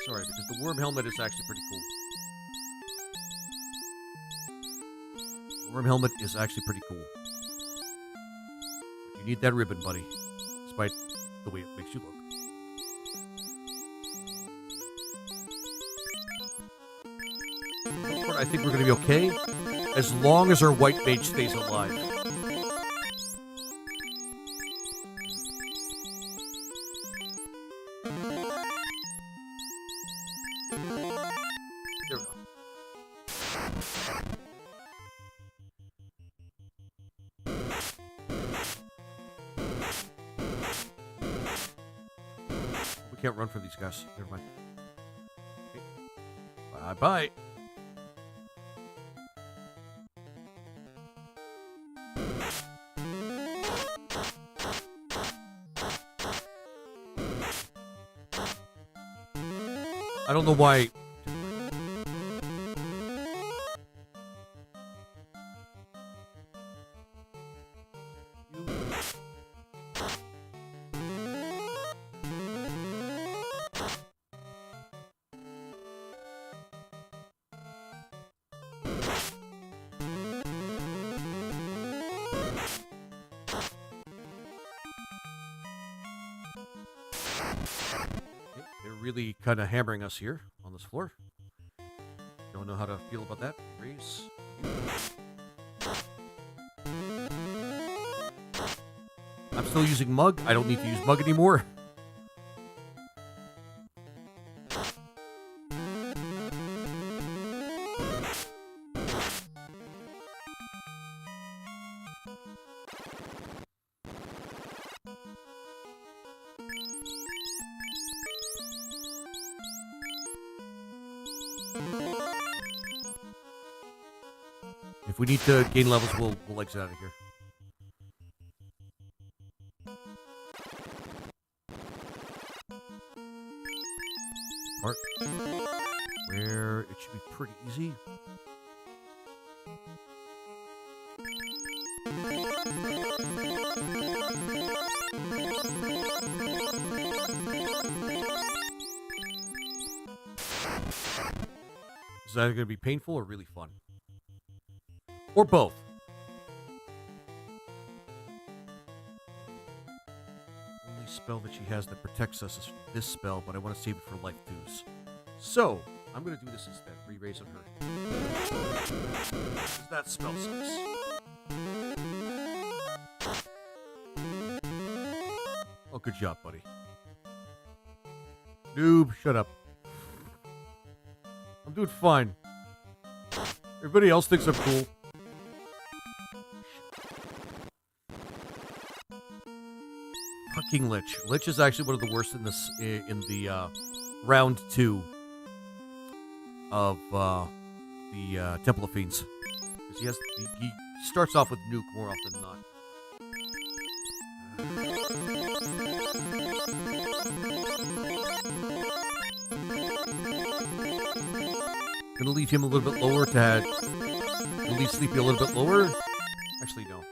Sorry, because the worm helmet is actually pretty cool. The worm helmet is actually pretty cool. But you need that ribbon, buddy. Despite the way it makes you look. I think we're going to be okay, as long as our white mage stays alive. There we go. We can't run from these guys. Never mind. Okay. Bye-bye. I don't know why. They're really kind of hammering us here on this floor. Don't know how to feel about that. Raise. I'm still using mug. I don't need to use mug anymore. If we need to gain levels, we'll exit out of here. Part where it should be pretty easy. Is that going to be painful or really fun? Or both? Only spell that she has that protects us is this spell, but I want to save it for life twos. So, I'm going to do this instead. Re-raise on her. Because that spell sucks. Oh, good job, buddy. Noob, shut up. I'm doing fine. Everybody else thinks I'm cool. Fucking Lich. Lich is actually one of the worst in this in the round 2 of the Temple of Fiends. Because he starts off with nuke more often than not. Gonna leave him a little bit lower to leave Sleepy a little bit lower. Actually, no.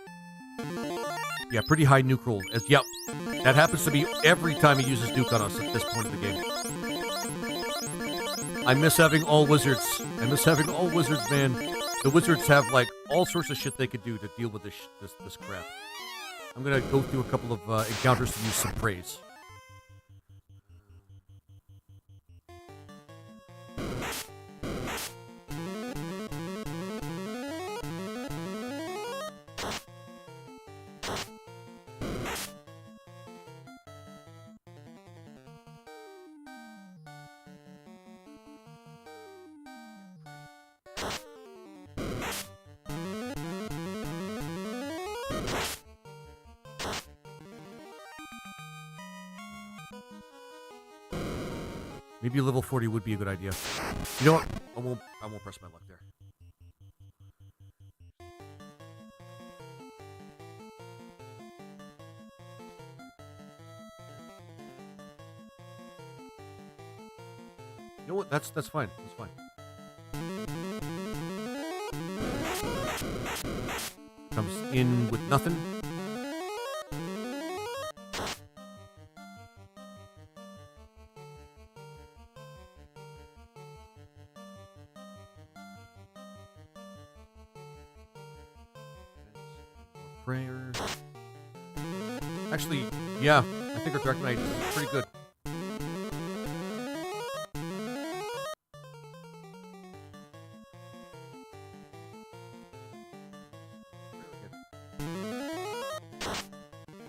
Yeah, pretty high nuke roll. Yep. That happens to me every time he uses nuke on us at this point in the game. I miss having all wizards. I miss having all wizards, man. The wizards have, like, all sorts of shit they could do to deal with this crap. I'm gonna go through a couple of encounters to use some praise. Maybe level 40 would be a good idea. You know what? I won't press my luck there. You know what? That's fine. That's fine. Comes in with nothing. Prayer. Actually, yeah, I think our Dark Knight is pretty good.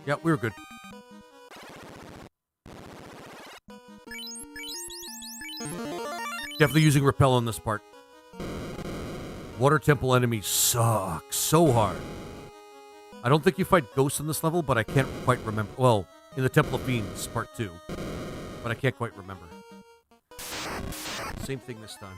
Yeah, we were good. Definitely using repel on this part. Water Temple enemies suck so hard. I don't think you fight ghosts in this level, but I can't quite remember. Well, in the Temple of Fiends, part 2. But I can't quite remember. Same thing this time.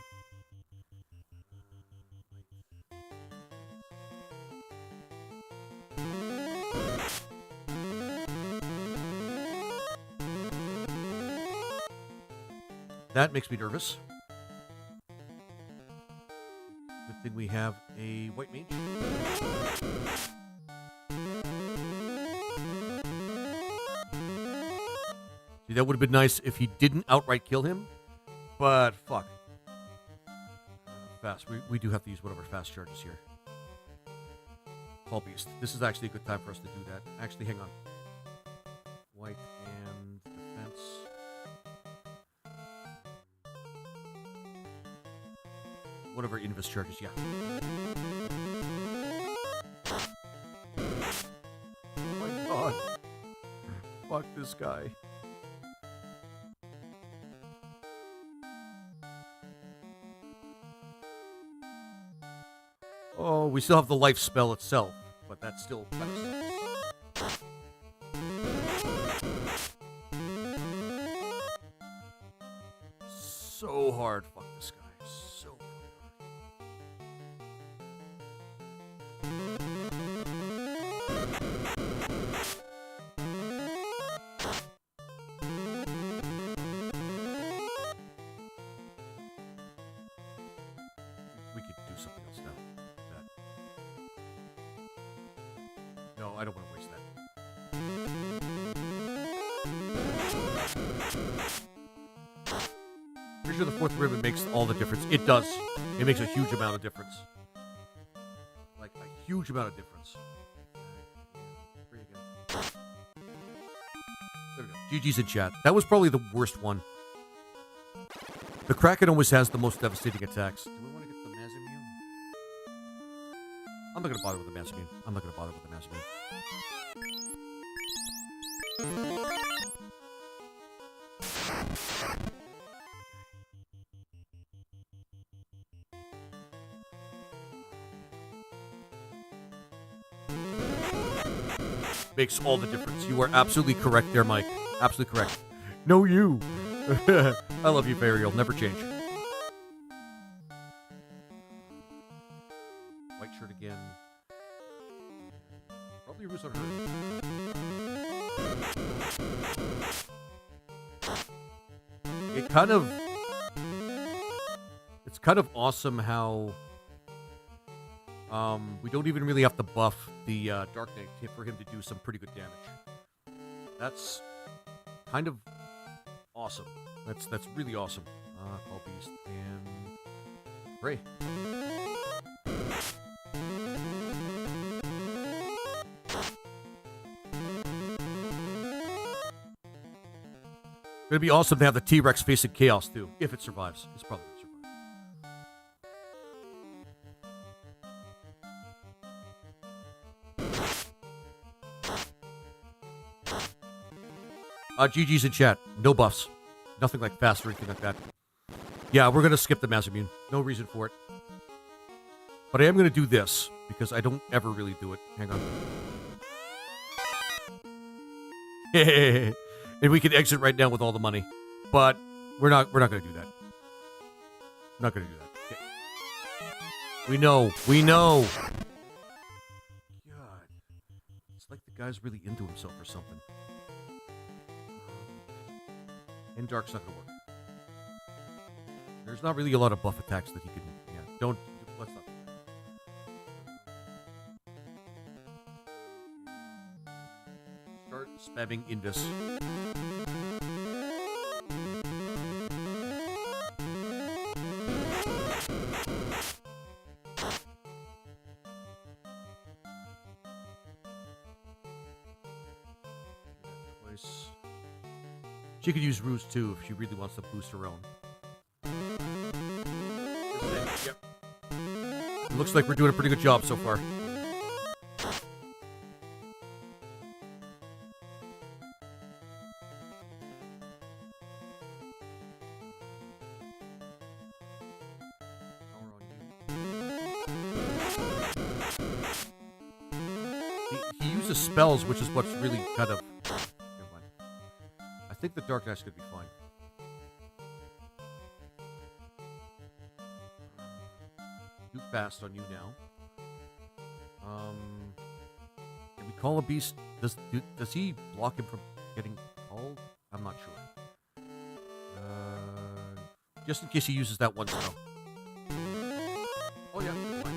That makes me nervous. Good thing we have a white mage. See, that would have been nice if he didn't outright kill him, but fuck. Fast. We do have to use one of our fast charges here. Call Beast. This is actually a good time for us to do that. Actually, hang on. White and defense. One of our invis charges, yeah. Oh my god. Fuck this guy. Oh, we still have the life spell itself, but that's still kind of sucks. So hard, fuck this guy. So fucking hard. We could do something else now. No, I don't want to waste that. Pretty sure the fourth ribbon makes all the difference. It does. It makes a huge amount of difference. Like, a huge amount of difference. Free again. There we go. GG's in chat. That was probably the worst one. The Kraken always has the most devastating attacks. Do we want to get the Mazimune? I'm not going to bother with the Mazimune. I'm not going to bother with the Mazimune. Makes all the difference. You are absolutely correct there, Mike. Absolutely correct. No, you. I love you, Barry. You'll never change. White shirt again. Probably Roost on her. It's kind of awesome how we don't even really have to buff the Dark Knight for him to do some pretty good damage. That's kind of awesome. That's really awesome. Call Beast and Pray. It'd be awesome to have the T-Rex facing Chaos too, if it survives. It's probably gonna survive. GG's in chat. No buffs. Nothing like fast or anything like that. Yeah, we're going to skip the Mazimune. No reason for it. But I am going to do this, because I don't ever really do it. Hang on. And we can exit right now with all the money. But we're not going to do that. Not going to do that. Okay. We know. God. It's like the guy's really into himself or something. And Dark's not going to work. There's not really a lot of buff attacks that he can... Yeah, let's not do that. Start spamming Invis. She could use Ruse too if she really wants to boost her own. Yep. It looks like we're doing a pretty good job so far. He uses spells, which is what's really kind of... I think the Dark Knight's could be fine. Too fast on you now. Can we call a beast? Does he block him from getting called? I'm not sure. Just in case he uses that one spell. Oh, yeah. Fine.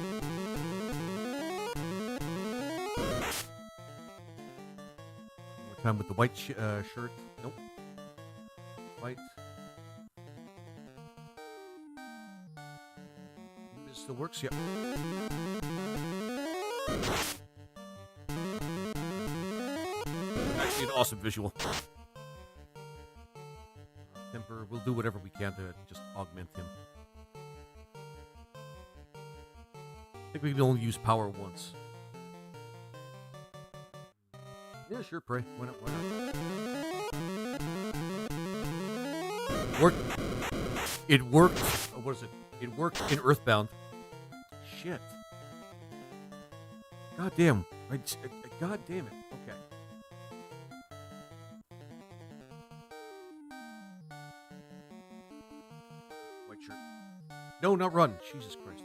One more time with the white shirt. Nope. White. It still works, yep. Actually, an awesome visual. Temper, we'll do whatever we can to just augment him. I think we can only use power once. Yeah, sure, pray. Why not? Worked. It worked. What is it? It worked in Earthbound. Shit. God damn. God damn it. Okay. White shirt. No, not run. Jesus Christ.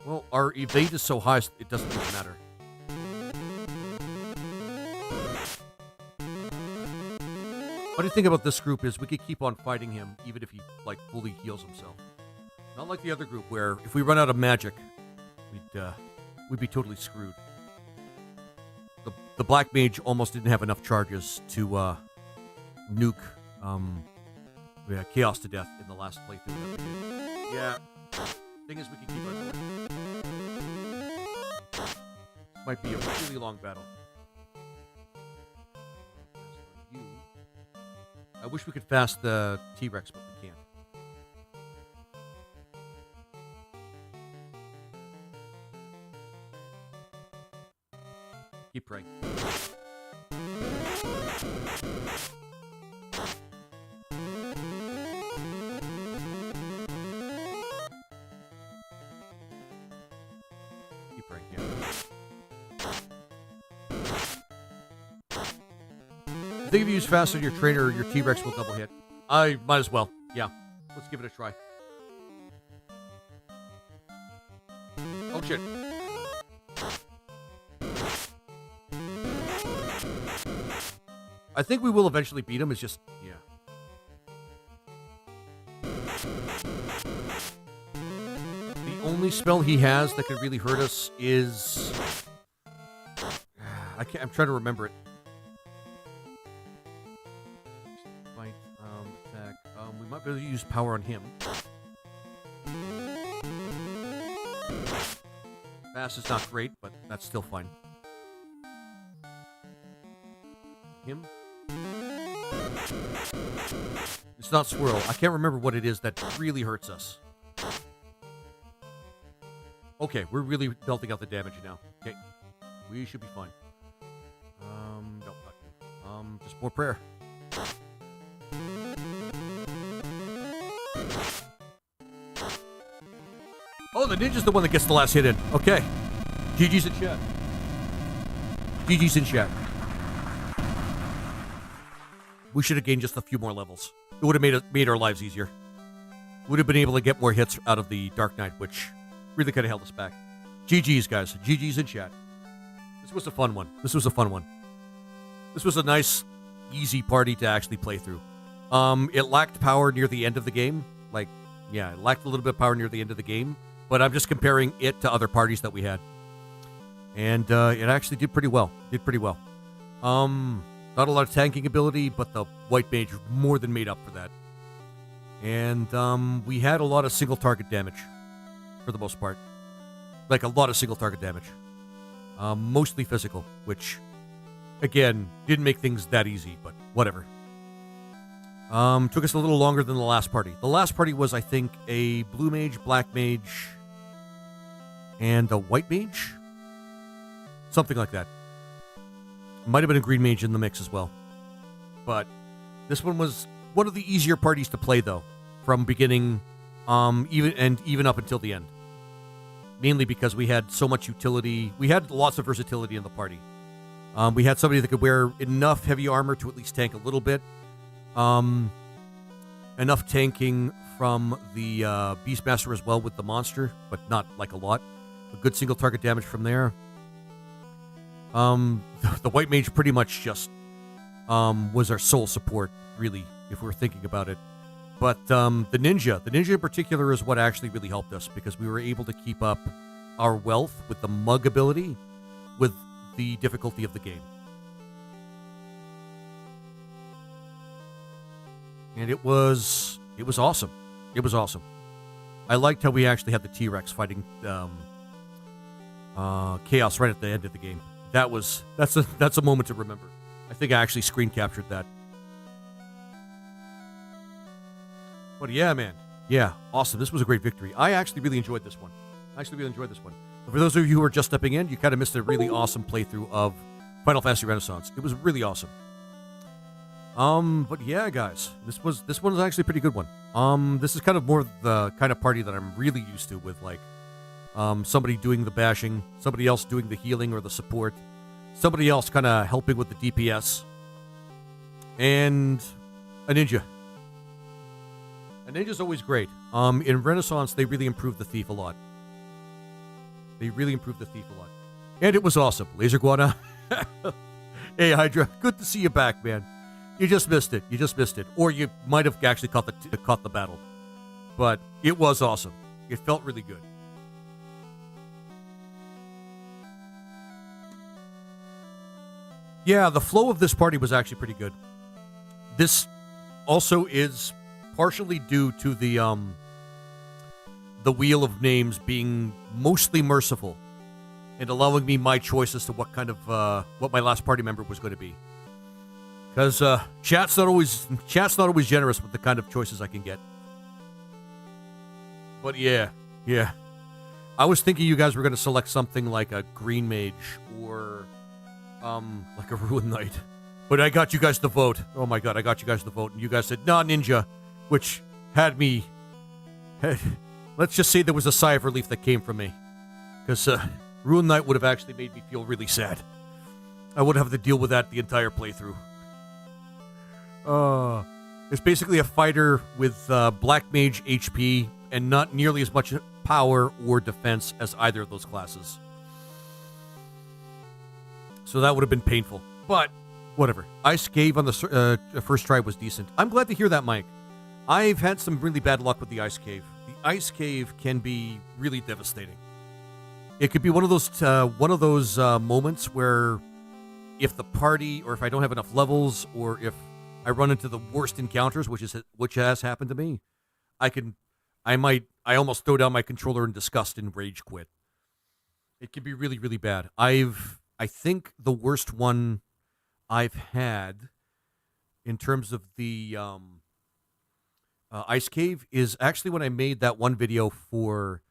Well, our evade is so high, it doesn't even matter. Funny thing about this group is we could keep on fighting him even if he, like, fully heals himself. Not like the other group where if we run out of magic, we'd be totally screwed. The Black Mage almost didn't have enough charges to nuke Chaos to death in the last playthrough that we did. Yeah. Thing is, we can keep on going. Might be a really long battle. I wish we could fast the T-Rex, but we can't. Keep praying. Keep praying, yeah. I think if you use fast on your trainer, your T-Rex will double hit. I might as well. Yeah. Let's give it a try. Oh, shit. I think we will eventually beat him. It's just, yeah. The only spell he has that could really hurt us is... I'm trying to remember it. Fight, attack. We might be able to use power on him. Fast is not great, but that's still fine. Him? It's not swirl. I can't remember what it is that really hurts us. Okay, we're really belting out the damage now. Okay, we should be fine. No, not you. Just more prayer. Oh, the ninja's the one that gets the last hit in. Okay. GG's in chat. GG's in chat. We should have gained just a few more levels. It would have made our lives easier. Would have been able to get more hits out of the Dark Knight, which really could have held us back. GG's, guys. GG's in chat. This was a fun one. This was a fun one. This was a nice, easy party to actually play through. It lacked power near the end of the game. Like, yeah, it lacked a little bit of power near the end of the game. But I'm just comparing it to other parties that we had. And it actually did pretty well. Not a lot of tanking ability, but the White Mage more than made up for that. And we had a lot of single target damage, for the most part. Like, a lot of single target damage. Mostly physical, which, again, didn't make things that easy, but whatever. Took us a little longer than the last party. The last party was, I think, a Blue Mage, Black Mage, and a White Mage? Something like that. Might have been a Green Mage in the mix as well. But this one was one of the easier parties to play, though, from beginning, even up until the end. Mainly because we had so much utility. We had lots of versatility in the party. We had somebody that could wear enough heavy armor to at least tank a little bit. Enough tanking from the Beastmaster as well with the monster, but not like a lot. a good single target damage from there. The white mage pretty much just was our sole support, really, if we're thinking about it. But the ninja in particular is what actually really helped us, because we were able to keep up our wealth with the mug ability with the difficulty of the game. And it was awesome. It was awesome. I liked how we actually had the T-Rex fighting Chaos right at the end of the game. That's a moment to remember. I think I actually screen captured that. But yeah, man. Yeah, awesome. This was a great victory. I actually really enjoyed this one. But for those of you who are just stepping in, you kind of missed a really awesome playthrough of Final Fantasy Renaissance. It was really awesome. But yeah, guys, this one was actually a pretty good one. This is kind of more the kind of party that I'm really used to, with like somebody doing the bashing, somebody else doing the healing or the support, somebody else kind of helping with the DPS, and a ninja. A ninja's always great. In Renaissance, they really improved the thief a lot. And it was awesome. Laser Guana. Hey, Hydra. Good to see you back, man. You just missed it. Or you might have actually caught the battle. But it was awesome. It felt really good. Yeah, the flow of this party was actually pretty good. This also is partially due to the wheel of names being mostly merciful and allowing me my choice as to what kind of what my last party member was going to be. Because chat's not always generous with the kind of choices I can get. But yeah. I was thinking you guys were going to select something like a green mage or like a ruin knight. But I got you guys to vote. Oh my god, I got you guys to vote. And you guys said, nah, ninja. Which had me... let's just say there was a sigh of relief that came from me. Because ruin knight would have actually made me feel really sad. I would have to deal with that the entire playthrough. It's basically a fighter with black mage HP and not nearly as much power or defense as either of those classes. So that would have been painful. But, whatever. Ice Cave on the first try was decent. I'm glad to hear that, Mike. I've had some really bad luck with the Ice Cave. The Ice Cave can be really devastating. It could be one of those moments where if the party, or if I don't have enough levels, or if I run into the worst encounters, which has happened to me, I almost throw down my controller in disgust and rage quit. It can be really, really bad. I think the worst one I've had in terms of the Ice Cave is actually when I made that one video for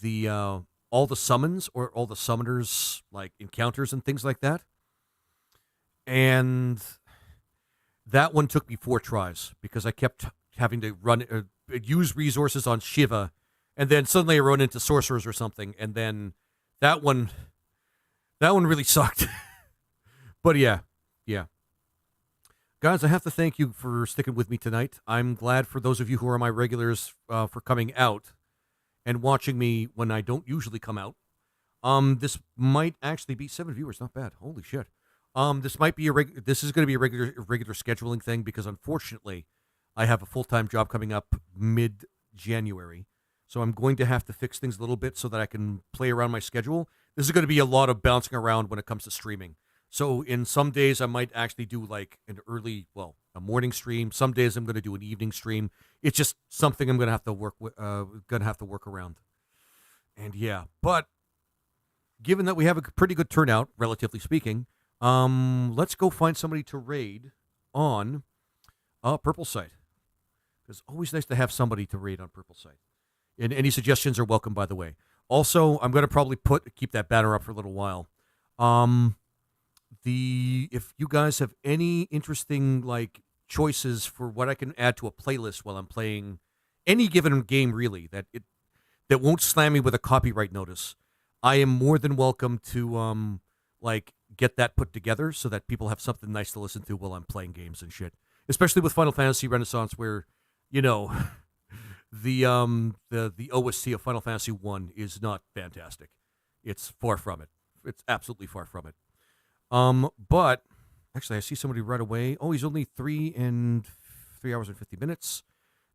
the all the summons or all the summoners, like encounters and things like that. And that one took me 4 tries because I kept having to use resources on Shiva, and then suddenly I run into sorcerers or something, and then that one really sucked. But yeah. Guys, I have to thank you for sticking with me tonight. I'm glad for those of you who are my regulars for coming out and watching me when I don't usually come out. This might actually be 7 viewers, not bad. Holy shit. This is going to be a regular scheduling thing because unfortunately I have a full-time job coming up mid-January. So I'm going to have to fix things a little bit so that I can play around my schedule. This is going to be a lot of bouncing around when it comes to streaming. So in some days I might actually do like a morning stream. Some days I'm going to do an evening stream. It's just something I'm going to have to work around. And yeah, but given that we have a pretty good turnout, relatively speaking, let's go find somebody to raid on Purple Site. It's always nice to have somebody to raid on Purple Site. And any suggestions are welcome, by the way. Also, I'm going to probably keep that banner up for a little while. If you guys have any interesting choices for what I can add to a playlist while I'm playing any given game, really that won't slam me with a copyright notice, I am more than welcome to get that put together so that people have something nice to listen to while I'm playing games and shit. Especially with Final Fantasy Renaissance, where the OST of Final Fantasy 1 is not fantastic. It's far from it. It's absolutely far from it. But actually, I see somebody right away. Oh, he's only 3 hours and 50 minutes.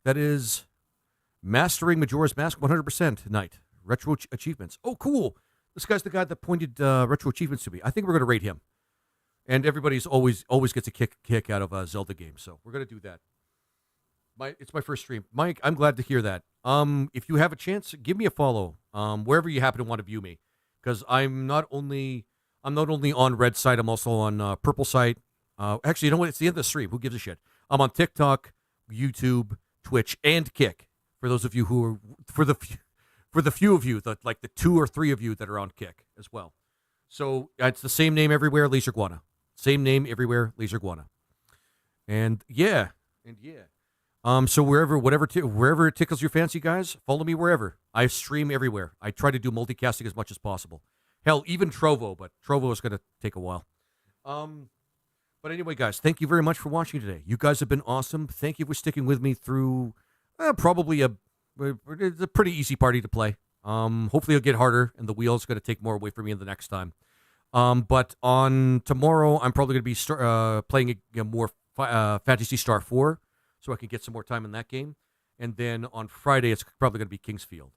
That is Mastering Majora's Mask 100% night. Retro achievements. Oh, cool. This guy's the guy that pointed retro achievements to me. I think we're going to rate him. And everybody's always gets a kick out of a Zelda game, so we're going to do that. It's my first stream. Mike, I'm glad to hear that. If you have a chance, give me a follow wherever you happen to want to view me, because I'm not only on Red site, I'm also on Purple site. Actually, you know what? It's the end of the stream. Who gives a shit? I'm on TikTok, YouTube, Twitch, and Kick. For those of you who are for the few of you that like the 2 or 3 of you that are on Kick as well. So it's the same name everywhere, Laser Guana. Same name everywhere, Laser Guana. And yeah. So wherever it tickles your fancy, guys, follow me wherever. I stream everywhere. I try to do multicasting as much as possible. Hell, even Trovo, but Trovo is going to take a while. But anyway, guys, thank you very much for watching today. You guys have been awesome. Thank you for sticking with me through probably it's a pretty easy party to play. Hopefully it'll get harder, and the wheel's going to take more away from me the next time. But on tomorrow, I'm probably going to be playing a more Fantasy Star 4, so I can get some more time in that game. And then on Friday, it's probably going to be Kingsfield.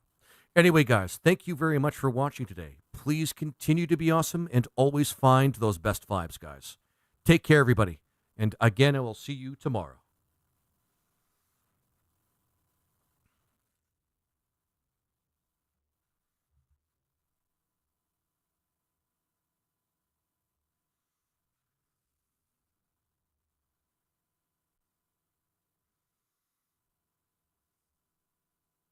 Anyway, guys, thank you very much for watching today. Please continue to be awesome and always find those best vibes, guys. Take care, everybody. And again, I will see you tomorrow.